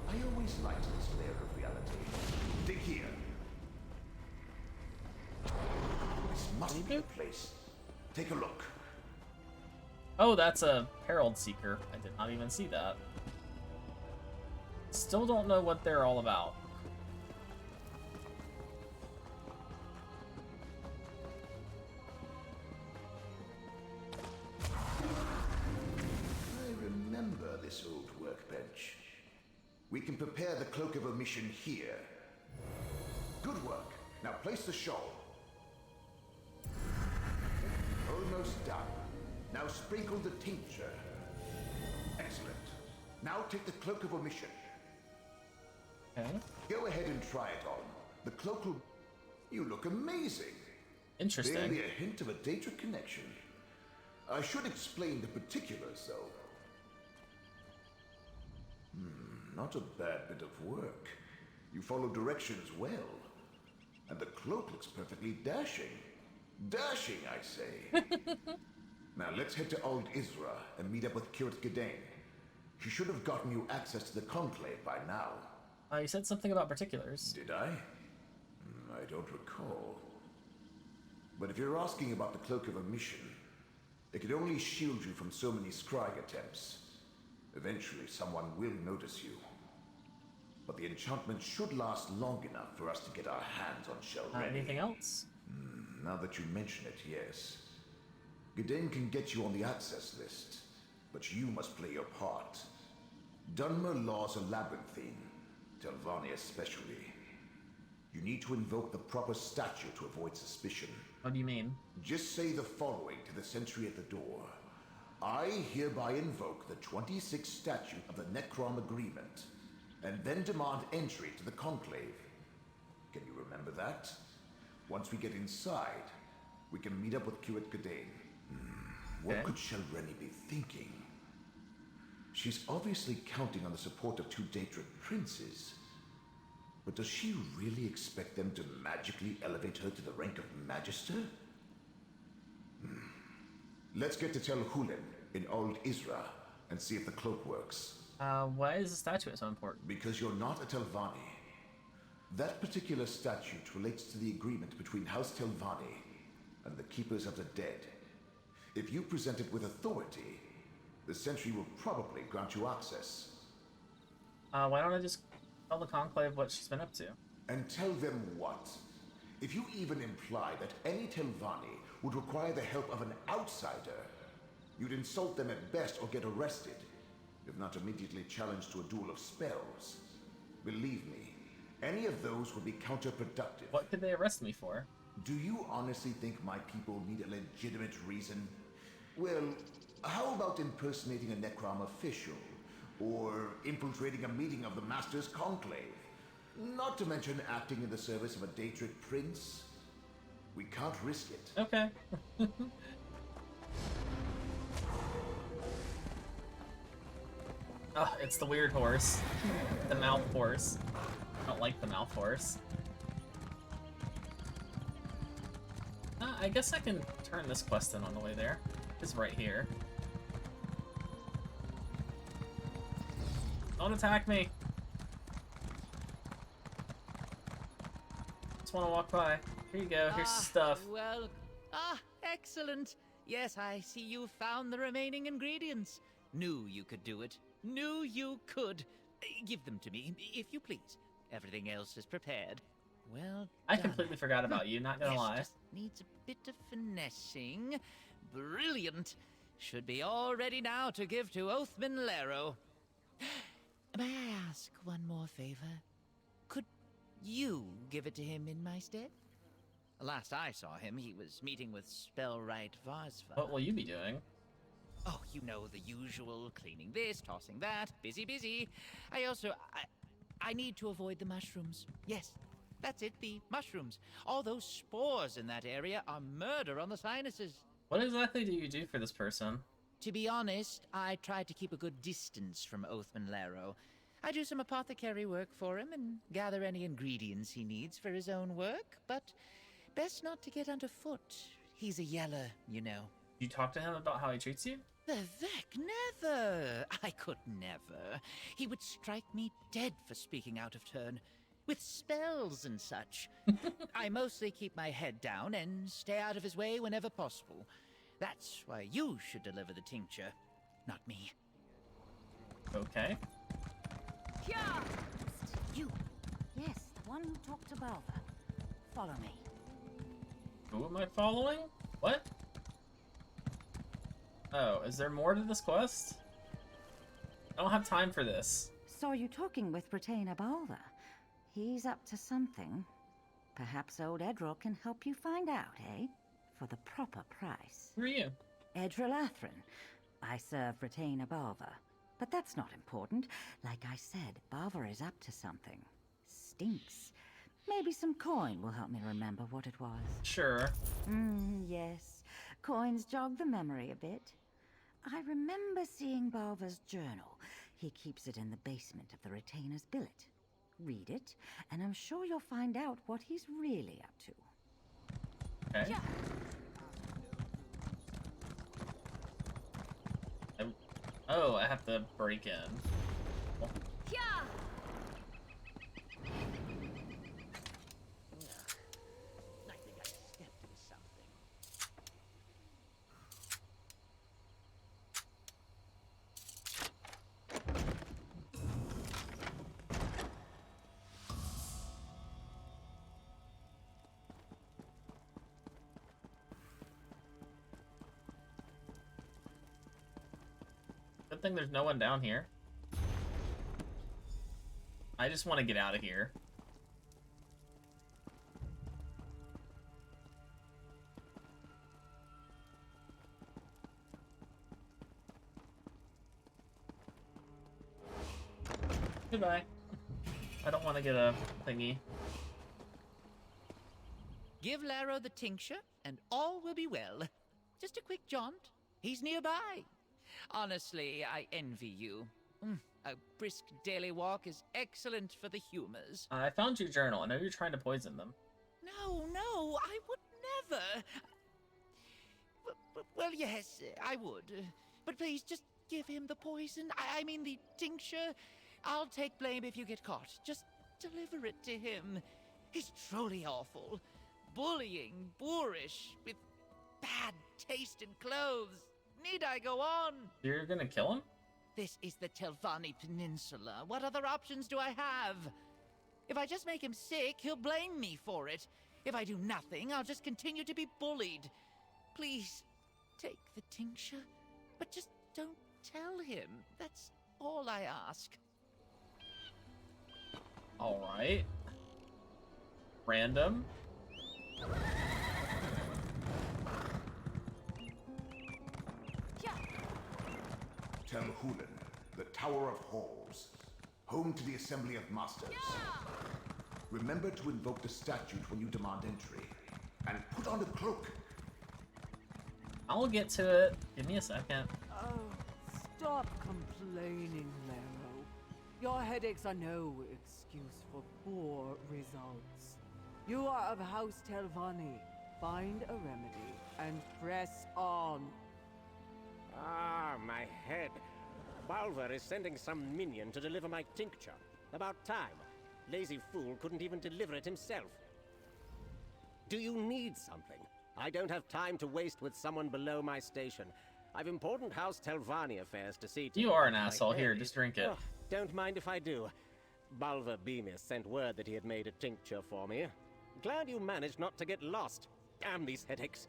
I always liked this layer of reality. Dig here. This must be the place. Take a look. Oh, that's a Herald Seeker. I did not even see that. Still don't know what they're all about. This old workbench. We can prepare the Cloak of Omission here. Good work. Now place the shawl. Almost done. Now sprinkle the tincture. Excellent. Now take the Cloak of Omission. Okay. Go ahead and try it on. The cloak will... You look amazing. Interesting. Barely a hint of a Daedric connection. I should explain the particulars, though. Not a bad bit of work. You follow directions well. And the cloak looks perfectly dashing. Dashing, I say. Now let's head to Old Isra and meet up with Kirit Gadain. She should have gotten you access to the Conclave by now. You said something about particulars. Did I? I don't recall. But if you're asking about the Cloak of Omission, it can only shield you from so many scrying attempts. Eventually, someone will notice you. But the enchantment should last long enough for us to get our hands on Shalreni. Anything else? Now that you mention it, yes. Gadain can get you on the access list, but you must play your part. Dunmer laws are labyrinthine, Telvanni especially. You need to invoke the proper statue to avoid suspicion. What do you mean? Just say the following to the sentry at the door. I hereby invoke the 26th statute of the Necrom Agreement, and then demand entry to the Conclave. Can you remember that? Once we get inside, we can meet up with Kirit Gadain. What could Shalreni be thinking? She's obviously counting on the support of two Daedric princes. But does she really expect them to magically elevate her to the rank of Magister? Let's get to Tel Hulen in Old Isra and see if the cloak works. Why is the statute so important? Because you're not a Telvanni. That particular statute relates to the agreement between House Telvanni and the Keepers of the Dead. If you present it with authority, the Sentry will probably grant you access. Why don't I just tell the Conclave what she's been up to? And tell them what? If you even imply that any Telvanni would require the help of an outsider, You'd insult them at best or get arrested, if not immediately challenged to a duel of spells. Believe me, any of those would be counterproductive. What could they arrest me for? Do you honestly think my people need a legitimate reason? Well, how about impersonating a Necrom official? Or infiltrating a meeting of the Master's Conclave? Not to mention acting in the service of a Daedric prince? We can't risk it. Okay. Oh, it's the weird horse. The mouth horse. I don't like the mouth horse. I guess I can turn this quest in on the way there. It's right here. Don't attack me! Just want to walk by. Here you go, here's stuff. Well, excellent. Yes, I see you found the remaining ingredients. Knew you could do it. Knew you could. Give them to me, if you please. Everything else is prepared. Well I done. completely forgot about you, not gonna lie. Just needs a bit of finessing. Brilliant. Should be all ready now to give to Oathman Laro. May I ask one more favor? Could you give it to him in my stead? Last I saw him, he was meeting with Spellwright Varsva. What will you be doing? Oh, you know the usual, cleaning this, tossing that, busy. I need to avoid the mushrooms. Yes, that's it, the mushrooms. All those spores in that area are murder on the sinuses. What exactly do you do for this person? To be honest, I try to keep a good distance from Oathman Laro. I do some apothecary work for him and gather any ingredients he needs for his own work, but best not to get underfoot. He's a yeller, you know. You talk to him about how he treats you? The Vec, never! I could never. He would strike me dead for speaking out of turn. With spells and such. I mostly keep my head down and stay out of his way whenever possible. That's why you should deliver the tincture, not me. Okay. Kya! You. Yes, the one who talked to Balva. Follow me. Who am I following? What? Oh, is there more to this quest? I don't have time for this. Saw you talking with Retainer Balva. He's up to something. Perhaps old Edril can help you find out, eh? For the proper price. Who are you? Edril Athrin. I serve Retainer Balva. But that's not important. Like I said, Balva is up to something. Stinks. Maybe some coin will help me remember what it was. Sure. Yes. Coins jog the memory a bit. I remember seeing Balva's journal. He keeps it in the basement of the Retainer's billet. Read it, and I'm sure you'll find out what he's really up to. Okay. Oh, I have to break in. Oh. I think I stepped in something. Good thing there's no one down here. I just want to get out of here. Goodbye. I don't want to get a thingy. Give Laro the tincture, and all will be well. Just a quick jaunt. He's nearby. Honestly, I envy you. A brisk daily walk is excellent for the humors. I found your journal. I know you're trying to poison them. No, I would never. Well, yes, I would. But please, just give him the poison. I mean the tincture. I'll take blame if you get caught. Just deliver it to him. He's truly awful. Bullying, boorish, with bad taste in clothes. Need I go on? You're gonna kill him? This is the Telvanni Peninsula. What other options do I have? If I just make him sick, he'll blame me for it. If I do nothing, I'll just continue to be bullied. Please, take the tincture. But just don't tell him. That's all I ask. Alright. Random. Tell Hulan, the Tower of Halls, home to the Assembly of Masters. Remember to invoke the statute when you demand entry, and put on the cloak. I'll get to it. Give me a second. Oh, stop complaining, Lero. Your headaches are no excuse for poor results. You are of House Telvanni. Find a remedy and press on. Ah, my head. Balver is sending some minion to deliver my tincture. About time. Lazy fool couldn't even deliver it himself. Do you need something? I don't have time to waste with someone below my station. I've important House Telvanni affairs to see to. You are an asshole. Here, just drink it. Oh, don't mind if I do. Balver Bemis sent word that he had made a tincture for me. Glad you managed not to get lost. Damn these headaches.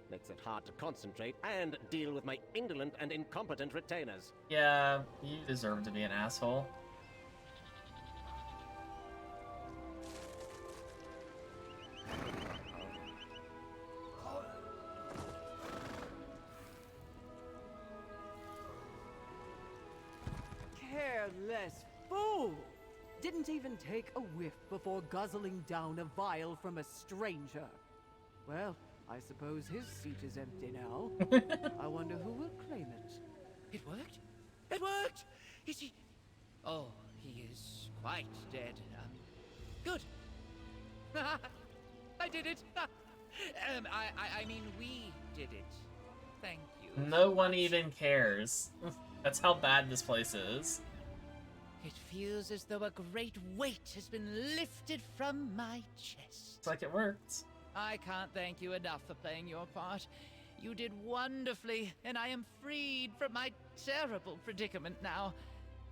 Makes it hard to concentrate and deal with my indolent and incompetent retainers. Yeah, you deserve to be an asshole. Careless fool! Didn't even take a whiff before guzzling down a vial from a stranger. Well, I suppose his seat is empty now. I wonder who will claim it. It worked? It worked! Is he... Oh, he is quite dead. Good. I did it! I mean, we did it. Thank you. No one even cares. That's how bad this place is. It feels as though a great weight has been lifted from my chest. It's like it worked. I can't thank you enough for playing your part. You did wonderfully, and I am freed from my terrible predicament now.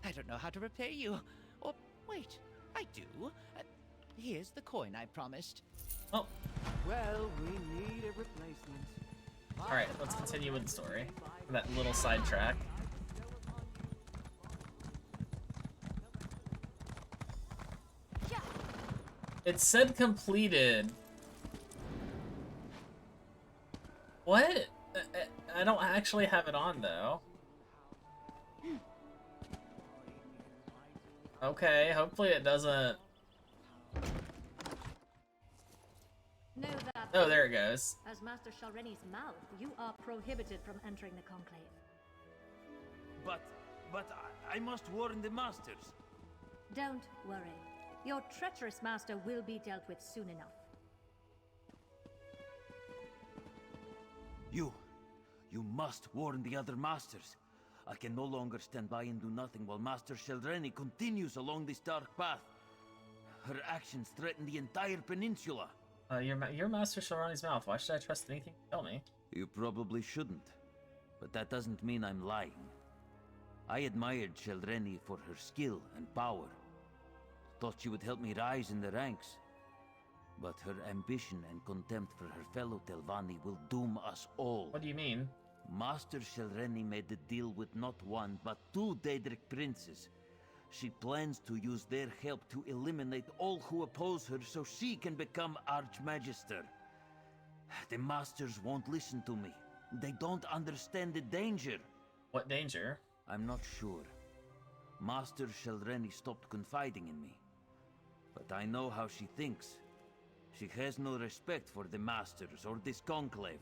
I don't know how to repay you. Or, wait, I do. Here's the coin I promised. Oh. Well, we need a replacement. Alright, let's continue with the story. That little sidetrack. It said completed. What? I don't actually have it on, though. Okay, hopefully it doesn't... Know that. Oh, there it goes. As Master Shalreni's mouth, you are prohibited from entering the conclave. But I must warn the masters. Don't worry. Your treacherous master will be dealt with soon enough. You must warn the other masters. I can no longer stand by and do nothing while Master Shalreni continues along this dark path. Her actions threaten the entire peninsula. Your Master Shalreni's mouth. Why should I trust anything you tell me? You probably shouldn't, but that doesn't mean I'm lying. I admired Shalreni for her skill and power. Thought she would help me rise in the ranks. But her ambition and contempt for her fellow Telvanni will doom us all. What do you mean? Master Shalreni made a deal with not one, but two Daedric princes. She plans to use their help to eliminate all who oppose her so she can become Archmagister. The masters won't listen to me. They don't understand the danger. What danger? I'm not sure. Master Shalreni stopped confiding in me. But I know how she thinks. She has no respect for the masters or this conclave.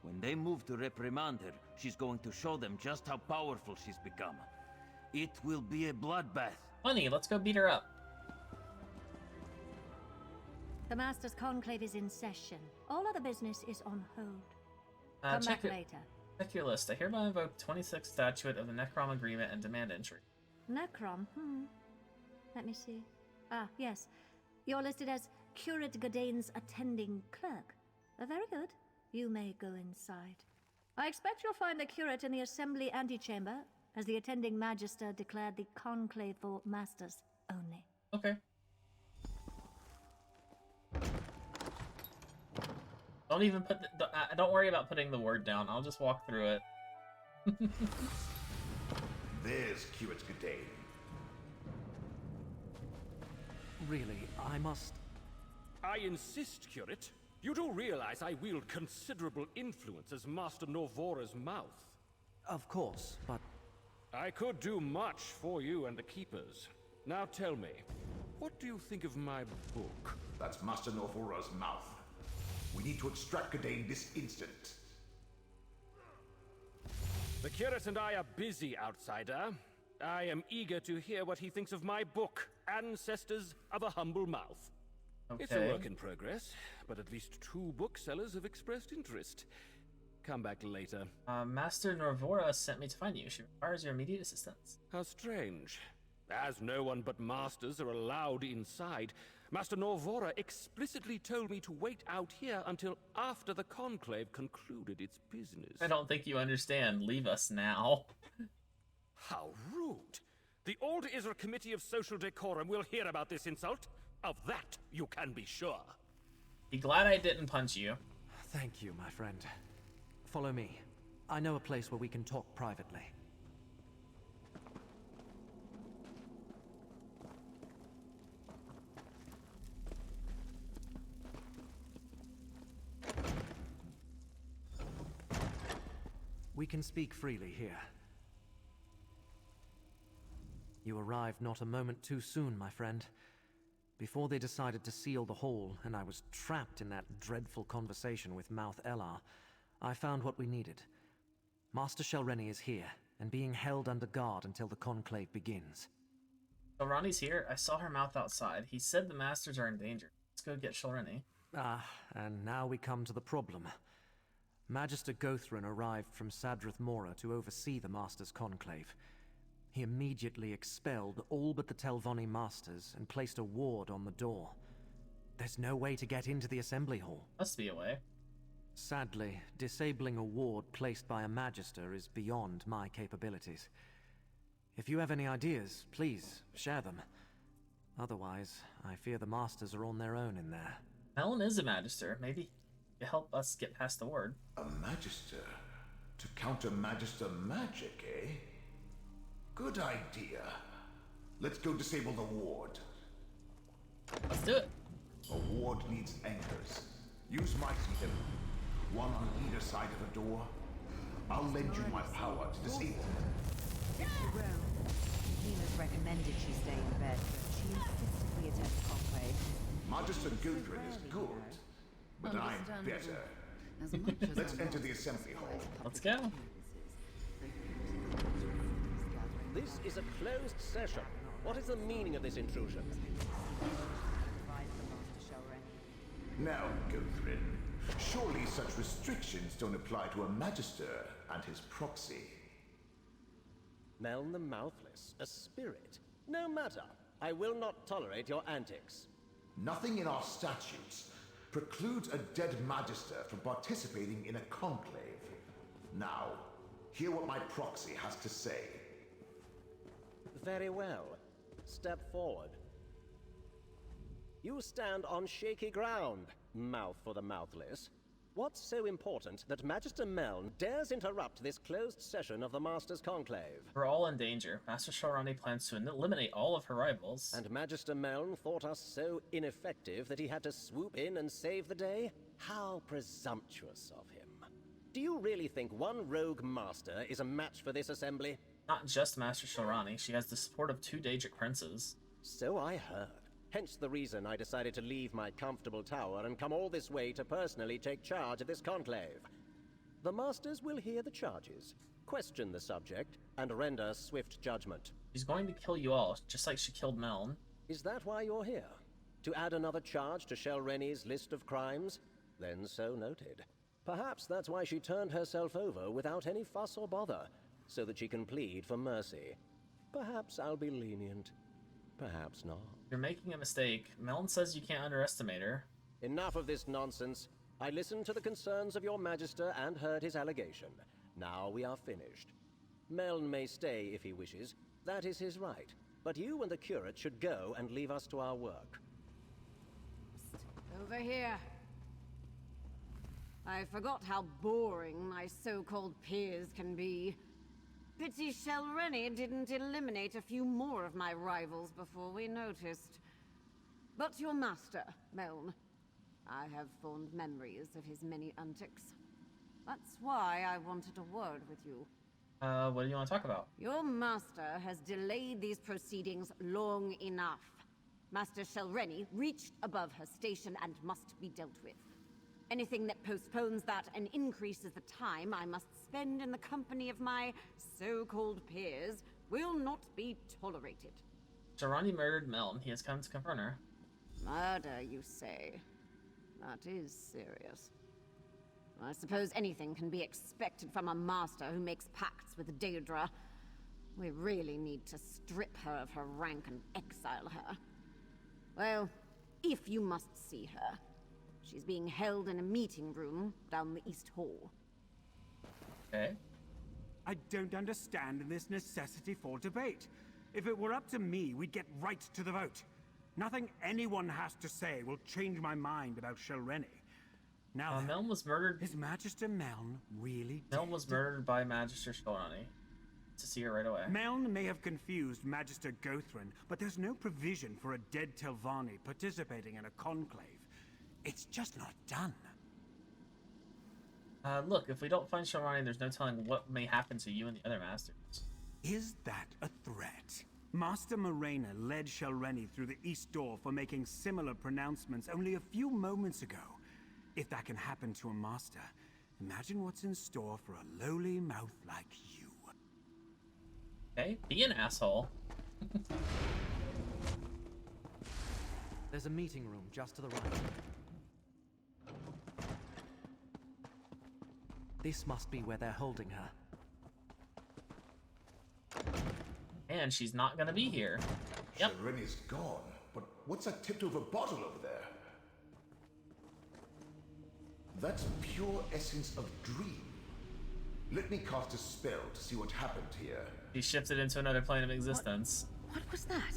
When they move to reprimand her, she's going to show them just how powerful she's become. It will be a bloodbath. Funny, let's go beat her up. The Master's Conclave is in session. All other business is on hold. Come back later. Check your list. I hereby invoke 26th Statute of the Necrom Agreement and demand entry. Necrom? Let me see. Ah, yes. You're listed as Curate Godane's attending clerk. Very good. You may go inside. I expect you'll find the curate in the assembly antechamber, as the attending magister declared the conclave for masters only. Okay. Don't even put don't worry about putting the word down. I'll just walk through it. There's Curate Gadain. Really, I insist, Curate. You do realize I wield considerable influence as Master Norvora's mouth. Of course, but... I could do much for you and the Keepers. Now tell me, what do you think of my book? That's Master Norvora's mouth. We need to extract Gadain this instant. The Curate and I are busy, outsider. I am eager to hear what he thinks of my book, Ancestors of a Humble Mouth. Okay. It's a work in progress, but at least 2 booksellers have expressed interest. Come back later. Master Norvora sent me to find you. She requires your immediate assistance. How strange. As no one but masters are allowed inside, Master Norvora explicitly told me to wait out here until after the Conclave concluded its business. I don't think you understand. Leave us now. How rude! The Old Isra Committee of Social Decorum will hear about this insult. Of that, you can be sure. Be glad I didn't punch you. Thank you, my friend. Follow me. I know a place where we can talk privately. We can speak freely here. You arrived not a moment too soon, my friend. Before they decided to seal the hall, and I was trapped in that dreadful conversation with Mouth Elar, I found what we needed. Master Shelreni is here, and being held under guard until the conclave begins. So Ronnie's here. I saw her mouth outside. He said the masters are in danger. Let's go get Shelreni. And now we come to the problem. Magister Gothrin arrived from Sadrith Mora to oversee the Master's conclave. He immediately expelled all but the Telvanni Masters and placed a ward on the door. There's no way to get into the assembly hall. Must be a way. Sadly, disabling a ward placed by a Magister is beyond my capabilities. If you have any ideas, please share them. Otherwise, I fear the Masters are on their own in there. Melon is a Magister. Maybe you help us get past the ward. A Magister? To counter Magister magic, eh? Good idea. Let's go disable the ward. Let's do it. A ward needs anchors. Use my kingdom. One on either side of a door. I'll lend you my power to disable them. If you will. Nina's recommended she stay in bed, but she insisted we attend the conclave. Magister Guthrin is good, but I'm better. Let's enter the assembly hall. Let's go. This is a closed session. What is the meaning of this intrusion? Now, Guthrin, surely such restrictions don't apply to a Magister and his proxy. Meln the Mouthless, a spirit. No matter. I will not tolerate your antics. Nothing in our statutes precludes a dead Magister from participating in a conclave. Now, hear what my proxy has to say. Very well. Step forward. You stand on shaky ground, Mouth for the Mouthless. What's so important that Magister Meln dares interrupt this closed session of the Master's Conclave? We're all in danger. Master Shelrani plans to eliminate all of her rivals. And Magister Meln thought us so ineffective that he had to swoop in and save the day? How presumptuous of him. Do you really think one rogue master is a match for this assembly? Not just Master Shelrani. She has the support of 2 Daedric princes. So I heard. Hence the reason I decided to leave my comfortable tower and come all this way to personally take charge of this conclave. The Masters will hear the charges, question the subject, and render swift judgment. She's going to kill you all, just like she killed Meln. Is that why you're here? To add another charge to Shelreni's list of crimes? Then so noted. Perhaps that's why she turned herself over without any fuss or bother, so that she can plead for mercy. Perhaps I'll be lenient. Perhaps not. You're making a mistake. Melon says you can't underestimate her. Enough of this nonsense. I listened to the concerns of your Magister and heard his allegation. Now we are finished. Meln may stay if he wishes. That is his right. But you and the curate should go and leave us to our work. Over here. I forgot how boring my so-called peers can be. Pity Shelreni didn't eliminate a few more of my rivals before we noticed. But your master, Meln. I have fond memories of his many antics. That's why I wanted a word with you. What do you want to talk about? Your master has delayed these proceedings long enough. Master Shelreni reached above her station and must be dealt with. Anything that postpones that and increases the time I must spend in the company of my so-called peers will not be tolerated. Shelreni murdered Meln. He has come to confront her. Murder, you say? That is serious. I suppose anything can be expected from a master who makes pacts with Daedra. We really need to strip her of her rank and exile her. Well, if you must see her, she's being held in a meeting room down the East Hall. Okay. I don't understand this necessity for debate. If it were up to me, we'd get right to the vote. Nothing anyone has to say will change my mind about Shelreni. Now, Meln was murdered. Is Magister Meln really Meln dead? was murdered by Magister Shelreni. To see her right away. Meln may have confused Magister Gothrin, but there's no provision for a dead Telvanni participating in a conclave. It's just not done. Look, if we don't find Shelreni, there's no telling what may happen to you and the other masters. Is that a threat? Master Morena led Shelreni through the East Door for making similar pronouncements only a few moments ago. If that can happen to a master, imagine what's in store for a lowly mouth like you. Okay, be an asshole. There's a meeting room just to the right. This must be where they're holding her. And she's not gonna be here. Yep. Shelreni's gone, but what's that tipped-over bottle over there? That's pure essence of dream. Let me cast a spell to see what happened here. He shifted into another plane of existence. What was that?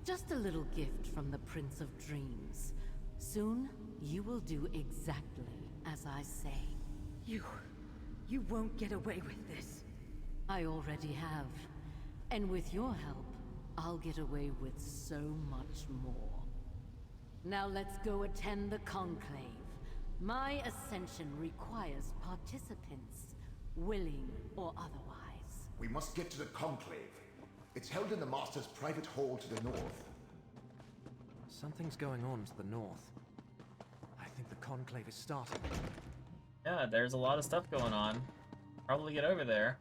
Just a little gift from the Prince of Dreams. Soon, you will do exactly as I say. You won't get away with this. I already have. And with your help, I'll get away with so much more. Now let's go attend the conclave. My ascension requires participants, willing or otherwise. We must get to the conclave. It's held in the Master's private hall to the north. Something's going on to the north. I think the conclave is starting. Yeah, there's a lot of stuff going on. Probably get over there.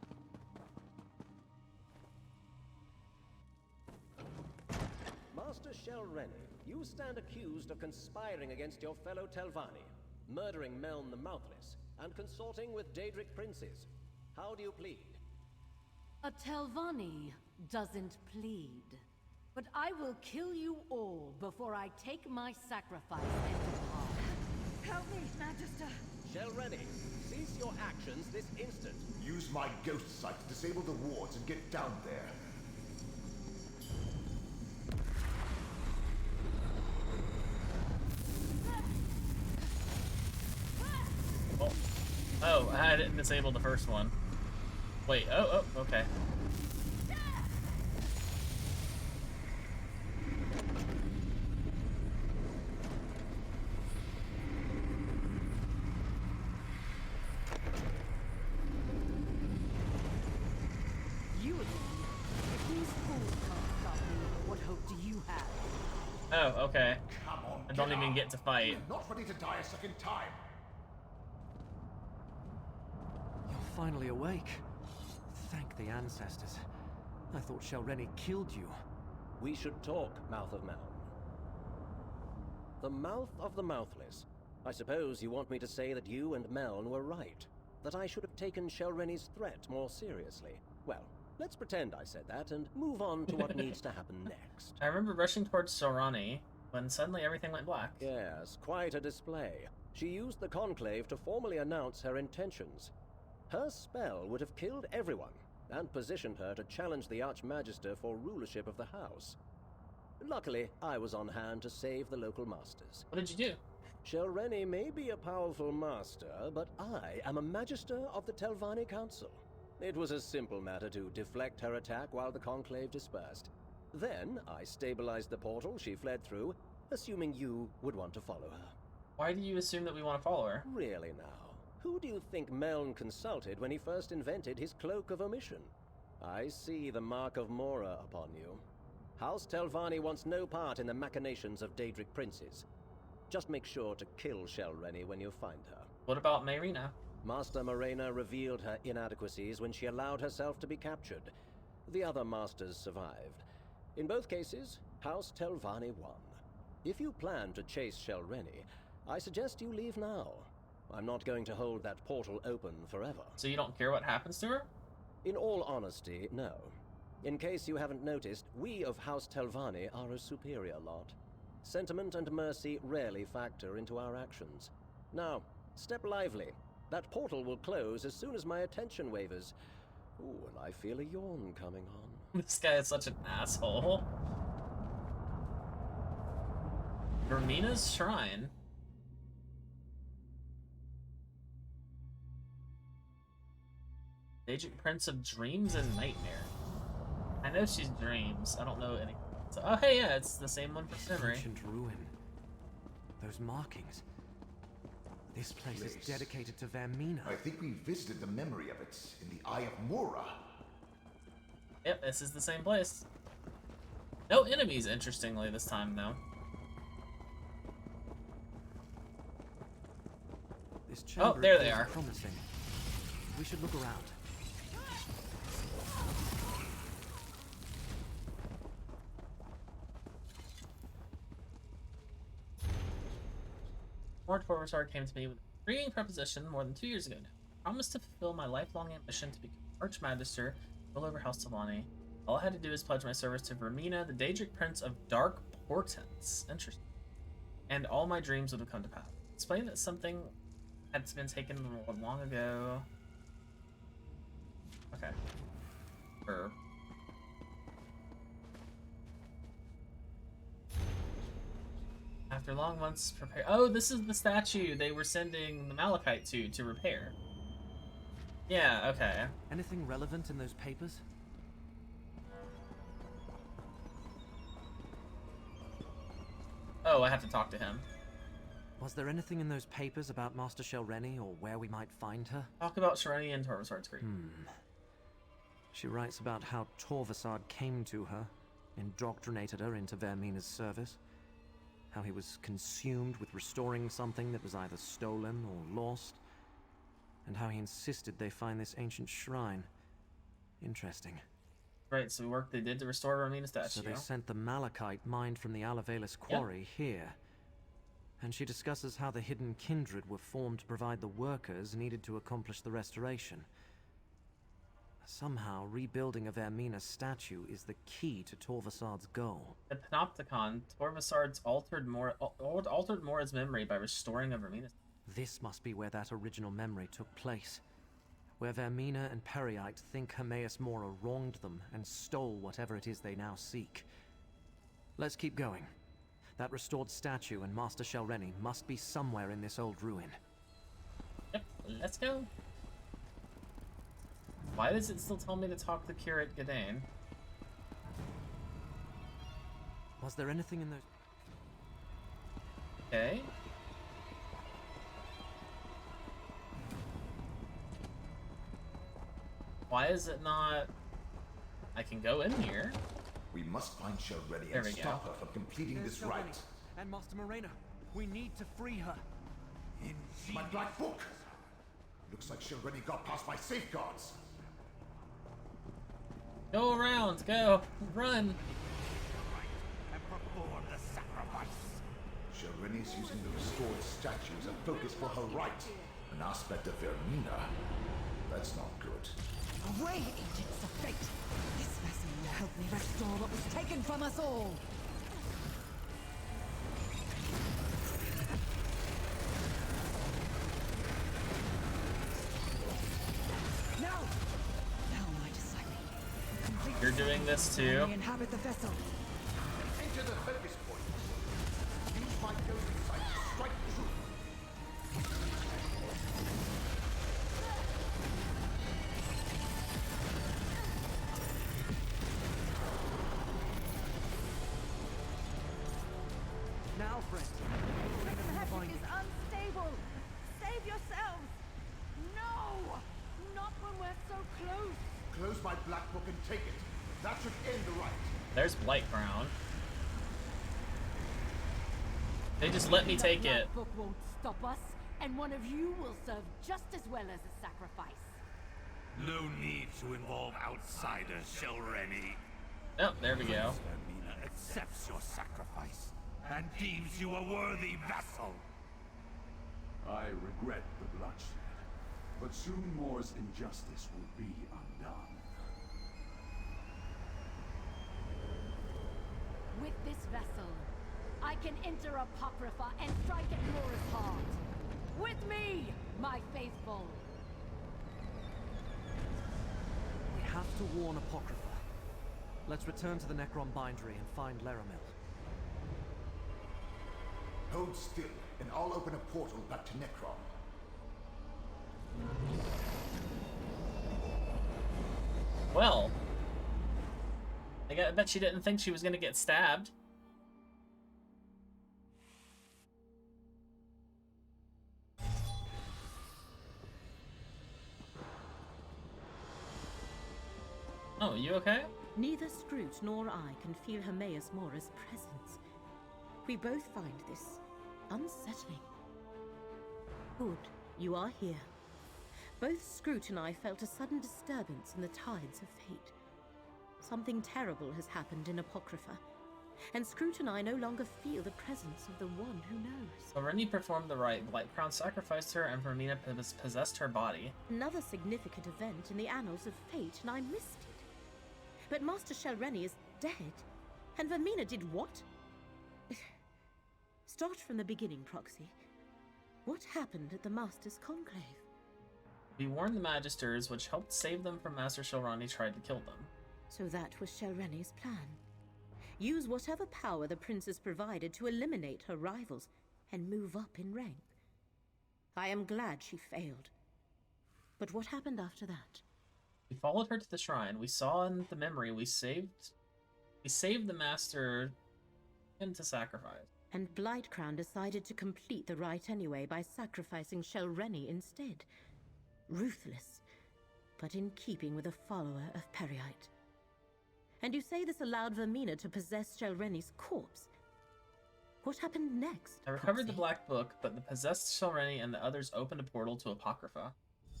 Master Shelreni, you stand accused of conspiring against your fellow Telvanni, murdering Meln the Mouthless, and consorting with Daedric princes. How do you plead? A Telvanni doesn't plead. But I will kill you all before I take my sacrifice and depart. Help me, Magister. Shelreni, cease your actions this instant. Use my ghost sight to disable the wards and get down there. Oh, I didn't disable the first one. Wait, oh, okay. You again. If these fools can't stop me, what hope do you have? Oh, okay. Come on, I don't even get to fight. We're not ready to die a second time. You're finally awake. Thank the ancestors. I thought Shelreni killed you. We should talk, Mouth of Meln. The Mouth of the Mouthless. I suppose you want me to say that you and Meln were right. That I should have taken Shelreni's threat more seriously. Well, let's pretend I said that and move on to what needs to happen next. I remember rushing towards Shelreni when suddenly everything went black. Yes, quite a display. She used the conclave to formally announce her intentions. Her spell would have killed everyone, and positioned her to challenge the Archmagister for rulership of the house. Luckily, I was on hand to save the local masters. What did you do? Shelreni may be a powerful master, but I am a Magister of the Telvanni Council. It was a simple matter to deflect her attack while the Conclave dispersed. Then, I stabilized the portal she fled through, assuming you would want to follow her. Why do you assume that we want to follow her? Really now, who do you think Meln consulted when he first invented his Cloak of Omission? I see the mark of Mora upon you. House Telvanni wants no part in the machinations of Daedric princes. Just make sure to kill Shelrenny when you find her. What about Mayrina? Master Morena revealed her inadequacies when she allowed herself to be captured. The other masters survived. In both cases, House Telvanni won. If you plan to chase Shelrenny, I suggest you leave now. I'm not going to hold that portal open forever. So you don't care what happens to her? In all honesty, no. In case you haven't noticed, we of House Telvanni are a superior lot. Sentiment and mercy rarely factor into our actions. Now, step lively. That portal will close as soon as my attention wavers. Ooh, and I feel a yawn coming on. This guy is such an asshole. Vermina's Shrine. Daedric Prince of Dreams and Nightmare. I know she's dreams. I don't know any. So, oh, hey, yeah, it's the same one for memory. Ancient ruin. Those markings. This place is dedicated to Vermina. I think we visited the memory of it in the Eye of Mora. Yep, this is the same place. No enemies, interestingly, this time, though. This chamber oh, there they is are. Promising. We should look around. Lord Corvusar came to me with a freeing proposition more than 2 years ago now. I promised to fulfill my lifelong ambition to become Archmagister, rule over House Telvanni. All I had to do is pledge my service to Vermina, the Daedric Prince of Dark Portents. Interesting. And all my dreams would have come to pass. Explain that something had been taken long ago. Okay. After long months prepare. Oh, this is the statue they were sending the Malachite to repair. Yeah, okay. Anything relevant in those papers? Oh, I have to talk to him. Was there anything in those papers about Master Shelrenny or where we might find her? Talk about Shelrenny and Torvasard's Creek. She writes about how Torvasard came to her, indoctrinated her into Vermina's service, how he was consumed with restoring something that was either stolen or lost, and how he insisted they find this ancient shrine. Interesting. Right, so the work they did to restore Vermina's statue. So they sent the Malachite mined from the Alavelis quarry here. And she discusses how the hidden kindred were formed to provide the workers needed to accomplish the restoration. Somehow, rebuilding a Vermina statue is the key to Torvasard's goal. The Panopticon, Torvasard's altered Mora's memory by restoring a Vermina. This must be where that original memory took place. Where Vermina and Periite think Hermaeus Mora wronged them and stole whatever it is they now seek. Let's keep going. That restored statue and Master Shelrenny must be somewhere in this old ruin. Yep, let's go. Why does it still tell me to talk to Curate Gadain? Was there anything in those... Okay. Why is it not... I can go in here. We must find Shelrenny and stop her from completing this rite. And Master Morena, we need to free her. My black book! Looks like Shelrenny got past my safeguards. Go around, go, run. And perform the sacrifice. Shelrenny is using the restored statue as a focus for her rite. An aspect of Vermina. That's not good. Away, agents of fate! This vessel will help me restore what was taken from us all! Now! Now, my disciple. You're doing this too? Inhabit the vessel. Enter the focus point. Use my golden sight to strike true. Now, friend. Magic is unstable. Save yourselves. No! Not when we're so close. Close my black book and take it. That should end the rite. There's Blightcrown. They just let me take it. The book won't stop us, and one of you will serve just as well as a sacrifice. No need to involve outsiders, Shelreni. Oh, there we go. Vermina accepts your sacrifice and deems you a worthy vassal. I regret the bloodshed, but soon Moore's injustice will be undone. With this vessel, I can enter Apocrypha and strike at Mora's heart. With me, my faithful. We have to warn Apocrypha. Let's return to the Necrom bindery and find Laramil. Hold still, and I'll open a portal back to Necrom. Well, I bet she didn't think she was gonna get stabbed. Oh, you okay? Neither Scroot nor I can feel Hermaeus Mora's presence. We both find this unsettling. Good, you are here. Both Scroot and I felt a sudden disturbance in the tides of fate. Something terrible has happened in Apocrypha, and Scroot and I no longer feel the presence of the one who knows. So Rennie performed the rite, Blightcrown sacrificed her, and Vermina possessed her body. Another significant event in the annals of fate, and I missed it. But Master Shelreni is dead, and Vermina did what? Start from the beginning, Proxy. What happened at the Master's Conclave? We warned the Magisters, which helped save them from Master Shelrani tried to kill them. So that was Shelreni's plan. Use whatever power the princess provided to eliminate her rivals and move up in rank. I am glad she failed. But what happened after that? We followed her to the shrine. We saw in the memory we saved the Master into sacrifice. And Blightcrown decided to complete the rite anyway by sacrificing Shelreni instead. Ruthless, but in keeping with a follower of Periite. And you say this allowed Vermina to possess Shelreni's corpse? What happened next, I recovered the Proxy? Black Book, but the possessed Shelreni and the others opened a portal to Apocrypha.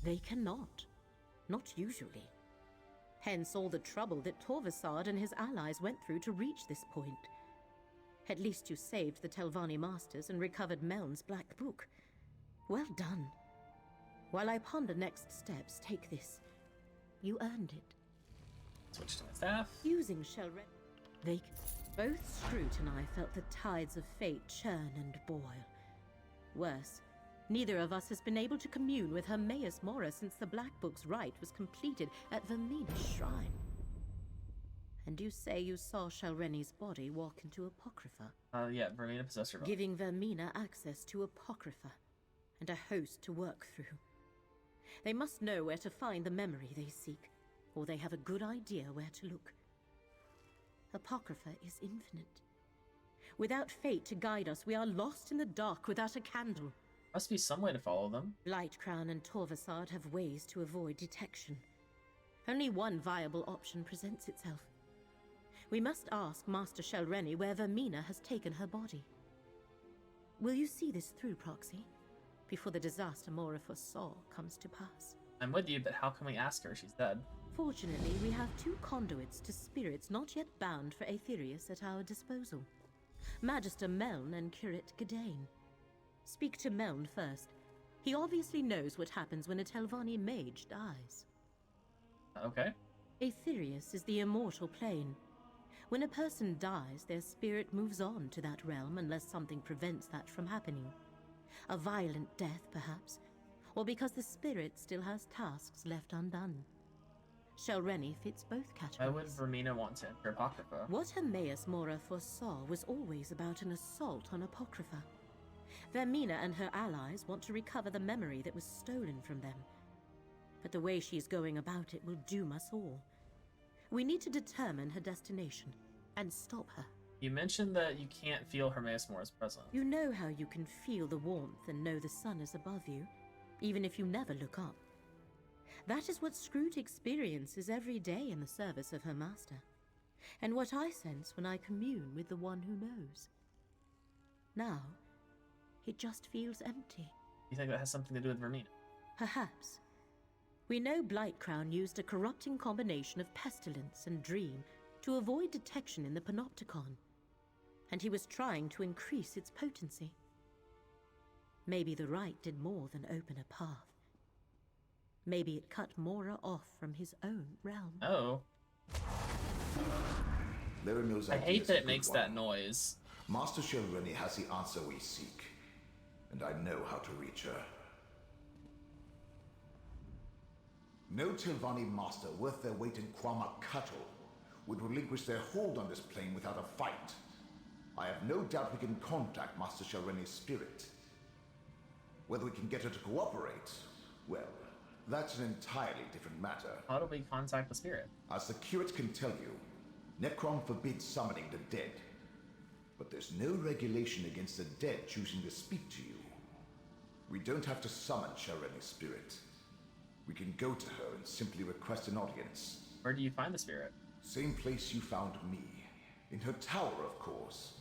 They cannot. Not usually. Hence all the trouble that Torvasad and his allies went through to reach this point. At least you saved the Telvanni Masters and recovered Meln's Black Book. Well done. While I ponder next steps, take this. You earned it. Switch to my staff. Using Shelreni, both Scroot and I felt the tides of fate churn and boil. Worse, neither of us has been able to commune with Hermaeus Mora since the Black Book's rite was completed at Vermina's shrine. And you say you saw Shelreni's body walk into Apocrypha? Yeah, Vermina possessed her body. Giving Vermina access to Apocrypha and a host to work through. They must know where to find the memory they seek, or they have a good idea where to look. Apocrypha is infinite. Without fate to guide us, we are lost in the dark without a candle. Must be some way to follow them. Blightcrown and Torvasad have ways to avoid detection. Only one viable option presents itself. We must ask Master Shelreni where Vermina has taken her body. Will you see this through, Proxy? Before the disaster Mora foresaw comes to pass. I'm with you, but how can we ask her? She's dead. Fortunately, we have two conduits to spirits not yet bound for Aetherius at our disposal. Magister Meln and Curate Gadain. Speak to Meln first. He obviously knows what happens when a Telvanni mage dies. Okay. Aetherius is the immortal plane. When a person dies, their spirit moves on to that realm unless something prevents that from happening. A violent death, perhaps, or because the spirit still has tasks left undone. Shelreni fits both categories. Why would Vermina want to enter Apocrypha? What Hermaeus Mora foresaw was always about an assault on Apocrypha. Vermina and her allies want to recover the memory that was stolen from them. But the way she's going about it will doom us all. We need to determine her destination and stop her. You mentioned that you can't feel Hermaeus Mora's presence. You know how you can feel the warmth and know the sun is above you, even if you never look up. That is what Scroot experiences every day in the service of her master, and what I sense when I commune with the one who knows. Now, it just feels empty. You think that has something to do with Vermina? Perhaps. We know Blightcrown used a corrupting combination of pestilence and dream to avoid detection in the Panopticon, and he was trying to increase its potency. Maybe the Rite did more than open a path. Maybe it cut Mora off from his own realm. Oh. I hate that it makes that noise. Master Shelreni has the answer we seek, and I know how to reach her. No Tilvani master worth their weight in Kwama cattle would relinquish their hold on this plane without a fight. I have no doubt we can contact Master Shelreni's spirit. Whether we can get her to cooperate, well, that's an entirely different matter. How do we contact the spirit? As the curate can tell you, Necrom forbids summoning the dead. But there's no regulation against the dead choosing to speak to you. We don't have to summon Shelreni's spirit. We can go to her and simply request an audience. Where do you find the spirit? Same place you found me. In her tower, of course.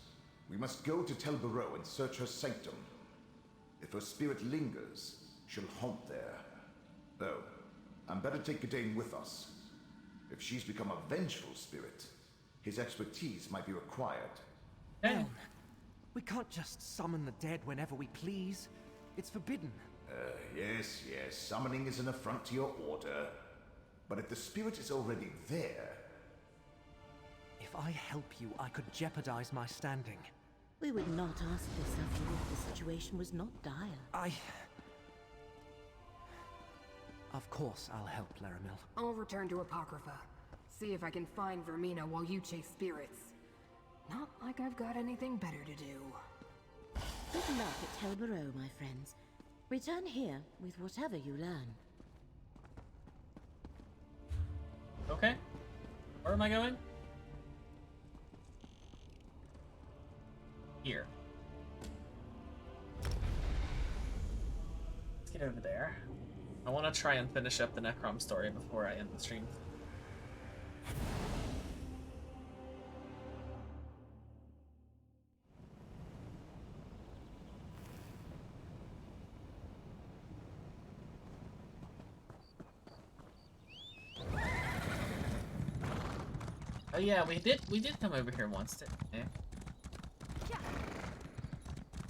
We must go to Tel Barrow and search her sanctum. If her spirit lingers, she'll haunt there. Though, I'm better take Gadain with us. If she's become a vengeful spirit, his expertise might be required. Elm, we can't just summon the dead whenever we please. It's forbidden. Yes. Summoning is an affront to your order. But if the spirit is already there... If I help you, I could jeopardize my standing. We would not ask this of you if the situation was not dire. Of course I'll help, Laramil. I'll return to Apocrypha. See if I can find Vermina while you chase spirits. Not like I've got anything better to do. Good luck at Tel Barrow, my friends. Return here with whatever you learn. Okay. Where am I going? Here. Let's get over there. I want to try and finish up the Necrom story before I end the stream. Oh yeah, we did come over here once, didn't we?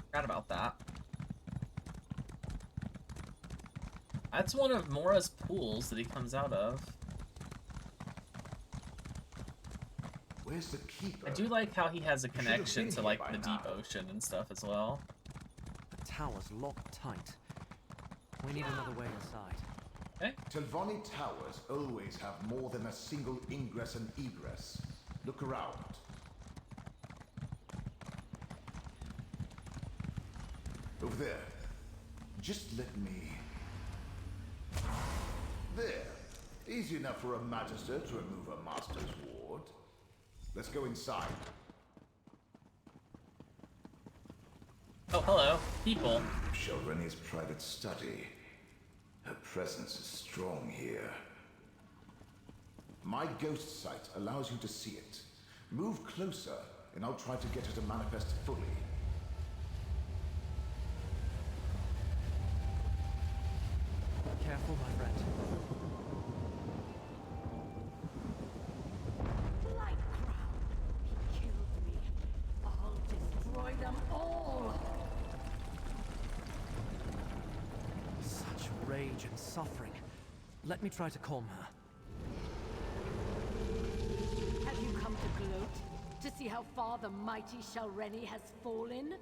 Forgot about that. That's one of Mora's pools that he comes out of. Where's the keeper? I do like how he has a connection to like the deep ocean and stuff as well. The tower's locked tight. We need another way inside. Okay. Telvanni towers always have more than a single ingress and egress. Look around. Over there. Just let me... There. Easy enough for a magister to remove a master's ward. Let's go inside. Oh, hello. People. Shelreni's private study. Her presence is strong here. My ghost sight allows you to see it. Move closer, and I'll try to get her to manifest fully. Careful, my friend. He killed me. I'll destroy them all. Such rage and suffering. Let me try to calm her. Have you come to gloat? To see how far the mighty Shelreni has fallen?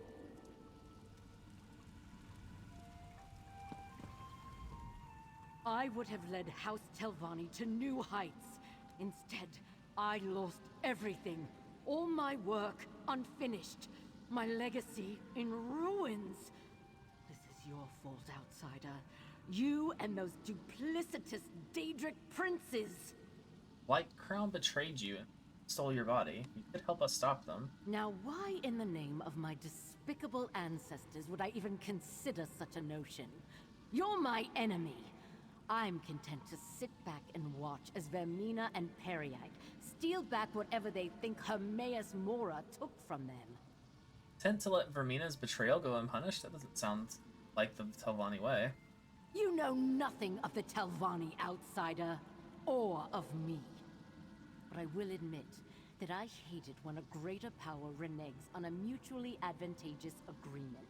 I would have led House Telvanni to new heights. Instead, I lost everything. All my work unfinished. My legacy in ruins. This is your fault, outsider. You and those duplicitous Daedric princes. White Crown betrayed you. stole your body. You could help us stop them. Now, why in the name of my despicable ancestors would I even consider such a notion? You're my enemy. I'm content to sit back and watch as Vermina and Periite steal back whatever they think Hermaeus Mora took from them. Content to let Vermina's betrayal go unpunished? That doesn't sound like the Telvanni way. You know nothing of the Telvanni, outsider, or of me. But I will admit that I hate it when a greater power reneges on a mutually advantageous agreement.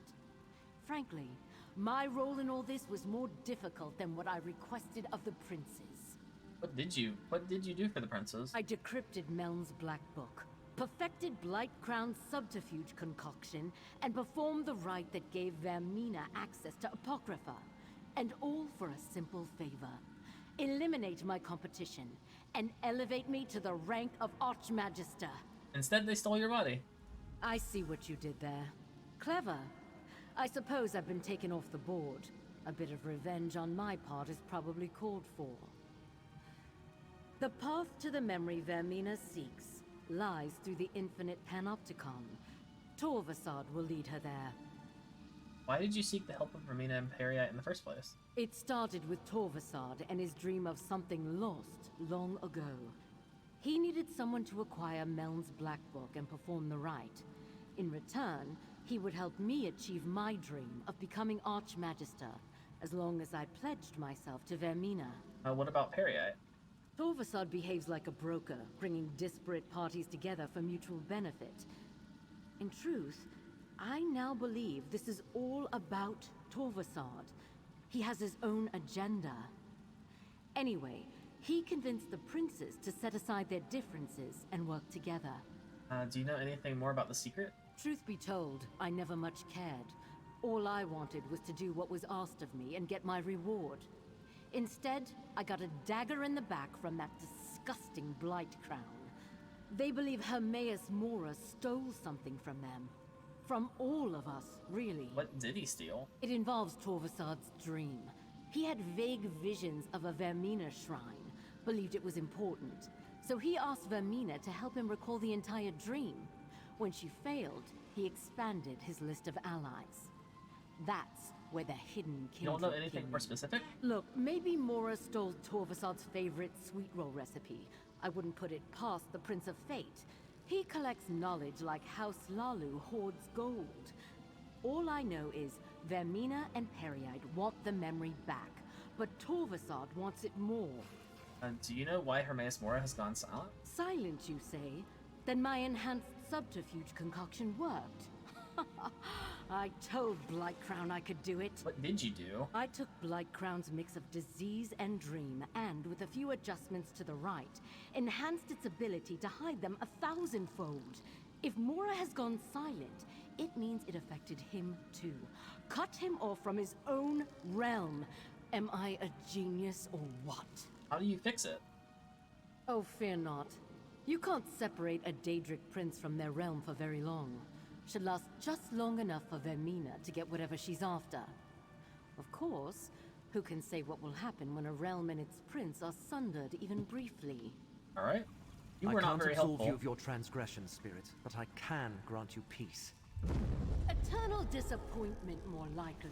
Frankly, my role in all this was more difficult than what I requested of the princes. What did you do for the princes? I decrypted Meln's Black Book, perfected Blight Crown's subterfuge concoction, and performed the rite that gave Vermina access to Apocrypha. And all for a simple favor. Eliminate my competition, and elevate me to the rank of Archmagister. Instead, they stole your body. I see what you did there. Clever. I suppose I've been taken off the board. A bit of revenge on my part is probably called for. The path to the memory Vermina seeks lies through the infinite panopticon. Torvasad will lead her there. Why did you seek the help of Vermina and Periite in the first place? It started with Torvasad and his dream of something lost long ago. He needed someone to acquire Meln's Black Book and perform the rite. In return, he would help me achieve my dream of becoming Archmagister, as long as I pledged myself to Vermina. What about Periite? Torvasad behaves like a broker, bringing disparate parties together for mutual benefit. In truth, I now believe this is all about Torvasad. He has his own agenda. Anyway, he convinced the princes to set aside their differences and work together. Do you know anything more about the secret? Truth be told, I never much cared. All I wanted was to do what was asked of me and get my reward. Instead, I got a dagger in the back from that disgusting Blight Crown. They believe Hermaeus Mora stole something from them. From all of us, really. What did he steal? It involves Torvasad's dream. He had vague visions of a Vermina shrine, believed it was important. So he asked Vermina to help him recall the entire dream. When she failed, he expanded his list of allies. That's where the hidden kindred You don't know anything more specific? Look, maybe Mora stole Torvasad's favorite sweet roll recipe. I wouldn't put it past the Prince of Fate. He collects knowledge like House Lalu hoards gold. All I know is Vermina and Periite want the memory back, but Torvasad wants it more. Do you know why Hermaeus Mora has gone silent? Silent, you say? Then my enhanced subterfuge concoction worked. I told Blight Crown I could do it. What did you do? I took Blight Crown's mix of disease and dream, and with a few adjustments to the right, enhanced its ability to hide them 1,000-fold. If Mora has gone silent, it means it affected him too. Cut him off from his own realm. Am I a genius or what? How do you fix it? Oh, fear not. You can't separate a Daedric prince from their realm for very long. Should last just long enough for Vermina to get whatever she's after. Of course, who can say what will happen when a realm and its prince are sundered even briefly? Alright. You I were not can't very absolve helpful. you of your transgression, Spirit, but I can grant you peace. Eternal disappointment, more likely.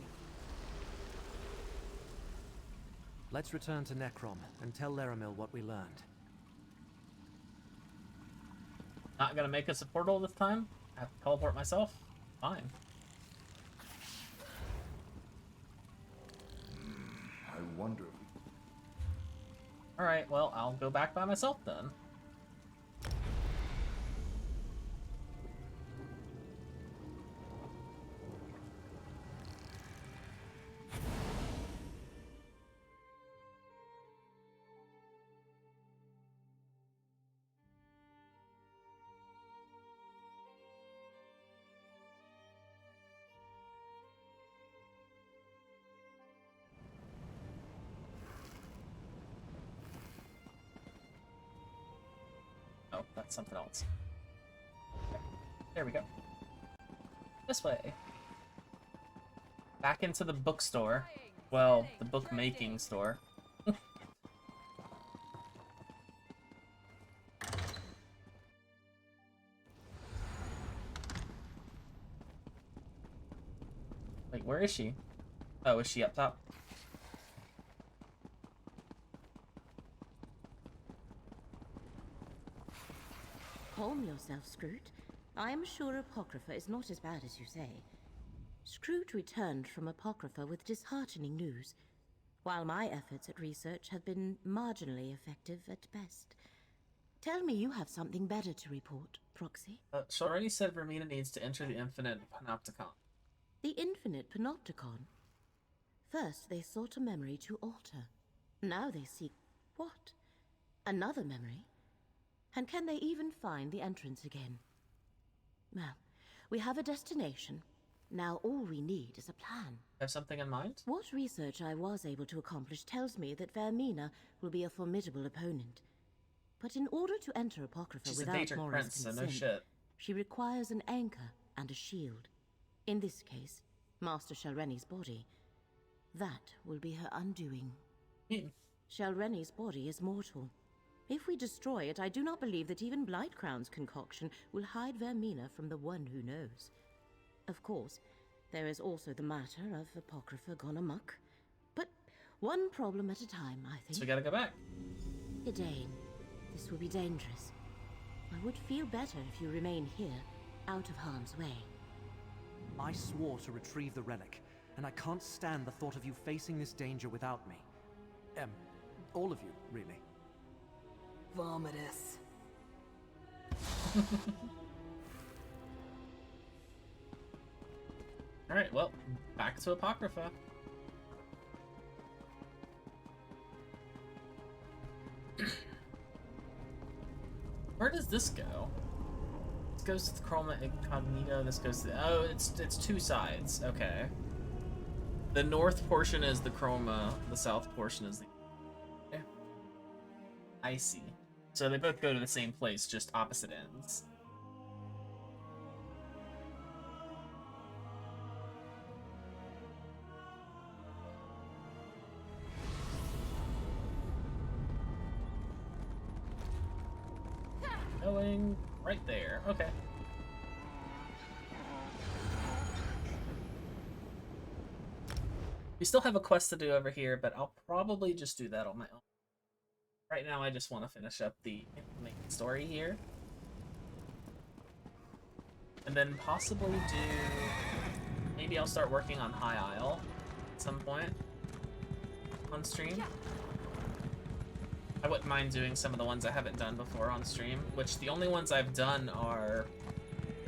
Let's return to Necrom and tell Laramil what we learned. Not gonna make us a portal this time? I have to teleport myself? Fine. I wonder. Alright, well, I'll go back by myself then. Oh, that's something else. Okay. There we go. This way. Back into the bookstore. Well, the bookmaking store. Wait, where is she? Oh, is she up top? Calm yourself, Scroot. I am sure Apocrypha is not as bad as you say. Scroot returned from Apocrypha with disheartening news, while my efforts at research have been marginally effective at best. Tell me you have something better to report, Proxy. She already said Vermina needs to enter the Infinite Panopticon. The Infinite Panopticon? First, they sought a memory to alter. Now they seek what? Another memory? And can they even find the entrance again? Well, we have a destination. Now all we need is a plan. Have something in mind? What research I was able to accomplish tells me that Vermina will be a formidable opponent. But in order to enter Apocrypha without Mora's consent, she requires an anchor and a shield. In this case, Master Shalreni's body. That will be her undoing. Shalreni's body is mortal. If we destroy it, I do not believe that even Blightcrown's concoction will hide Vermina from the one who knows. Of course, there is also the matter of Apocrypha gone amok. But one problem at a time, I think. So we gotta go back. Idane, this will be dangerous. I would feel better if you remain here, out of harm's way. I swore to retrieve the relic, and I can't stand the thought of you facing this danger without me. All of you, really. Vomitus. Alright, well, back to Apocrypha. Where does this go? This goes to the Chroma Incognito, this goes to the... Oh, it's two sides. Okay. The north portion is the Chroma, the south portion is the... Okay. I see. So they both go to the same place, just opposite ends. Going right there. Okay. We still have a quest to do over here, but I'll probably just do that on my own. Right now, I just want to finish up the main story here. And then possibly do... Maybe I'll start working on High Isle at some point on stream. I wouldn't mind doing some of the ones I haven't done before on stream, which the only ones I've done are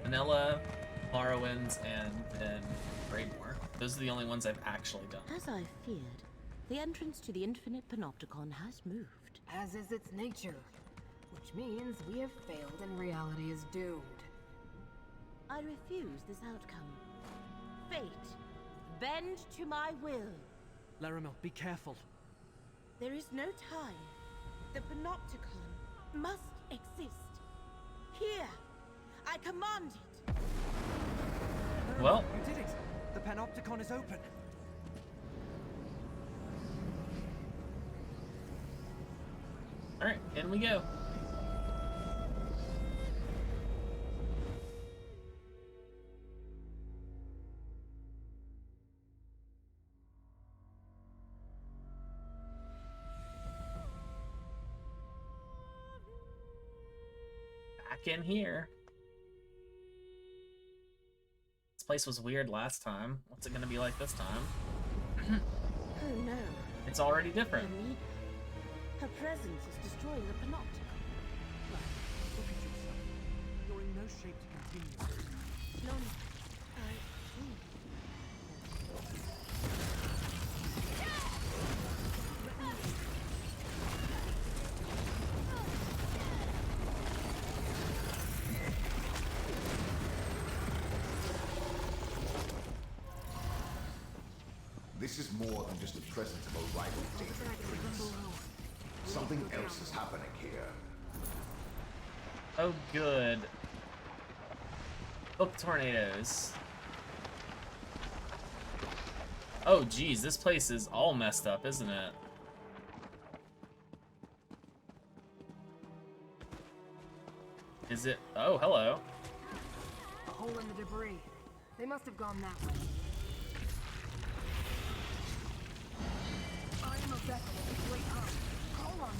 Vanilla, Morrowinds, and then Greymoor. Those are the only ones I've actually done. As I feared, the entrance to the Infinite Panopticon has moved. As is its nature, which means we have failed and reality is doomed. I refuse this outcome. Fate, bend to my will. Laramil, be careful. There is no time. The Panopticon must exist. Here, I command it. Well, you did it. The Panopticon is open. Alright, in we go. Back in here. This place was weird last time. What's it gonna be like this time? Oh no. It's already different. Her presence is destroying the Panopticon. Look at yourself. You're in no shape to continue. No, This is more than just a present of a rival dangerous prince. Something else is happening here. Oh, good. Book tornadoes. Oh, geez, this place is all messed up, isn't it? Is it? Oh, hello. A hole in the debris. They must have gone that way. I am a vessel of the great eye. Call on me.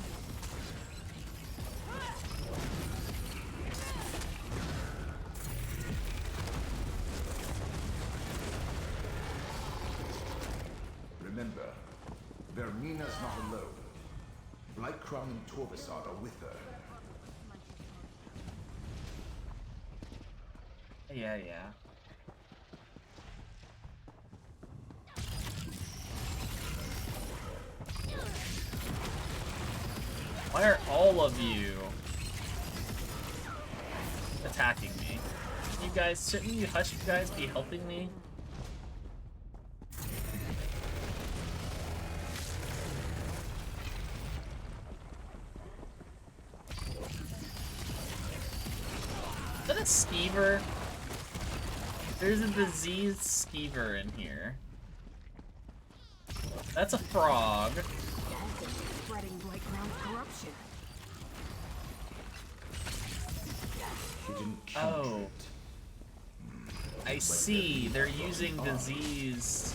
Remember, Vermina's not alone. Blightcrown and Torvasad are with her. Yeah. Why are all of you attacking me? You guys, shouldn't you hush you guys be helping me? Is that a skeever? There's a diseased skeever in here. That's a frog. Spreading Blightcrown's corruption. Oh. I see. They're using diseased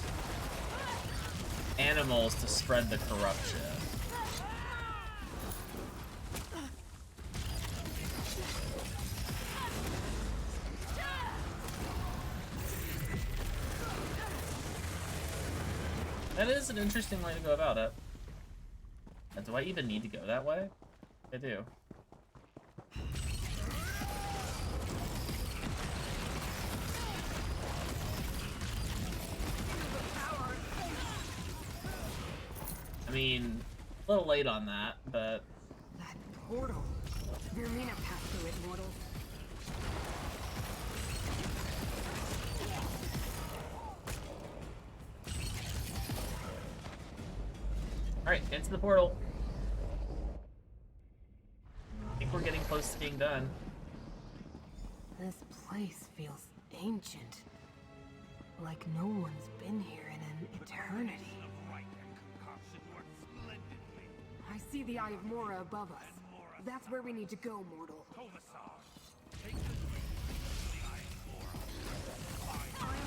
animals to spread the corruption. That is an interesting way to go about it. Do I even need to go that way? I do. I mean, a little late on that, but... That portal. Vermina passed through it, mortal. Alright, into the portal. I think we're getting close to being done. This place feels ancient. Like no one's been here in an eternity. I see the Eye of Mora above us. That's where we need to go, mortal. I am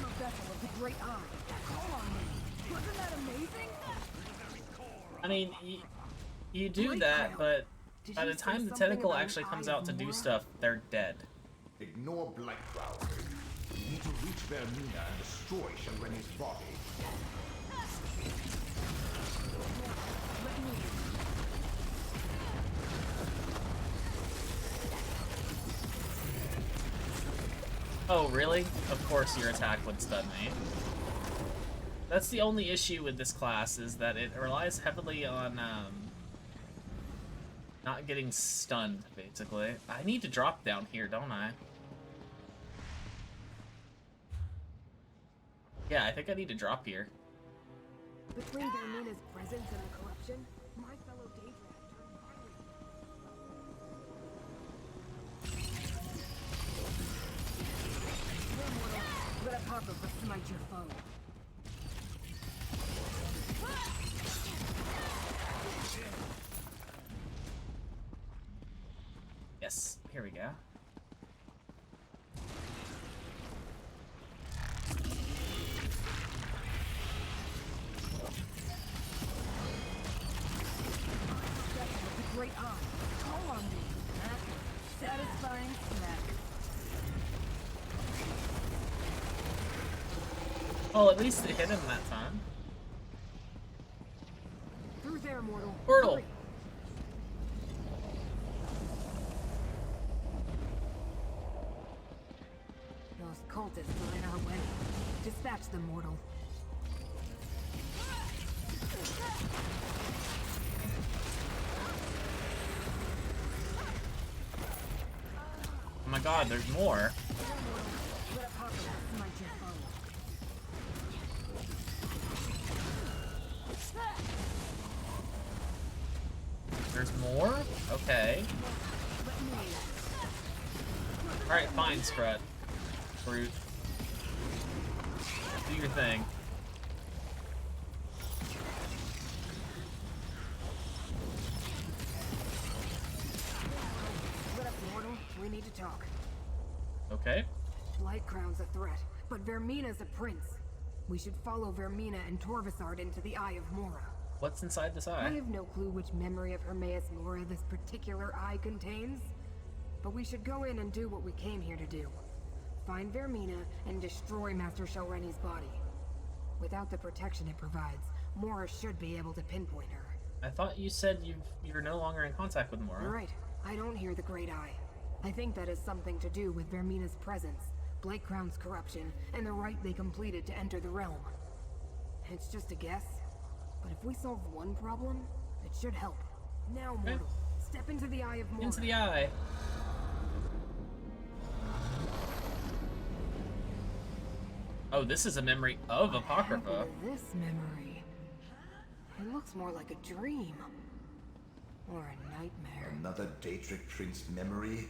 a vessel of the Great Eye. Call on me. Wasn't that amazing? I mean, you do that, but by the time the tentacle actually comes out to do stuff, they're dead. Ignore Blightcrown. You need to reach Vermina and destroy Shalreni's body. Oh, really? Of course your attack would stun me. That's the only issue with this class, is that it relies heavily on not getting stunned, basically. I need to drop down here, don't I? Yeah, I think I need to drop here. Between Vermina's presence and the corruption, my fellow Daedra have turned violent. Let Apocrypha smite your foe. Yes, here we go. The Great Eye. Call on me. Satisfying snack. Well, at least it hit him that time. Through there, mortal. Portal. Hurry. Those cultists are in our way. Dispatch them, mortal. Oh my god, there's more. Let Apocrypha smite your foe. There's more? Okay. Alright, fine, Scrut. Brute. Do your thing. Let up, mortal. We need to talk. Okay. Blightcrown's a threat, but Vermina's a prince. We should follow Vermina and Torvasard into the Eye of Mora. What's inside this eye? I have no clue which memory of Hermaeus Mora this particular eye contains, but we should go in and do what we came here to do. Find Vermina and destroy Master Shalreni's body. Without the protection it provides, Mora should be able to pinpoint her. I thought you said you're no longer in contact with Mora. Right. I don't hear the Great Eye. I think that has something to do with Vermina's presence, Blake Crown's corruption, and the rite they completed to enter the realm. It's just a guess, but if we solve one problem, it should help. Now, mortal, step into the Eye of Mora. Into the eye. Oh, this is a memory of Apocrypha. This memory. It looks more like a dream. Or a nightmare. Another Daedric Prince memory?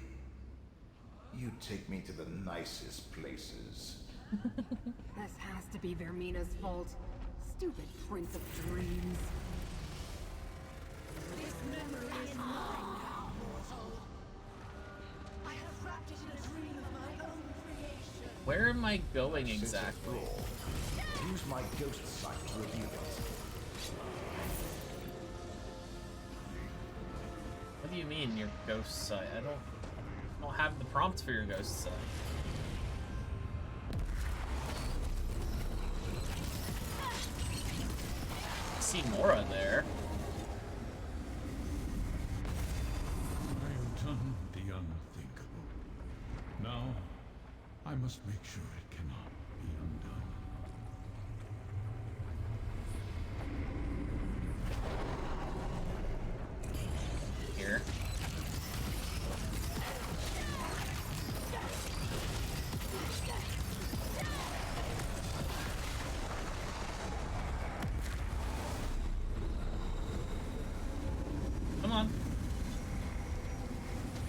You take me to the nicest places. This has to be Vermina's fault. Stupid Prince of Dreams. This memory is mine now, mortal. I have wrapped it in a dream of my own creation. Where am I going exactly? Use my ghost sight to reveal it. What do you mean, your ghost sight? I don't have the prompt for your ghost sight. I see Mora there. I have done the unthinkable. Now, I must make sure it cannot be undone. Here. Come on.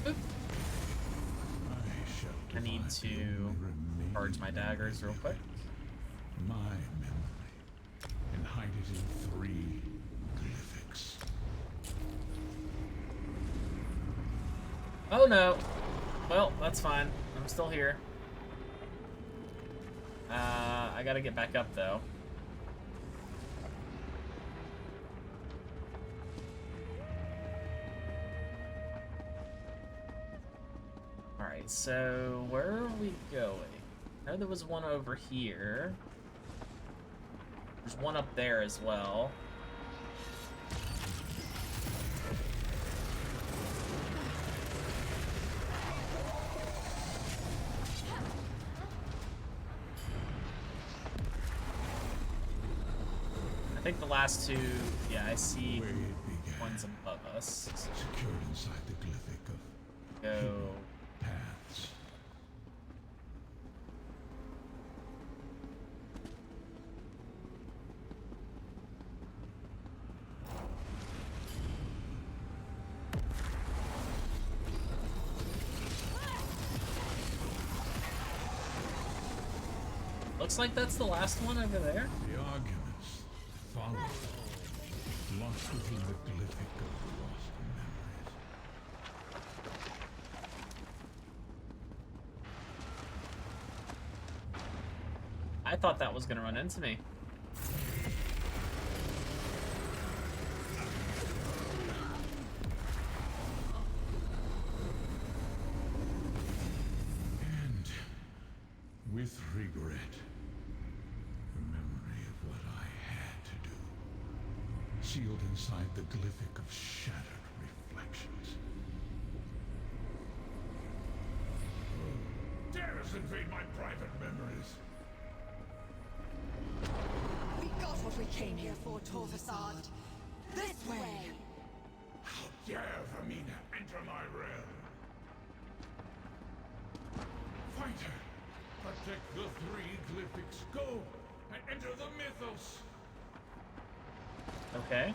Oop. I need to charge my daggers real quick. My memory, and hide it in 3 glyphics. Oh no. Well, that's fine. I'm still here. I gotta get back up though. Alright, so where are we going? I know there was one over here. There's one up there as well. I think the last two, yeah, I see ones above us. Secured inside the glyphic of Go. paths. Looks like that's the last one over there. The arguments follow, lost within the glyphic of the lost memories. I thought that was gonna run into me. And with regret, the memory of what I had to do, sealed inside the glyphic of shattered reflections. Dares invade my private memories. We got what we came here for, Torvasad. This way! How dare Vermina enter my realm? Fighter, protect the 3 glyphics. Go and enter the mythos. Okay.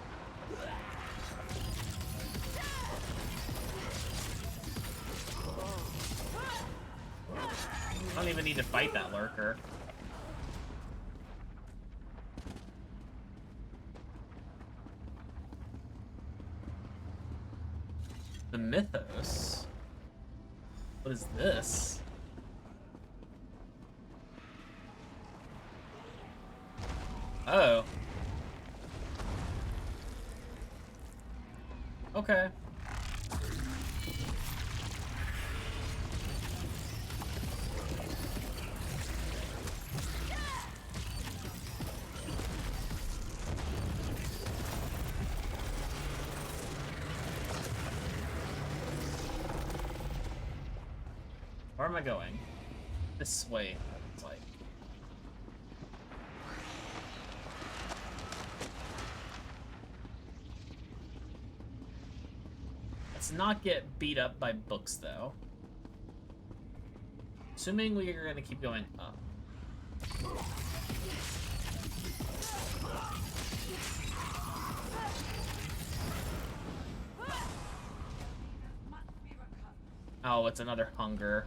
I don't even need to fight that lurker. The mythos? What is this? Oh. Okay. Where am I going? This way, it's like. Let's not get beat up by books, though. Assuming we are gonna keep going up. Oh, it's another hunger.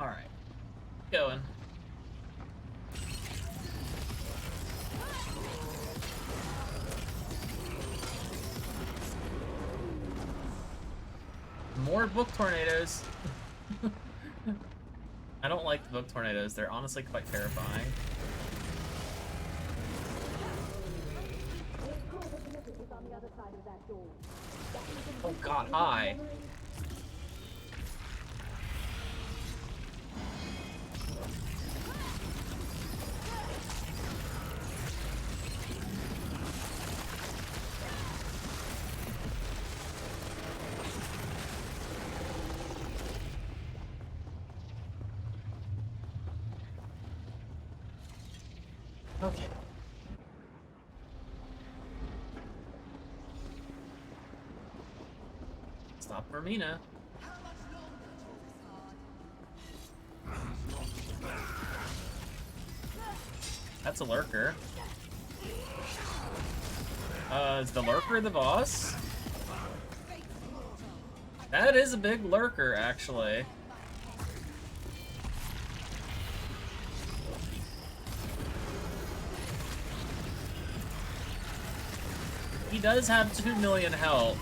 Alright. Going. More book tornadoes. I don't like the book tornadoes. They're honestly quite terrifying. Oh god, hi. Okay. Stop for Mina. That's a lurker. Is the lurker the boss? That is a big lurker, actually. He does have 2 million health.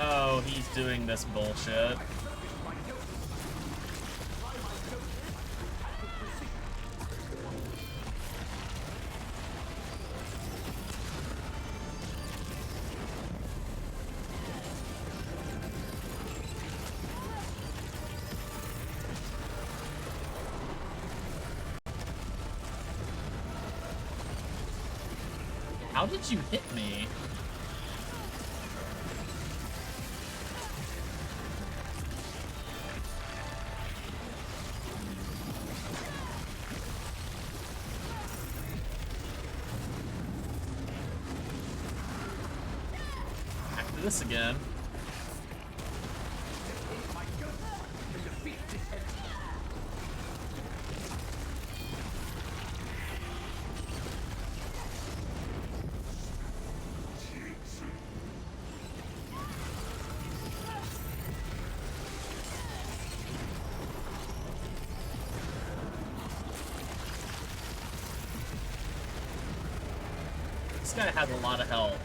Oh, he's doing this bullshit. How did you hit me? This again. This guy has a lot of health.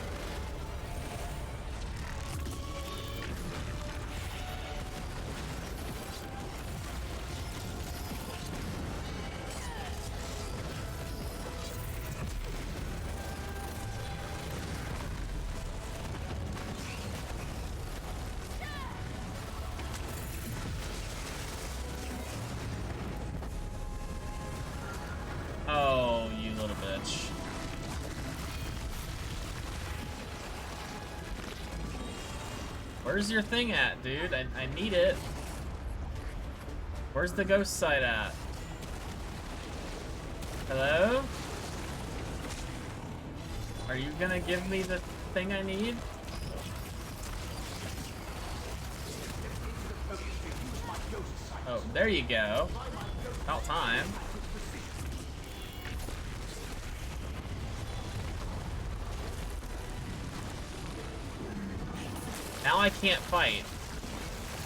Where's your thing at, dude? I need it. Where's the ghost site at? Hello? Are you gonna give me the thing I need? Oh, there you go. About time. Now I can't fight.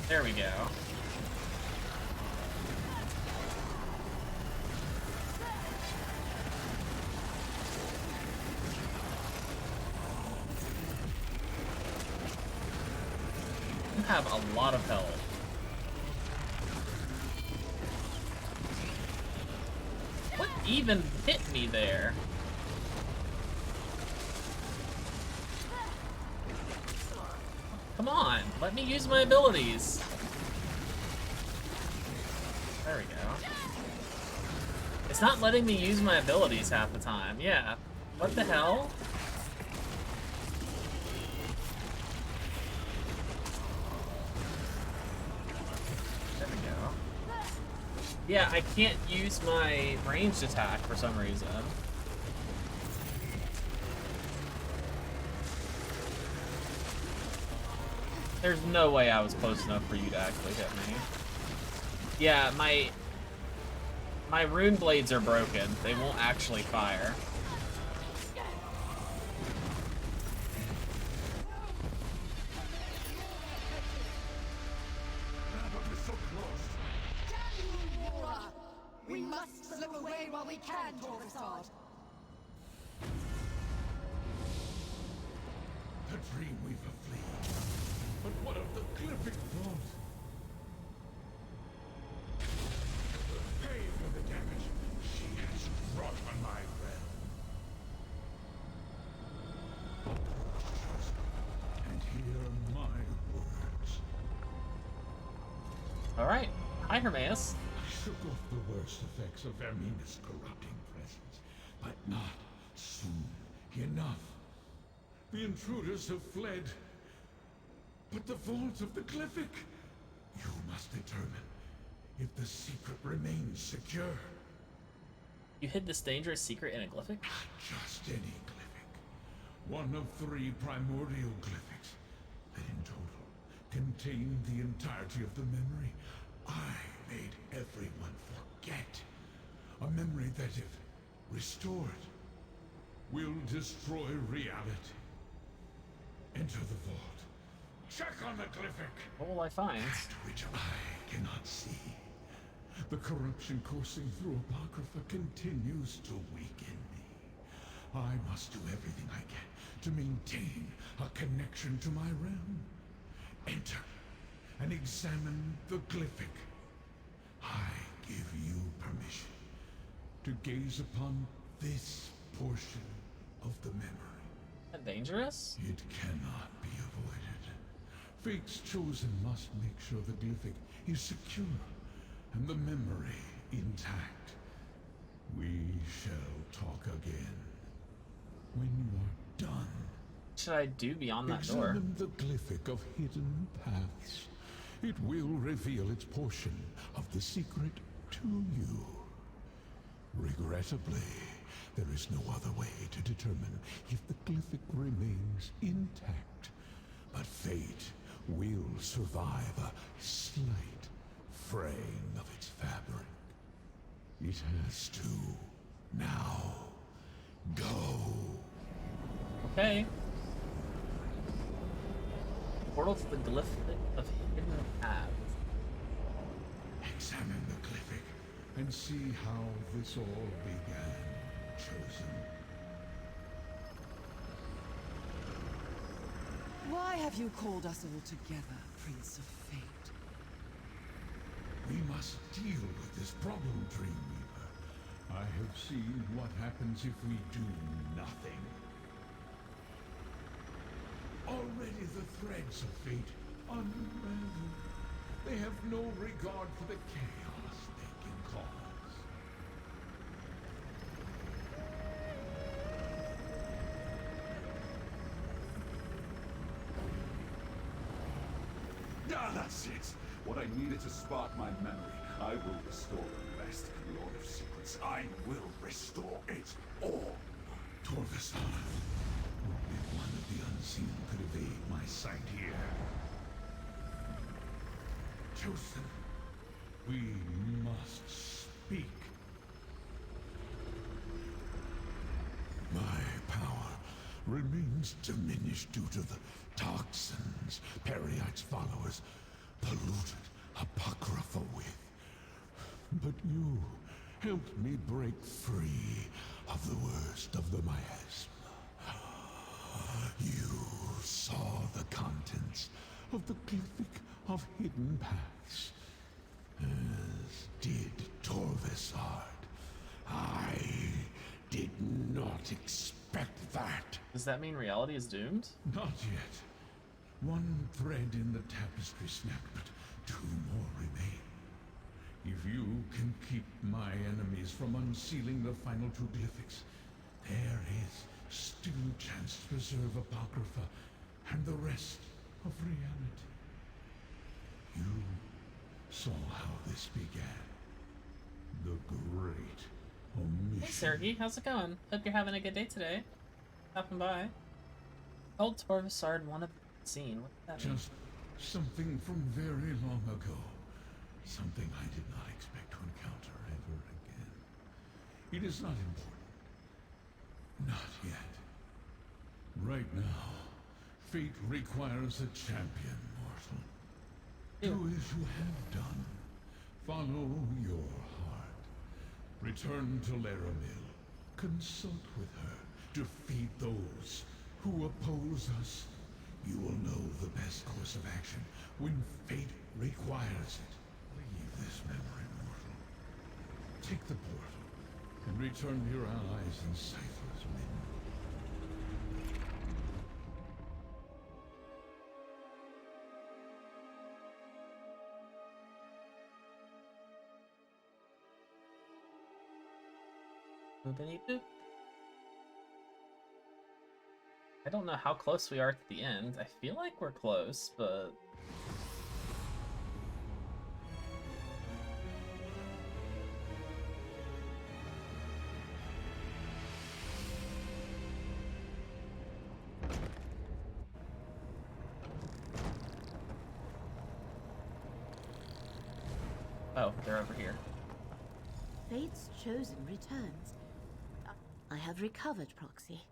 There we go. You have a lot of health. What even hit me there? Come on, let me use my abilities. There we go. It's not letting me use my abilities half the time. Yeah. What the hell? There we go. Yeah, I can't use my ranged attack for some reason. There's no way I was close enough for you to actually hit me. Yeah, my rune blades are broken. They won't actually fire. We must slip away while we can, Torvasad. The Dreamweaver flees. But what of the Glyphic vault? Pay for the damage she has wrought on my realm. And hear my words. Alright. Hi, Hermaeus. I shook off the worst effects of Vermina's corrupting presence, but not soon enough. The intruders have fled. But the vault of the Glyphic! You must determine if the secret remains secure. You hid this dangerous secret in a Glyphic? Not just any Glyphic. One of 3 primordial Glyphics that in total contain the entirety of the memory I made everyone forget. A memory that, if restored, will destroy reality. Enter the vault. Check on the Glyphic. What will I find? That which I cannot see. The corruption coursing through Apocrypha continues to weaken me. I must do everything I can to maintain a connection to my realm. Enter and examine the Glyphic. I give you permission to gaze upon this portion of the memory. That dangerous? It cannot be avoided. Fate's chosen must make sure the Glyphic is secure and the memory intact. We shall talk again when you are done. What should I do beyond that door? Examine the Glyphic of hidden paths. It will reveal its portion of the secret to you. Regrettably, there is no other way to determine if the Glyphic remains intact. But fate will survive a slight fraying of its fabric. It has to. Now, go. Okay. Portal to the Glyphic of hidden paths. Examine the Glyphic and see how this all began, Chosen. Why have you called us all together, Prince of Fate? We must deal with this problem, Dreamweaver. I have seen what happens if we do nothing. Already the threads of fate unravel. They have no regard for the chaos they can cause. That's it. What I needed to spark my memory. I will restore the rest. Lord of Secrets, I will restore it all. Torvasar, only one of the unseen could evade my sight here. Chosen, we must speak. My power remains diminished due to the toxins Periite's followers polluted Apocrypha with. But you helped me break free of the worst of the miasma. You saw the contents of the Glyphic of Hidden Paths, as did Torvasard. I did not expect that. Does that mean reality is doomed? Not yet. One thread in the tapestry snapped, but two more remain. If you can keep my enemies from unsealing the final two glyphics, there is still a chance to preserve Apocrypha and the rest of reality. You saw how this began. The great omission. Hey Sergey, how's it going? Hope you're having a good day today. Stopping by. Old Torvasard wanted the scene. What did that mean? Just something from very long ago. Something I did not expect to encounter ever again. It is not important. Not yet. Right now, fate requires a champion, mortal. Do as you have done. Follow your heart. Return to Laramil. Consult with her. Defeat those who oppose us. You will know the best course of action when fate requires it. Leave this memory, mortal. Take the portal and return to your allies in Cypher's Midden. Boopity boop. I don't know how close we are to the end. I feel like we're close, but... Oh, they're over here. Fate's chosen returns. I have recovered, Proxy.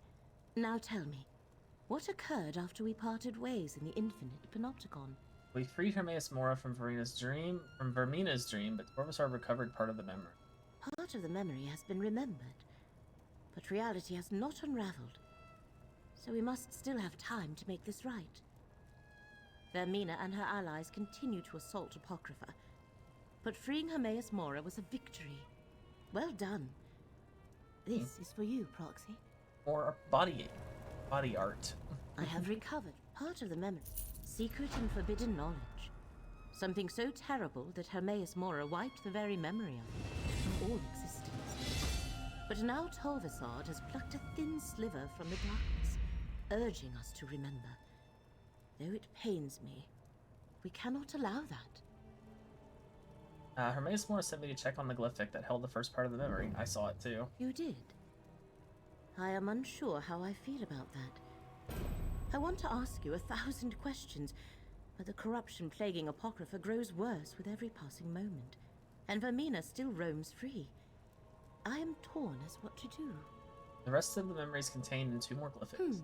Now tell me, what occurred after we parted ways in the infinite Panopticon? We freed Hermaeus Mora from Vermina's dream, but Torvasard recovered part of the memory. Part of the memory has been remembered, but reality has not unraveled. So we must still have time to make this right. Vermina and her allies continue to assault Apocrypha, but freeing Hermaeus Mora was a victory. Well done. This is for you, Proxy. Or body art. I have recovered part of the memory. Secret and forbidden knowledge. Something so terrible that Hermaeus Mora wiped the very memory of it from all existence. But now Torvasard has plucked a thin sliver from the darkness, urging us to remember. Though it pains me, we cannot allow that. Hermaeus Mora sent me to check on the glyphic that held the first part of the memory. I saw it too. You did? I am unsure how I feel about that. I want to ask you 1,000 questions, but the corruption plaguing Apocrypha grows worse with every passing moment, and Vermina still roams free. I am torn as what to do. The rest of the memory is contained in 2 more glyphics.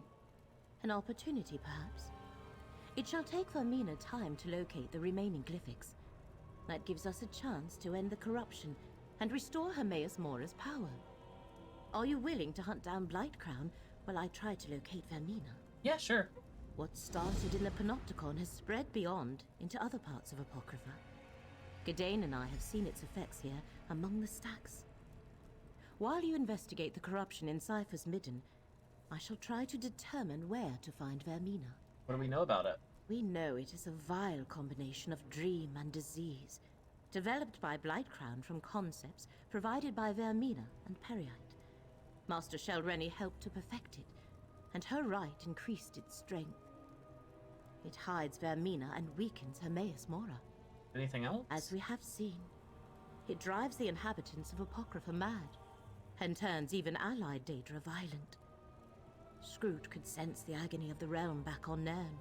An opportunity, perhaps. It shall take Vermina time to locate the remaining glyphics. That gives us a chance to end the corruption and restore Hermaeus Mora's power. Are you willing to hunt down Blightcrown while I try to locate Vermina? Yeah, sure. What started in the Panopticon has spread beyond into other parts of Apocrypha. Gadain and I have seen its effects here among the stacks. While you investigate the corruption in Cypher's Midden, I shall try to determine where to find Vermina. What do we know about it? We know it is a vile combination of dream and disease, developed by Blightcrown from concepts provided by Vermina and Periite. Master Shelrenny helped to perfect it, and her rite increased its strength. It hides Vermina and weakens Hermaeus Mora. Anything else? As we have seen, it drives the inhabitants of Apocrypha mad, and turns even allied Daedra violent. Scrooge could sense the agony of the realm back on Nairn.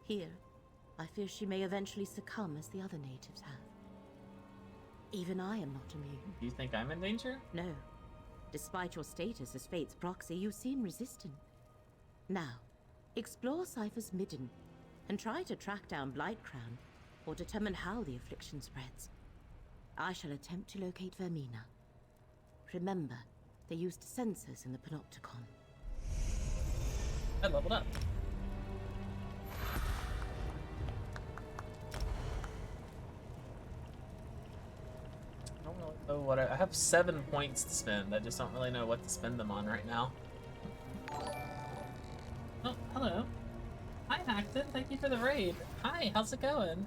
Here, I fear she may eventually succumb as the other natives have. Even I am not immune. Do you think I'm in danger? No. Despite your status as Fate's proxy, you seem resistant. Now, explore Cypher's Midden, and try to track down Blightcrown, or determine how the affliction spreads. I shall attempt to locate Vermina. Remember, they used sensors in the Panopticon. I leveled up. I don't really know what I have 7 points to spend. I just don't really know what to spend them on right now. Oh, hello. Hi, Hackton. Thank you for the raid. Hi, how's it going?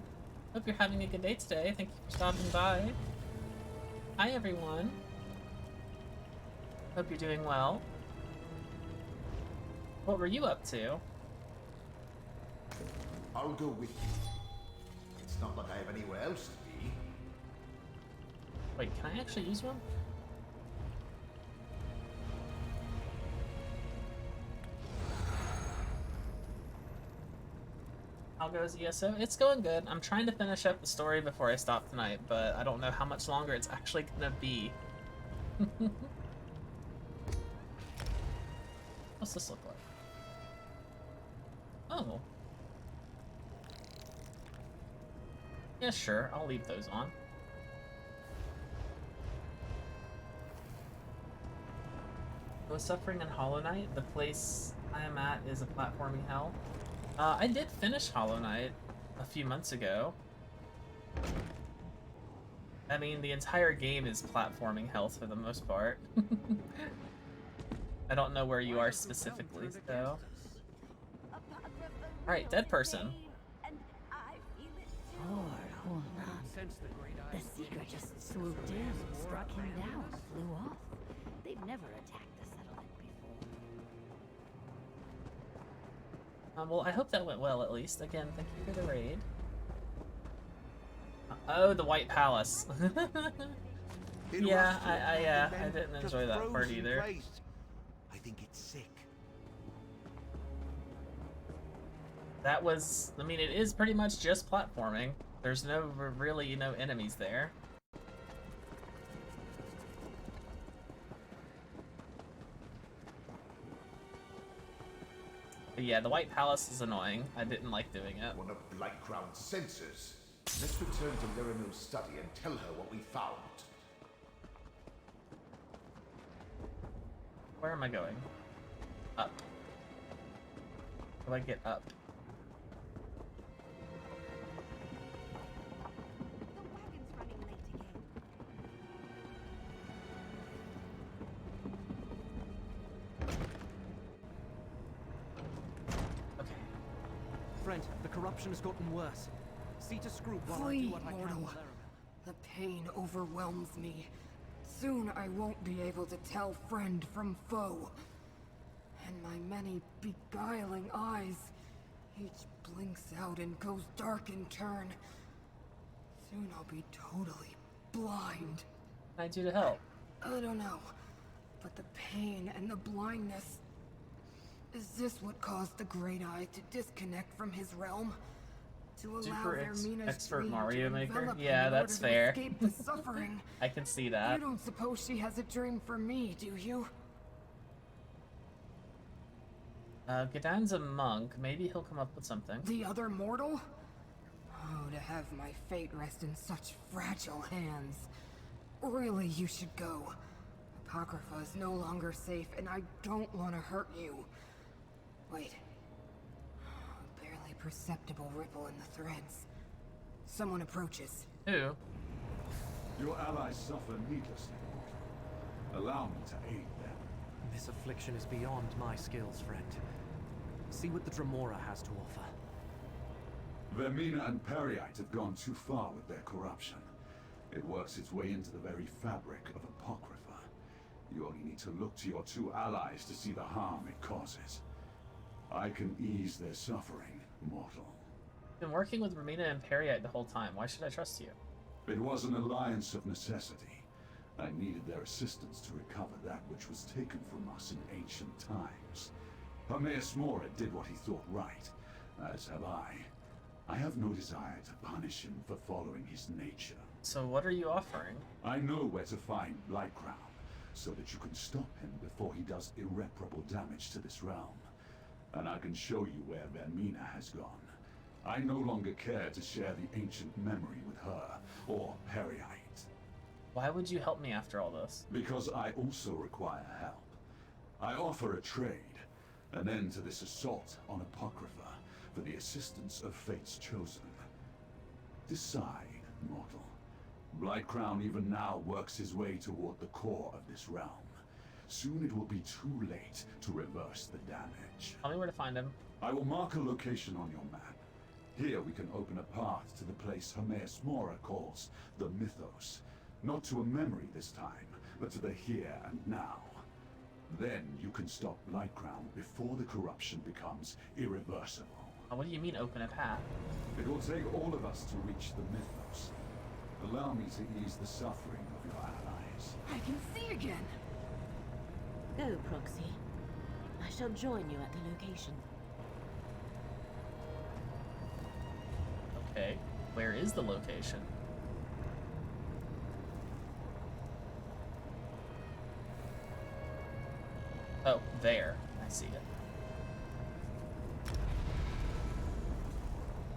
Hope you're having a good day today. Thank you for stopping by. Hi, everyone. Hope you're doing well. What were you up to? I'll go with you. It's not like I have anywhere else to be. Wait, can I actually use one? How goes ESO? It's going good. I'm trying to finish up the story before I stop tonight, but I don't know how much longer it's actually gonna be. What's this look like? Oh. Yeah, sure. I'll leave those on. I was suffering in Hollow Knight. The place I am at is a platforming hell. I did finish Hollow Knight a few months ago. I mean, the entire game is platforming hell for the most part. I don't know where you are specifically, so... Alright, dead person. Hold on. The Seeker just swooped in, struck him down, flew off. They've never attacked the settlement before. Well, I hope that went well, at least. Again, thank you for the raid. Oh, the White Palace. Yeah, I didn't enjoy that part either. I think it's sick. That was, I mean, it is pretty much just platforming. There's no really, no enemies there. But yeah, the White Palace is annoying. I didn't like doing it. One of Blightcrown's sensors. Let's return to Larimel's study and tell her what we found. Where am I going? Up. How do I get up? Friend, the corruption has gotten worse. See to Scroop while I Flee, do what I can mortal. with Laramel. The pain overwhelms me. Soon I won't be able to tell friend from foe. And my many beguiling eyes, each blinks out and goes dark in turn. Soon I'll be totally blind. What can I do to help? I don't know, but the pain and the blindness... Is this what caused the Great Eye to disconnect from his realm? To allow Vermina's expert dream Mario to Maker? envelop Yeah, him in that's order to fair. escape the suffering. I can see that. You don't suppose she has a dream for me, do you? Gadan's a monk. Maybe he'll come up with something. The other mortal? Oh, to have my fate rest in such fragile hands. Really, you should go. Apocrypha is no longer safe, and I don't want to hurt you. Wait. A barely perceptible ripple in the threads. Someone approaches. Who? Your allies suffer needlessly. Allow me to aid them. This affliction is beyond my skills, friend. See what the Dremora has to offer. Vermina and Periite have gone too far with their corruption. It works its way into the very fabric of Apocrypha. You only need to look to your two allies to see the harm it causes. I can ease their suffering, mortal. I've been working with Romina and Periite the whole time. Why should I trust you? It was an alliance of necessity. I needed their assistance to recover that which was taken from us in ancient times. Hermaeus Mora did what he thought right, as have I. I have no desire to punish him for following his nature. So what are you offering? I know where to find Blightcrown, so that you can stop him before he does irreparable damage to this realm. And I can show you where Vermina has gone. I no longer care to share the ancient memory with her, or Periite. Why would you help me after all this? Because I also require help. I offer a trade, an end to this assault on Apocrypha, for the assistance of Fate's Chosen. Decide, mortal. Blightcrown even now works his way toward the core of this realm. Soon it will be too late to reverse the damage. Tell me where to find him. I will mark a location on your map. Here we can open a path to the place Hermaeus Mora calls the Mythos. Not to a memory this time, but to the here and now. Then you can stop Blightcrown before the corruption becomes irreversible. What do you mean, open a path? It will take all of us to reach the Mythos. Allow me to ease the suffering of your allies. I can see again. Go, Proxy. I shall join you at the location. Okay, where is the location? Oh, there. I see it.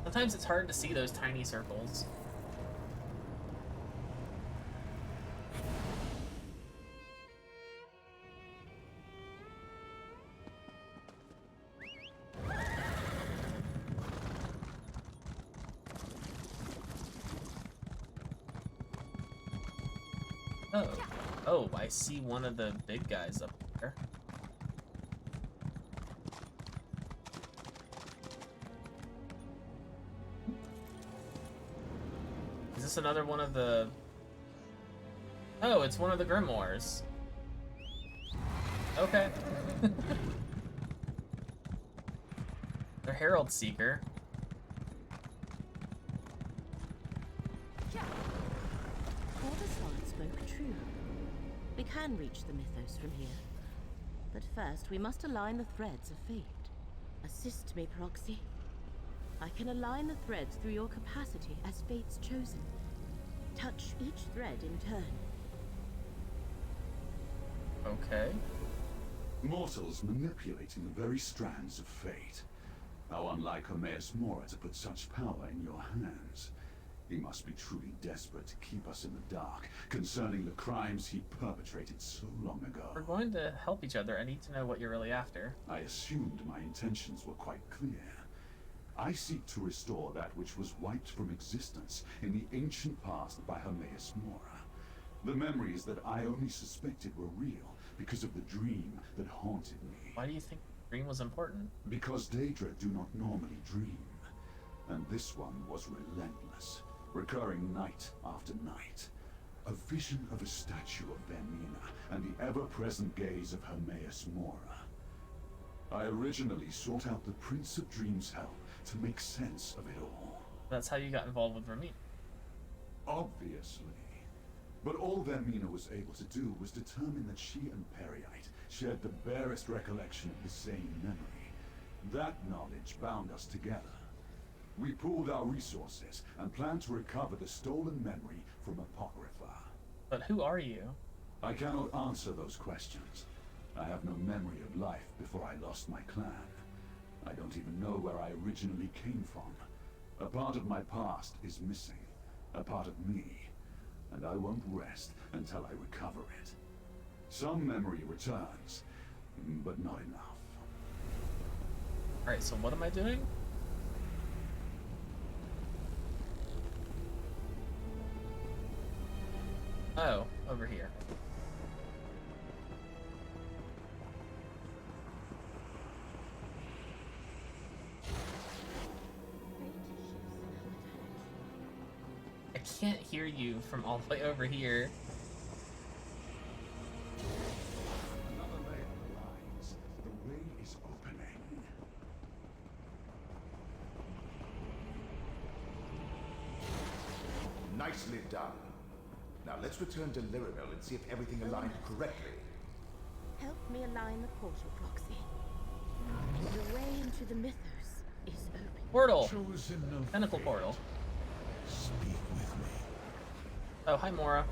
Sometimes it's hard to see those tiny circles. Oh, I see one of the big guys up there. Is this another one of the... Oh, it's one of the grimoires. Okay. They're Herald Seeker. Spoke true. We can reach the Mythos from here. But first, we must align the threads of fate. Assist me, Proxy. I can align the threads through your capacity as Fate's Chosen. Touch each thread in turn. Okay. Mortals manipulating the very strands of fate. How unlike Hermaeus Mora to put such power in your hands. He must be truly desperate to keep us in the dark concerning the crimes he perpetrated so long ago. We're going to help each other. I need to know what you're really after. I assumed my intentions were quite clear. I seek to restore that which was wiped from existence in the ancient past by Hermaeus Mora. The memories that I only suspected were real because of the dream that haunted me. Why do you think the dream was important? Because Daedra do not normally dream. And this one was relentless. Recurring night after night. A vision of a statue of Vermina and the ever-present gaze of Hermaeus Mora. I originally sought out the Prince of Dreams' help to make sense of it all. That's how you got involved with Vermina. Obviously. But all Vermina was able to do was determine that she and Periite shared the barest recollection of the same memory. That knowledge bound us together. We pooled our resources and planned to recover the stolen memory from Apocrypha. But who are you? I cannot answer those questions. I have no memory of life before I lost my clan. I don't even know where I originally came from. A part of my past is missing. A part of me. And I won't rest until I recover it. Some memory returns, but not enough. Alright, so what am I doing? Oh, over here. I can't hear you from all the way over here. Another layer of lines. The way is opening. done. Now let's return to Lyramil and see if everything aligned correctly. Help me align the portal, Proxy. The way into the mythos is open. Portal! Tentacle portal. Speak with me. Oh, hi, Mora.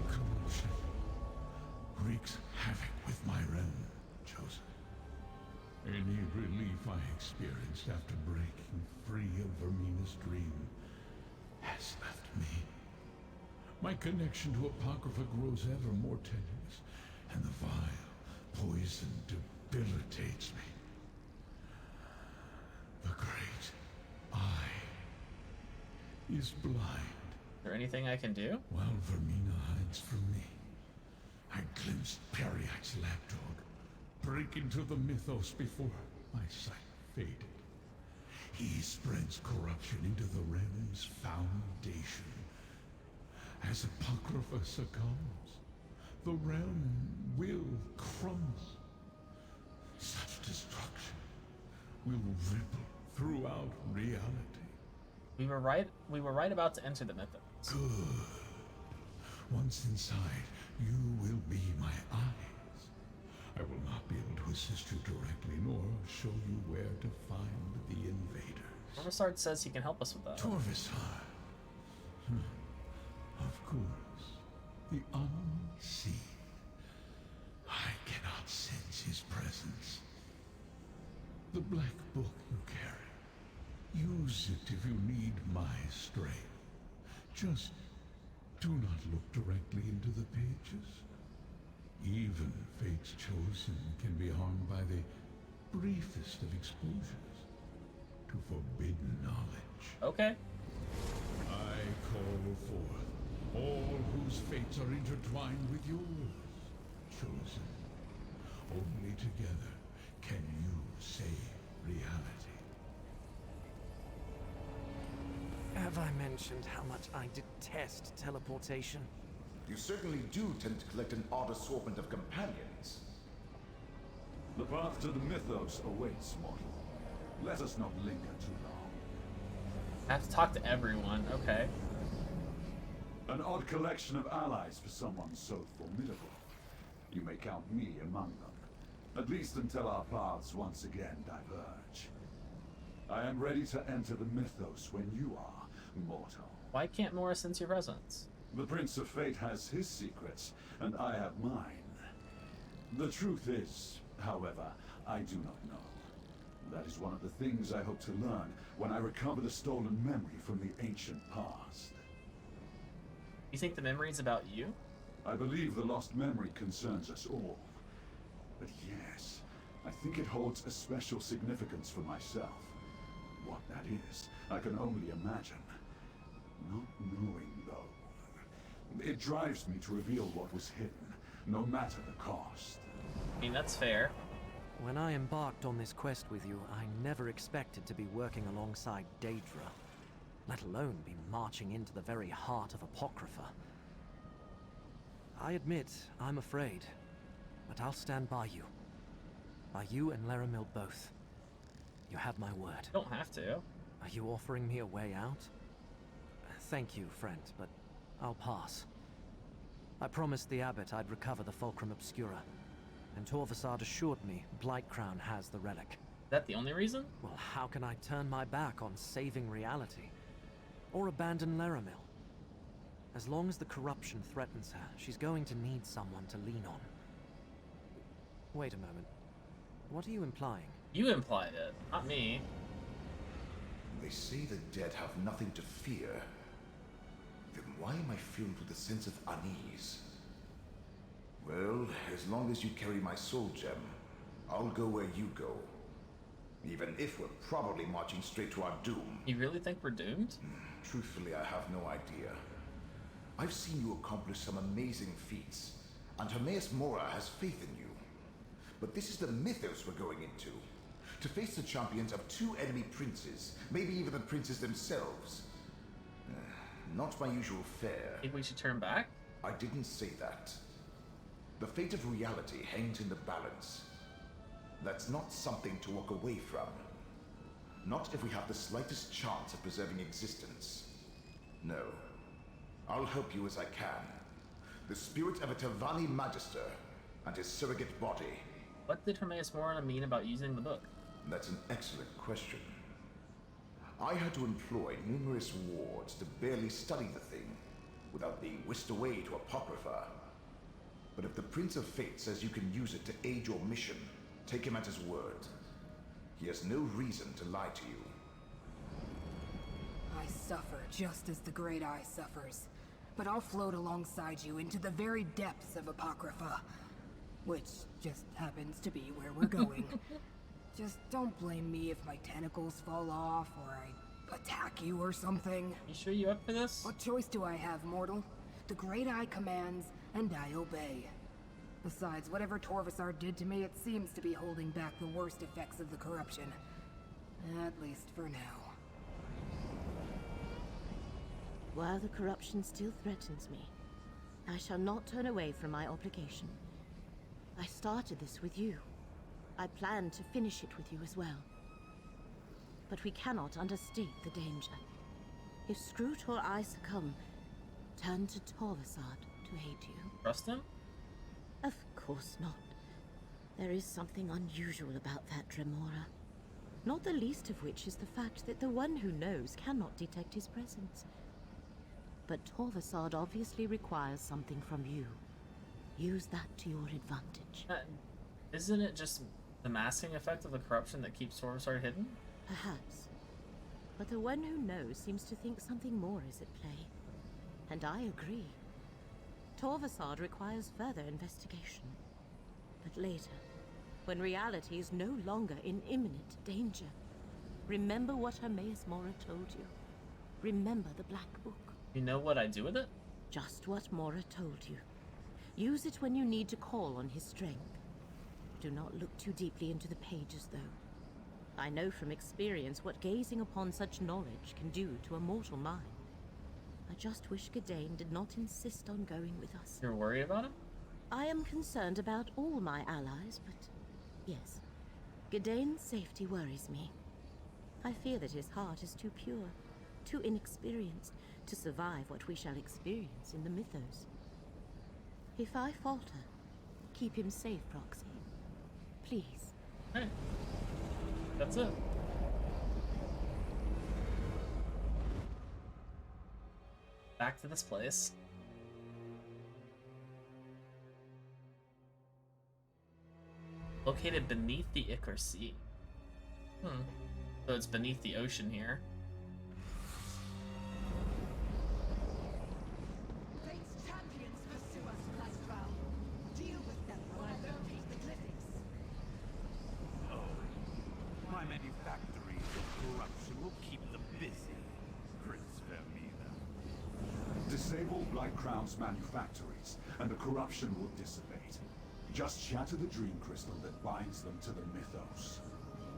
Corruption wreaks havoc with my realm, Chosen. Any relief I experienced after breaking free of Vermina's dream has left me. My connection to Apocrypha grows ever more tenuous, and the vile poison debilitates me. The great eye is blind. Is there anything I can do? While Vermina hides from me, I glimpsed Periac's lapdog break into the mythos before my sight faded. He spreads corruption into the realm's foundation. As Apocrypha succumbs, the realm will crumble. Such destruction will ripple throughout reality. We were right about to enter the mythos. Good. Once inside, you will be my eyes. I will not be able to assist you directly, nor show you where to find the invaders. Torvisard says he can help us with that. Torvisard. Of course. The unseen. I cannot sense his presence. The black book you carry. Use it if you need my strength. Just do not look directly into the pages. Even Fate's Chosen can be harmed by the briefest of exposures to forbidden knowledge. Okay. I call forth all whose fates are intertwined with yours, Chosen. Only together can you save reality. Have I mentioned how much I detest teleportation? You certainly do tend to collect an odd assortment of companions. The path to the mythos awaits, mortal. Let us not linger too long. I have to talk to everyone. Okay. An odd collection of allies for someone so formidable. You may count me among them, at least until our paths once again diverge. I am ready to enter the mythos when you are, mortal. Why can't Mora sense your presence? The Prince of Fate has his secrets, and I have mine. The truth is, however, I do not know. That is one of the things I hope to learn when I recover the stolen memory from the ancient past. You think the memory is about you? I believe the lost memory concerns us all. But yes, I think it holds a special significance for myself. What that is, I can only imagine. Not knowing, though. It drives me to reveal what was hidden, no matter the cost. I mean, that's fair. When I embarked on this quest with you, I never expected to be working alongside Daedra, let alone be marching into the very heart of Apocrypha. I admit, I'm afraid, but I'll stand by you. By you and Lyramil both. You have my word. Don't have to. Are you offering me a way out? Thank you, friend, but I'll pass. I promised the abbot I'd recover the Fulcrum Obscura, and Torvisard assured me Blightcrown has the relic. Is that the only reason? Well, how can I turn my back on saving reality? Or abandon Lyramil? As long as the corruption threatens her, she's going to need someone to lean on. Wait a moment. What are you implying? You implied it, not me. They say the dead have nothing to fear. Then why am I filled with a sense of unease? Well, as long as you carry my soul gem, I'll go where you go. Even if we're probably marching straight to our doom. You really think we're doomed? Truthfully, I have no idea. I've seen you accomplish some amazing feats, and Hermaeus Mora has faith in you. But this is the mythos we're going into. To face the champions of two enemy princes, maybe even the princes themselves. Not my usual fare. Maybe we should turn back? I didn't say that. The fate of reality hangs in the balance. That's not something to walk away from. Not if we have the slightest chance of preserving existence. No. I'll help you as I can. The spirit of a Tavani Magister and his surrogate body. What did Hermaeus Mora mean about using the book? That's an excellent question. I had to employ numerous wards to barely study the thing, without being whisked away to Apocrypha. But if the Prince of Fate says you can use it to aid your mission, take him at his word. He has no reason to lie to you. I suffer just as the Great Eye suffers. But I'll float alongside you into the very depths of Apocrypha. Which just happens to be where we're going. Just don't blame me if my tentacles fall off or I attack you or something. You sure you up for this? What choice do I have, mortal? The Great Eye commands, and I obey. Besides, whatever Torvasar did to me, it seems to be holding back the worst effects of the corruption. At least for now. While the corruption still threatens me, I shall not turn away from my obligation. I started this with you. I plan to finish it with you as well. But we cannot understate the danger. If Scroot or I succumb, turn to Torvasar to aid you. Trust him? Of course not. There is something unusual about that Dremora. Not the least of which is the fact that the one who knows cannot detect his presence. But Torvasar obviously requires something from you. Use that to your advantage. Isn't it just the masking effect of the corruption that keeps Torvasar hidden? Perhaps. But the one who knows seems to think something more is at play. And I agree. Torvasar requires further investigation. But later, when reality is no longer in imminent danger, remember what Hermaeus Mora told you. Remember the Black Book. You know what I do with it? Just what Mora told you. Use it when you need to call on his strength. Do not look too deeply into the pages, though. I know from experience what gazing upon such knowledge can do to a mortal mind. I just wish Gadain did not insist on going with us. You're worried about him? I am concerned about all my allies, but yes, Gadain's safety worries me. I fear that his heart is too pure, too inexperienced to survive what we shall experience in the mythos. If I falter, keep him safe, Proxy. Please. Hey. That's it. Back to this place. Located beneath the Ichor Sea. So it's beneath the ocean here. Fate's champions pursue us, Lifestyle. Deal with them while I locate the clinics. My manufactories of corruption will keep them busy, Prince Vermina. Disable Black Crown's manufactories, and the corruption will dissipate. Just shatter the dream crystal that binds them to the mythos.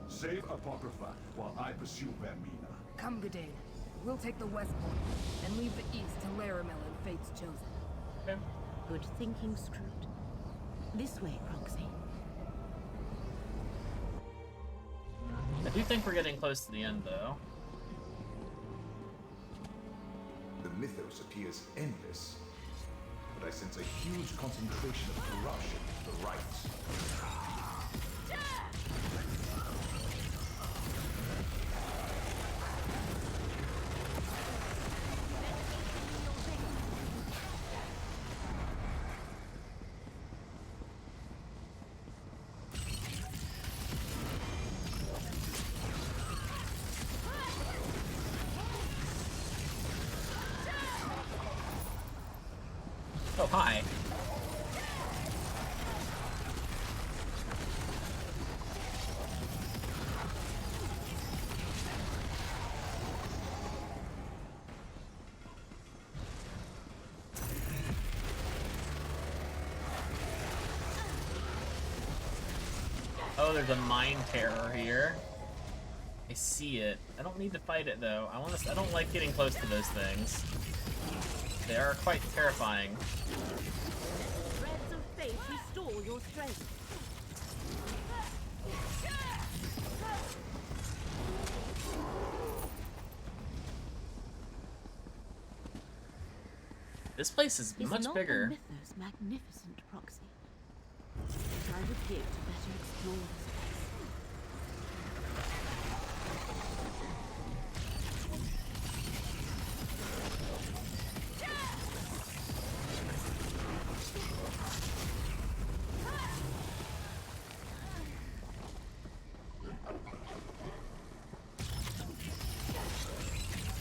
Save Apocrypha while I pursue Vermina. Come, Gadain. We'll take the west point and leave the east to Laramel and Fate's Chosen. Okay. Good thinking, Scroot. This way, Proxy. I do think we're getting close to the end, though. The mythos appears endless, but I sense a huge concentration of corruption to the right. Oh, hi. Oh, there's a mind terror here. I see it. I don't need to fight it though. I don't like getting close to those things. They are quite terrifying. Threads of fate restore your strength. This place is much not bigger. the Mythos' magnificent proxy. I would here to better explore this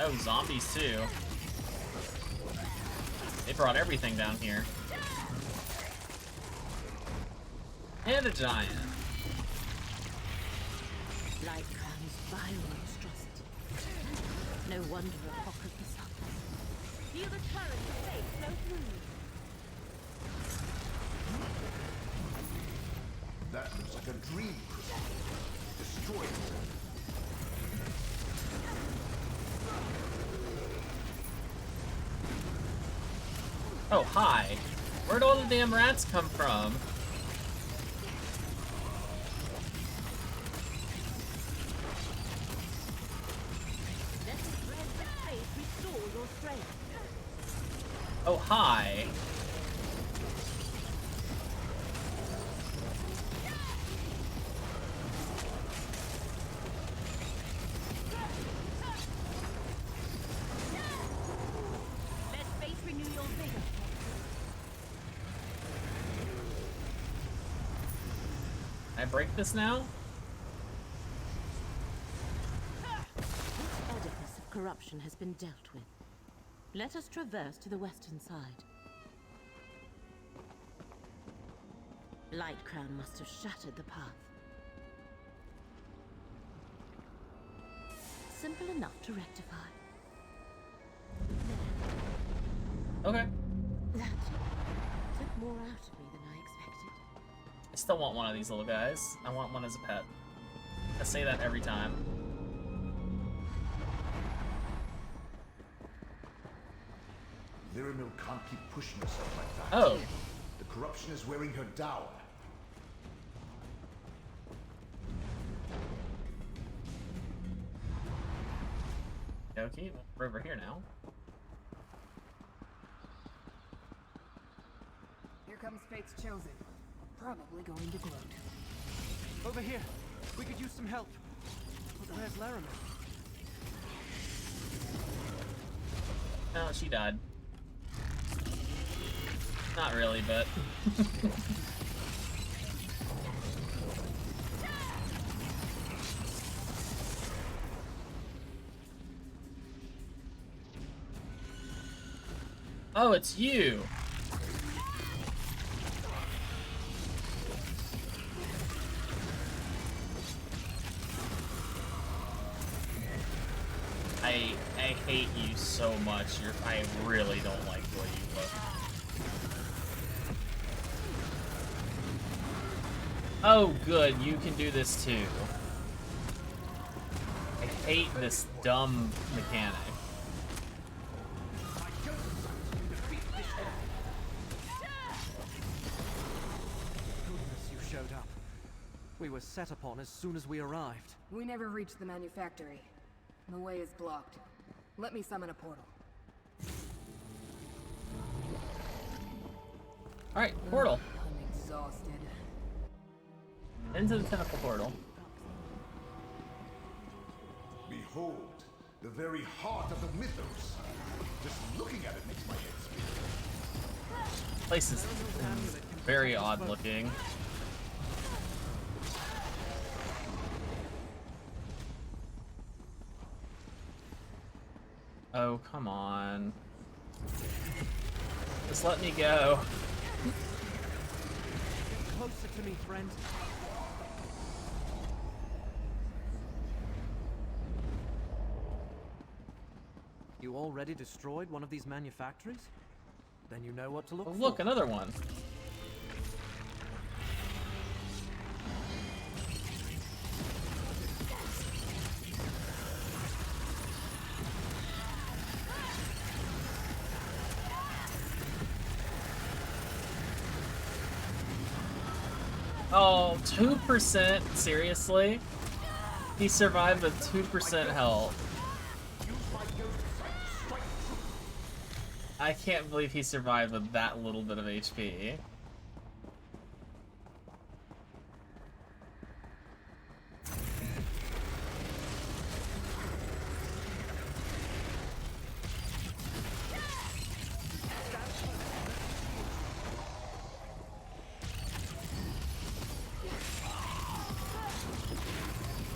Oh, zombies too. They brought everything down here. And a giant. Light Crown's vile monstrosity. No wonder Apocrypha suffers. Feel the current of fate flow through you. That looks like a dream crystal. Destroy it. Oh, hi. Where'd all the damn rats come from? Let the threads of fate restore your strength. Oh, hi. Let fate renew your vigor. Can I break this now? This edifice of corruption has been dealt with. Let us traverse to the western side. Light Crown must have shattered the path. Simple enough to rectify. Okay. That took more out of me than I expected. I still want one of these little guys. I want one as a pet. I say that every time. Lirimil can't keep pushing herself like that. Oh. The corruption is wearing her down. Okay, we're over here now. Here comes Fate's Chosen. Probably going to gloat. Over here. We could use some help. Oh, there's Laramie. Oh, she died. Not really, but... Oh, it's you! I hate you so much. I really don't like the way you look. Oh, good. You can do this too. I hate this dumb mechanic. Goodness, you showed up. We were set upon as soon as we arrived. We never reached the manufactory. The way is blocked. Let me summon a portal. Alright, portal. I'm exhausted. Into the tentacle portal. Behold, the very heart of the mythos. Just looking at it makes my head spin. Place is very odd looking. Oh, come on. Just let me go. Get closer to me, friend. You already destroyed one of these manufactories? Then you know what to look for. Look, another one. Oh, 2%? Seriously? He survived with 2% health. I can't believe he survived with that little bit of HP.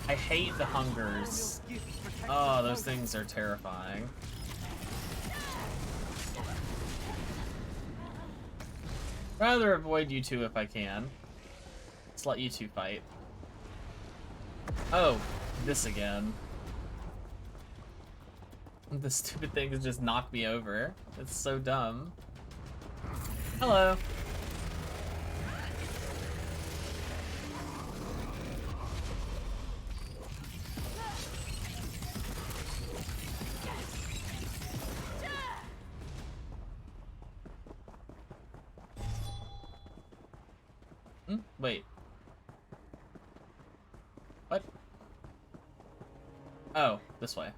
I hate the hungers. Oh, those things are terrifying. Rather avoid you two if I can. Let's let you two fight. Oh, this again. The stupid things just knock me over. It's so dumb. Hello. Wait. What? Oh, this way.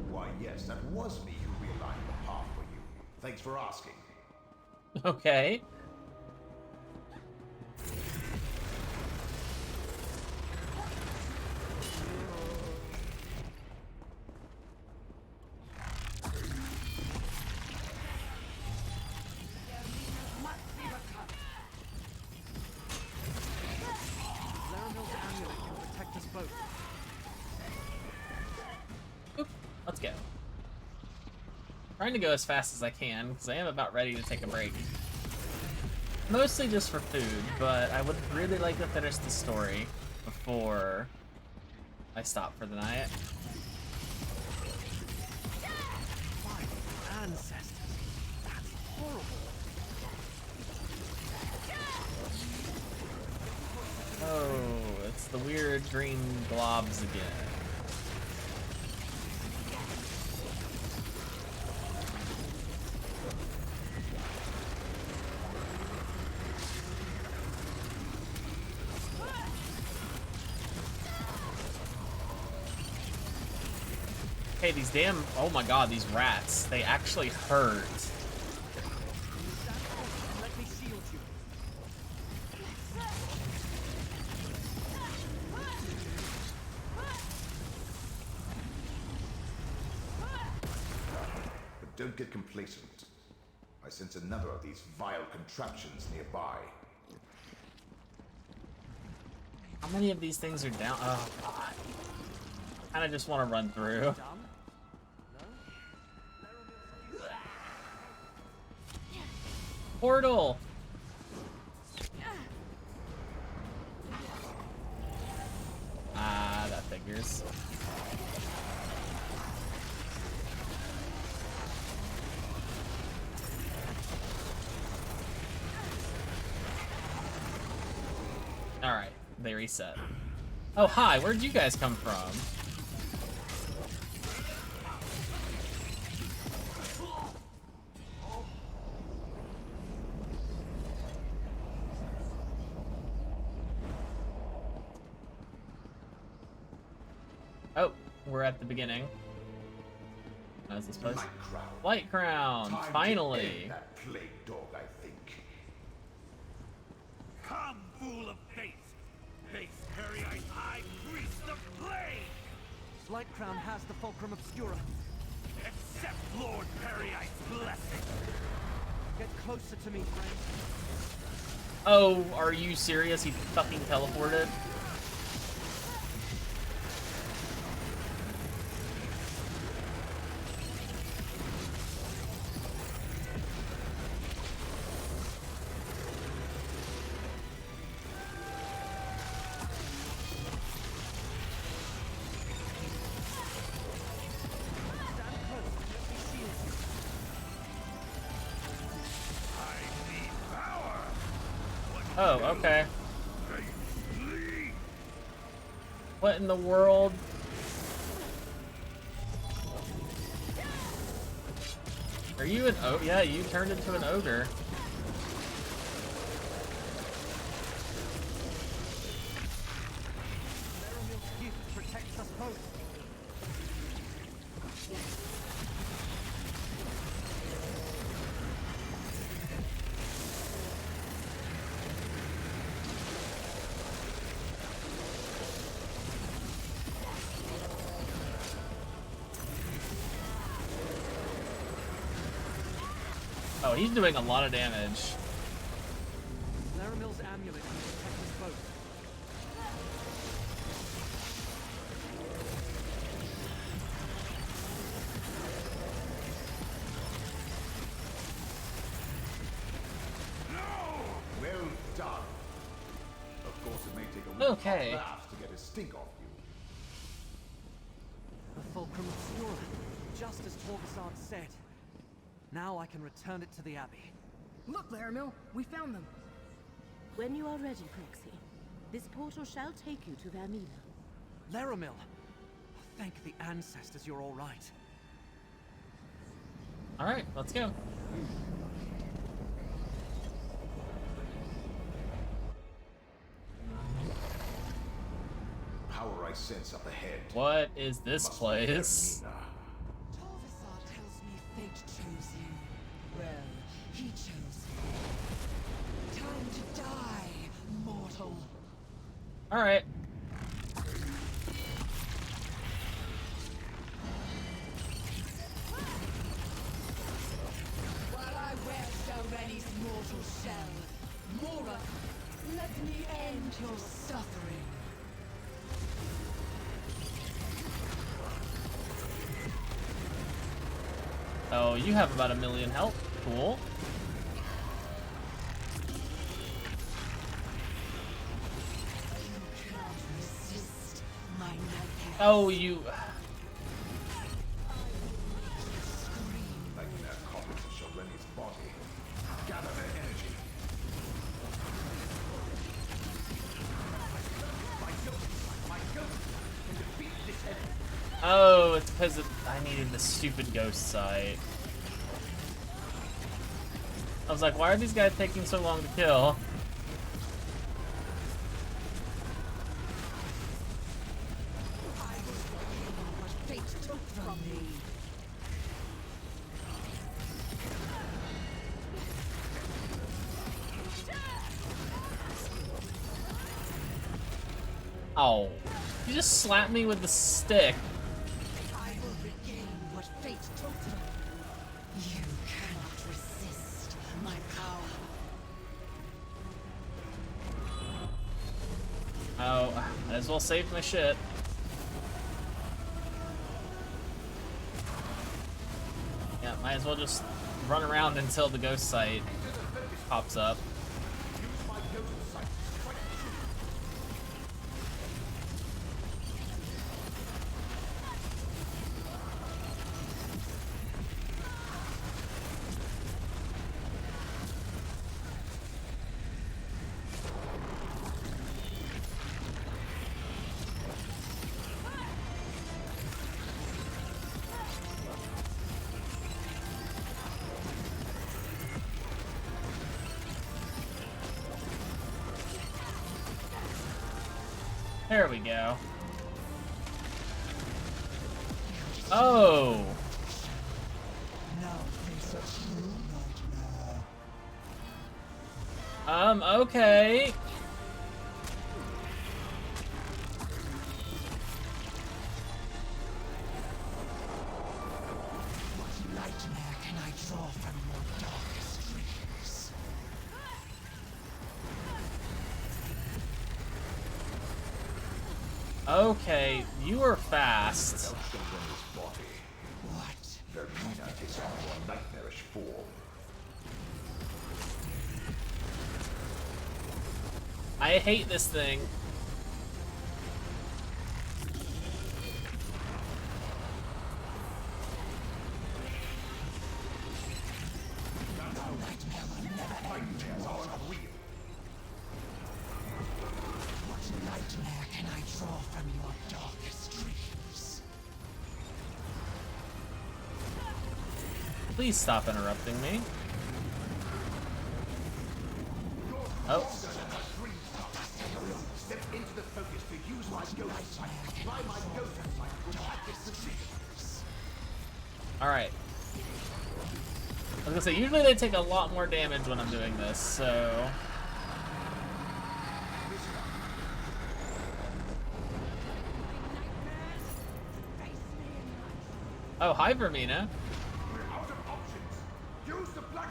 Why, yes, that was me who realigned the path for you. Thanks for asking. Okay. Let's go. Trying to go as fast as I can, because I am about ready to take a break. Mostly just for food, but I would really like to finish the story before I stop for the night. Ancestors. That's horrible. Oh, it's the weird green globs again. Hey, these damn, oh my god, these rats, they actually hurt. Let me shield you. But don't get complacent. I sense another of these vile contraptions nearby. How many of these things are down? Oh, God. I kinda just want to run through. Portal! Ah, that figures. Alright, they reset. Oh, hi, where'd you guys come from? Oh, we're at the beginning. How's this place? Light Crown, finally. That plague dog, I think. Come, fool of faith! Face Perryite High Priest of Plague! Light Crown has the Fulcrum Obscura. Accept Lord Perryite's blessing! Get closer to me, friend. Oh, are you serious? He fucking teleported? Oh, okay. What in the world? Are you an ogre? Yeah, you turned into an ogre. Oh, he's doing a lot of damage. Laramil's amulet can protect us both. Well done. Of course, it may take a little Okay. laugh to get a stink off you. The Fulcrum Obscura, just as Torvasad said. Now I can return it to the Abbey. Look, Laramil, we found them. When you are ready, Prexy, this portal shall take you to Vermina. Laramil! Thank the ancestors you're all right. Alright, let's go. Power I sense up ahead. What is this place? Torvasad tells me fate chose you. Well, he chose you. Time to die, mortal. Alright. While I wear Shalreni's mortal shell, Mora, let me end your suffering. Oh, you have about 1 million health. Cool. Resist my nightmare. Oh, you... Nightmare copies of Shalreni's body. Gather their energy. Oh, it's because I needed the stupid ghost site. I was like, why are these guys taking so long to kill? Fate took from me. Oh, you just slapped me with the stick. I will regain what fate took from me. You cannot resist my power. Oh, might as well save my shit. Yeah, might as well just run around until the ghost site pops up. There we go. Oh! Okay. What nightmare can I draw from your darkest dreams? Okay, you are fast. What? Vermina takes on more nightmarish form. I hate this thing. What nightmare can I draw from your darkest dreams? Please stop interrupting me. Oh. Step into the focus to use my ghost sight. Try my ghost sight with active precision. Alright. I was gonna say, usually they take a lot more damage when I'm doing this, so... Oh, hi, Vermina. We're out of options. Use the black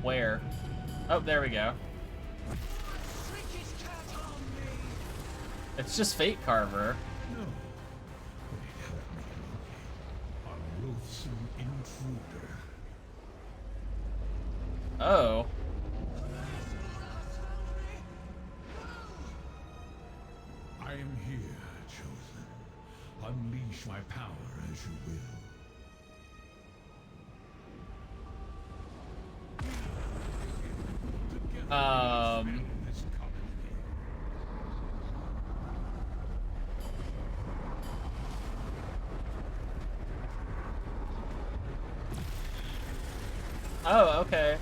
Where? Oh, there we go. It's just Fate Carver. No. They help me locate a loathsome intruder. Oh. I am here, Chosen. Unleash my power as you will. Oh, okay.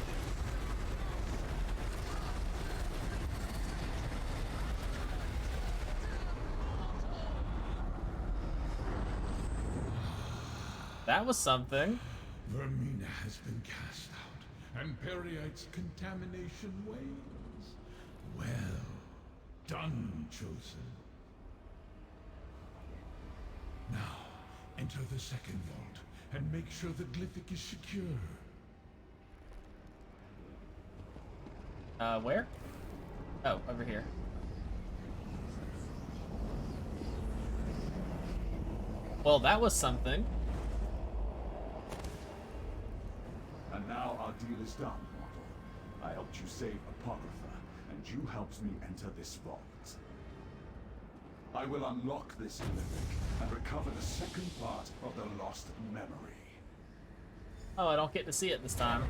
That was something. Vermina has been cast out, and Periite's contamination wanes. Well done, Chosen. Now, enter the second vault, and make sure the glyphic is secure. Where? Oh, over here. Well, that was something. And now our deal is done, mortal. I helped you save Apocrypha, and you helped me enter this vault. I will unlock this glyphic and recover the second part of the lost memory. Oh, I don't get to see it this time.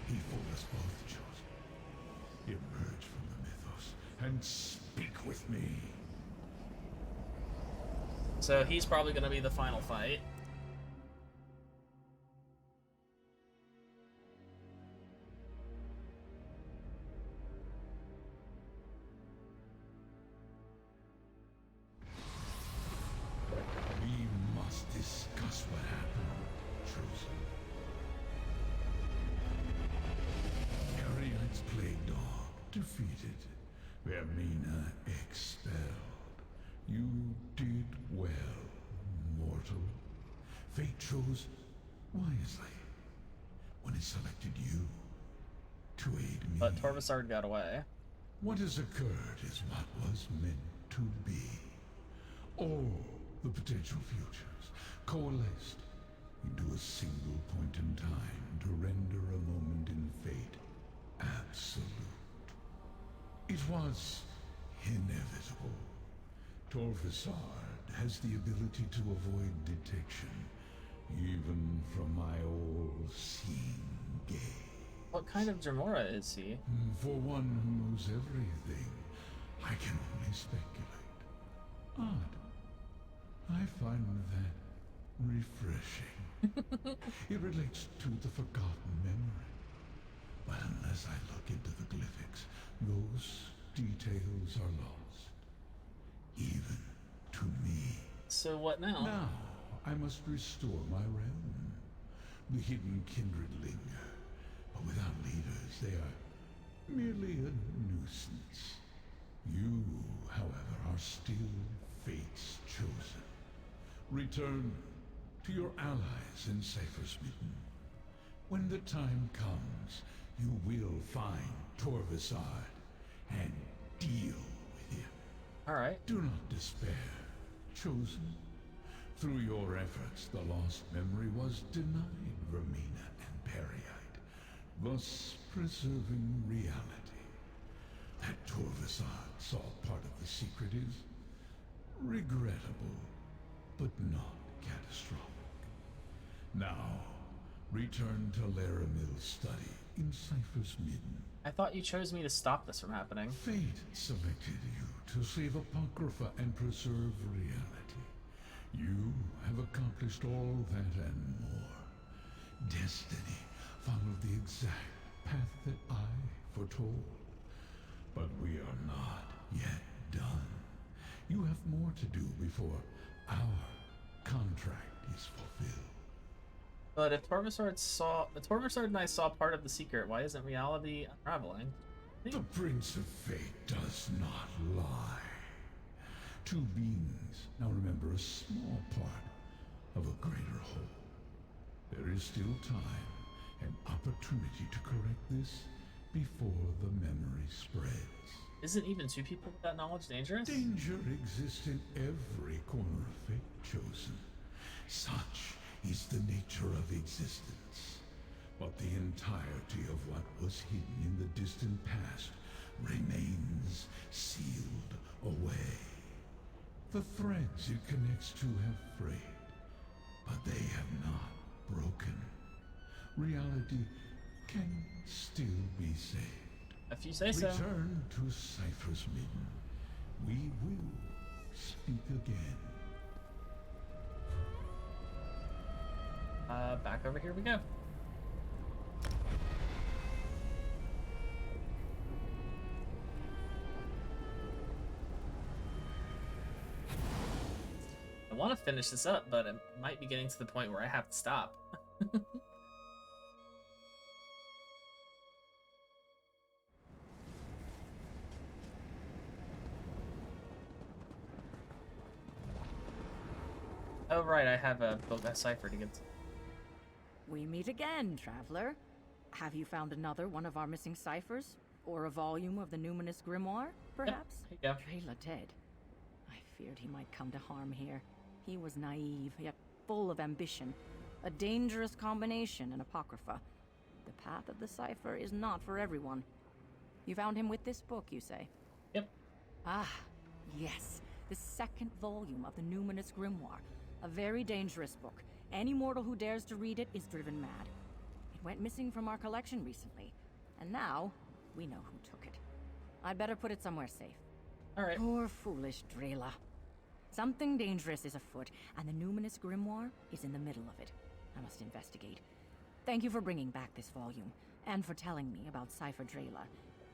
He fooled us both, Chosen. Emerge from the mythos and speak with me. So he's probably going to be the final fight. We must discuss what happened, Chosen. Periite's plague dog defeated. Vermina expelled. You did well, mortal. Fate chose wisely when it selected you to aid me. But Torvasard got away. What has occurred is what was meant to be. All the potential futures coalesced into a single point in time to render a moment in fate absolute. It was inevitable. Torvasard has the ability to avoid detection, even from my all-seeing gaze. What kind of Jamora is he? For one who knows everything, I can only speculate. Odd. I find that refreshing. It relates to the forgotten memory. But unless I look into the glyphics, those details are lost. Even to me. So what now? Now, I must restore my realm. The hidden kindred linger, but without leaders, they are merely a nuisance. You, however, are still Fate's chosen. Return to your allies in Cypher's Mitten. When the time comes, you will find Torvasard and deal with him. Alright. Do not despair, Chosen. Through your efforts, the lost memory was denied Vermina and Periite, thus preserving reality. That Torvasard saw part of the secret is regrettable, but not catastrophic. Now, return to Laramil's study in Cypher's Midden. I thought you chose me to stop this from happening. Fate selected you to save Apocrypha and preserve reality. You have accomplished all that and more. Destiny followed the exact path that I foretold. But we are not yet done. You have more to do before our contract is fulfilled. But if Torvasard and I saw part of the secret, why isn't reality unraveling? The Prince of Fate does not lie. Two beings now remember a small part of a greater whole. There is still time, an opportunity to correct this before the memory spreads. Isn't even two people with that knowledge dangerous? Danger exists in every corner of fate, Chosen. Such is the nature of existence. But the entirety of what was hidden in the distant past remains sealed away. The threads it connects to have frayed, but they have not broken. Reality can still be saved. If you say so. Return to Cypher's Midden. We will speak again. Back over here we go. I want to finish this up, but it might be getting to the point where I have to stop. Oh right, I have a cipher to get to. We meet again, traveler. Have you found another one of our missing ciphers? Or a volume of the numinous grimoire, perhaps? Yep. Drela dead. I feared he might come to harm here. He was naive, yet full of ambition. A dangerous combination in Apocrypha. The path of the cipher is not for everyone. You found him with this book, you say? Yep. Ah, yes. The second volume of the numinous grimoire. A very dangerous book. Any mortal who dares to read it is driven mad. It went missing from our collection recently, and now we know who took it. I'd better put it somewhere safe. All right. Poor foolish Drela. Something dangerous is afoot, and the numinous grimoire is in the middle of it. I must investigate. Thank you for bringing back this volume, and for telling me about Cipher Drela.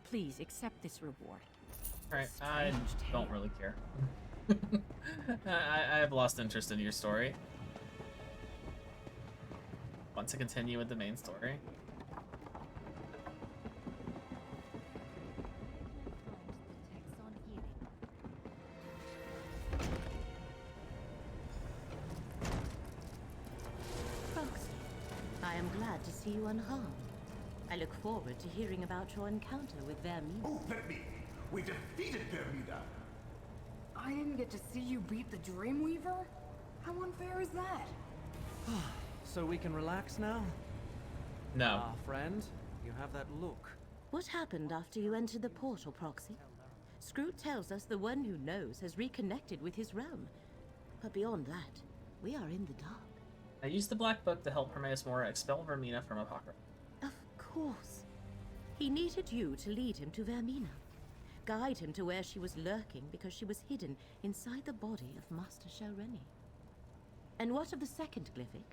Please accept this reward. All right, I don't really care. I have lost interest in your story. Want to continue with the main story? Proxy, I am glad to see you unharmed. I look forward to hearing about your encounter with Vermina. Oh, let me! We defeated Vermina! I didn't get to see you beat the Dreamweaver? How unfair is that? So we can relax now? No. Ah, friend, you have that look. What happened after you entered the portal, Proxy? Scroot tells us the one who knows has reconnected with his realm. But beyond that, we are in the dark. I used the Black Book to help Hermaeus Mora expel Vermina from Apocrypha. Of course. He needed you to lead him to Vermina. Guide him to where she was lurking because she was hidden inside the body of Master Shelreni. And what of the second glyphic?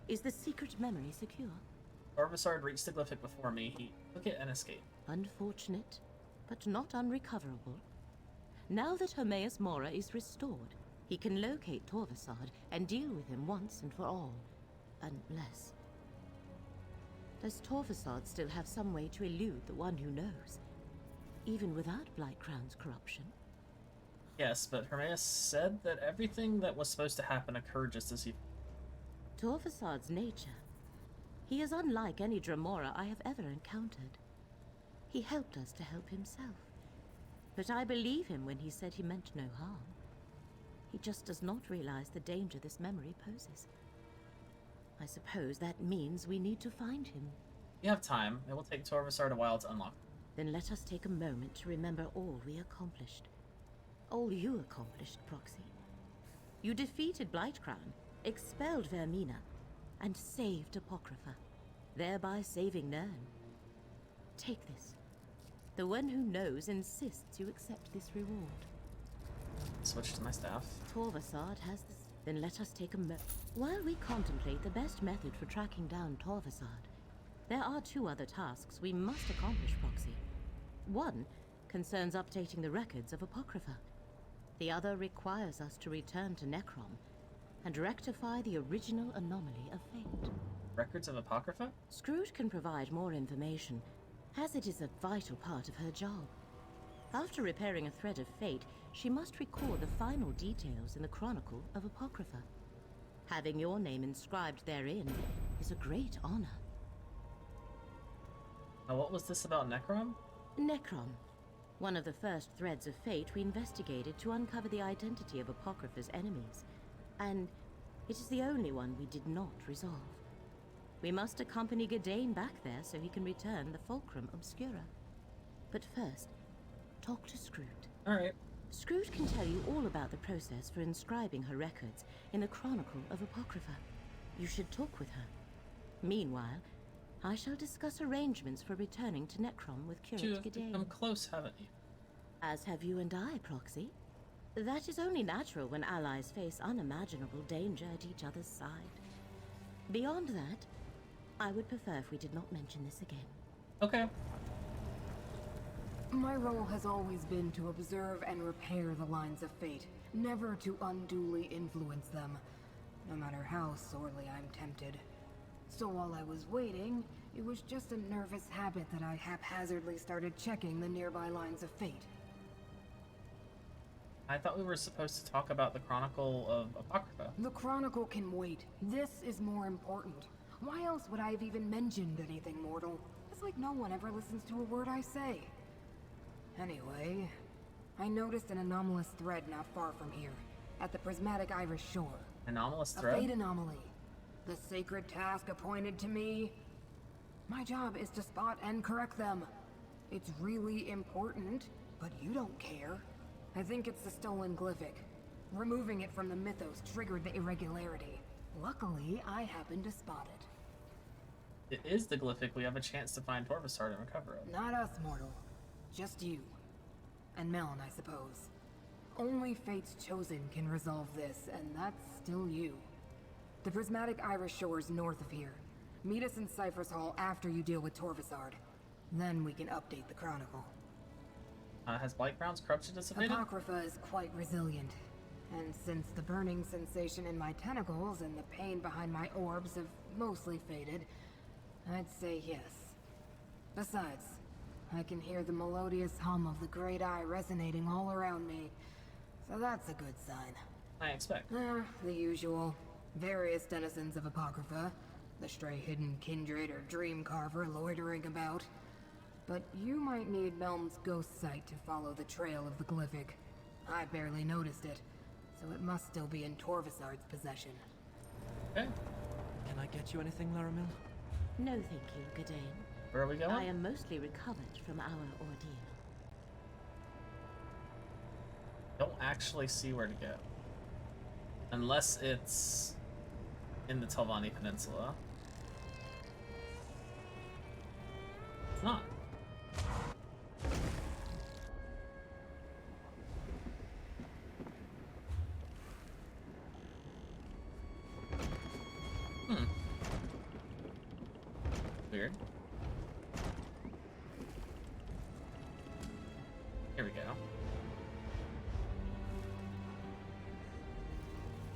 Is the secret memory secure? Corvusard reached the glyphic before me. He took it and escaped. Unfortunate, but not unrecoverable. Now that Hermaeus Mora is restored, he can locate Torvasard and deal with him once and for all. Unless... Does Torvasard still have some way to elude the one who knows? Even without Blightcrown's corruption? Yes, but Hermaeus said that everything that was supposed to happen occurred just as he... Torvasard's nature. He is unlike any Dremora I have ever encountered. He helped us to help himself. But I believe him when he said he meant no harm. He just does not realize the danger this memory poses. I suppose that means we need to find him. We have time. It will take Torvasard a while to unlock. Then let us take a moment to remember all we accomplished. All you accomplished, Proxy. You defeated Blightcrown, expelled Vermina, and saved Apocrypha, thereby saving Nern. Take this. The one who knows insists you accept this reward. Switch to my staff. Torvasard has this. Then let us take a While we contemplate the best method for tracking down Torvasard, there are two other tasks we must accomplish, Proxy. One concerns updating the records of Apocrypha. The other requires us to return to Necrom and rectify the original anomaly of fate. Records of Apocrypha? Scrooge can provide more information, as it is a vital part of her job. After repairing a thread of fate, she must record the final details in the Chronicle of Apocrypha. Having your name inscribed therein is a great honor. Now, what was this about Necrom? Necrom. One of the first threads of fate we investigated to uncover the identity of Apocrypha's enemies. And it is the only one we did not resolve. We must accompany Gadain back there so he can return the Fulcrum Obscura. But first, talk to Scroot. Alright. Scroot can tell you all about the process for inscribing her records in the Chronicle of Apocrypha. You should talk with her. Meanwhile, I shall discuss arrangements for returning to Necrom with Curate Gadain. Come close, haven't you? As have you and I, Proxy. That is only natural when allies face unimaginable danger at each other's side. Beyond that, I would prefer if we did not mention this again. Okay. My role has always been to observe and repair the lines of fate, never to unduly influence them, no matter how sorely I'm tempted. So while I was waiting, it was just a nervous habit that I haphazardly started checking the nearby lines of fate. I thought we were supposed to talk about the Chronicle of Apocrypha. The Chronicle can wait. This is more important. Why else would I have even mentioned anything mortal? It's like no one ever listens to a word I say. Anyway, I noticed an anomalous thread not far from here, at the prismatic Irish shore. Anomalous thread? A fate anomaly. The sacred task appointed to me. My job is to spot and correct them. It's really important, but you don't care. I think it's the stolen glyphic. Removing it from the mythos triggered the irregularity. Luckily, I happened to spot it. It is the glyphic we have a chance to find Torvasard and recover it. Not us, mortal. Just you. And Melon, I suppose. Only Fate's Chosen can resolve this, and that's still you. The prismatic Irish shore is north of here. Meet us in Cypher's Hall after you deal with Torvasard. Then we can update the Chronicle. Has Blightground's corruption dissipated? Apocrypha is quite resilient. And since the burning sensation in my tentacles and the pain behind my orbs have mostly faded, I'd say yes. Besides, I can hear the melodious hum of the Great Eye resonating all around me, so that's a good sign. I expect. The usual. Various denizens of Apocrypha, the stray hidden kindred or dream carver loitering about. But you might need Melm's ghost sight to follow the trail of the glyphic. I barely noticed it, so it must still be in Torvasard's possession. Okay. Can I get you anything, Laramil? No, thank you, Gadain. Where are we going? I am mostly recovered from our ordeal. Don't actually see where to go. Unless it's in the Telvanni Peninsula. It's not. Weird. Here we go.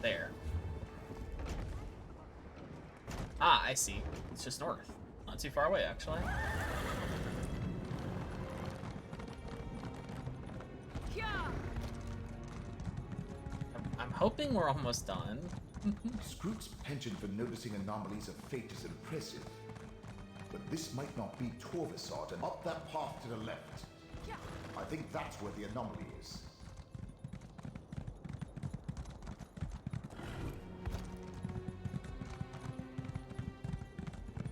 There. Ah, I see. It's just north. Not too far away, actually. I'm hoping we're almost done. Scroot's penchant for noticing anomalies of fate is impressive. But this might not be Torvasard, and up that path to the left. I think that's where the anomaly is.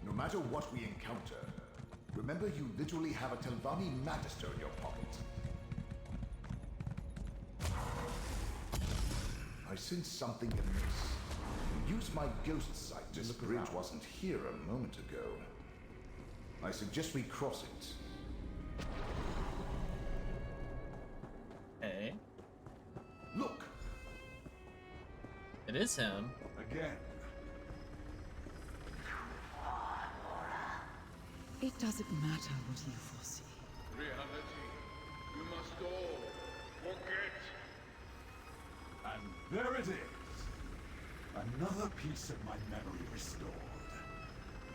No matter what we encounter, remember you literally have a Telvanni Magister in your pocket. I sense something amiss. Use my ghost sight. This bridge wasn't here a moment ago. I suggest we cross it. Hey. Look! It is him. Again. It doesn't matter what you foresee. Reality. You must all forget. And there it is. Another piece of my memory restored.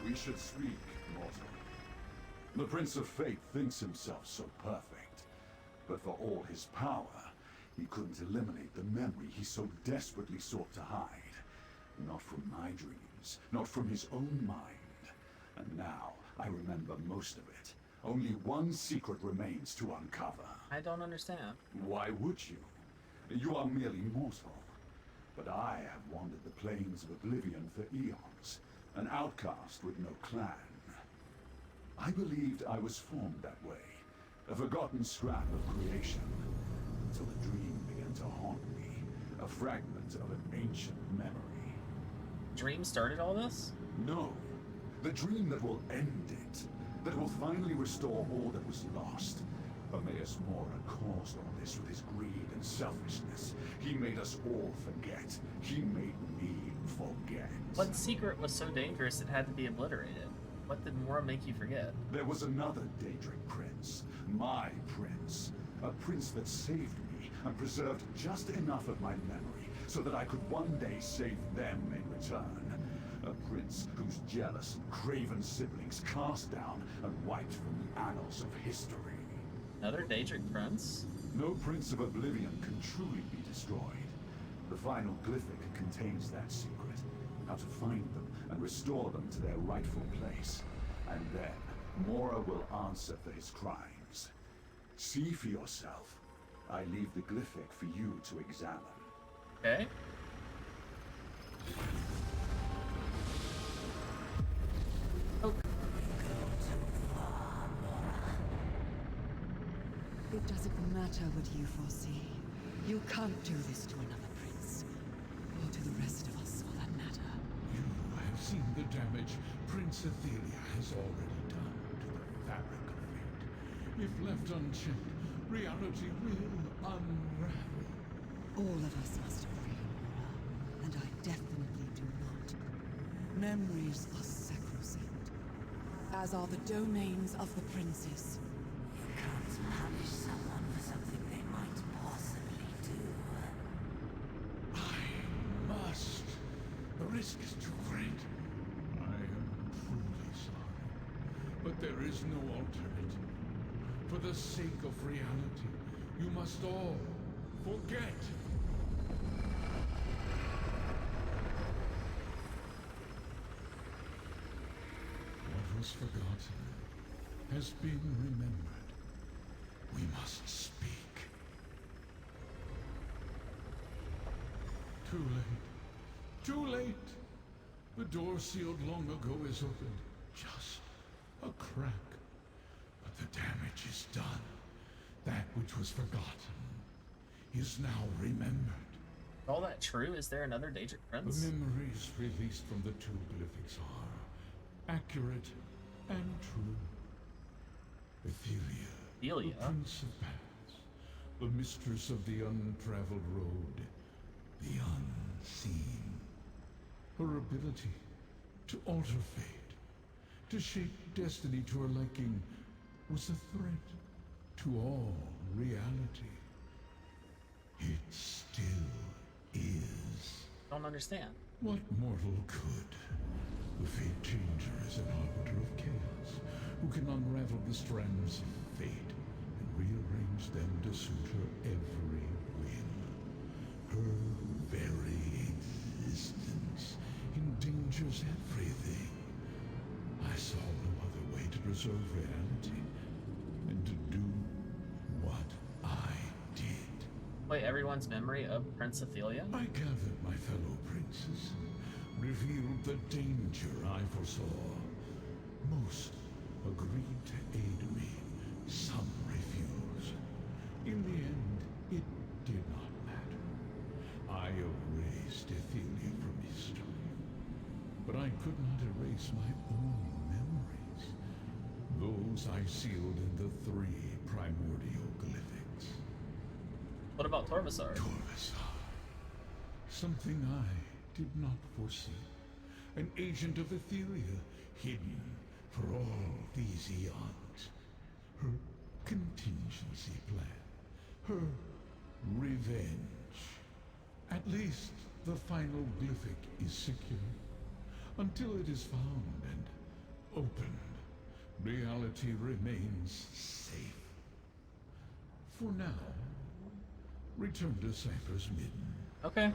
We should speak, mortal. The Prince of Fate thinks himself so perfect, but for all his power, he couldn't eliminate the memory he so desperately sought to hide. Not from my dreams, not from his own mind. And now I remember most of it. Only one secret remains to uncover. I don't understand. Why would you? You are merely mortal. But I have wandered the plains of Oblivion for eons, an outcast with no clan. I believed I was formed that way, a forgotten scrap of creation, until a dream began to haunt me, a fragment of an ancient memory. Dream started all this? No, the dream that will end it, that will finally restore all that was lost. Hermaeus Mora caused all this with his greed and selfishness. He made us all forget. He made me forget. What secret was so dangerous it had to be obliterated? What did Mora make you forget? There was another Daedric prince. My prince. A prince that saved me and preserved just enough of my memory so that I could one day save them in return. A prince whose jealous and craven siblings cast down and wiped from the annals of history. Another Daedric prince? No prince of Oblivion can truly be destroyed. The final glyphic contains that secret. How to find them and restore them to their rightful place. And then, Mora will answer for his crimes. See for yourself. I leave the glyphic for you to examine. Okay. It doesn't matter what you foresee. You can't do this to another prince. Or to the rest of us, for that matter. You have seen the damage Prince Athelia has already done to the fabric of fate. If left unchecked, reality will unravel. All of us must agree, Mora. And I definitely do not. Memories are sacrosanct. As are the domains of the princes. You can't punish someone for something they might possibly do. I must. The risk is too great. I am truly sorry. But there is no alternative. For the sake of reality, you must all forget. What was forgotten has been remembered. We must speak. Too late. Too late. The door sealed long ago is opened. Just a crack. But the damage is done. That which was forgotten is now remembered. All that true? Is there another Daedric prince? The memories released from the two glyphics are accurate and true. Athelia, the Prince of Paths, the mistress of the untraveled road, the unseen. Her ability to alter fate, to shape destiny to her liking, was a threat to all reality. It still is. Don't understand. What mortal could? The Fate Changer is an arbiter of chaos, who can unravel the strands of fate and rearrange them to suit her every whim. Her very existence endangers everything. I saw no other way to preserve reality, and to do what I did. Wait, everyone's memory of Prince Athelia? I gathered my fellow princes, revealed the danger I foresaw. Most agreed to aid me, some refused. In the end, it did not matter. I erased Athelia from history, but I could not erase my own memories. Those I sealed in the 3 primordial glyphics. What about Torvasar? Torvasar. Something I did not foresee. An agent of Athelia, hidden for all these eons. Her contingency plan. Her revenge. At least the final glyphic is secure. Until it is found and opened, reality remains safe. For now, return to Cypress Midden. Okay.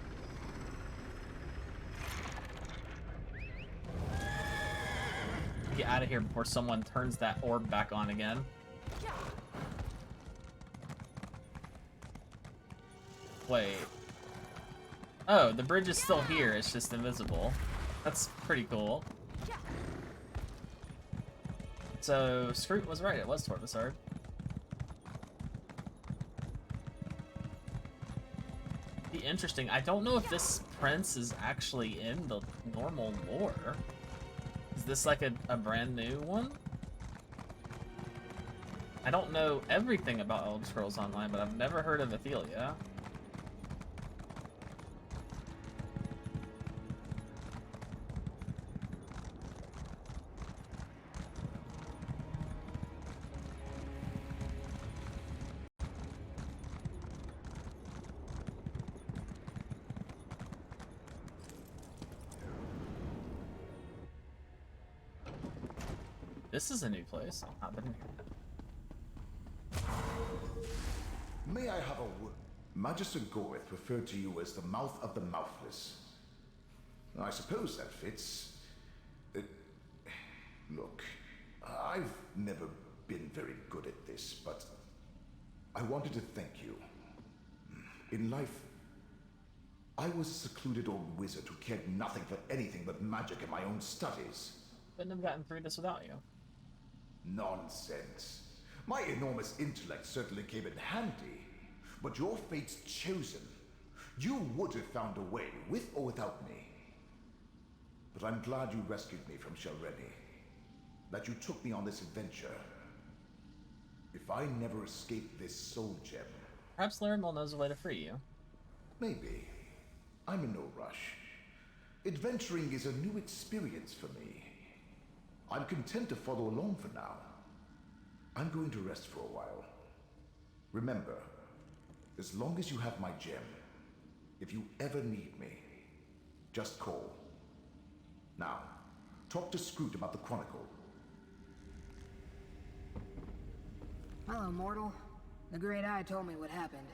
get out of here before someone turns that orb back on again. Wait. Oh, the bridge is still here, it's just invisible. That's pretty cool. So, Scroot was right, it was toward the sword. Be interesting. I don't know if this prince is actually in the normal lore. Is this like a brand new one? I don't know everything about Elder Scrolls Online, but I've never heard of Athelia. This is a new place. I've not been here. May I have a word? Magister Goreth referred to you as the mouth of the mouthless. I suppose that fits. Look, I've never been very good at this, but I wanted to thank you. In life, I was a secluded old wizard who cared nothing for anything but magic and my own studies. Couldn't have gotten through this without you. Nonsense. My enormous intellect certainly came in handy, but your fate's chosen. You would have found a way, with or without me. But I'm glad you rescued me from Shalreni, that you took me on this adventure. If I never escaped this soul gem... Perhaps Laramil knows a way to free you. Maybe. I'm in no rush. Adventuring is a new experience for me. I'm content to follow along for now. I'm going to rest for a while. Remember, as long as you have my gem, if you ever need me, just call. Now, talk to Scroot about the Chronicle. Hello, mortal. The Great Eye told me what happened.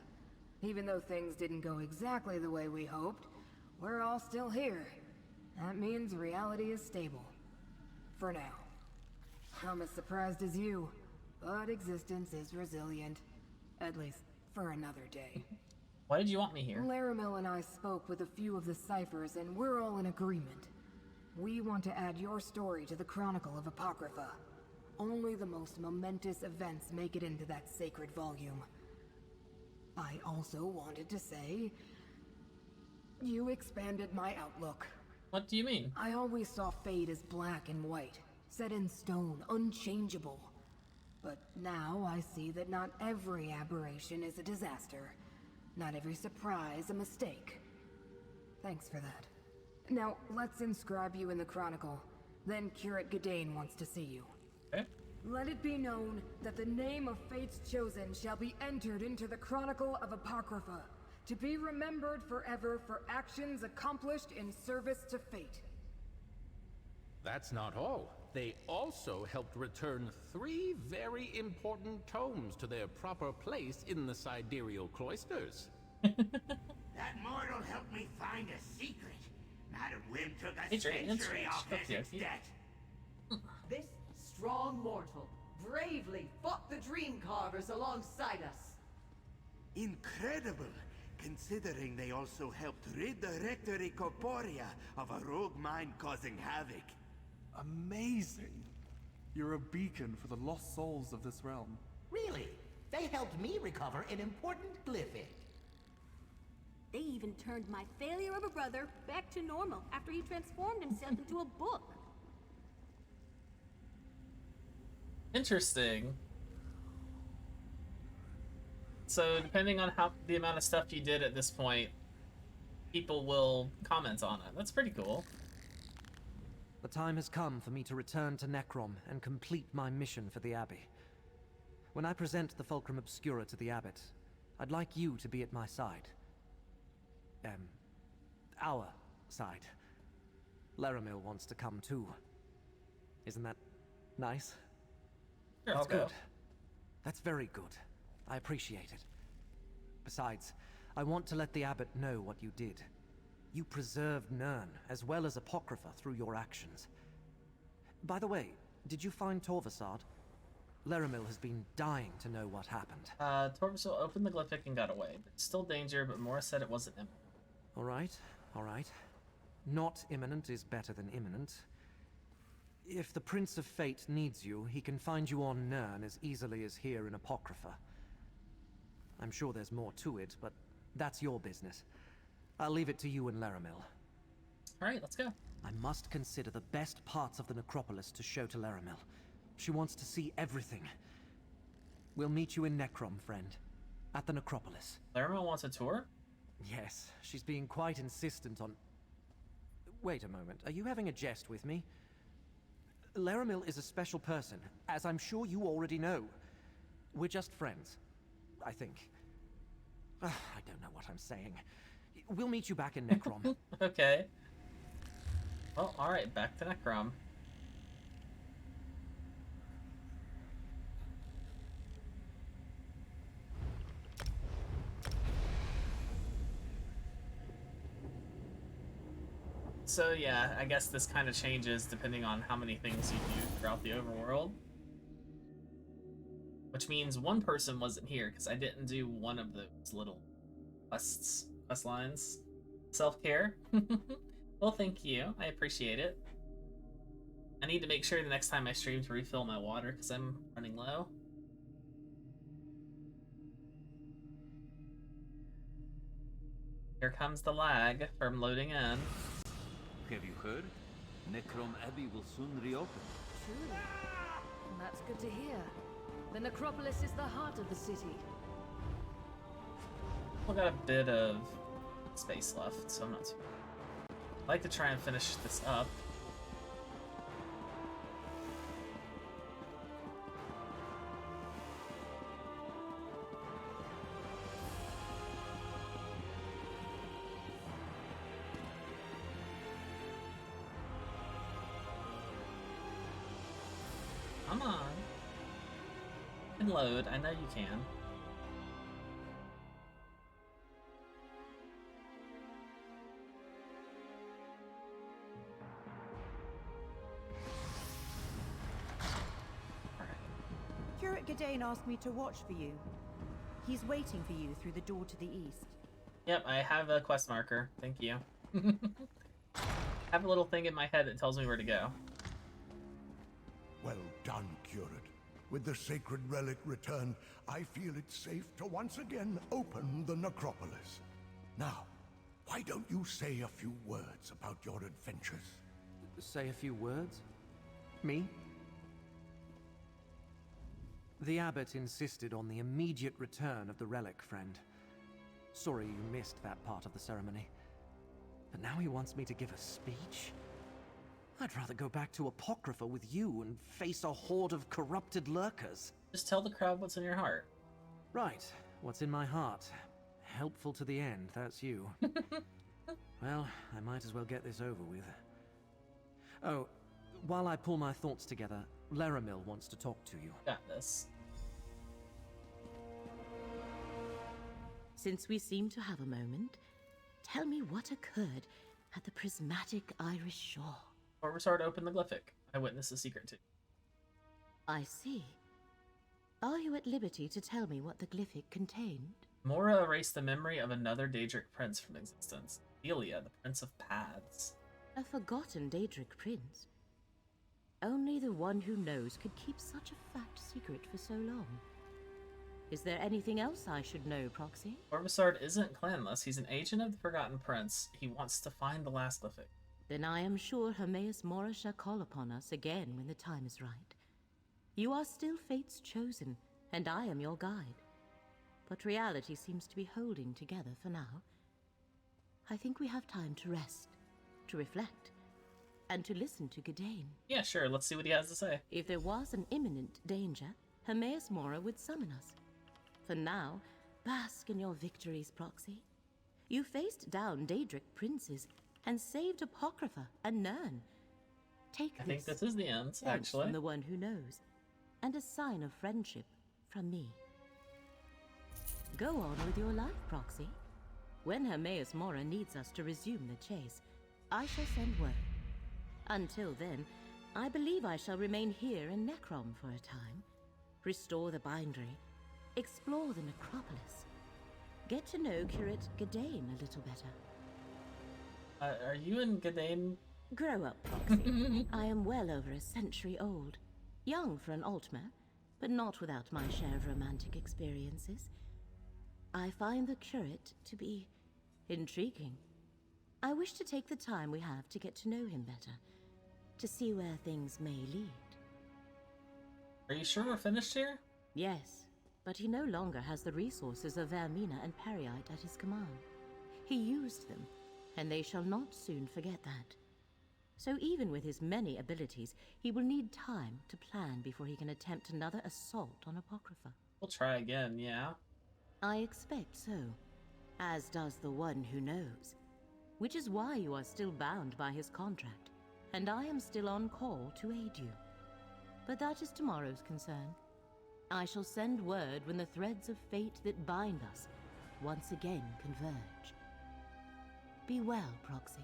Even though things didn't go exactly the way we hoped, we're all still here. That means reality is stable. For now. I'm as surprised as you, but existence is resilient. At least, for another day. Why did you want me here? Laramil and I spoke with a few of the ciphers, and we're all in agreement. We want to add your story to the Chronicle of Apocrypha. Only the most momentous events make it into that sacred volume. I also wanted to say... you expanded my outlook. What do you mean? I always saw fate as black and white, set in stone, unchangeable. But now I see that not every aberration is a disaster. Not every surprise a mistake. Thanks for that. Now, let's inscribe you in the Chronicle. Then Curate Gadain wants to see you. Okay. Let it be known that the name of Fate's Chosen shall be entered into the Chronicle of Apocrypha, to be remembered forever for actions accomplished in service to fate. That's not all. They also helped return 3 very important tomes to their proper place in the sidereal cloisters. That mortal helped me find a secret. Not a whim took a century off his debt. This strong mortal bravely fought the Dream Carvers alongside us. Incredible, considering they also helped rid the Rectory Corporea of a rogue mind causing havoc. Amazing. You're a beacon for the lost souls of this realm. Really? They helped me recover an important glyphic. They even turned my failure of a brother back to normal after he transformed himself into a book. Interesting. So depending on how the amount of stuff you did at this point, people will comment on it. That's pretty cool. The time has come for me to return to Necrom and complete my mission for the Abbey. When I present the Fulcrum Obscura to the Abbot, I'd like you to be at my side. Our side. Laramil wants to come too. Isn't that nice? Sure, That's I'll go. good. That's very good. I appreciate it. Besides, I want to let the Abbot know what you did. You preserved Nirn, as well as Apocrypha, through your actions. By the way, did you find Torvasard? Laramil has been dying to know what happened. Torvasard opened the glyphic and got away. There's still danger, but Mora said it wasn't imminent. All right. Not imminent is better than imminent. If the Prince of Fate needs you, he can find you on Nirn as easily as here in Apocrypha. I'm sure there's more to it, but that's your business. I'll leave it to you and Laramil. Alright, let's go. I must consider the best parts of the necropolis to show to Laramil. She wants to see everything. We'll meet you in Necrom, friend. At the necropolis. Laramil wants a tour? Yes, she's being quite insistent on... Wait a moment, are you having a jest with me? Laramil is a special person, as I'm sure you already know. We're just friends, I think. I don't know what I'm saying. We'll meet you back in Necrom. Okay. Well, alright, back to Necrom. So yeah, I guess this kind of changes depending on how many things you do throughout the overworld. Which means one person wasn't here because I didn't do one of those little quest lines. Self-care. Well, thank you. I appreciate it. I need to make sure the next time I stream to refill my water because I'm running low. Here comes the lag from loading in. Have you heard? Necrom Abbey will soon reopen. Truly. And that's good to hear. The necropolis is the heart of the city. We've got a bit of space left, so I'm not too... I'd like to try and finish this up. Come on. You can load. I know you can. Curate Gadain asked me to watch for you. He's waiting for you through the door to the east. Yep, I have a quest marker. Thank you. I have a little thing in my head that tells me where to go. Well done, Curate. With the sacred relic returned, I feel it's safe to once again open the necropolis. Now, why don't you say a few words about your adventures? Say a few words? Me? The abbot insisted on the immediate return of the relic, friend. Sorry you missed that part of the ceremony. But now he wants me to give a speech? I'd rather go back to Apocrypha with you and face a horde of corrupted lurkers. Just tell the crowd what's in your heart. Right, what's in my heart. Helpful to the end, that's you. Well, I might as well get this over with. Oh, while I pull my thoughts together, Laramil wants to talk to you. Got this. Since we seem to have a moment, tell me what occurred at the prismatic Irish shore. Torvasard opened the glyphic. I witnessed the secret too. I see. Are you at liberty to tell me what the glyphic contained? Mora erased the memory of another Daedric prince from existence. Delia, the Prince of Paths. A forgotten Daedric prince? Only the one who knows could keep such a fat secret for so long. Is there anything else I should know, Proxy? Torvasard isn't clanless. He's an agent of the Forgotten Prince. He wants to find the last glyphic. Then I am sure Hermaeus Mora shall call upon us again when the time is right. You are still Fate's chosen, and I am your guide. But reality seems to be holding together for now. I think we have time to rest, to reflect, and to listen to Gadain. Yeah, sure. Let's see what he has to say. If there was an imminent danger, Hermaeus Mora would summon us. For now, bask in your victories, Proxy. You faced down Daedric princes and saved Apocrypha and Nirn. Take I think this is the end, thanks actually. from the one who knows, and a sign of friendship from me. Go on with your life, Proxy. When Hermaeus Mora needs us to resume the chase, I shall send word. Until then, I believe I shall remain here in Necrom for a time, restore the bindery, explore the necropolis, get to know Curate Gadain a little better. Are you and Gadain? Grow up, Proxy. I am well over a century old. Young for an Altmer, but not without my share of romantic experiences. I find the curate to be intriguing. I wish to take the time we have to get to know him better, to see where things may lead. Are you sure we're finished here? Yes, but he no longer has the resources of Vermina and Periite at his command. He used them, and they shall not soon forget that. So even with his many abilities, he will need time to plan before he can attempt another assault on Apocrypha. We'll try again, yeah. I expect so, as does the one who knows. Which is why you are still bound by his contract, and I am still on call to aid you. But that is tomorrow's concern. I shall send word when the threads of fate that bind us once again converge. Be well, Proxy.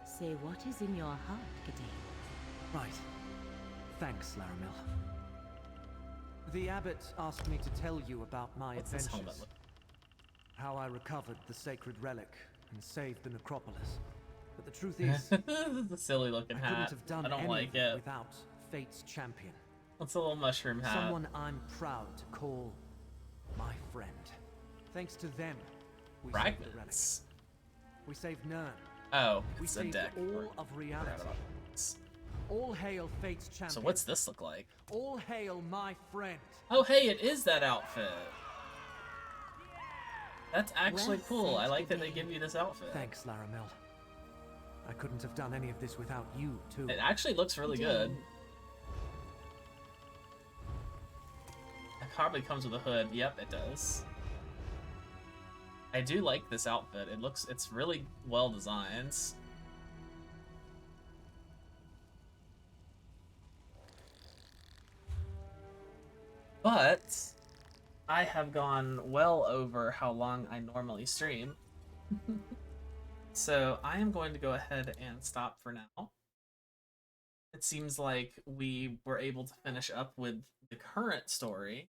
Say what is in your heart, Gadain. Right. Thanks, Laramil. The abbot asked me to tell you about my adventures. How I recovered the sacred relic and saved the necropolis. But the truth is, the silly looking I hat. couldn't have done I don't any like of it it. without Fate's champion. What's a little mushroom hat? Someone I'm proud to call my friend. Thanks to them, we saved the relic. We saved Nern. Oh, we it's a saved deck. all of reality. All hail Fate's champion. So what's this look like? All hail my friend. Oh, hey, it is that outfit. That's actually cool. I like that they give you this outfit. Thanks, Laramil. I couldn't have done any of this without you, too. It actually looks really good. It probably comes with a hood. Yep, it does. I do like this outfit. It's really well designed. But I have gone well over how long I normally stream. So I am going to go ahead and stop for now. It seems like we were able to finish up with the current story.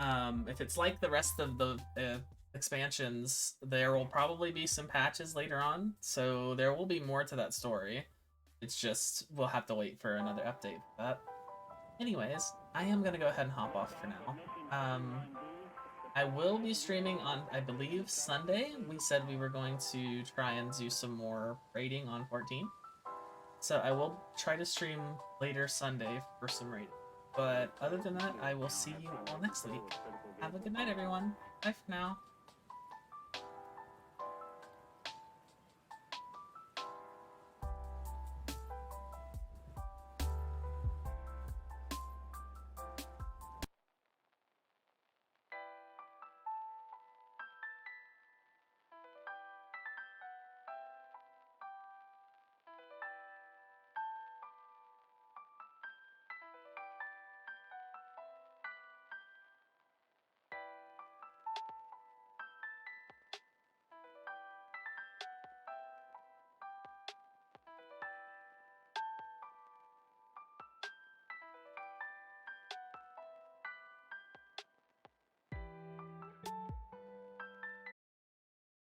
If it's like the rest of the expansions, there will probably be some patches later on, so there will be more to that story. It's just, we'll have to wait for another update for that. Anyways, I am going to go ahead and hop off for now. I will be streaming on, I believe, Sunday. We said we were going to try and do some more raiding on 14. So I will try to stream later Sunday for some raiding. But other than that, I will see you all next week. Have a good night, everyone. Bye for now.